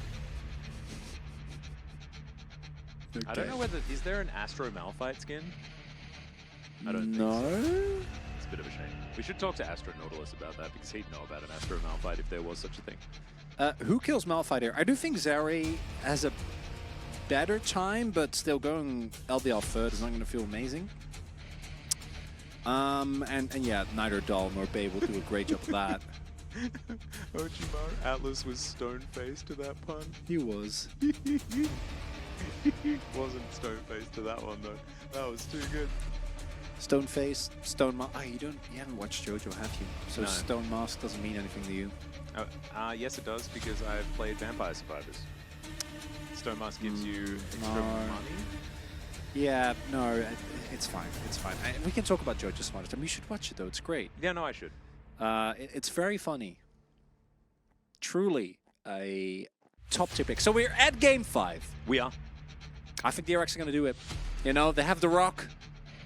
S2: Okay.
S1: I don't know whether... Is there an Astro Malphite skin? I don't think
S2: so.
S1: It's a bit of a shame. We should talk to Astro Nautilus about that because he'd know about an Astro Malphite if there was such a thing.
S2: Who kills Malphite here? I do think Zeri has a better time, but still going LDL third is not going to feel amazing. And yeah, neither Dahl nor Bay will do a great job of that.
S1: Ojimar Atlas was stone-faced to that pun.
S2: He was.
S1: Wasn't stone-faced to that one though. That was too good.
S2: Stone face, stone mask. Oh, you haven't watched JoJo, have you? So
S1: No.
S2: stone mask doesn't mean anything to you.
S1: Yes, it does because I've played Vampire Survivors. Stone Mask gives you extra
S2: No.
S1: money.
S2: Yeah, no, it's fine. It's fine. We can talk about JoJo some other time. You should watch it though. It's great.
S1: Yeah, no, I should.
S2: It's very funny. Truly a top tier pick. So we're at game 5.
S1: We are.
S2: I think DRX are going to do it. You know, they have the rock.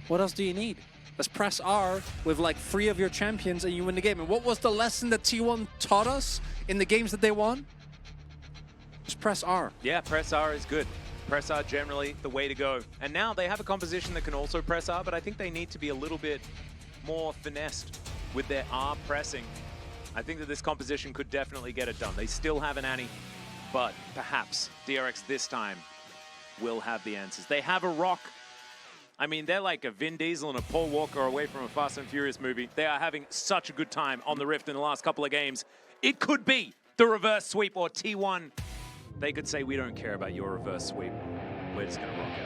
S2: What else do you need? Let's press R with like 3 of your champions and you win the game. And what was the lesson that T1 taught us in the games that they won? Just press R.
S1: Yeah, press R is good. Press R generally the way to go. And now they have a composition that can also press R, but I think they need to be a little bit more finessed with their R pressing. I think that this composition could definitely get it done. They still have an Annie, but perhaps DRX this time will have the answers. They have a rock. I mean, they're like a Vin Diesel and a Paul Walker away from a Fast and Furious movie. They are having such a good time on the Rift in the last couple of games. It could be the reverse sweep or T1. They could say, we don't care about your reverse sweep. We're just going to rock out.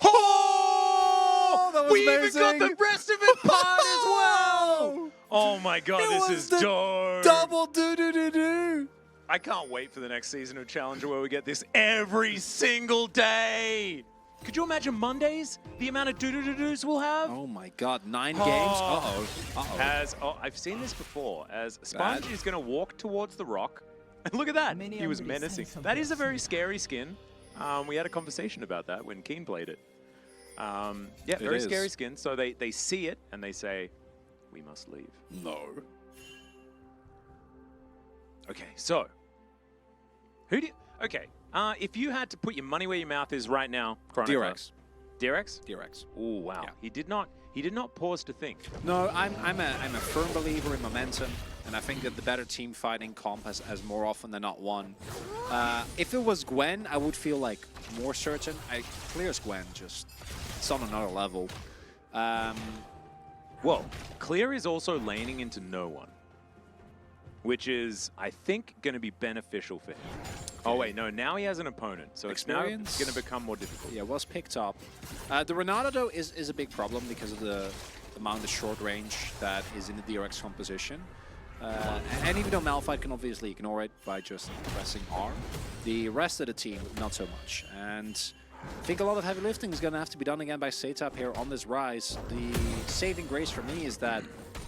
S2: Oh, that was
S1: We even
S2: amazing.
S1: got the rest of it part as well! Oh my god, this is dope!
S2: Double do-do-do-do!
S1: I can't wait for the next season of Challenger where we get this every single day! Could you imagine Mondays? The amount of do-do-do-doos we'll have?
S2: Oh my god, 9 games? Uh-oh. Uh-oh.
S1: I've seen this before, as Sponge is going to walk towards the rock. And look at that, he was menacing. That is a very scary skin. We had a conversation about that when Keen played it. Yeah, very scary skin. So they see it and they say, we must leave.
S2: No.
S1: Okay, so if you had to put your money where your mouth is right now, Chronicler.
S2: DRX.
S1: DRX?
S2: DRX.
S1: Oh wow.
S2: Yeah.
S1: He did not pause to think.
S2: No, I'm a firm believer in momentum, and I think that the better team fighting comp has more often than not won. If it was Gwen, I would feel like more certain. Clear's Gwen, just it's on another level.
S1: Well, Clear is also laning into no one. which is, I think, going to be beneficial for him. Oh, wait, no, now he has an opponent, so it's now going to become more difficult.
S2: Yeah, was picked up. The Renata, though, is a big problem because of the amount of short range that is in the DRX composition. And even though Malphite can obviously ignore it by just pressing R, the rest of the team, not so much. And I think a lot of heavy lifting is going to have to be done again by Setap here on this rise. The saving grace for me is that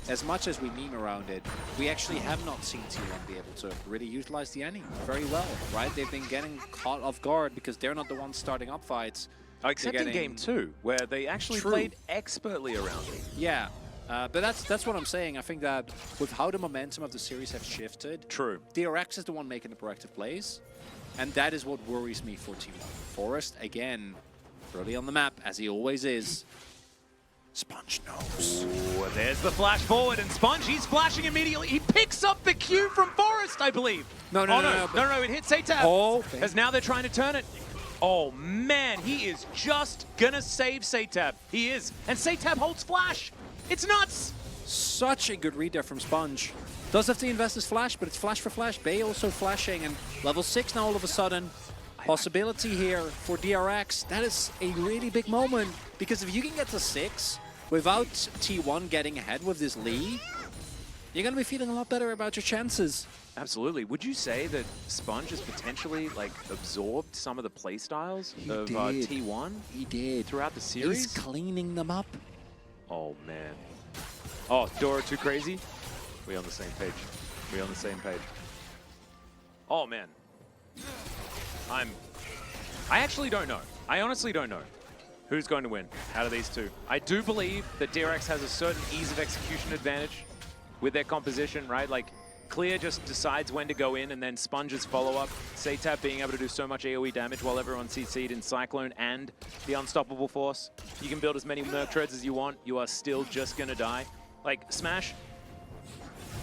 S2: as much as we meme around it, we actually have not seen T1 be able to really utilize the Annie very well, right? They've been getting caught off guard because they're not the ones starting up fights.
S1: Except in game 2, where they actually played expertly around it.
S2: Yeah, but that's what I'm saying. I think that with how the momentum of the series have shifted, DRX is the one making the proactive plays, and that is what worries me for T1. Forest, again, early on the map, as he always is. Sponge knows.
S1: Ooh, there's the flash forward, and Sponge, he's flashing immediately. He picks up the Q from Forest, I believe.
S2: No,
S1: it hit Setap.
S2: Oh,
S1: as now they're trying to turn it. Oh, man, he is just gonna save Setap. He is. And Setap holds flash. It's nuts.
S2: Such a good read there from Sponge. Does have to invest his flash, but it's flash for flash. Bay also flashing, and level 6 now all of a sudden. Possibility here for DRX. That is a really big moment, because if you can get to 6 without T1 getting ahead with this lead, you're going to be feeling a lot better about your chances.
S1: Absolutely. Would you say that Sponge has potentially like absorbed some of the playstyles of T1?
S2: He did.
S1: Throughout the series?
S2: He's cleaning them up.
S1: Oh, man. Oh, Dora too crazy? We on the same page. We on the same page. Oh, man. I actually don't know. I honestly don't know who's going to win out of these two. I do believe that DRX has a certain ease of execution advantage with their composition, right? Like, Clear just decides when to go in, and then Sponge's follow-up. Setap being able to do so much AoE damage while everyone's CC'd in Cyclone and the Unstoppable Force. You can build as many Merc Treads as you want. You are still just going to die. Like, Smash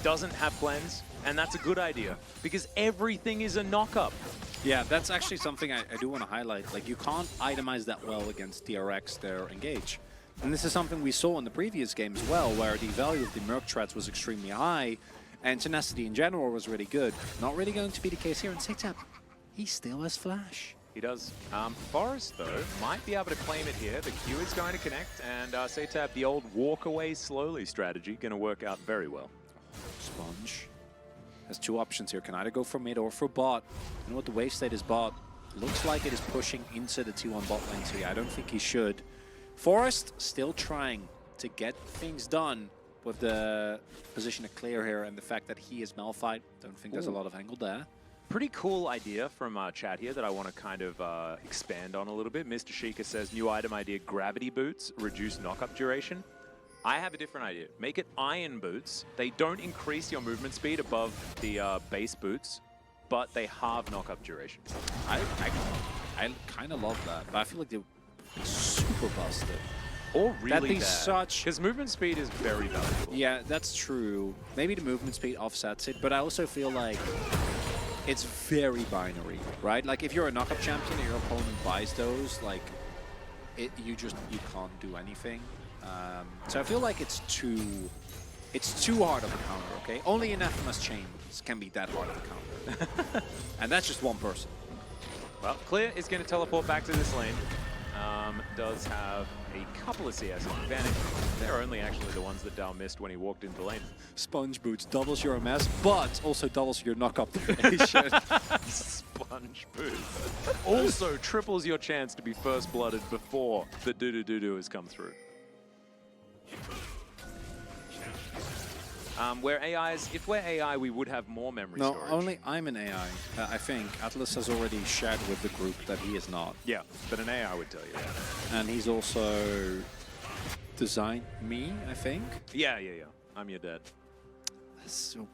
S1: doesn't have cleanse, and that's a good idea, because everything is a knock-up.
S2: Yeah, that's actually something I do want to highlight. Like, you can't itemize that well against DRX, their engage. And this is something we saw in the previous game as well, where the value of the Merc Treads was extremely high, and tenacity in general was really good. Not really going to be the case here in Setap. He still has flash.
S1: He does. Forest, though, might be able to claim it here. The Q is going to connect, and Setap, the old walk away slowly strategy, going to work out very well.
S2: Sponge has two options here. Can either go for mid or for bot. You know what, the wave state is bot. Looks like it is pushing into the T1 bot lane, so yeah, I don't think he should. Forest still trying to get things done with the position of Clear here and the fact that he is Malphite. Don't think there's a lot of angle there.
S1: Pretty cool idea from chat here that I want to kind of expand on a little bit. Mr. Sheikah says, new item idea, gravity boots, reduce knock-up duration. I have a different idea. Make it iron boots. They don't increase your movement speed above the base boots, but they halve knock-up duration.
S2: I kind of love that, but I feel like they're super busted.
S1: Or really
S2: That'd be
S1: bad.
S2: such...
S1: Because movement speed is very valuable.
S2: Yeah, that's true. Maybe the movement speed offsets it, but I also feel like it's very binary, right? Like, if you're a knock-up champion and your opponent buys those, like, you can't do anything. So I feel like it's too hard of a counter, okay? Only Anathema's chains can be that hard of a counter. And that's just one person.
S1: Well, Clear is going to teleport back to this lane. Does have a couple of CS advantage. They're only actually the ones that Dal missed when he walked into the lane.
S2: Sponge boots doubles your MS, but also doubles your knock-up duration.
S1: Sponge boots. Also triples your chance to be first blooded before the doo-doo-doo-doo has come through. If we're AI, we would have more memory storage.
S2: No, only I'm an AI. I think Atlas has already shared with the group that he is not.
S1: Yeah, but an AI would tell you that.
S2: And he's also designed me, I think.
S1: Yeah. I'm your dad.
S2: So,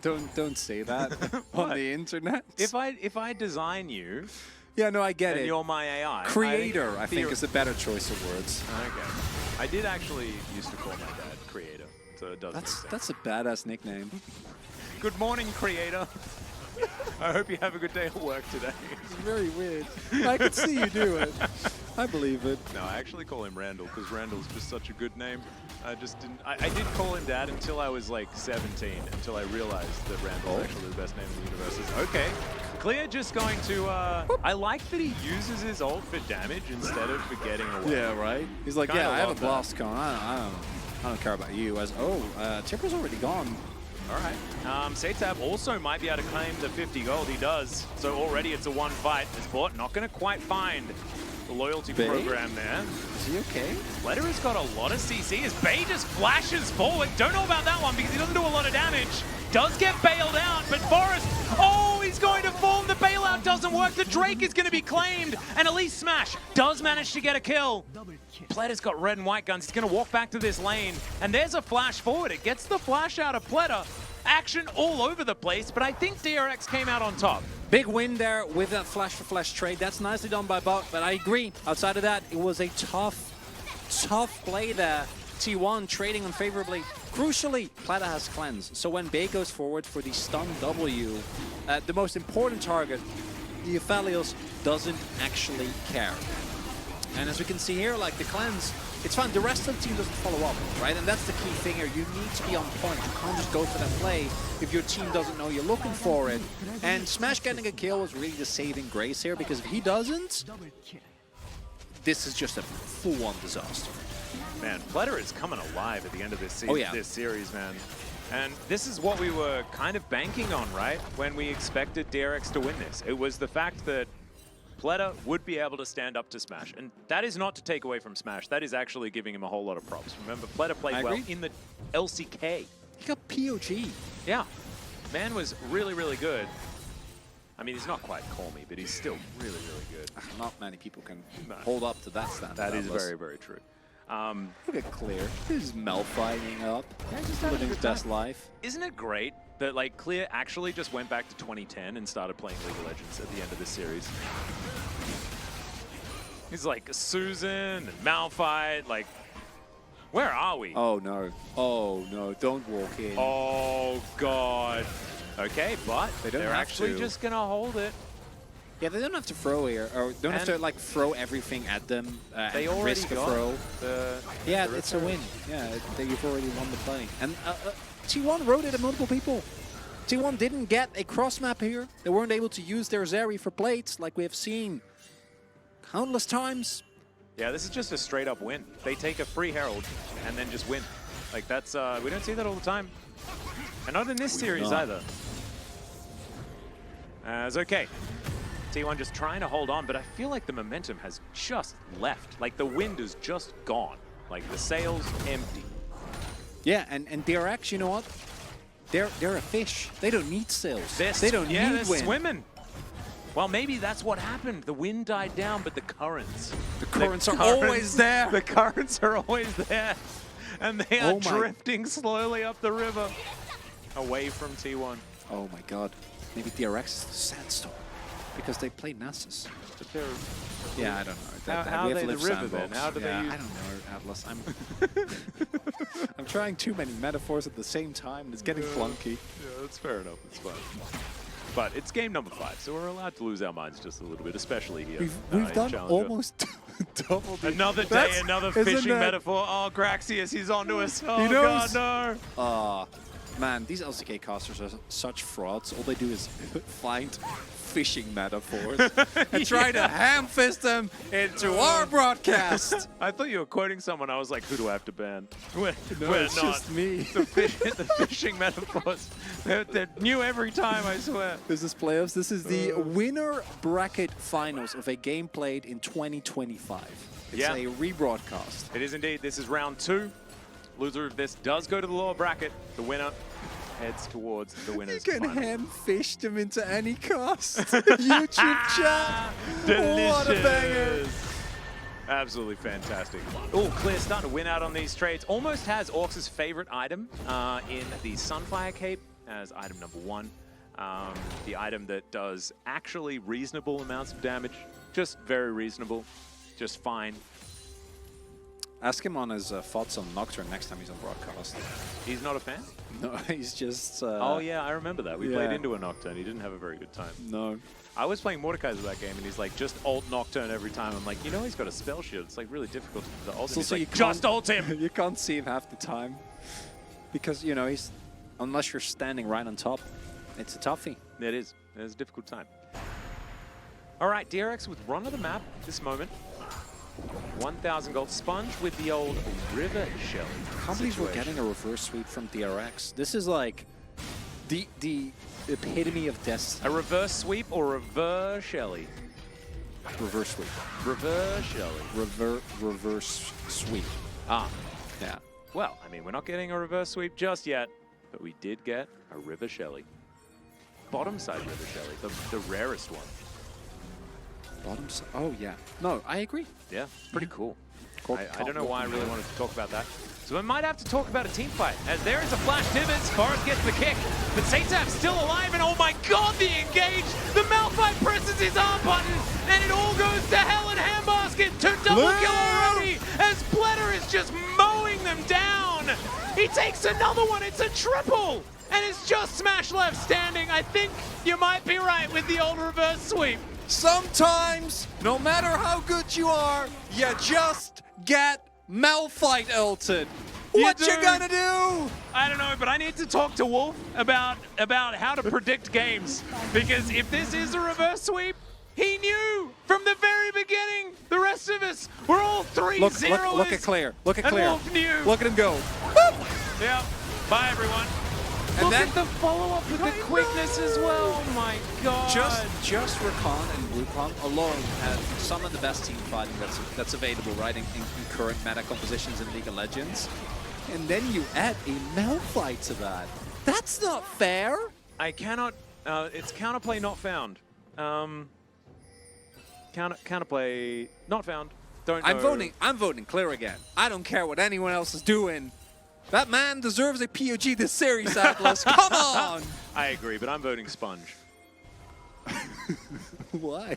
S2: don't say that on the internet.
S1: If I design you,
S2: yeah, no, I get it.
S1: You're my AI.
S2: Creator, I think, is a better choice of words.
S1: Okay. I did actually used to call my dad Creator. So it does
S2: that's a badass nickname.
S1: Good morning, Creator. I hope you have a good day at work today.
S2: It's very weird. I can see you do it. I believe it.
S1: No, I actually call him Randall because Randall's just such a good name. I just didn't. I did call him Dad until I was like 17, until I realized that Randall's actually the best name in the universe. Okay, Clear just going to. I like that he uses his ult for damage instead of for getting away.
S2: Yeah, right. He's like,
S1: Kinda
S2: yeah, I have a
S1: love that.
S2: blast cone. I don't care about you. As Tipper's already gone.
S1: All right. Satab also might be able to claim the 50 gold. He does. So already it's a one fight. This bot not going to quite find the loyalty
S2: Bay?
S1: program there.
S2: Is he okay?
S1: Letter has got a lot of CC as Bay just flashes forward. Don't know about that one because he doesn't do a lot of damage. Does get bailed out, but Forrest, oh, he's going to fall. The bailout doesn't work. The Drake is going to be claimed, and Elise Smash does manage to get a kill. Pletter's got red and white guns. He's going to walk back to this lane, and there's a flash forward. It gets the flash out of Pletter. Action all over the place, but I think DRX came out on top.
S2: Big win there with that flash-for-flash trade. That's nicely done by Bot, but I agree. Outside of that, it was a tough play there. T1 trading unfavorably. Crucially, Plata has cleanse. So when Bay goes forward for the stun W, the most important target, the Aphelios doesn't actually care. And as we can see here, like the cleanse, it's fine. The rest of the team doesn't follow up, right? And that's the key thing here. You need to be on point. You can't just go for that play if your team doesn't know you're looking for it. And Smash getting a kill was really the saving grace here, because if he doesn't, this is just a full-on disaster.
S1: Man, Pletter is coming alive at the end of this season,
S2: Oh, yeah.
S1: this series, man. And this is what we were kind of banking on, right? When we expected DRX to win this. It was the fact that Pletter would be able to stand up to Smash. And that is not to take away from Smash. That is actually giving him a whole lot of props. Remember, Pletter played well in the LCK.
S2: He got POG.
S1: Yeah. Man was really, really good. I mean, he's not quite call me, but he's still really, really good.
S2: Not many people can hold up to that standard.
S1: That is very, very true.
S2: Look at Clear. He's Malphiteing up, living his best life.
S1: Isn't it great that like Clear actually just went back to 2010 and started playing League of Legends at the end of this series? He's like Susan and Malphite, like, where are we?
S2: Oh no. Oh no, don't walk in.
S1: Oh god. Okay, but they're
S2: have
S1: actually
S2: to.
S1: just gonna hold it.
S2: Yeah, they don't have to throw here, or don't have to like throw everything at them.
S1: They
S2: and
S1: already
S2: risk a
S1: got
S2: throw. Yeah,
S1: the
S2: it's a
S1: return.
S2: win. Yeah, you've already won the play. And T1 rotated multiple people. T1 didn't get a cross map here. They weren't able to use their Zeri for plates like we have seen countless times.
S1: Yeah, this is just a straight up win. They take a free Herald and then just win. Like that's, we don't see that all the time. And not in this series either. It's okay. T1 just trying to hold on, but I feel like the momentum has just left. Like the wind is just gone. Like the sail's empty.
S2: Yeah, and DRX, you know what? They're a fish. They don't need sails. They don't need
S1: they're
S2: wind.
S1: swimming. Well, maybe that's what happened. The wind died down, but the currents.
S2: The currents are always there.
S1: The currents are always there. And they are
S2: Oh my.
S1: drifting slowly up the river away from T1.
S2: Oh my god. Maybe DRX is the sandstorm because they play Nasus.
S1: But they're,
S2: Yeah, I don't know.
S1: How
S2: we
S1: are
S2: have
S1: they
S2: lived
S1: the river
S2: sandbox.
S1: then? How do they
S2: Yeah,
S1: use-
S2: I don't know, Atlas. I'm trying too many metaphors at the same time, and it's getting clunky.
S1: Yeah, that's fair enough. It's fine. But it's game number 5, so we're allowed to lose our minds just a little bit, especially here.
S2: We've
S1: in
S2: done
S1: Challenger.
S2: almost double the...
S1: Another day,
S2: That's-
S1: another
S2: isn't
S1: fishing
S2: that-
S1: metaphor. Oh, Graxius, he's onto us. Oh,
S2: He knows.
S1: God, no.
S2: Man, these LCK casters are such frauds. All they do is find fishing metaphors and try to ham-fist them into our broadcast.
S1: I thought you were quoting someone. I was like, who do I have to ban? We're
S2: it's
S1: not.
S2: just me.
S1: The fishing metaphors. They're new every time, I swear.
S2: This is playoffs. This is the winner bracket finals of a game played in 2025. It's
S1: Yeah.
S2: a rebroadcast.
S1: It is indeed. This is round 2. Loser of this does go to the lower bracket. The winner heads towards the winner's
S2: You can
S1: final.
S2: ham-fish them into any cast. YouTube chat. What a banger.
S1: Delicious. Absolutely fantastic. Oh, Clear starting to win out on these trades. Almost has Orcs' favorite item in the Sunfire Cape as item number 1. The item that does actually reasonable amounts of damage. Just very reasonable. Just fine.
S2: Ask him on his thoughts on Nocturne next time he's on broadcast.
S1: He's not a fan?
S2: No, he's just...
S1: oh yeah, I remember that. We
S2: yeah.
S1: played into a Nocturne. He didn't have a very good time.
S2: No.
S1: I was playing Mordekaiser that game, and he's like, just ult Nocturne every time. I'm like, you know he's got a spell shield. It's like really difficult to ult him. He's like, just ult him!
S2: You can't see him half the time. Because, you know, he's... Unless you're standing right on top, it's a toughie.
S1: It is. It's a difficult time. All right, DRX with run of the map at this moment. 1,000 gold. Sponge with the old River Shell.
S2: I can't believe we're getting a reverse sweep from DRX. This is like the epitome of destiny.
S1: A reverse sweep or reverse Shelly?
S2: Reverse sweep.
S1: Reverse Shelly.
S2: Reverse sweep.
S1: Ah.
S2: Yeah.
S1: Well, I mean, we're not getting a reverse sweep just yet, but we did get a River Shelly. Bottom side River Shelly, the rarest one.
S2: Bottom side. Oh, yeah. No, I agree.
S1: Yeah, pretty cool. I don't know
S2: top
S1: why I
S2: one.
S1: really wanted to talk about that. So we might have to talk about a team fight, as there is a flash Tibbets. Forrest gets the kick, but Satap's still alive, and oh my god, the engage! The Malphite presses his R button, and it all goes to hell in handbasket. 2 double kill already, as Bledder is just mowing them down. He takes another one, it's a triple, and it's just Smash left standing. I think you might be right with the old reverse sweep.
S2: Sometimes, no matter how good you are, you just get Malphite ulted. What you gonna do?
S1: I don't know, but I need to talk to Wolf about how to predict games. Because if this is a reverse sweep, he knew from the very beginning. The rest of us were all 3-0.
S2: Look at Claire. Look at
S1: and
S2: Claire.
S1: Wolf knew.
S2: Look at him go.
S1: Yeah. Bye, everyone.
S2: And
S1: Look
S2: then
S1: at the follow-up with the quickness as well. Oh my god.
S2: Just Rakan and Wukong alone have some of the best team fighting that's available, right, in current meta compositions in League of Legends. And then you add a Malphite to that. That's not fair.
S1: I cannot. It's counterplay not found. Counterplay not found. Don't know.
S2: I'm voting Clear again. I don't care what anyone else is doing. That man deserves a POG this series, Atlas. Come on!
S1: I agree, but I'm voting Sponge.
S2: Why?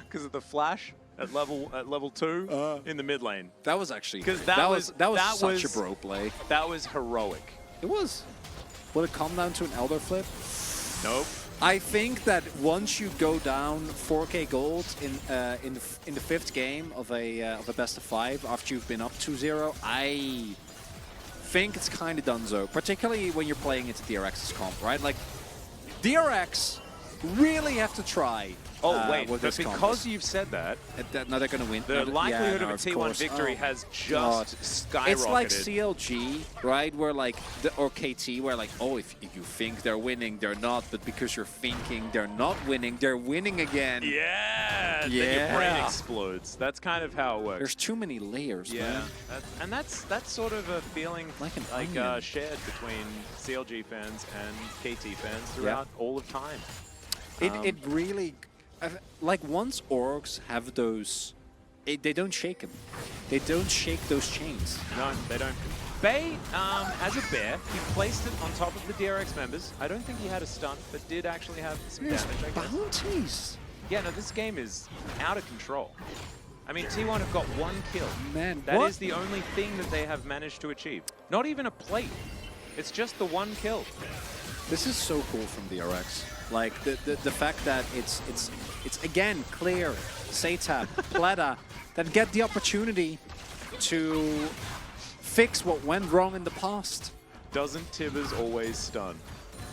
S1: Because of the flash at level 2 in the mid lane.
S2: That was actually
S1: that was
S2: such a bro play.
S1: That was heroic.
S2: It was. Would it come down to an Elder flip?
S1: Nope.
S2: I think that once you go down 4K gold in the 5th game of a best of 5 after you've been up 2-0, I think it's kind of donezo, particularly when you're playing into DRX's comp, right? Like, DRX really have to try.
S1: Oh, wait,
S2: with
S1: but
S2: this
S1: because you've said that,
S2: now they're going to win.
S1: the likelihood of a T1
S2: course.
S1: victory has just skyrocketed.
S2: It's like CLG, right? Where like, or KT, where like, oh, if you think they're winning, they're not. But because you're thinking they're not winning, they're winning again.
S1: Yeah, then your brain explodes. That's kind of how it works.
S2: There's too many layers, man.
S1: And that's sort of a feeling
S2: like
S1: shared between CLG fans and KT fans throughout all of time.
S2: It really, like once orgs have those, they don't shake them. They don't shake those chains.
S1: No, they don't. Bay, as a bear, he placed it on top of the DRX members. I don't think he had a stun, but did actually have some damage, I guess.
S2: Bounties!
S1: Yeah, no, this game is out of control. I mean, T1 have got 1 kill.
S2: Man,
S1: That is the only thing that they have managed to achieve. Not even a plate. It's just the 1 kill.
S2: This is so cool from DRX. Like the fact that it's again Clear, Satap, Pleta that get the opportunity to fix what went wrong in the past.
S1: Doesn't Tibbers always stun?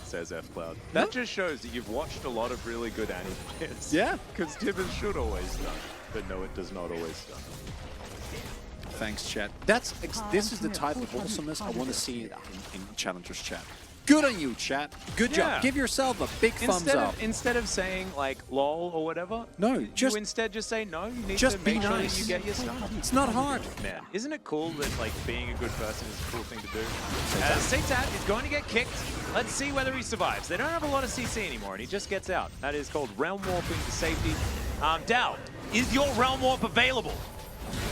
S1: Says FCloud. That just shows that you've watched a lot of really good anime players.
S2: Yeah.
S1: Because Tibbers should always stun. But no, it does not always stun.
S2: Thanks, chat. This is the type of wholesomeness I want to see in Challengers chat. Good on you, chat. Good job. Give yourself a big thumbs up.
S1: Instead of saying like lol or whatever,
S2: no,
S1: you instead just say no. You need
S2: just
S1: to make
S2: be
S1: sure
S2: nice.
S1: that you get your stuff.
S2: It's not hard.
S1: Man, isn't it cool that like being a good person is a cool thing to do? Satap is going to get kicked. Let's see whether he survives. They don't have a lot of CC anymore, and he just gets out. That is called realm warping to safety. Dow, is your realm warp available?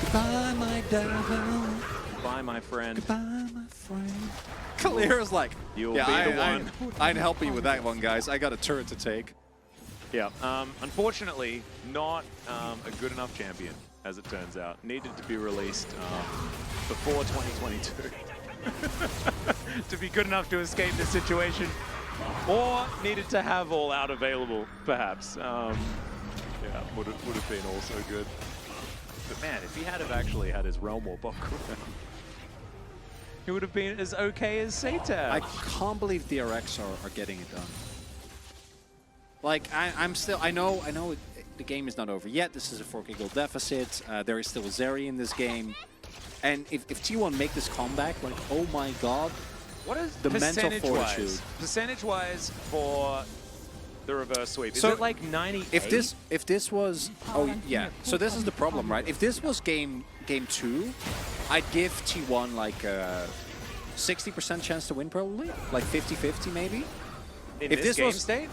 S2: Goodbye, my Dow.
S1: Goodbye, my friend.
S2: Goodbye, my friend. Clear is like,
S1: you'll be the one.
S2: I'd help you with that one, guys. I got a turret to take.
S1: Yeah. Unfortunately, not a good enough champion. as it turns out. Needed to be released before 2022 to be good enough to escape the situation, or needed to have all out available, perhaps. Yeah, would have been also good. But man, if he had have actually had his Realm Warp up, he would have been as okay as Satab.
S2: I can't believe DRX are getting it done. Like, I'm still, I know the game is not over yet. This is a 4K gold deficit. There is still a Zeri in this game. And if T1 make this comeback, like, oh my god.
S1: What is
S2: the mental fortitude?
S1: Percentage-wise for the reverse sweep, is
S2: so
S1: it like 98?
S2: If this was, oh yeah, so this is the problem, right? If this was game 2, I'd give T1 like a 60% chance to win, probably, like 50-50 maybe.
S1: In
S2: if
S1: this
S2: game
S1: was, state?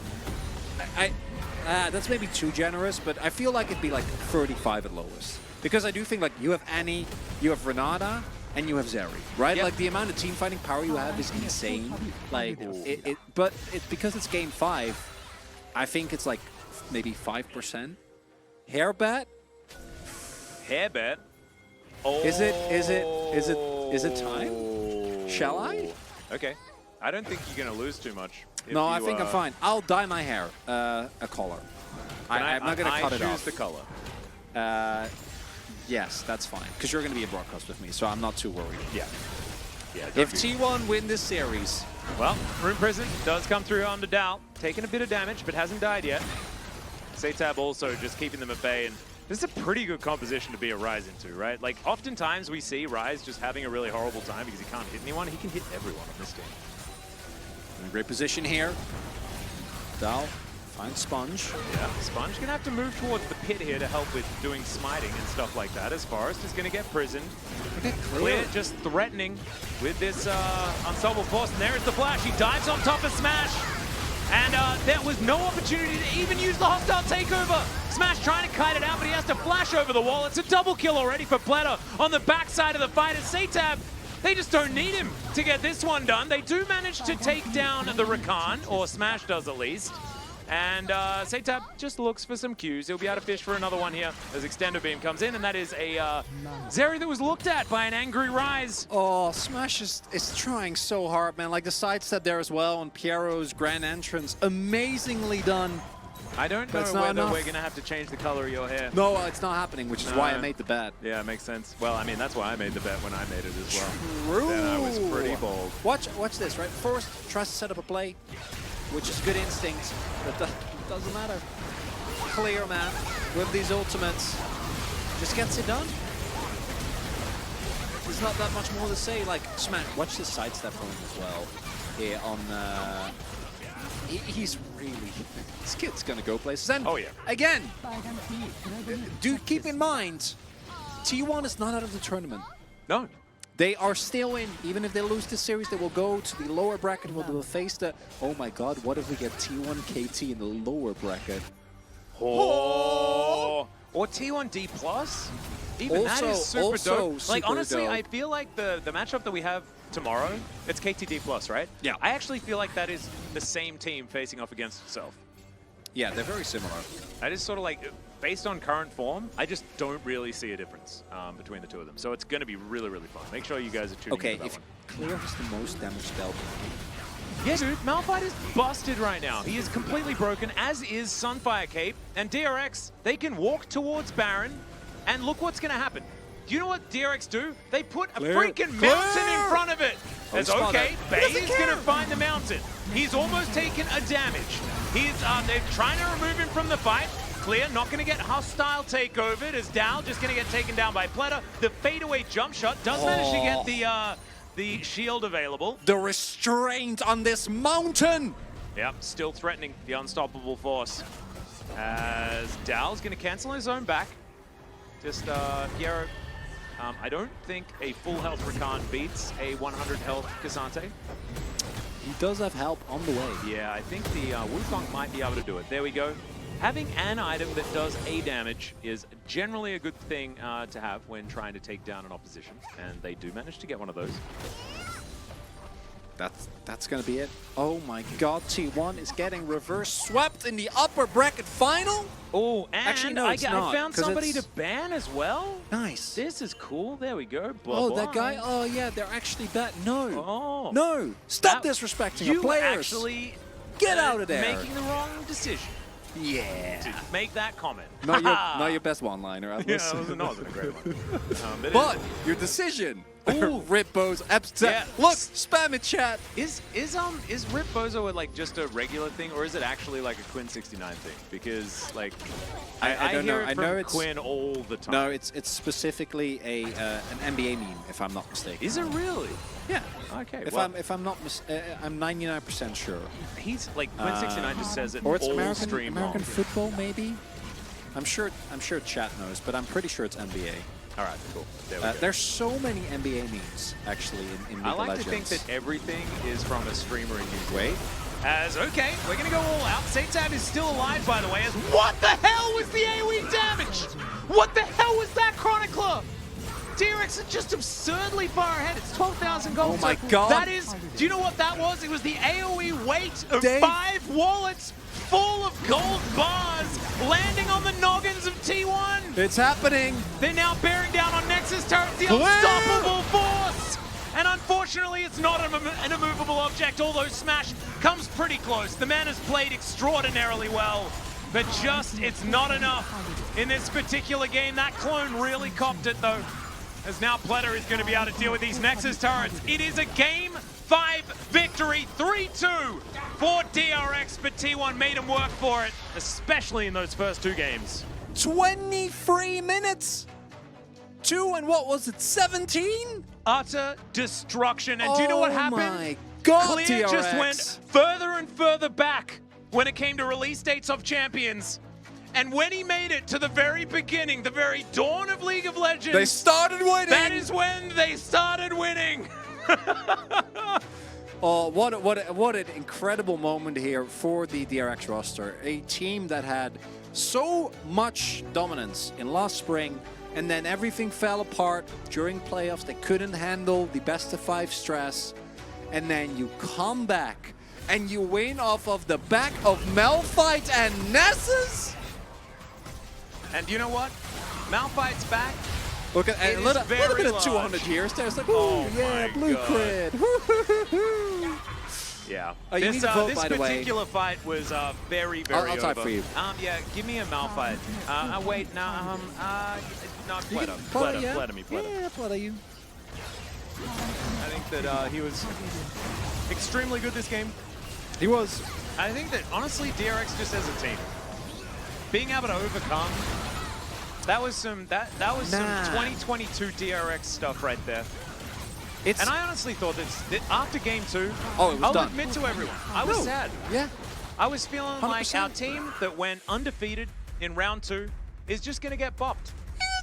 S2: That's maybe too generous, but I feel like it'd be like 35 at lowest. Because I do think like you have Annie, you have Renata, and you have Zeri, right?
S1: Yep.
S2: Like the amount of team fighting power you have is insane. Like, because it's game 5, I think it's like maybe 5%. Hair bet?
S1: Hair bet? Oh.
S2: Is it time? Shall I?
S1: Okay. I don't think you're going to lose too much.
S2: No, I think I'm fine. I'll dye my hair a color. I'm not going to cut it off.
S1: I choose the color.
S2: Yes, that's fine. Because you're going to be a broadcast with me, so I'm not too worried.
S1: Yeah.
S2: If T1 win this series...
S1: Well, Rune Prison does come through onto Dal, taking a bit of damage, but hasn't died yet. Satab also just keeping them at bay, and this is a pretty good composition to be a Ryze into, right? Like, oftentimes we see Ryze just having a really horrible time because he can't hit anyone. He can hit everyone on this game.
S2: In a great position here. Dal finds Sponge.
S1: Yeah, Sponge gonna have to move towards the pit here to help with doing smiting and stuff like that, as Forest is gonna get prisoned. Clear just threatening with this unstoppable force, and there is the flash. He dives on top of Smash, and there was no opportunity to even use the hostile takeover. Smash trying to kite it out, but he has to flash over the wall. It's a double kill already for Pleta on the backside of the fight as Satab. They just don't need him to get this one done. They do manage to take down the Rakan, or Smash does at least. And Satab just looks for some cues. He'll be able to fish for another one here as Extender Beam comes in, and that is a Zeri that was looked at by an angry Ryze.
S2: Oh, Smash is trying so hard, man. Like the sidestep there as well, and Piero's grand entrance, amazingly done.
S1: I don't know whether we're going to have to change the color of your hair.
S2: No, it's not happening, which is why I made the bet.
S1: Yeah, it makes sense. Well, I mean, that's why I made the bet when I made it as well.
S2: True.
S1: Then I was pretty bold.
S2: Watch this, right? Forrest tries to set up a play, which is good instinct, but doesn't matter. Clear, man, with these ultimates. Just gets it done. There's not that much more to say. Like, Smash, watch this sidestep from him as well. Here on... He's really... This kid's gonna go places. And
S1: oh, yeah.
S2: Again, do keep in mind, T1 is not out of the tournament.
S1: No.
S2: They are still in. Even if they lose this series, they will go to the lower bracket. They will face the... Oh my god, what if we get T1 KT in the lower bracket?
S1: Oh. Or T1 D+. Even that is super dope. Like, honestly,
S2: dope.
S1: I feel like the matchup that we have tomorrow, it's KTD+, right?
S2: Yeah.
S1: I actually feel like that is the same team facing off against itself.
S2: Yeah, they're very similar.
S1: I just sort of like, based on current form, I just don't really see a difference between the two of them. So it's going to be really, really fun. Make sure you guys are tuning into that one.
S2: Okay, if Clear has the most damage dealt.
S1: Yeah, dude, Malphite is busted right now. He is completely broken, as is Sunfire Cape. And DRX, they can walk towards Baron, and look what's going to happen. Do you know what DRX do? They put a freaking mountain in front of it. It's okay, Bay is going to find the mountain. He's almost taken a damage. They're trying to remove him from the fight. Clear, not going to get hostile takeover as Dal just going to get taken down by Pleta. The fadeaway jump shot does manage to get the shield available.
S2: The restraint on this mountain!
S1: Yep, still threatening the unstoppable force. As Dal's going to cancel his own back. Just, Piero, I don't think a full health Rakan beats a 100 health K'Sante.
S2: He does have help on the way.
S1: Yeah, I think the Wukong might be able to do it. There we go. Having an item that does A damage is generally a good thing to have when trying to take down an opposition, and they do manage to get one of those.
S2: that's gonna be it. Oh my God, T1 is getting reverse swept in the upper bracket final.
S1: Oh, and
S2: Actually, no,
S1: I
S2: it's not,
S1: found
S2: 'cause
S1: somebody
S2: it's-
S1: to ban as well.
S2: Nice.
S1: This is cool. There we go. Blah,
S2: Oh,
S1: blah.
S2: that guy. Oh yeah, they're actually bad. No,
S1: Oh.
S2: no, stop
S1: That-
S2: disrespecting
S1: you
S2: our players.
S1: actually
S2: Get out of there.
S1: Making the wrong decision
S2: Yeah.
S1: to make that comment.
S2: Not your best one-liner,
S1: Yeah,
S2: Atlas.
S1: it wasn't a great one.
S2: But your decision.
S1: Ooh.
S2: Rip Bozo.
S1: Yeah.
S2: Look, spam it, chat.
S1: Is Rip Bozo like just a regular thing, or is it actually like a Quinn 69 thing? Because like
S2: I don't
S1: hear
S2: know.
S1: it
S2: I
S1: from
S2: know it's
S1: Quinn all the time.
S2: No, it's specifically an NBA meme, if I'm not mistaken.
S1: Is it really?
S2: Yeah.
S1: Okay.
S2: If I'm not I'm 99% sure.
S1: He's like Quinn 69 just says it
S2: Or it's
S1: all
S2: American
S1: stream
S2: American
S1: long.
S2: football, maybe. I'm sure chat knows, but I'm pretty sure it's NBA.
S1: All right, cool. There we go.
S2: There's so many NBA memes actually in League
S1: I
S2: of
S1: like
S2: Legends.
S1: to think that everything is from a streamer in YouTube.
S2: Wait.
S1: As, okay, we're going to go all out. Satan is still alive, by the way. As what the hell was the AoE damage? What the hell was that, Chronicler? DRX is just absurdly far ahead. It's 12,000 gold.
S2: Oh my
S1: So
S2: God.
S1: That is, do you know what that was? It was the AoE weight of
S2: Dave.
S1: 5 wallets full of gold bars landing on the noggins of T1.
S2: It's happening.
S1: They're now bearing down on Nexus turrets, the
S2: Clear.
S1: unstoppable force! And unfortunately, it's not an immovable object, although Smash comes pretty close. The man has played extraordinarily well, but just, it's not enough in this particular game. That clone really copped it, though, as now Pleta is going to be able to deal with these Nexus turrets. It is a Game 5 victory, 3-2 for DRX, but T1 made him work for it, especially in those first 2 games.
S2: 23 minutes. 2 and what was it? 17?
S1: Utter destruction. And do you know what happened?
S2: Oh my God,
S1: Clear
S2: DRX.
S1: just went further and further back when it came to release dates of champions. And when he made it to the very beginning, the very dawn of League of Legends,
S2: They started winning.
S1: that is when they started winning.
S2: Oh, what an incredible moment here for the DRX roster. A team that had so much dominance in last spring, and then everything fell apart during playoffs. They couldn't handle the best of 5 stress. And then you come back and you win off of the back of Malphite and Nessus.
S1: And you know what? Malphite's back.
S2: Look at
S1: It
S2: a
S1: is
S2: little
S1: very
S2: bit of
S1: large.
S2: 200 years there. It's like,
S1: Oh
S2: ooh, yeah,
S1: my
S2: blue
S1: God.
S2: crid.
S1: Yeah.
S2: Oh, you
S1: this
S2: need to vote,
S1: this
S2: by the way.
S1: particular fight was very, very
S2: I'll type
S1: over.
S2: for you.
S1: Yeah, give me a Malphite. Wait, no, no, Pleta. Pleta me, Pleta.
S2: Yeah, Pleta you.
S1: I think that he was extremely good this game.
S2: He was.
S1: I think that, honestly, DRX just as a team, being able to overcome, that was some some 2022 DRX stuff right there. And I honestly thought that after game 2,
S2: Oh, it was
S1: I'll
S2: done.
S1: admit to everyone, I was sad.
S2: Yeah.
S1: I was feeling like
S2: 100%.
S1: our team that went undefeated in round 2 is just going to get bopped.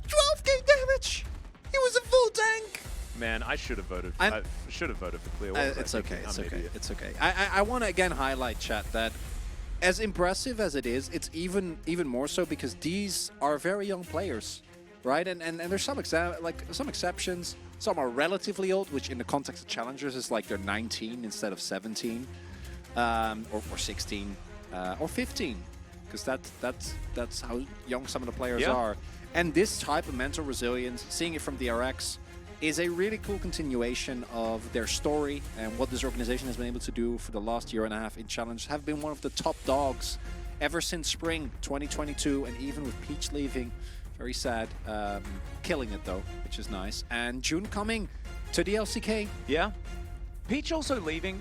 S2: 12k damage. He was a full tank.
S1: Man, I should have voted. I should have voted for clear. What was I
S2: It's okay.
S1: thinking?
S2: It's
S1: I'm an
S2: okay.
S1: idiot.
S2: It's okay. I want to again highlight, chat, that as impressive as it is, it's even more so because these are very young players, right? And there's some exceptions. Some are relatively old, which in the context of challengers is like they're 19 instead of 17, or 16, or 15, because that's how young some of the players are. And this type of mental resilience, seeing it from DRX, is a really cool continuation of their story and what this organization has been able to do for the last year and a half in Challenge. Have been one of the top dogs ever since spring 2022, and even with Peach leaving, very sad. Killing it though, which is nice. And June coming to the LCK.
S1: Yeah. Peach also leaving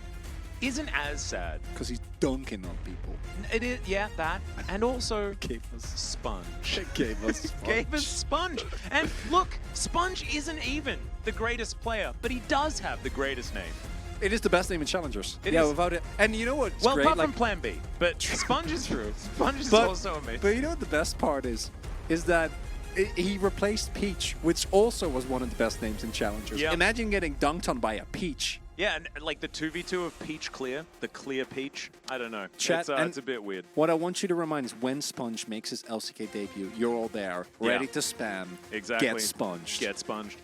S1: isn't as sad.
S2: Because he's dunking on people.
S1: It is, yeah, that. And also
S2: Gave us
S1: Sponge.
S2: Gave us Sponge.
S1: Gave us Sponge. And look, Sponge isn't even the greatest player, but he does have the greatest name.
S2: It is the best name in Challengers.
S1: It
S2: yeah,
S1: is.
S2: without it. And you know what's
S1: Well,
S2: great?
S1: apart
S2: Like,
S1: from Plan B, but Sponge is true. Sponge is
S2: But-
S1: also amazing.
S2: But you know what the best part is? Is that he replaced Peach, which also was one of the best names in Challengers.
S1: Yeah.
S2: Imagine getting dunked on by a Peach.
S1: Yeah, and like the 2v2 of Peach Clear, the Clear Peach. I don't know.
S2: Chat, and
S1: it's a bit weird.
S2: What I want you to remind is when Sponge makes his LCK debut, you're all there, ready to spam.
S1: Exactly.
S2: Get sponged.
S1: Get sponged.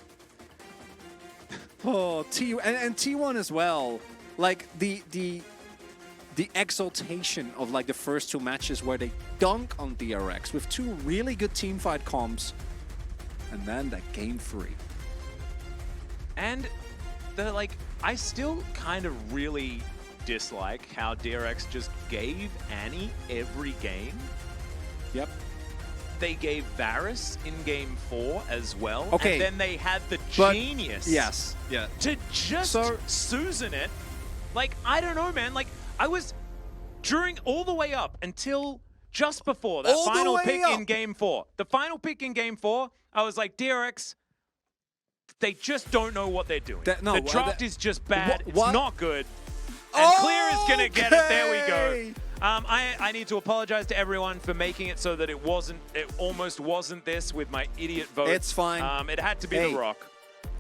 S2: Oh, and T1 as well. like the exaltation of like the first two matches where they dunk on DRX with two really good teamfight comps, and then that game 3.
S1: And I still kind of really dislike how DRX just gave Annie every game.
S2: Yep.
S1: They gave Varus in game 4 as well.
S2: Okay.
S1: And then they had the
S2: But-
S1: genius
S2: Yes. Yeah.
S1: to just
S2: So-
S1: Susan it. Like, I don't know, man. Like, I was during all the way up until just before that
S2: All the
S1: final
S2: way
S1: pick
S2: up.
S1: in game 4. The final pick in game 4, I was like, DRX, they just don't know what they're doing.
S2: No,
S1: the draft is just bad.
S2: what?
S1: It's not good. And Clear is going to get it. There we go.
S2: Okay.
S1: I need to apologize to everyone for making it so that it almost wasn't this with my idiot vote.
S2: It's fine.
S1: It had to be
S2: Hey.
S1: The Rock.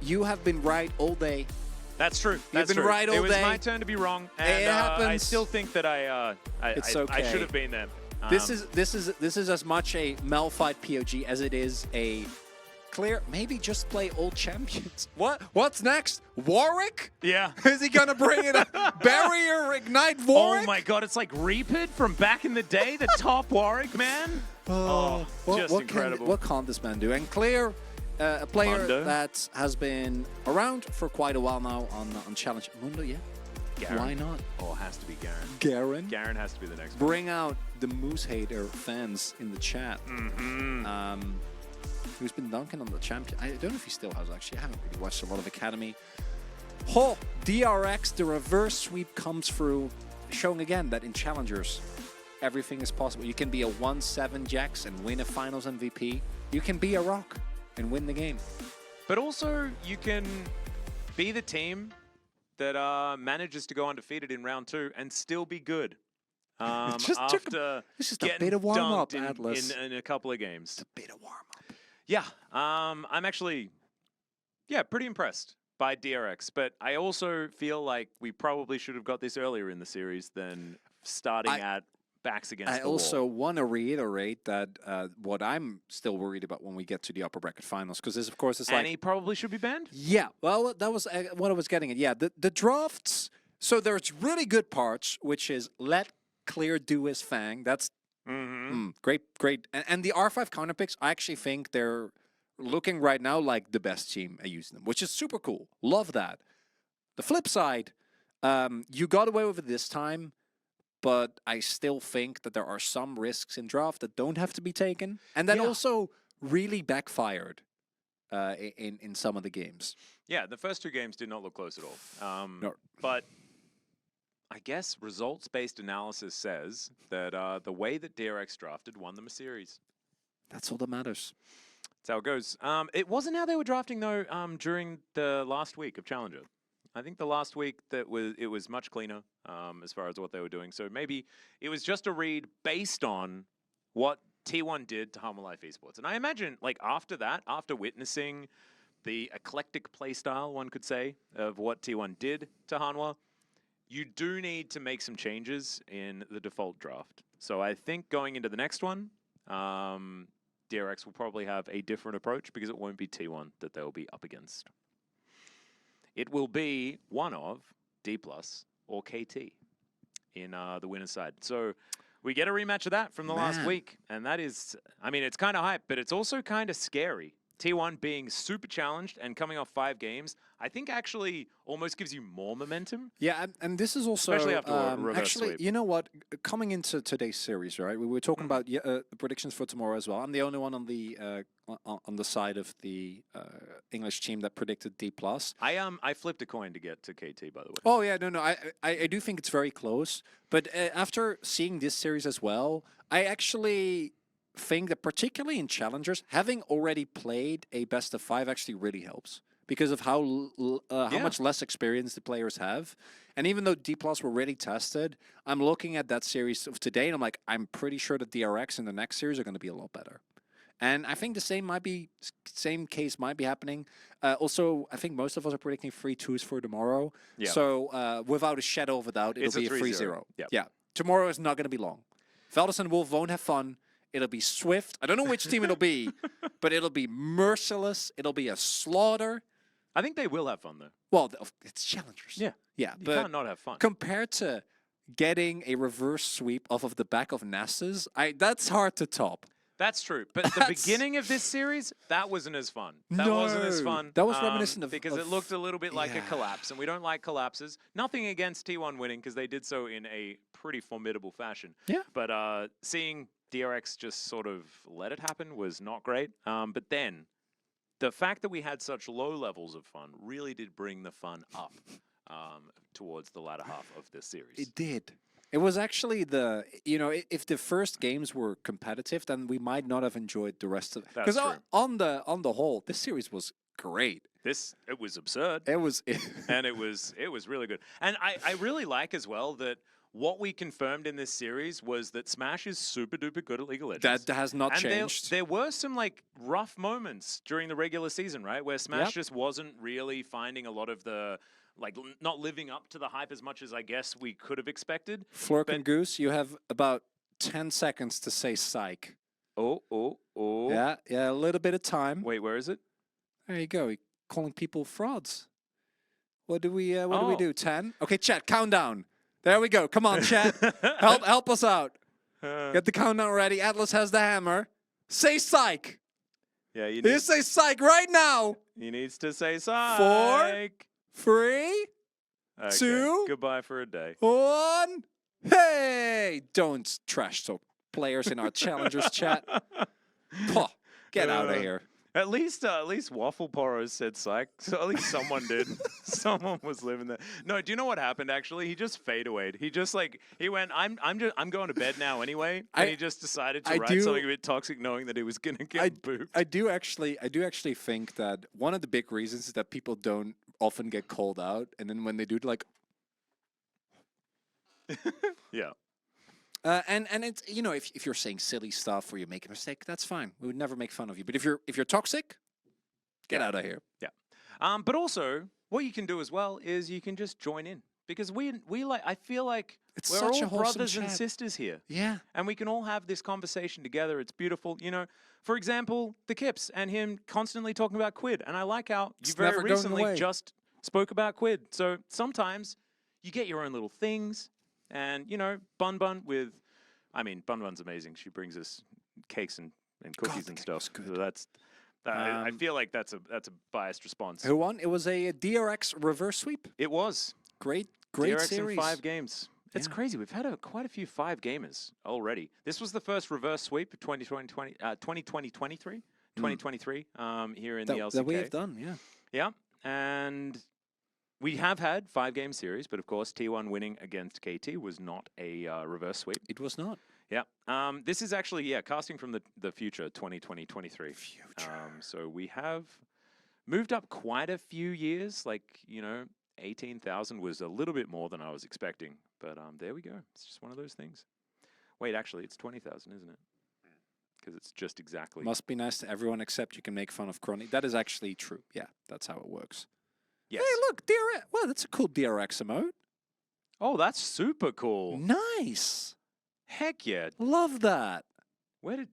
S2: You have been right all day.
S1: That's true. That's
S2: been
S1: true.
S2: right all
S1: It was
S2: day.
S1: my turn to be wrong, and
S2: It happens.
S1: I still think that
S2: It's
S1: I
S2: okay.
S1: should have been there.
S2: This is as much a Malphite POG as it is a Clear. Maybe just play old champions. What's next? Warwick?
S1: Yeah.
S2: Is he gonna bring it up? Barrier Ignite Warwick?
S1: Oh my God! It's like Reapid from back in the day, the top Warwick man.
S2: What,
S1: just incredible.
S2: What can't this man do? And Clear, a player
S1: Mundo.
S2: that has been around for quite a while now on Challenge. Mundo, yeah.
S1: Garen.
S2: Why not?
S1: Oh, it has to be Garen.
S2: Garen.
S1: Garen has to be the next one.
S2: Bring out the Moose Hater fans in the chat. Who's been dunking on the champion? I don't know if he still has, actually. I haven't really watched a lot of Academy. Oh, DRX, the reverse sweep comes through, showing again that in Challengers, everything is possible. You can be a 1-7 Jax and win a Finals MVP. You can be a Rock and win the game.
S1: But also, you can be the team that manages to go undefeated in round 2 and still be good.
S2: It's just a
S1: getting
S2: bit of warm-up,
S1: dunked
S2: Atlas.
S1: in a couple of games.
S2: A bit of warm-up.
S1: Yeah, I'm actually, pretty impressed by DRX. But I also feel like we probably should have got this earlier in the series than starting at backs against the wall.
S2: I also want to reiterate that what I'm still worried about when we get to the upper bracket finals, because this, of course, is
S1: And
S2: like...
S1: he probably should be banned?
S2: Yeah, well, that was what I was getting at. Yeah, the drafts, so there's really good parts, which is let Clear do his thing. That's great. And the R5 counter picks, I actually think they're looking right now like the best team at using them, which is super cool. Love that. The flip side, you got away with it this time, but I still think that there are some risks in draft that don't have to be taken, and that also really backfired in some of the games.
S1: Yeah, the first 2 games did not look close at all.
S2: No.
S1: But I guess results-based analysis says that the way that DRX drafted won them a series.
S2: That's all that matters.
S1: That's how it goes. It wasn't how they were drafting, though, during the last week of Challenger. I think the last week it was much cleaner as far as what they were doing. So maybe it was just a read based on what T1 did to Hanwha Life Esports. And I imagine, like, after that, after witnessing the eclectic playstyle, one could say, of what T1 did to Hanwha, you do need to make some changes in the default draft. So I think going into the next one, DRX will probably have a different approach because it won't be T1 that they'll be up against. It will be one of D+ or KT in the winner's side. So we get a rematch of that from the last week. And that is, I mean, it's kind of hype, but it's also kind of scary. T1 being super challenged and coming off 5 games, I think actually almost gives you more momentum.
S2: Yeah, and this is also...
S1: Especially after a reverse
S2: actually,
S1: sweep.
S2: you know what? Coming into today's series, right? We were talking about the predictions for tomorrow as well. I'm the only one on the side of the English team that predicted D+.
S1: I flipped a coin to get to KT, by the way.
S2: Oh, yeah, no. I do think it's very close. But after seeing this series as well, I actually think that particularly in Challengers, having already played a best of 5 actually really helps because of how much less experience the players have. And even though D+ were really tested, I'm looking at that series of today and I'm like, I'm pretty sure that DRX in the next series are going to be a lot better. And I think the same case might be happening. Also, I think most of us are predicting 3-2s for tomorrow.
S1: Yeah.
S2: So without a shadow of a doubt, it'll be a 3-0.
S1: Yep.
S2: Yeah. Tomorrow is not going to be long. Veldis and Wolf won't have fun. It'll be swift. I don't know which team it'll be, but it'll be merciless. It'll be a slaughter.
S1: I think they will have fun though.
S2: Well, it's challengers.
S1: Yeah.
S2: Yeah,
S1: You
S2: but
S1: can't not have fun.
S2: compared to getting a reverse sweep off of the back of Nasus, that's hard to top.
S1: That's true. But the beginning of this series, that wasn't as fun. That wasn't as
S2: No.
S1: fun.
S2: That was reminiscent of-
S1: because
S2: of-
S1: it looked a little bit like a
S2: yeah.
S1: collapse, and we don't like collapses. Nothing against T1 winning, because they did so in a pretty formidable fashion.
S2: Yeah.
S1: But seeing DRX just sort of let it happen was not great. But then, the fact that we had such low levels of fun really did bring the fun up towards the latter half of this series.
S2: It did. It was actually if the first games were competitive, then we might not have enjoyed the rest of it.
S1: That's
S2: Because
S1: true.
S2: on the whole, this series was great.
S1: It was absurd.
S2: It was.
S1: And it was really good. And I really like as well that what we confirmed in this series was that Smash is super duper good at League of Legends.
S2: That has not
S1: and
S2: changed.
S1: There were some like rough moments during the regular season, right, where Smash
S2: Yep.
S1: just wasn't really finding a lot of the not living up to the hype as much as I guess we could have expected.
S2: Flurk and Goose, you have about 10 seconds to say psych.
S1: Oh.
S2: Yeah, a little bit of time.
S1: Wait, where is it?
S2: There you go. You're calling people frauds. What do we
S1: Oh.
S2: do? 10? Okay, chat, countdown. There we go. Come on, chat. help us out. Get the countdown ready. Atlas has the hammer. Say psych.
S1: Yeah,
S2: You say psych right now.
S1: he needs to say psych.
S2: 3,
S1: Okay,
S2: 2.
S1: Goodbye for a day.
S2: 1. Hey! Don't trash talk players in our challengers chat. Pah, get out of here.
S1: At least Waffle Poros said psych, so at least someone did. Someone was living there. No, do you know what happened? Actually, he just fade-awayed. He just he went. I'm going to bed now anyway. And he just decided to write something a bit toxic, knowing that he was gonna get booped.
S2: I do actually think that one of the big reasons is that people don't often get called out, and then when they do, like,
S1: Yeah.
S2: And it's if you're saying silly stuff or you make a mistake, that's fine. We would never make fun of you. But if you're toxic, get out of here.
S1: Yeah. But also, what you can do as well is you can just join in, because we I feel like
S2: It's
S1: we're
S2: such a
S1: all
S2: wholesome
S1: brothers and
S2: chat.
S1: sisters here.
S2: Yeah.
S1: And we can all have this conversation together. It's beautiful. For example, the Kips and him constantly talking about Quid. And I like how you
S2: It's
S1: very
S2: never going
S1: recently
S2: away.
S1: just spoke about Quid. So sometimes you get your own little things. And, Bun Bun's amazing. She brings us cakes and cookies
S2: the
S1: and
S2: cake
S1: stuff.
S2: was good.
S1: So that's, I feel like that's a biased response.
S2: Who won? It was a DRX reverse sweep.
S1: It was.
S2: Great
S1: DRX
S2: series.
S1: in 5 games. It's
S2: Yeah.
S1: crazy. We've had quite a few 5 gamers already. This was the first reverse sweep of 2023 here in the LCK.
S2: That we have done, yeah.
S1: Yeah, and we have had 5-game series, but of course T1 winning against KT was not a reverse sweep.
S2: It was not.
S1: Yeah, this is actually, casting from the future, 2020-23. So we have moved up quite a few years, 18,000 was a little bit more than I was expecting, but there we go. It's just one of those things. Wait, actually, it's 20,000, isn't it? Because it's just exactly.
S2: Must be nice to everyone except you can make fun of Crony. That is actually true. Yeah, that's how it works.
S1: Yes.
S2: Hey, look, DRX. Wow, that's a cool DRX emote.
S1: Oh, that's super cool.
S2: Nice.
S1: Heck yeah.
S2: Love that.
S1: Where did?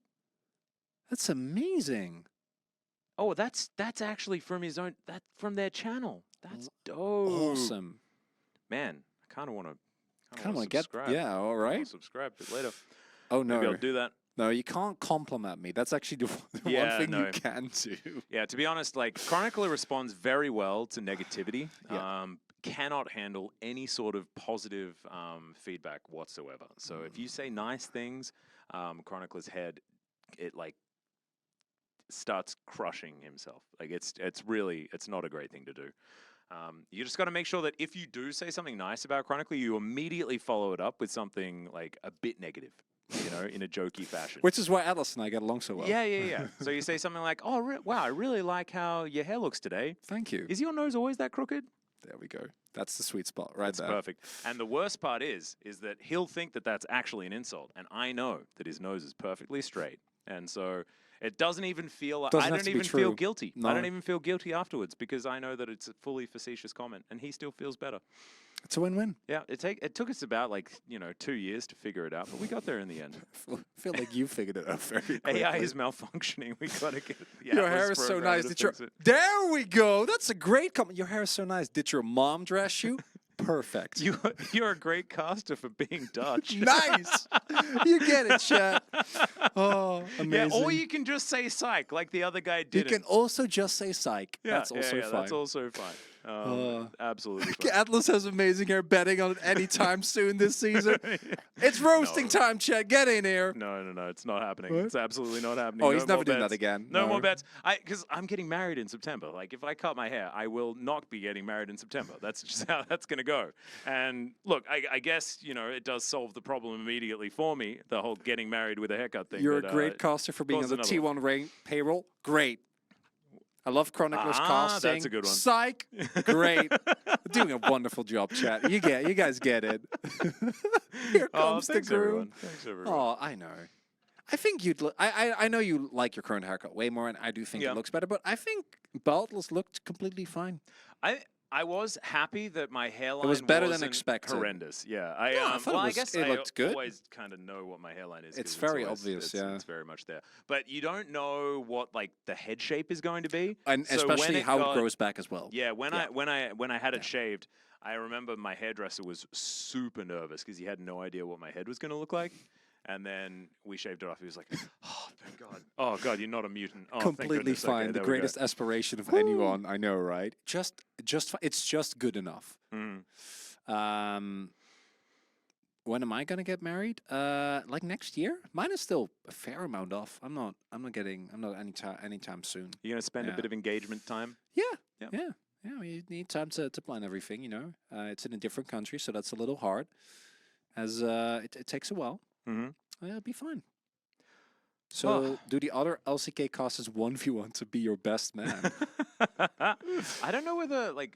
S2: That's amazing.
S1: Oh, that's actually from his own. From their channel. That's dope.
S2: Awesome.
S1: Man, I kind of want to.
S2: Kind of want to get. Yeah, all right.
S1: Subscribe, but later.
S2: Oh no.
S1: Maybe I'll do that.
S2: No, you can't compliment me. That's actually the
S1: Yeah,
S2: one thing
S1: no.
S2: you can do.
S1: Yeah, to be honest, Chronicler responds very well to negativity.
S2: Yeah.
S1: Cannot handle any sort of positive feedback whatsoever. So if you say nice things, Chronicler's head, it starts crushing himself. It's not a great thing to do. You just got to make sure that if you do say something nice about Chronicler, you immediately follow it up with something a bit negative. In a jokey fashion.
S2: Which is why Atlas and I get along so well.
S1: Yeah. So you say something like, "Oh, wow, I really like how your hair looks today.
S2: Thank you.
S1: Is your nose always that crooked?"
S2: There we go. That's the sweet spot right
S1: That's
S2: there.
S1: perfect. And the worst part is that he'll think that that's actually an insult, and I know that his nose is perfectly straight, and so it doesn't even feel.
S2: Doesn't
S1: I
S2: have
S1: don't
S2: to be
S1: even feel
S2: true.
S1: guilty.
S2: No.
S1: I don't even feel guilty afterwards because I know that it's a fully facetious comment, and he still feels better.
S2: It's a win-win.
S1: Yeah, it took us about like 2 years to figure it out, but we got there in the end.
S2: I feel like you figured it out very quickly.
S1: AI is malfunctioning. We gotta get
S2: Your hair is so nice. There we go. That's a great comment. Your hair is so nice. Did your mom dress you? Perfect.
S1: You're a great caster for being Dutch.
S2: Nice. You get it, chat. Oh, amazing.
S1: Yeah, or you can just say psych like the other guy did.
S2: You can also just say psych.
S1: Yeah,
S2: that's also fine.
S1: That's also fine. Absolutely fine.
S2: Atlas has amazing hair. Betting on it anytime soon this season. It's roasting time, chat. Get in here.
S1: No. It's not happening.
S2: What?
S1: It's absolutely not happening.
S2: Oh,
S1: No
S2: he's never
S1: more
S2: doing
S1: bets.
S2: that again.
S1: No more bets. Because I'm getting married in September. Like, if I cut my hair, I will not be getting married in September. That's just how that's going to go. And look, I guess, it does solve the problem immediately for me, the whole getting married with a haircut thing.
S2: You're a great caster for being on the T1 payroll. Great. I love Chronicles casting.
S1: That's a good one.
S2: Psych. Great. Doing a wonderful job, chat. You guys get it. Here comes the groove.
S1: Everyone. Thanks, everyone.
S2: Oh, I know. I think you'd. I know you like your current haircut way more, and I do think it looks better. But I think Beltless looked completely fine.
S1: I was happy that my hairline
S2: was better than
S1: wasn't
S2: expected.
S1: Horrendous. Yeah.
S2: I thought
S1: I guess
S2: it looked good.
S1: I always kind of know what my hairline is.
S2: It's very obvious,
S1: It's very much there. But you don't know what like the head shape is going to be.
S2: And
S1: so
S2: especially how it grows back as well.
S1: Yeah, when I had it shaved, I remember my hairdresser was super nervous because he had no idea what my head was going to look like. And then we shaved it off. He was like, "Oh, thank God! Oh God, you're not a mutant." Oh,
S2: completely fine.
S1: Okay,
S2: the greatest aspiration of anyone I know, right? It's just good enough.
S1: Mm.
S2: When am I gonna get married? Like next year? Mine is still a fair amount off. I'm not anytime soon.
S1: You're gonna spend a bit of engagement time.
S2: Yeah. We need time to plan everything. It's in a different country, so that's a little hard. As it takes a while.
S1: Mm-hmm.
S2: It'll be fine. So, do the other LCK casters 1v1 to be your best man?
S1: I don't know whether, I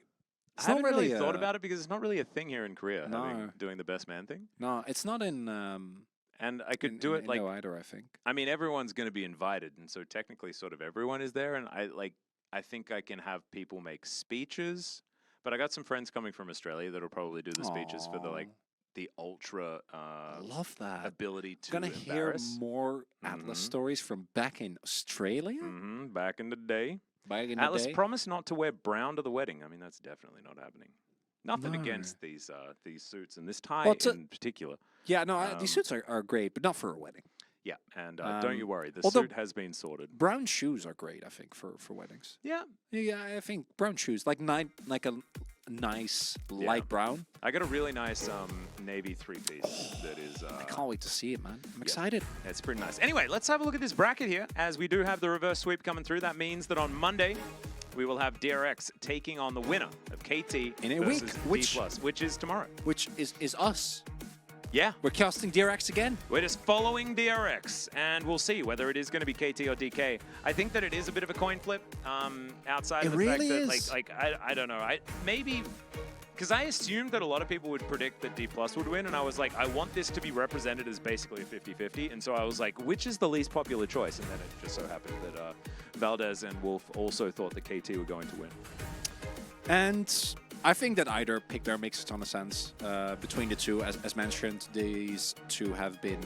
S1: haven't really thought about it because it's not really a thing here in Korea, doing the best man thing.
S2: No, it's not in...
S1: and I could do it
S2: no either, I think.
S1: I mean, everyone's going to be invited, and so technically sort of everyone is there, and I think I can have people make speeches, but I got some friends coming from Australia that'll probably do the speeches for the ultra
S2: love that
S1: ability to
S2: gonna
S1: embarrass.
S2: Hear more Atlas stories from back in Australia.
S1: Back in the day.
S2: Atlas
S1: promised not to wear brown to the wedding. I mean, that's definitely not happening. Nothing against these suits and this tie in particular.
S2: Yeah, no, these suits are great, but not for a wedding.
S1: Yeah, and don't you worry, the suit has been sorted.
S2: Brown shoes are great, I think, for weddings.
S1: Yeah,
S2: I think brown shoes, like a nice light brown.
S1: I got a really nice navy 3-piece that is...
S2: I can't wait to see it, man. I'm excited.
S1: It's pretty nice. Anyway, let's have a look at this bracket here, as we do have the reverse sweep coming through. That means that on Monday, we will have DRX taking on the winner of KT
S2: in a week,
S1: which is tomorrow.
S2: Which is us.
S1: Yeah.
S2: We're casting DRX again.
S1: We're just following DRX, and we'll see whether it is going to be KT or DK. I think that it is a bit of a coin flip, outside of the fact that, I don't know. Maybe, because I assumed that a lot of people would predict that D+ would win, and I was like, I want this to be represented as basically a 50-50, and so I was like, which is the least popular choice? And then it just so happened that Valdez and Wolf also thought that KT were going to win.
S2: And... I think that either pick there makes a ton of sense between the two. As mentioned, these two have been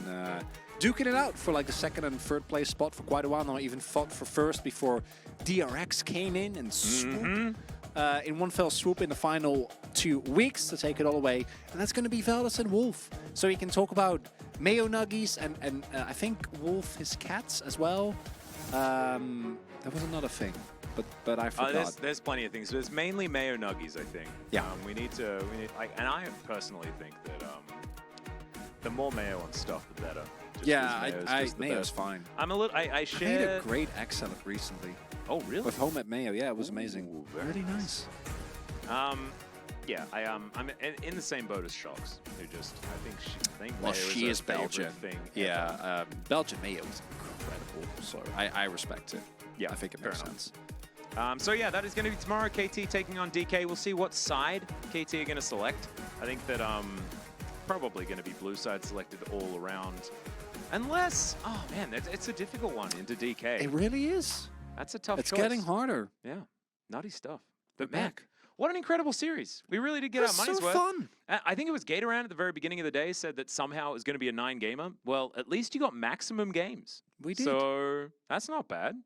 S2: duking it out for the second and third place spot for quite a while now. Even fought for first before DRX came in and swooped in one fell swoop in the final 2 weeks to take it all away. And that's going to be Valdez and Wolf. So he can talk about Mayo Nuggies and I think Wolf his cats as well. That was another thing. But I forgot.
S1: There's plenty of things. There's mainly Mayo Nuggies, I think.
S2: Yeah.
S1: And I personally think that the more mayo on stuff, the better.
S2: Mayo's fine.
S1: I shared...
S2: made a great egg salad recently.
S1: Oh, really?
S2: With homemade mayo. Yeah, it was amazing.
S1: Very
S2: nice.
S1: I'm in the same boat as Shocks. I think mayo
S2: she is Belgian.
S1: Thing
S2: yeah, Belgian mayo is incredible. So I respect it.
S1: Yeah,
S2: I think it makes sense.
S1: So yeah, that is going to be tomorrow. KT taking on DK. We'll see what side KT are going to select. I think that probably going to be blue side selected all around. Unless, oh man, it's a difficult one into DK.
S2: It really is.
S1: That's a tough choice.
S2: It's getting harder.
S1: Yeah, nutty stuff.
S2: But man,
S1: What an incredible series. We really did get our money's
S2: so
S1: worth.
S2: fun.
S1: I think it was Gatorand at the very beginning of the day said that somehow it was going to be a 9-gamer. Well, at least you got maximum games.
S2: We did.
S1: So that's not bad.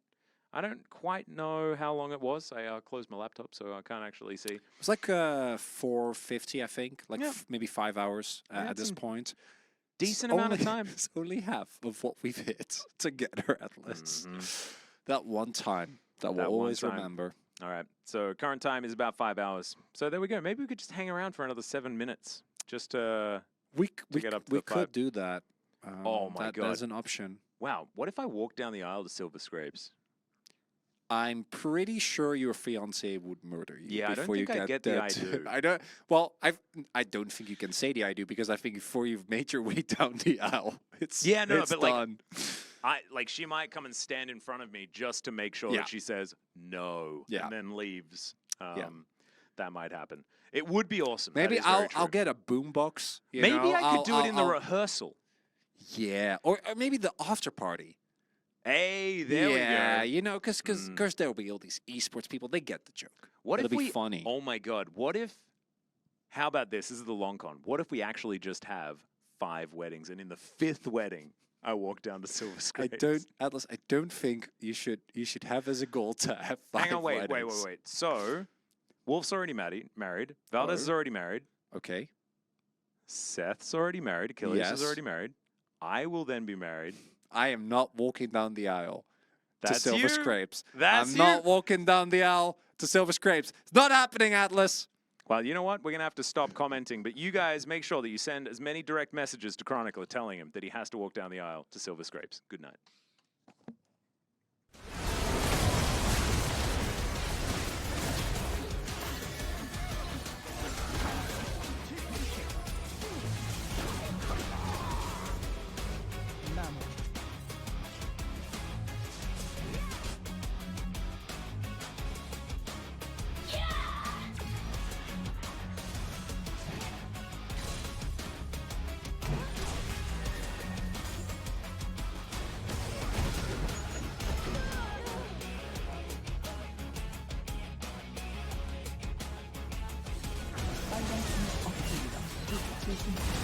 S1: I don't quite know how long it was. I closed my laptop, so I can't actually see.
S2: It was like 450, I think, like maybe 5 hours at this point.
S1: Decent amount of time.
S2: It's only half of what we've hit to get our Atlas. That one time that we'll always remember.
S1: All right. So current time is about 5 hours. So there we go. Maybe we could just hang around for another 7 minutes just to get up to
S2: we
S1: the 5.
S2: could do that.
S1: Oh my God.
S2: That's an option.
S1: Wow. What if I walk down the aisle to Silver Scrapes?
S2: I'm pretty sure your fiance would murder you.
S1: Yeah, I don't
S2: before
S1: think
S2: you
S1: I get
S2: there
S1: the I
S2: too.
S1: do.
S2: I don't. Well, I don't think you can say the I do because I think before you've made your way down the aisle, it's
S1: but
S2: done.
S1: she might come and stand in front of me just to make sure that she says no and then leaves. That might happen. It would be awesome.
S2: Maybe I'll get a boombox.
S1: Maybe I could do it in the rehearsal.
S2: Yeah, or maybe the after party.
S1: Hey, there we go.
S2: Yeah, you know, because there'll be all these esports people. They get the joke.
S1: It'll be
S2: funny.
S1: Oh my God! What if? How about this? This is the long con. What if we actually just have 5 weddings, and in the 5th wedding, I walk down to Silver Scrapes?
S2: Atlas. I don't think you should have as a goal to have 5
S1: Hang on, wait.
S2: weddings.
S1: So, Wolf's already married. Valdez is already married.
S2: Okay.
S1: Seth's already married. Achilles is already married. I will then be married.
S2: I am not walking down the aisle to Silver Scrapes.
S1: I'm
S2: not walking down the aisle to Silver Scrapes. It's not happening, Atlas.
S1: Well, you know what? We're going to have to stop commenting, but you guys make sure that you send as many direct messages to Chronicler telling him that he has to walk down the aisle to Silver Scrapes. Good night.
S3: 빨간 팀의 어깨입니다. 그 situation